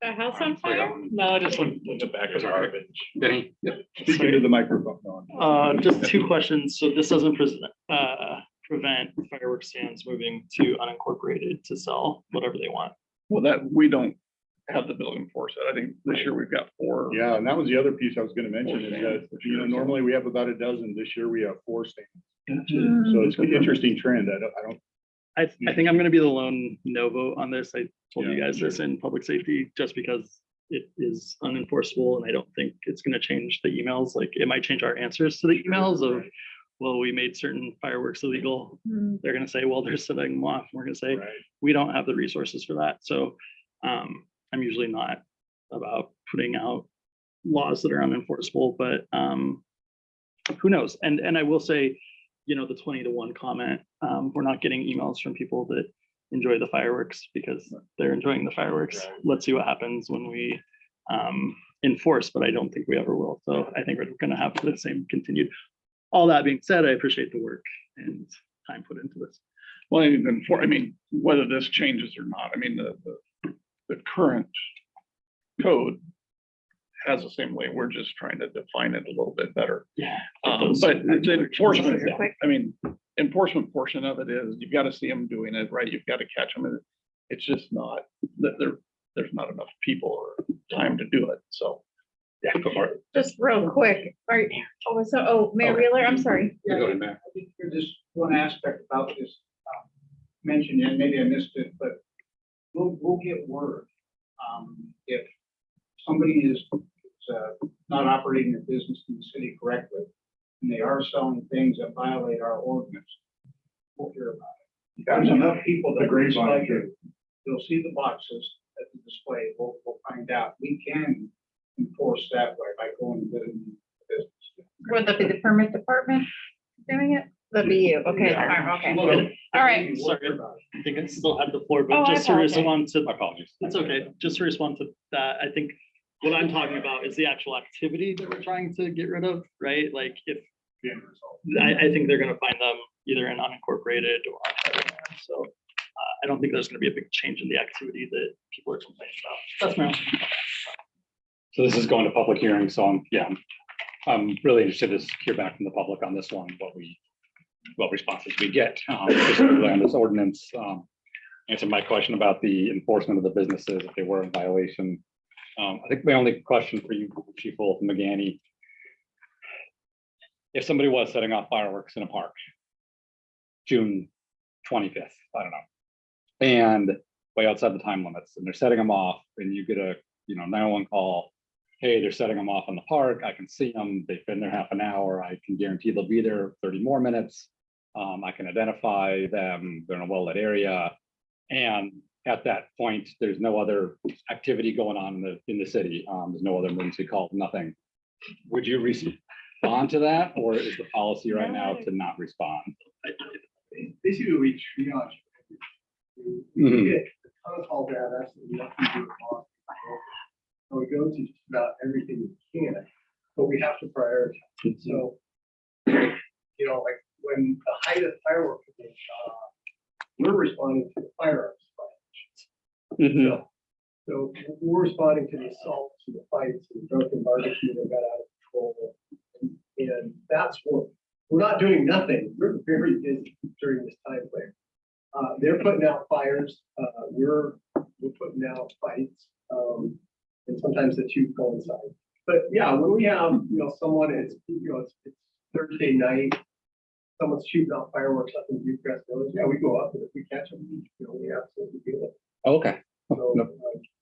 E: The house on fire?
F: No, I just put it back as garbage.
A: Benny?
U: Speaking to the microphone.
L: Just two questions. So this doesn't prevent fireworks stands moving to unincorporated to sell whatever they want.
G: Well, that, we don't have the ability to enforce it. I think this year we've got 4.
U: Yeah, and that was the other piece I was gonna mention is that, you know, normally we have about a dozen. This year we have 4 stands. So it's an interesting trend.
L: I think I'm gonna be the lone no vote on this. I told you guys this in public safety, just because it is unenforceable and I don't think it's gonna change the emails. Like it might change our answers to the emails of, well, we made certain fireworks illegal. They're gonna say, well, they're setting them off. We're gonna say, we don't have the resources for that. So I'm usually not about putting out laws that are unenforceable, but who knows? And I will say, you know, the 20-to-1 comment, we're not getting emails from people that enjoy the fireworks because they're enjoying the fireworks. Let's see what happens when we enforce, but I don't think we ever will. So I think we're gonna have the same continued. All that being said, I appreciate the work and time put into this.
G: Well, even I mean, whether this changes or not, I mean, the current code has the same way. We're just trying to define it a little bit better.
L: Yeah.
G: But the enforcement, I mean, enforcement portion of it is you've got to see them doing it, right? You've got to catch them. It's just not that there's not enough people or time to do it. So, yeah.
E: Just real quick. Mayor Wheeler, I'm sorry.
D: Yeah, I think there's just one aspect about this mentioned, and maybe I missed it, but we'll get word if somebody is not operating their business in the city correctly, and they are selling things that violate our ordinance. We'll hear about it. There's enough people that like it. They'll see the boxes at the display. We'll find out. We can enforce that way by going to the business.
E: Would that be the permit department doing it? That'd be you. Okay.
L: Yeah.
E: Okay. All right.
L: Sorry, I think I still have the floor,
E: Oh,
L: but
E: I
L: just to
E: apologize.
L: respond to,
F: My apologies.
L: it's okay. Just to respond to that, I think what I'm talking about is the actual activity that we're trying to get rid of, right? Like if, I think they're gonna find them either in unincorporated or on federal land. So I don't think there's gonna be a big change in the activity that people are complaining about. That's my own.
O: So this is going to public hearing, so I'm really interested to hear back from the public on this one, what responses we get, specifically on this ordinance. Answer my question about the enforcement of the businesses if they were in violation. I think my only question for you, Chief Wolf and McGanny, if somebody was setting off fireworks in a park, June 25th, I don't know, and way outside the time limits, and they're setting them off, and you get a 911 call, hey, they're setting them off in the park, I can see them, they've been there half an hour, I can guarantee they'll be there 30 more minutes, I can identify them, they're in a well-lit area, and at that point, there's no other activity going on in the city, there's no other emergency call, nothing. Would you respond to that, or is the policy right now to not respond?
Q: Basically, we triage. We get a ton of call data, so we have to do it. So we go to just about everything we can, but we have to prioritize. So, like when the height of fireworks are being shot off, we're responding to the firearms violations. So we're responding to the assaults and the fights and the drunken barbecue that got out of control. And that's what we're not doing nothing. We're very busy during this time frame. They're putting out fires. We're putting out fights. And sometimes the two coincide. But yeah, when we have, someone, it's Thursday night, someone's shooting out fireworks up in Bucharest Village. Yeah, we go up and if we catch them, we absolutely deal with it.
A: Okay.
Q: So,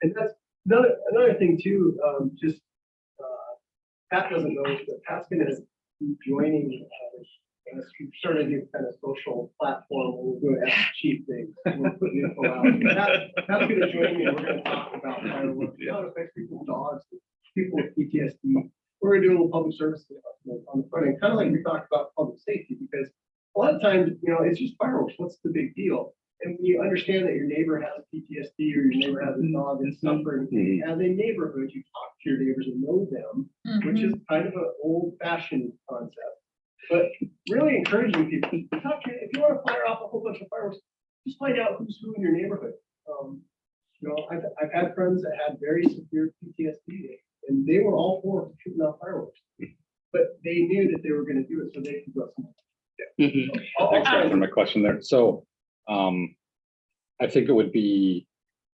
Q: and that's another thing too, Pat doesn't know, but Pat's gonna be joining, us. We've started a new kind of social platform where we're going to ask cheap things. We're putting info out. Pat's gonna join me and we're gonna talk about fireworks, how it affects people's dogs, people with PTSD. We're gonna do a little public service announcement on the front end, kind of like we talked about public safety, because a lot of times, it's just fireworks. What's the big deal? And when you understand that your neighbor has PTSD or your neighbor has a dog that's suffering, as a neighborhood, you talk to your neighbors and know them, which is kind of an old fashioned concept, but really encouraging people. If you want to fire off a whole bunch of fireworks, just find out who's who in your neighborhood. I've had friends that had very severe PTSD and they were all for shooting off fireworks, but they knew that they were going to do it so they could go somewhere.
A: Thanks for answering my question there. So I think it would be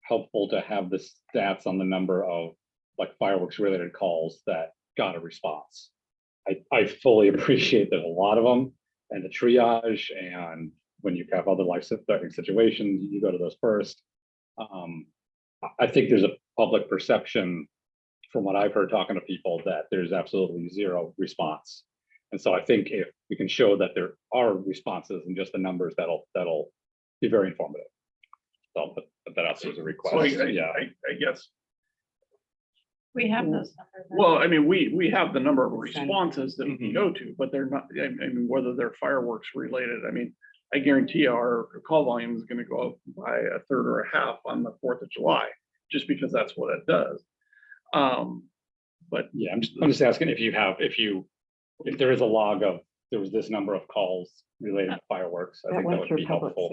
A: helpful to have the stats on the number of like fireworks related calls that got a response. I fully appreciate there's a lot of them and the triage, and when you have other life-threatening situations, you go to those first. I think there's a public perception from what I've heard talking to people that there's absolutely zero response. And so I think if we can show that there are responses and just the numbers, that'll be very informative. So I'll put that out as a request.
G: So
A: Yeah.
G: I guess,
E: We have those numbers.
G: well, I mean, we have the number of responses that we can go to, but they're not, I mean, whether they're fireworks related, I mean, I guarantee our call volume is gonna go up by a third or a half on the 4th of July, just because that's what it does. But
A: yeah, I'm just asking if there is a log of, there was this number of calls related to fireworks, I think that would be helpful.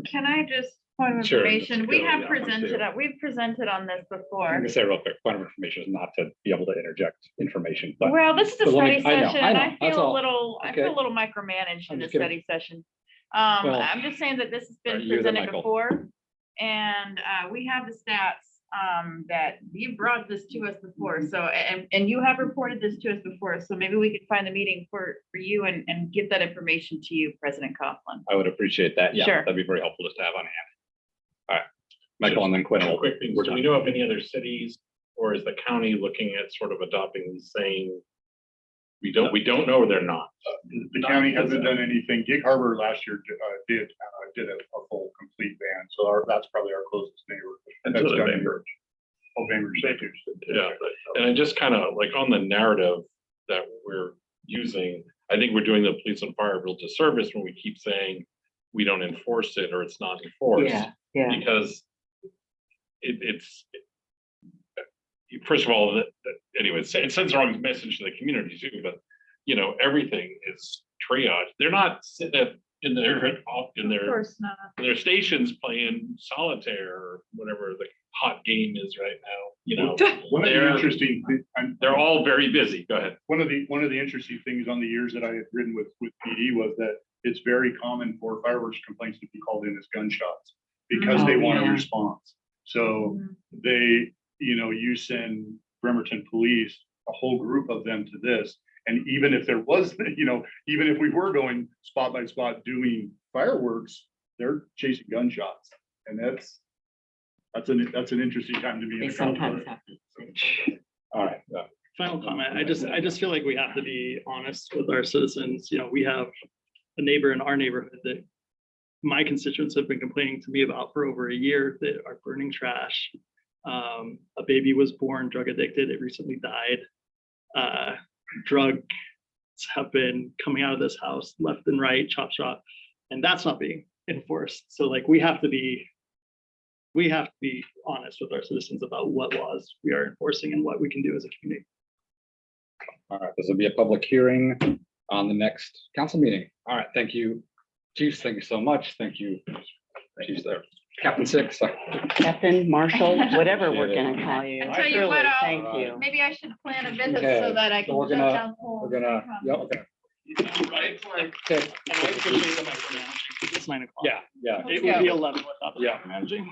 E: Can I just, point of
A: Sure,
E: information,
A: let's
E: we
A: go
E: have
A: down one,
E: presented,
A: too.
E: we've presented on this
A: I'm
E: before.
A: gonna say real quick, point of information is not to be able to interject information, but
E: Well, this is a
A: but let me-
E: study
A: I know,
E: session,
A: I know,
E: I
A: that's
E: feel a
A: all.
E: little, I
A: Okay.
E: feel a little micromanaged
A: I'm
E: in the
A: just kidding.
E: study session.
A: Well,
E: I'm just saying that this has been
A: you then,
E: presented
A: Michael.
E: before, and we have the stats that you brought this to us before, so, and you have reported this to us before, so maybe we could find the meeting for you and give that information to you, President Coughlin.
A: I would appreciate that. Yeah,
E: Sure.
A: that'd be very helpful just to have on hand. All right, Michael and then Quinn.
F: Two
A: will-
F: quick things.
A: we're
F: Do we
A: done.
F: know of any other cities, or is the county looking at sort of adopting these same? We don't know, or they're not.
U: The county hasn't done anything. Gig Harbor last year did a full complete ban. So that's probably our closest neighbor. That's
F: Until
U: done
F: they
U: in
F: merge.
U: Bainbridge.
F: Yeah, and I just kind of like on the narrative that we're using, I think we're doing the police and fire a real disservice when we keep saying we don't enforce it or it's not enforced.
H: Yeah.
F: Because it's first of all, anyways, it sends the wrong message to the community too, but everything is triage. They're not sitting in their
E: not.
F: their stations playing solitaire or whatever the hot game is right now.
U: One of the interesting,
F: They're all very busy. Go ahead.
U: one of the interesting things on the years that I had ridden with PD was that it's very common for fireworks complaints to be called in as gunshots because they want a response. So they, you send Bremerton police, a whole group of them to this. And even if there was, even if we were going spot by spot doing fireworks, they're chasing gunshots. And that's an interesting time to be in
H: They
U: the
H: sometimes
U: conflict.
H: have to.
A: All right.
L: final comment, I just feel like we have to be honest with our citizens. We have a neighbor in our neighborhood that my constituents have been complaining to me about for over a year that are burning trash. A baby was born drug addicted. It recently died. Drugs have been coming out of this house left and right, chop chop, and that's not being enforced. So like we have to be honest with our citizens about what laws we are enforcing and what we can do as a community.
A: All right, this will be a public hearing on the next council meeting. All right, thank you, chiefs. Thank you so much. Thank you, chiefs there. Captain Six.
H: Captain, Marshall, whatever we're
A: Appreciate it.
H: gonna call you.
E: I tell you
H: Truly,
E: what,
H: thank you.
E: maybe I should plan a visit
A: Okay,
E: so that I
A: so
E: can
A: we're
E: jump
A: gonna-
E: down the hole.
A: we're gonna, yeah, okay.
L: Right?
A: Okay.
L: And I appreciate the micromanaging. It's 9 o'clock.
A: Yeah,
L: It would be 11 without the
A: Yeah.
L: micromanaging.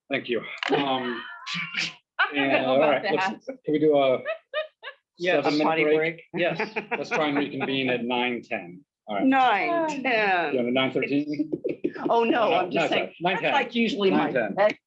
A: thank you.
E: I don't
A: And,
E: know
A: all
E: about
A: right,
E: that.
A: can we do a
I: Yes.
A: 7-minute break?
I: Yes.
A: Let's try and reconvene at 9:10. All right.
H: 9, 10.
A: You want a 9:13?
H: Oh, no, I'm just saying, that's
A: 9:10.
H: like usually my
A: 9:10.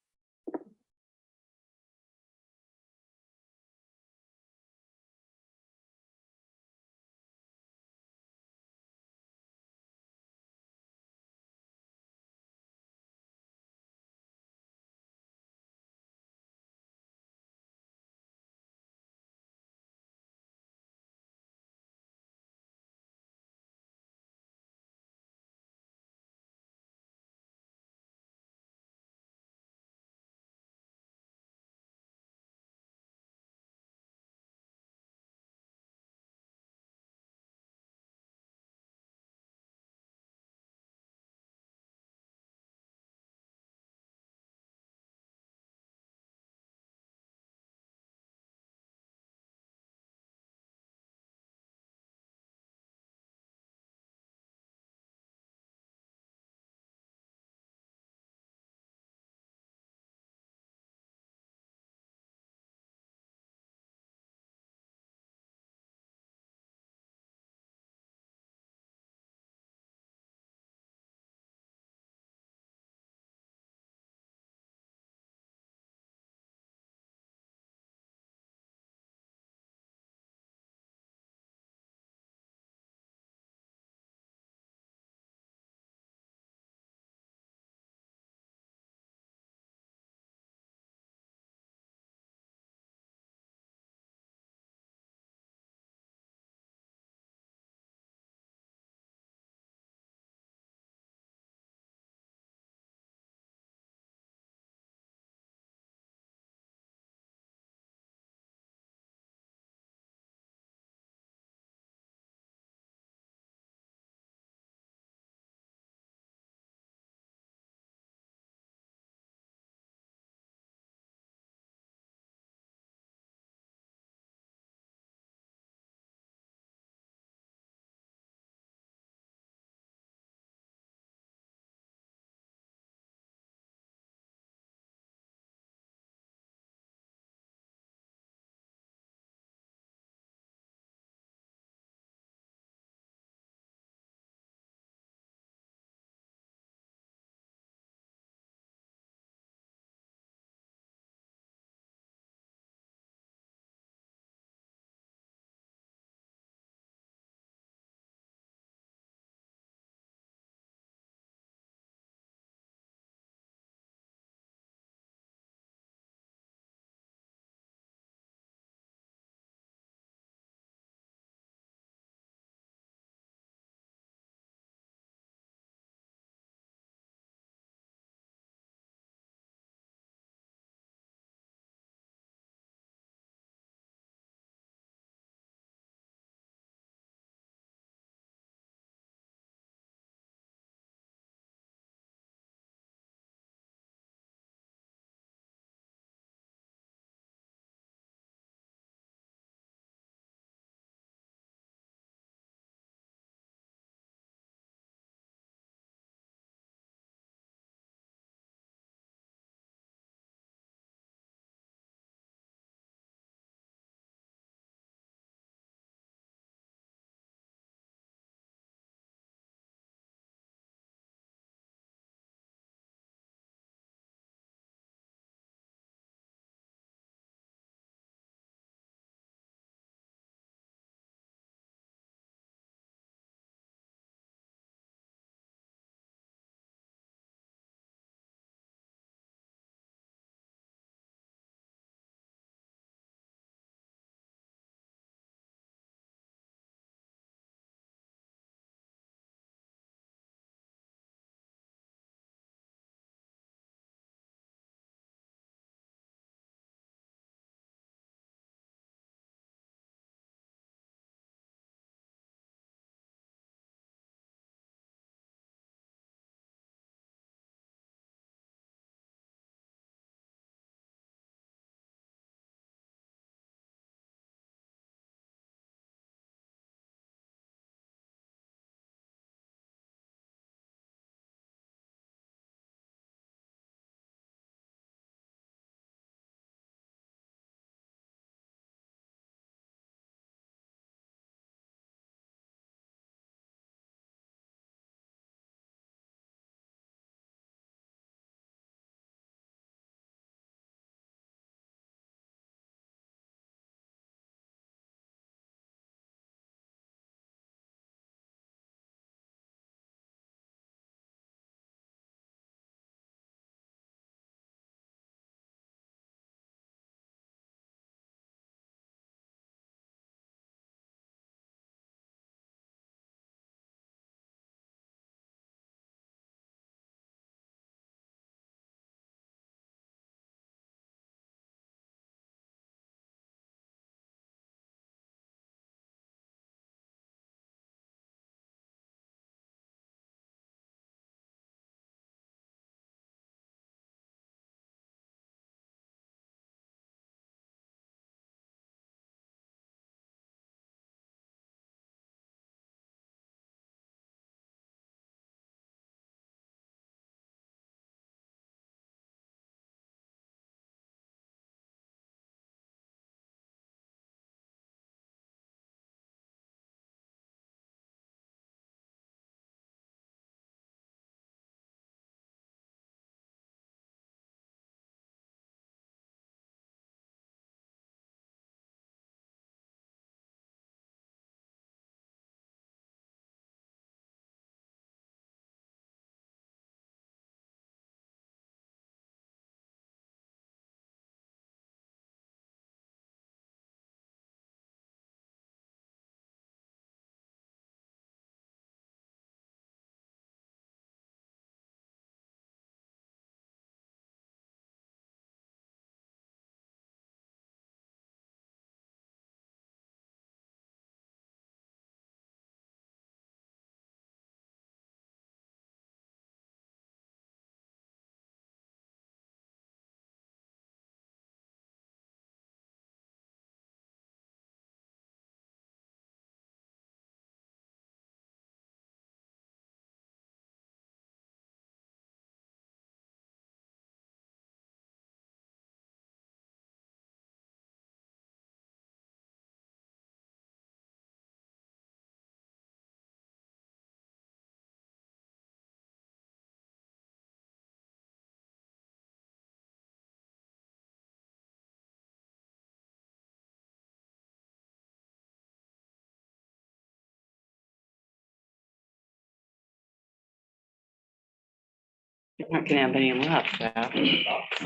H: Not gonna have any left,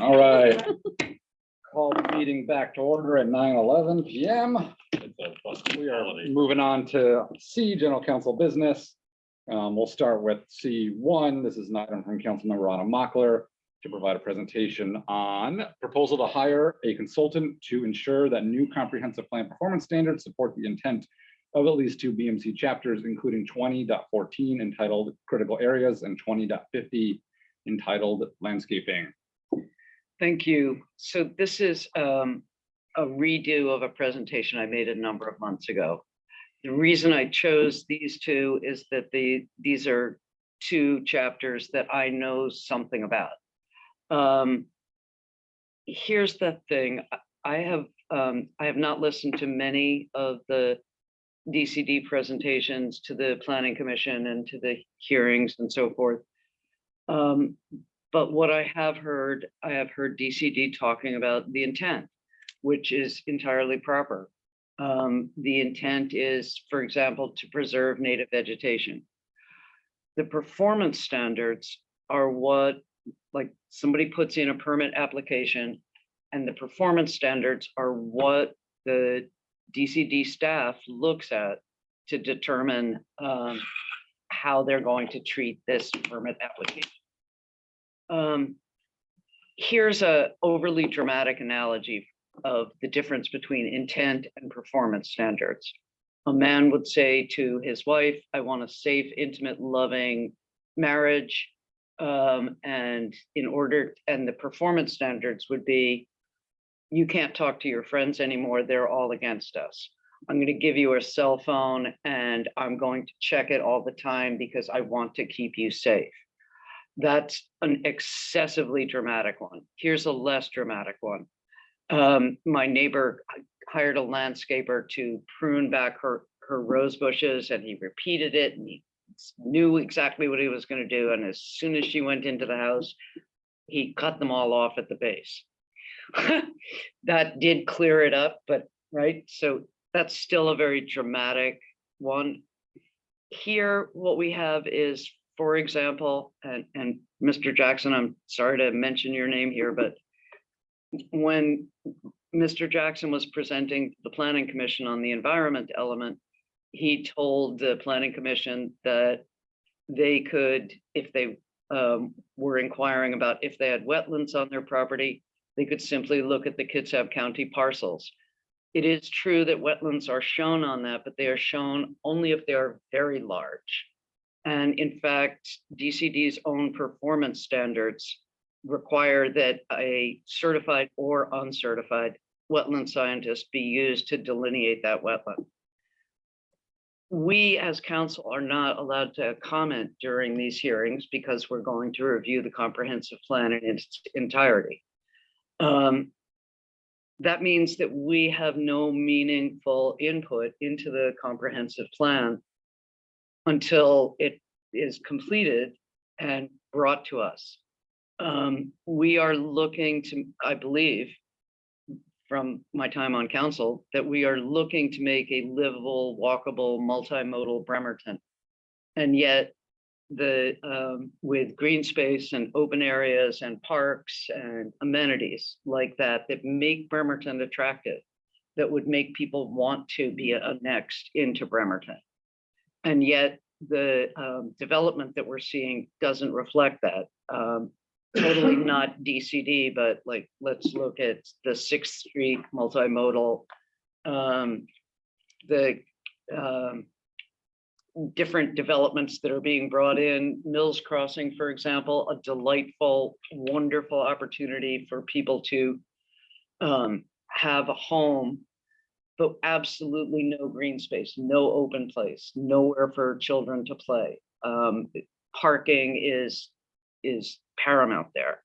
A: All right. Call the meeting back to order at 9:11 PM. We are moving on to C, general council business. We'll start with C1. This is an item from Councilmember Anna Mockler to provide a presentation on proposal to hire a consultant to ensure that new comprehensive plan performance standards support the intent of at least two BMC chapters, including 20.14 entitled critical areas and 20.50 entitled landscaping.
I: Thank you. So this is a redo of a presentation I made a number of months ago. The reason I chose these two is that these are two chapters that I know something about. Here's the thing. I have not listened to many of the DCD presentations to the Planning Commission and to the hearings and so forth. But what I have heard DCD talking about the intent, which is entirely proper. The intent is, for example, to preserve native vegetation. The performance standards are what, like somebody puts in a permit application, and the performance standards are what the DCD staff looks at to determine how they're going to treat this permit application. Here's a overly dramatic analogy of the difference between intent and performance standards. A man would say to his wife, I want a safe, intimate, loving marriage. And the performance standards would be, you can't talk to your friends anymore. They're all against us. I'm going to give you a cell phone and I'm going to check it all the time because I want to keep you safe. That's an excessively dramatic one. Here's a less dramatic one. My neighbor hired a landscaper to prune back her rose bushes, and he repeated it, and he knew exactly what he was going to do. And as soon as she went into the house, he cut them all off at the base. That did clear it up, but right. So that's still a very dramatic one. Here, what we have is, for example, and Mr. Jackson, I'm sorry to mention your name here, but when Mr. Jackson was presenting the Planning Commission on the environment element, he told the Planning Commission that they could, if they were inquiring about if they had wetlands on their property, they could simply look at the Kitsap County parcels. It is true that wetlands are shown on that, but they are shown only if they are very large. And in fact, DCD's own performance standards require that a certified or uncertified wetland scientist be used to delineate that wetland. We as council are not allowed to comment during these hearings because we're going to review the comprehensive plan in its entirety. That means that we have no meaningful input into the comprehensive plan until it is completed and brought to us. We are looking to, I believe, from my time on council, that we are looking to make a livable, walkable, multimodal Bremerton. And yet with green space and open areas and parks and amenities like that make Bremerton attractive, that would make people want to be annexed into Bremerton. And yet the development that we're seeing doesn't reflect that. Totally not DCD, but like, let's look at the 6th Street multimodal, the different developments that are being brought in. Mills Crossing, for example, a delightful, wonderful opportunity for people to have a home, but absolutely no green space, no open place, nowhere for children to play. Parking is paramount there.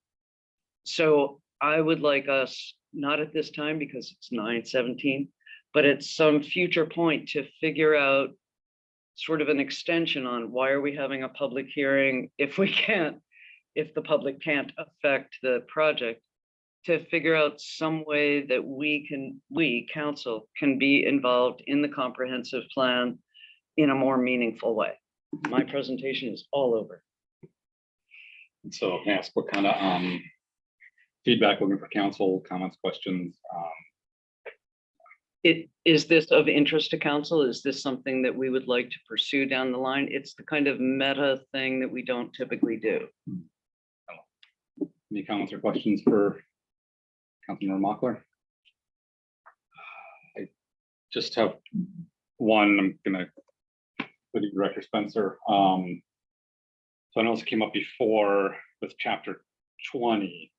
I: So I would like us, not at this time because it's 9/17, but at some future point to figure out sort of an extension on why are we having a public hearing if the public can't affect the project, to figure out some way that we council can be involved in the comprehensive plan in a more meaningful way. My presentation is all over.
A: And so can I ask what kind of feedback, looking for council, comments, questions?
I: Is this of interest to council? Is this something that we would like to pursue down the line? It's the kind of meta thing that we don't typically do.
A: Any comments or questions for Councilmember Mochler? I just have one. I'm gonna put you, Director Spencer. So I know this came up before with chapter 20.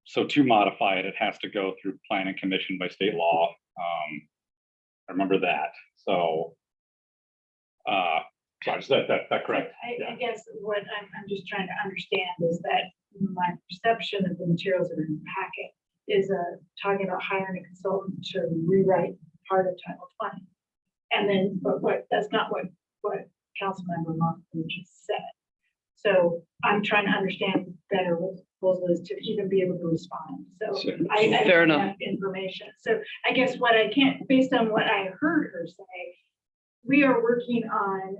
A: So to modify it, it has to go through planning commission by state law. I remember that. So sorry, is that correct?
N: I guess what I'm just trying to understand is that my perception of the materials that are in the packet is talking about hiring a consultant to rewrite part of Title 20. And then, but that's not what Councilmember Montgomery just said. So I'm trying to understand better what the proposal is to even be able to respond. So I
I: Fair
N: don't
I: enough.
N: have information. So I guess what I can't, based on what I heard her say, we are working on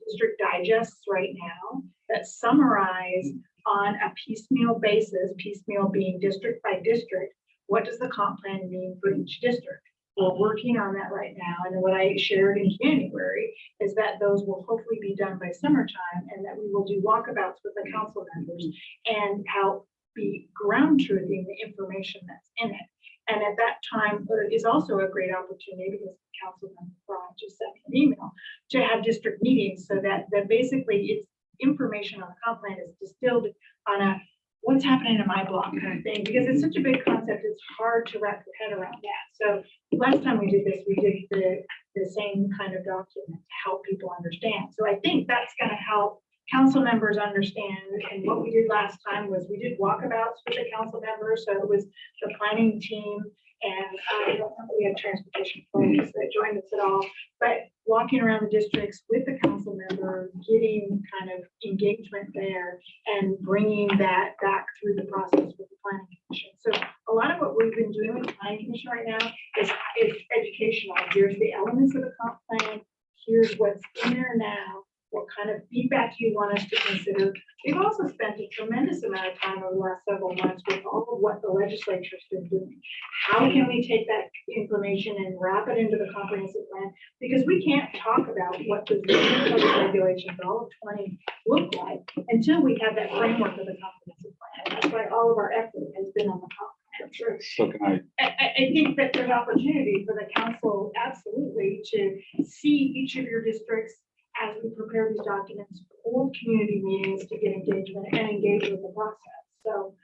N: district digests right now that summarize on a piecemeal basis, piecemeal being district by district, what does the comp plan mean for each district? We're working on that right now. And what I shared in January is that those will hopefully be done by summertime and that we will do walkabouts with the council members and help be ground truthing the information that's in it. And at that time, there is also a great opportunity because Councilmember Braun just sent me an email to have district meetings so that basically it's information on the comp plan is distilled on a what's happening in my block kind of thing, because it's such a big concept, it's hard to wrap your head around that. So last time we did this, we did the same kind of document to help people understand. So I think that's going to help council members understand. And what we did last time was we did walkabouts with the council members. So it was the planning team and I don't know if we had transportation folks that joined us at all, but walking around the districts with the council member, getting kind of engagement there and bringing that back through the process with the planning commission. So a lot of what we've been doing with the planning commission right now is educational. Here's the elements of the comp plan. Here's what's in there now. What kind of feedback do you want us to consider? We've also spent a tremendous amount of time over the last several months with all of what the legislature's been doing. How can we take that information and wrap it into the comprehensive plan? Because we can't talk about what the regulations, all of 20 look like until we have that framework of the comprehensive plan. That's why all of our effort has been on the comprehensive.
A: So can
N: I think that there's opportunity for the council absolutely to see each of your districts as we prepare these documents, hold community meetings to get engagement and engage with the process. So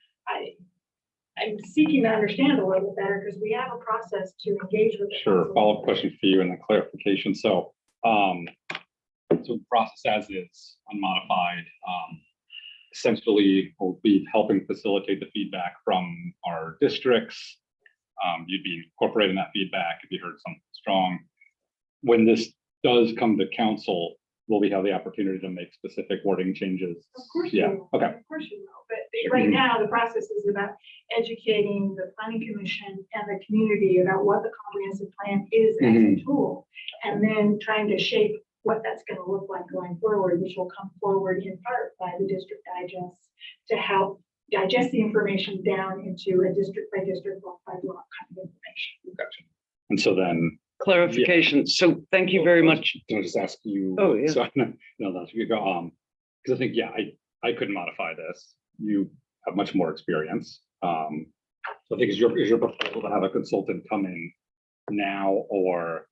N: I'm seeking to understand a little bit better because we have a process to engage with.
A: Sure, follow-up question for you and then clarification. So, so the process as is unmodified, essentially will be helping facilitate the feedback from our districts. You'd be incorporating that feedback if you heard something strong. When this does come to council, will we have the opportunity to make specific wording changes?
N: Of course
A: Yeah,
N: you will.
A: okay.
N: Of course you will. But right now, the process is about educating the planning commission and the community about what the comprehensive plan is as a tool, and then trying to shape what that's going to look like going forward, which will come forward in part by the district digests to help digest the information down into a district by district, block by block kind of information.
A: Gotcha. And so then
I: Clarification. So thank you very much.
A: Can I just ask you?
I: Oh, yeah.
A: So, no, that's you go. Because I think, yeah, I could modify this. You have much more experience. So I think is your proposal to have a consultant come in now or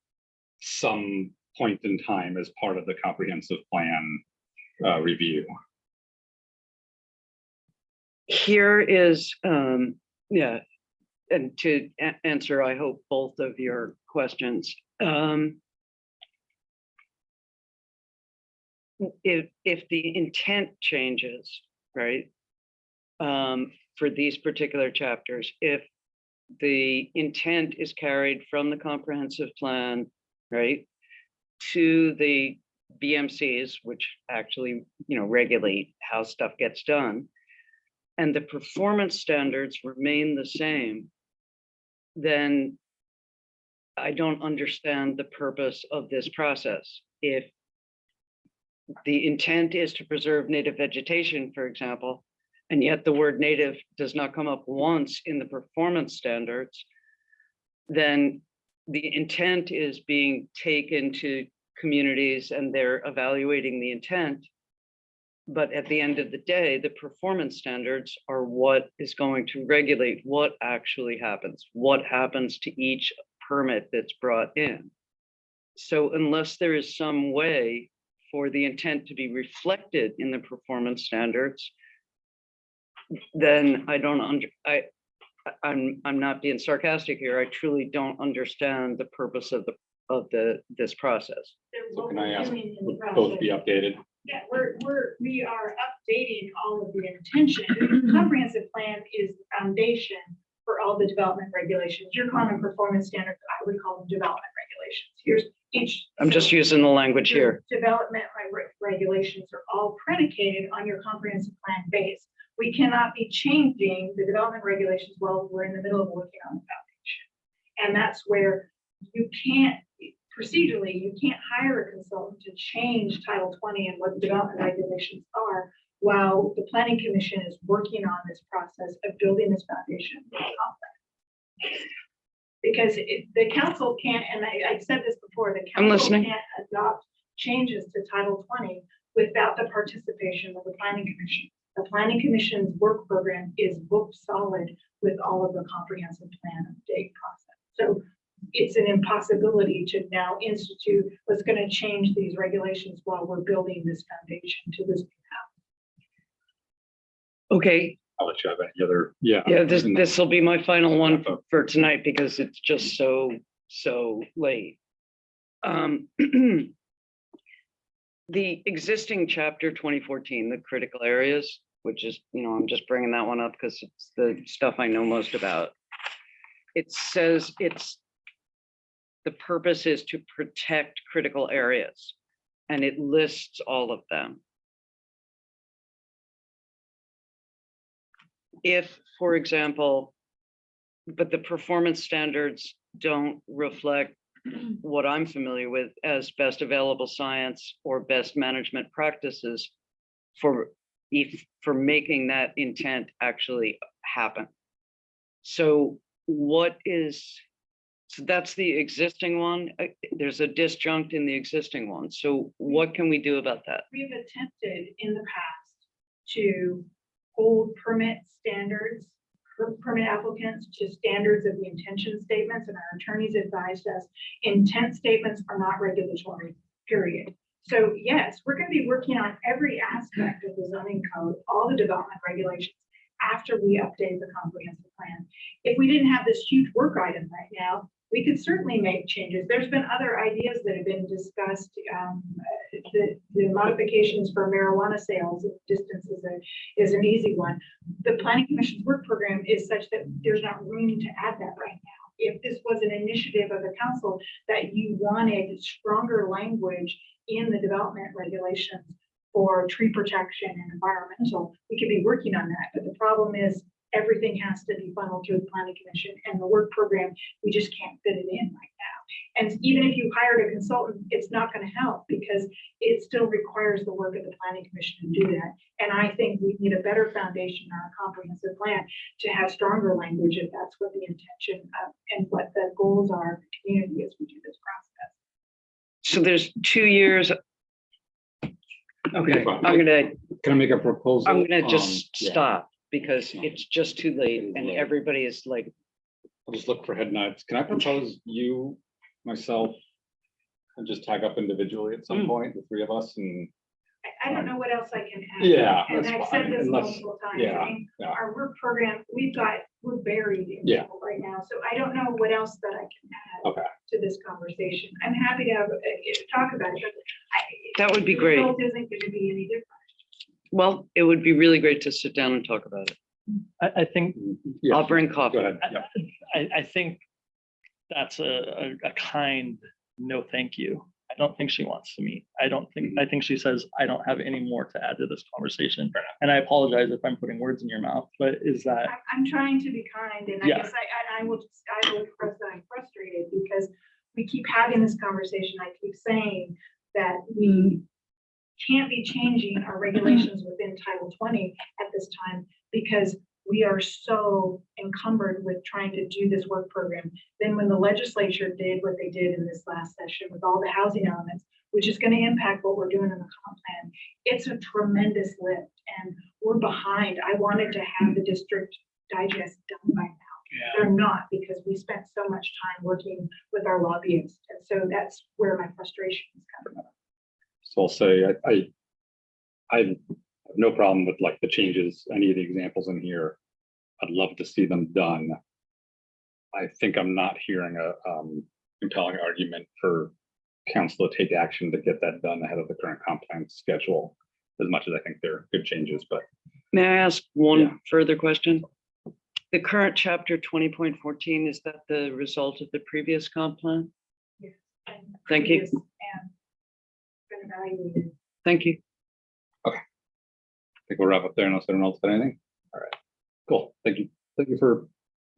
A: some point in time as part of the comprehensive plan review?
I: Here is, yeah, and to answer, I hope, both of your questions. If the intent changes, right, for these particular chapters, if the intent is carried from the comprehensive plan, right, to the BMCs, which actually, regulate how stuff gets done, and the performance standards remain the same, then I don't understand the purpose of this process. If the intent is to preserve native vegetation, for example, and yet the word native does not come up once in the performance standards, then the intent is being taken to communities and they're evaluating the intent. But at the end of the day, the performance standards are what is going to regulate what actually happens, what happens to each permit that's brought in. So unless there is some way for the intent to be reflected in the performance standards, then I don't I'm not being sarcastic here. I truly don't understand the purpose of this process.
F: So can I ask, would both be updated?
N: Yeah, we are updating all of the intention. The comprehensive plan is the foundation for all the development regulations. Your common performance standards, I would call them development regulations. Here's each.
I: I'm just using the language
N: your
I: here.
N: Development regulations are all predicated on your comprehensive plan base. We cannot be changing the development regulations while we're in the middle of working on the foundation. And that's where you can't, procedurally, you can't hire a consultant to change Title 20 and what the development regulations are while the Planning Commission is working on this process of building this foundation for the complex. Because the council can't, and I've said this before, the
I: I'm
N: council
I: listening.
N: can't adopt changes to Title 20 without the participation of the Planning Commission. The Planning Commission's work program is booked solid with all of the comprehensive plan update process. So it's an impossibility to now institute what's going to change these regulations while we're building this foundation to this.
I: Okay,
F: I'll let you have any other, yeah.
I: yeah, this will be my final one for tonight because it's just so late. The existing chapter 2014, the critical areas, which is, I'm just bringing that one up because it's the stuff I know most about. It says the purpose is to protect critical areas, and it lists all of them. If, for example, but the performance standards don't reflect what I'm familiar with as best available science or best management practices for making that intent actually happen. So that's the existing one. There's a disjunct in the existing one. So what can we do about that?
N: We've attempted in the past to hold permit standards, permit applicants to standards of the intention statements, and our attorneys advised us intent statements are not regulatory, period. So yes, we're going to be working on every aspect of the zoning code, all the development regulations after we update the comprehensive plan. If we didn't have this huge work item right now, we could certainly make changes. There's been other ideas that have been discussed. The modifications for marijuana sales distance is an easy one. The Planning Commission's work program is such that there's not room to add that right now. If this was an initiative of the council that you wanted stronger language in the development regulations for tree protection and environmental, we could be working on that. But the problem is everything has to be funneled through the Planning Commission, and the work program, we just can't fit it in right now. And even if you hired a consultant, it's not going to help because it still requires the work of the Planning Commission to do that. And I think we need a better foundation on a comprehensive plan to have stronger language if that's what the intention and what the goals are of the community as we do this process.
I: So there's 2 years. Okay,
A: Can I make a proposal?
I: I'm gonna just
A: Yeah.
I: stop because it's just too late and everybody is like,
A: I'll just look for head nods. Can I propose you, myself, and just tag up individually at some point, the three of us, and
N: I don't know what else I can add.
A: Yeah,
N: And
A: that's
N: I've
A: fine,
N: said this
A: unless-
N: multiple times.
A: yeah,
N: I mean,
A: yeah.
N: our work program, we're buried in
A: Yeah.
N: people right now. So I don't know what else that I can add
A: Okay.
N: to this conversation. I'm happy to have talk about it. But
I: That would be
N: the
I: great.
N: result isn't going to be any different.
I: well, it would be really great to sit down and talk about it.
L: I think,
I: I'll bring coffee.
A: Go ahead. Yeah.
L: I think that's a kind no thank you. I don't think she wants to meet. I think she says, I don't have any more to add to this conversation. And I apologize if I'm putting words in your mouth, but is that,
N: I'm trying to be kind, and I
L: Yeah.
N: guess I will express that I'm frustrated because we keep having this conversation. I keep saying that we can't be changing our regulations within Title 20 at this time because we are so encumbered with trying to do this work program. Then when the legislature did what they did in this last session with all the housing elements, which is going to impact what we're doing in the comp plan, it's a tremendous lift and we're behind. I wanted to have the district digest done by now. They're not because we spent so much time working with our lobbyists. And so that's where my frustration is coming from.
A: So I'll say, I have no problem with like the changes, any of the examples in here. I'd love to see them done. I think I'm not hearing a compelling argument for council to take action to get that done ahead of the current comp plan schedule, as much as I think they're good changes, but.
I: May I ask one
A: Yeah.
I: further question? The current chapter 20.14, is that the result of the previous comp plan?
N: Yes. And
I: Thank you.
N: previous and been evaluated.
I: Thank you.
A: I think we'll wrap up there unless anyone else got anything. All right, cool. Thank you. Thank you for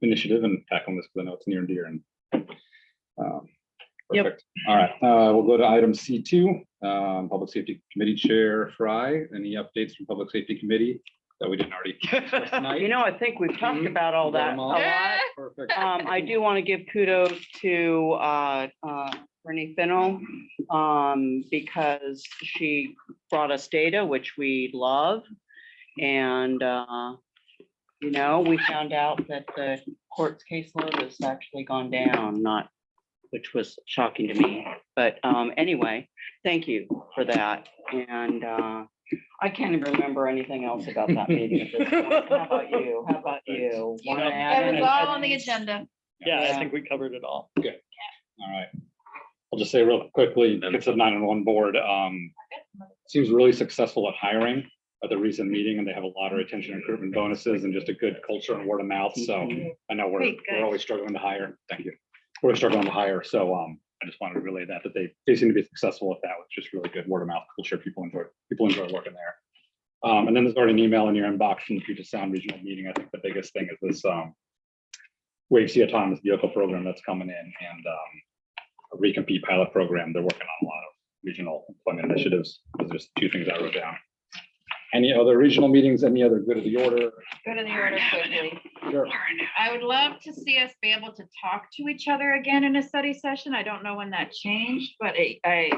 A: initiative and tackling this because I know it's near and dear and.
I: Yep.
A: Perfect. All right, we'll go to item C2, Public Safety Committee Chair Fry. Any updates from Public Safety Committee that we didn't already discuss tonight?
H: You know, I think we've talked about all
A: Got
H: that
A: them
H: a
A: all?
H: lot.
A: Perfect.
H: I do want to give kudos to Renee Finnell, because she brought us data, which we love. And, you know, we found out that the court's caseload has actually gone down, which was shocking to me. But anyway, thank you for that. And I can't even remember anything else about that meeting at this point. How about you? How about you? Wanna add
E: It was all on the
H: anything?
E: agenda.
L: Yeah,
H: Yeah.
L: I think we covered it all.
A: Good. All right. I'll just say real quickly, it's a 911 board. Seems really successful at hiring at the recent meeting, and they have a lot of retention and recruitment bonuses and just a good culture and word of mouth. So I know
E: Great,
A: we're
E: good.
A: always struggling to hire. Thank you. We're struggling to hire. So I just wanted to relay that they seem to be successful at that with just really good word of mouth culture. People enjoy working there. And then there's already an email in your inbox from the Puget Sound Regional Meeting. I think the biggest thing is this Wave C autonomous vehicle program that's coming in and a recompete pilot program. They're working on a lot of regional employment initiatives. Those are just two things I wrote down. Any other regional meetings, any other good of the order?
E: Go to the order quickly.
A: Sure.
E: I would love to see us be able to talk to each other again in a study session. I don't know when that changed, but I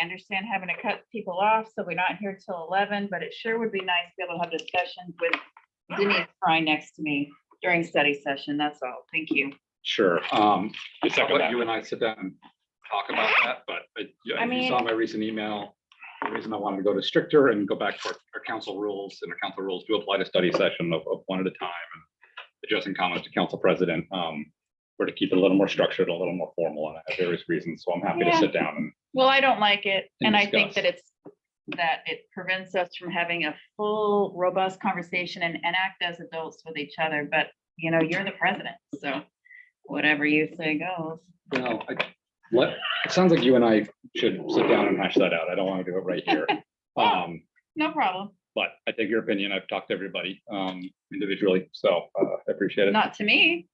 E: understand having to cut people off, so we're not here till 11, but it sure would be nice to be able to have discussions with Denise Fry next to me during study session. That's all. Thank you.
A: Sure. I'll
F: second
A: let
F: that.
A: you and I sit down and talk about that, but you saw my recent email. The reason I wanted to go to stricter and go back to our council rules, and our council rules do apply to study session of one at a time and addressing comments to council president. Or to keep it a little more structured, a little more formal, and I have various reasons. So I'm happy to
E: Yeah.
A: sit down and
E: Well, I don't like it, and I think
A: discuss.
E: that it prevents us from having a full, robust conversation and act as adults with each other. But, you know, you're the president, so whatever you say goes.
A: well, it sounds like you and I should sit down and hash that out. I don't want to do it right here.
E: No problem.
A: But I take your opinion. I've talked to everybody individually, so I appreciate it.
E: Not to me.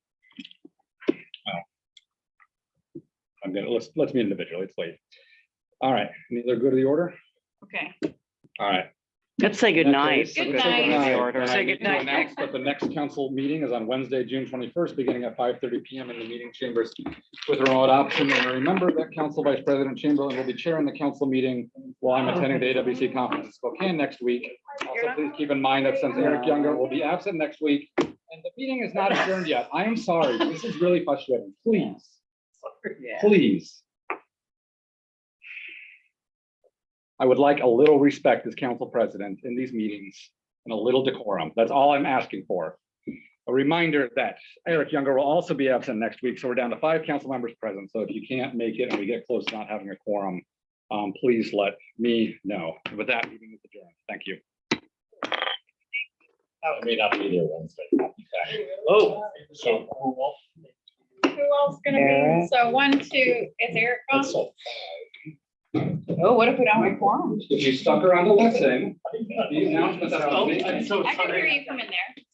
A: I'm gonna let's meet individually. It's late. All right, any other good of the order?
E: Okay.
A: All right.
H: Let's say good night.
E: Good
A: Let's say
E: night.
A: goodnight.
H: Order.
A: And I
H: Say
A: need
H: good
A: to
H: night.
A: announce that the next council meeting is on Wednesday, June 21st, beginning at 5:30 PM in the meeting chambers with remote option. And remember that Council Vice President Chamberlain will be chairing the council meeting while I'm attending the AWC conference in Spokane next week. Also, please keep in mind that since Eric Younger will be absent next week and the meeting is not adjourned yet, I am sorry. This is really frustrating. Please, please. I would like a little respect as council president in these meetings and a little decorum. That's all I'm asking for. A reminder that Eric Younger will also be absent next week, so we're down to 5 council members present. So if you can't make it and we get close to not having a quorum, please let me know. With that, meeting is adjourned. Thank you.
F: I may not be there Wednesday.
L: Oh,
F: So.
E: Who else gonna be? So 1, 2, is Eric on? Oh, what if we don't have quorum?
A: If you stuck around to listen, the announcements that I was
L: I'm
A: making.
L: so
E: I can hear
L: sorry.
E: you from in there.